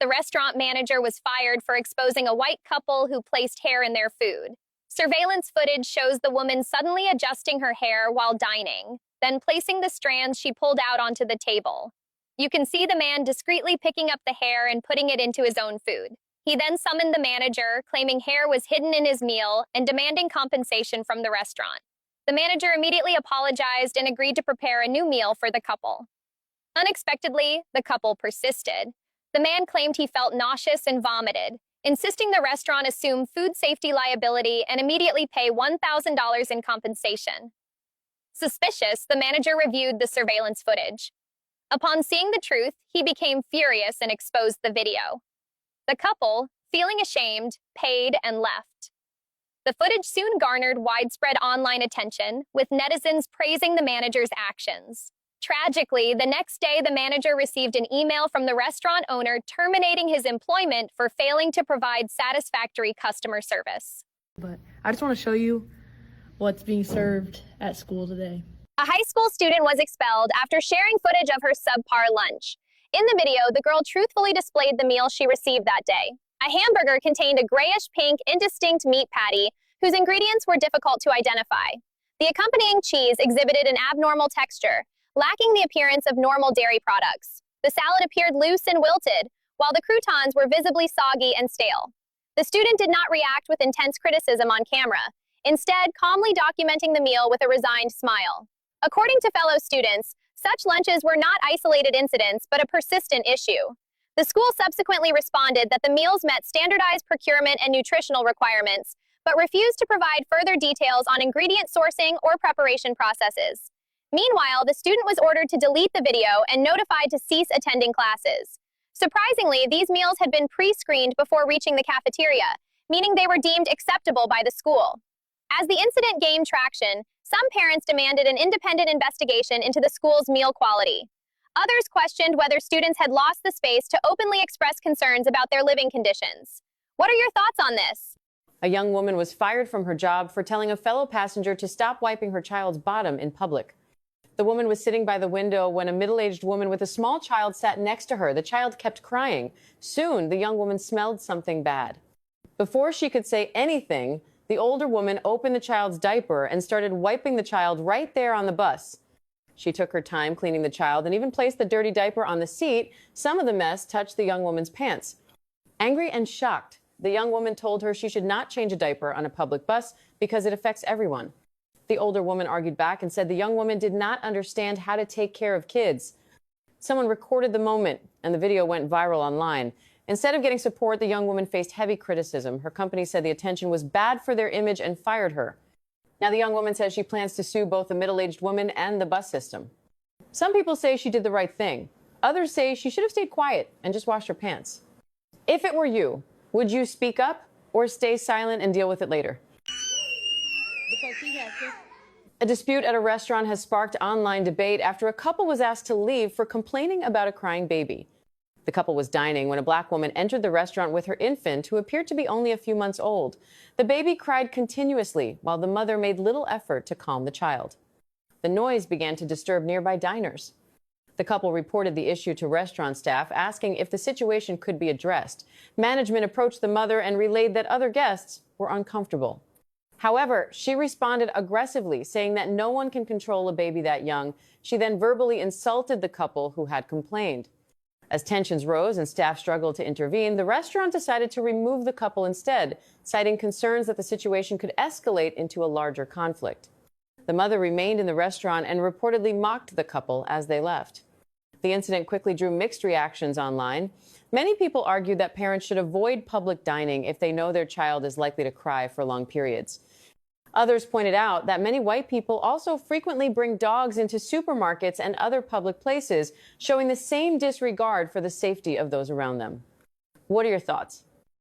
The restaurant manager was fired for exposing a white couple who placed hair in their food. Surveillance footage shows the woman suddenly adjusting her hair while dining, then placing the strands she pulled out onto the table. You can see the man discreetly picking up the hair and putting it into his own food. He then summoned the manager, claiming hair was hidden in his meal and demanding compensation from the restaurant. The manager immediately apologized and agreed to prepare a new meal for the couple. Unexpectedly, the couple persisted. The man claimed he felt nauseous and vomited, insisting the restaurant assume food safety liability and immediately pay $1,000 in compensation. Suspicious, the manager reviewed the surveillance footage. Upon seeing the truth, he became furious and exposed the video. The couple, feeling ashamed, paid and left. The footage soon garnered widespread online attention, with netizens praising the manager's actions. Tragically, the next day, the manager received an email from the restaurant owner terminating his employment for failing to provide satisfactory customer service. But I just want to show you what's being served at school today. A high school student was expelled after sharing footage of her subpar lunch. In the video, the girl truthfully displayed the meal she received that day. A hamburger contained a grayish-pink, indistinct meat patty whose ingredients were difficult to identify. The accompanying cheese exhibited an abnormal texture, lacking the appearance of normal dairy products. The salad appeared loose and wilted, while the croutons were visibly soggy and stale. The student did not react with intense criticism on camera, instead calmly documenting the meal with a resigned smile. According to fellow students, such lunches were not isolated incidents, but a persistent issue. The school subsequently responded that the meals met standardized procurement and nutritional requirements, but refused to provide further details on ingredient sourcing or preparation processes. Meanwhile, the student was ordered to delete the video and notified to cease attending classes. Surprisingly, these meals had been pre-screened before reaching the cafeteria, meaning they were deemed acceptable by the school. As the incident gained traction, some parents demanded an independent investigation into the school's meal quality. Others questioned whether students had lost the space to openly express concerns about their living conditions. What are your thoughts on this? A young woman was fired from her job for telling a fellow passenger to stop wiping her child's bottom in public. The woman was sitting by the window when a middle-aged woman with a small child sat next to her. The child kept crying. Soon, the young woman smelled something bad. Before she could say anything, the older woman opened the child's diaper and started wiping the child right there on the bus. She took her time cleaning the child and even placed the dirty diaper on the seat. Some of the mess touched the young woman's pants. Angry and shocked, the young woman told her she should not change a diaper on a public bus because it affects everyone. The older woman argued back and said the young woman did not understand how to take care of kids. Someone recorded the moment, and the video went viral online. Instead of getting support, the young woman faced heavy criticism. Her company said the attention was bad for their image and fired her. Now, the young woman says she plans to sue both the middle-aged woman and the bus system. Some people say she did the right thing. Others say she should have stayed quiet and just washed her pants. If it were you, would you speak up or stay silent and deal with it later? A dispute at a restaurant has sparked online debate after a couple was asked to leave for complaining about a crying baby. The couple was dining when a black woman entered the restaurant with her infant, who appeared to be only a few months old. The baby cried continuously, while the mother made little effort to calm the child. The noise began to disturb nearby diners. The couple reported the issue to restaurant staff, asking if the situation could be addressed. Management approached the mother and relayed that other guests were uncomfortable. However, she responded aggressively, saying that no one can control a baby that young. She then verbally insulted the couple who had complained. As tensions rose and staff struggled to intervene, the restaurant decided to remove the couple instead, citing concerns that the situation could escalate into a larger conflict. The mother remained in the restaurant and reportedly mocked the couple as they left. The incident quickly drew mixed reactions online. Many people argued that parents should avoid public dining if they know their child is likely to cry for long periods. Others pointed out that many white people also frequently bring dogs into supermarkets and other public places, showing the same disregard for the safety of those around them. What are your thoughts?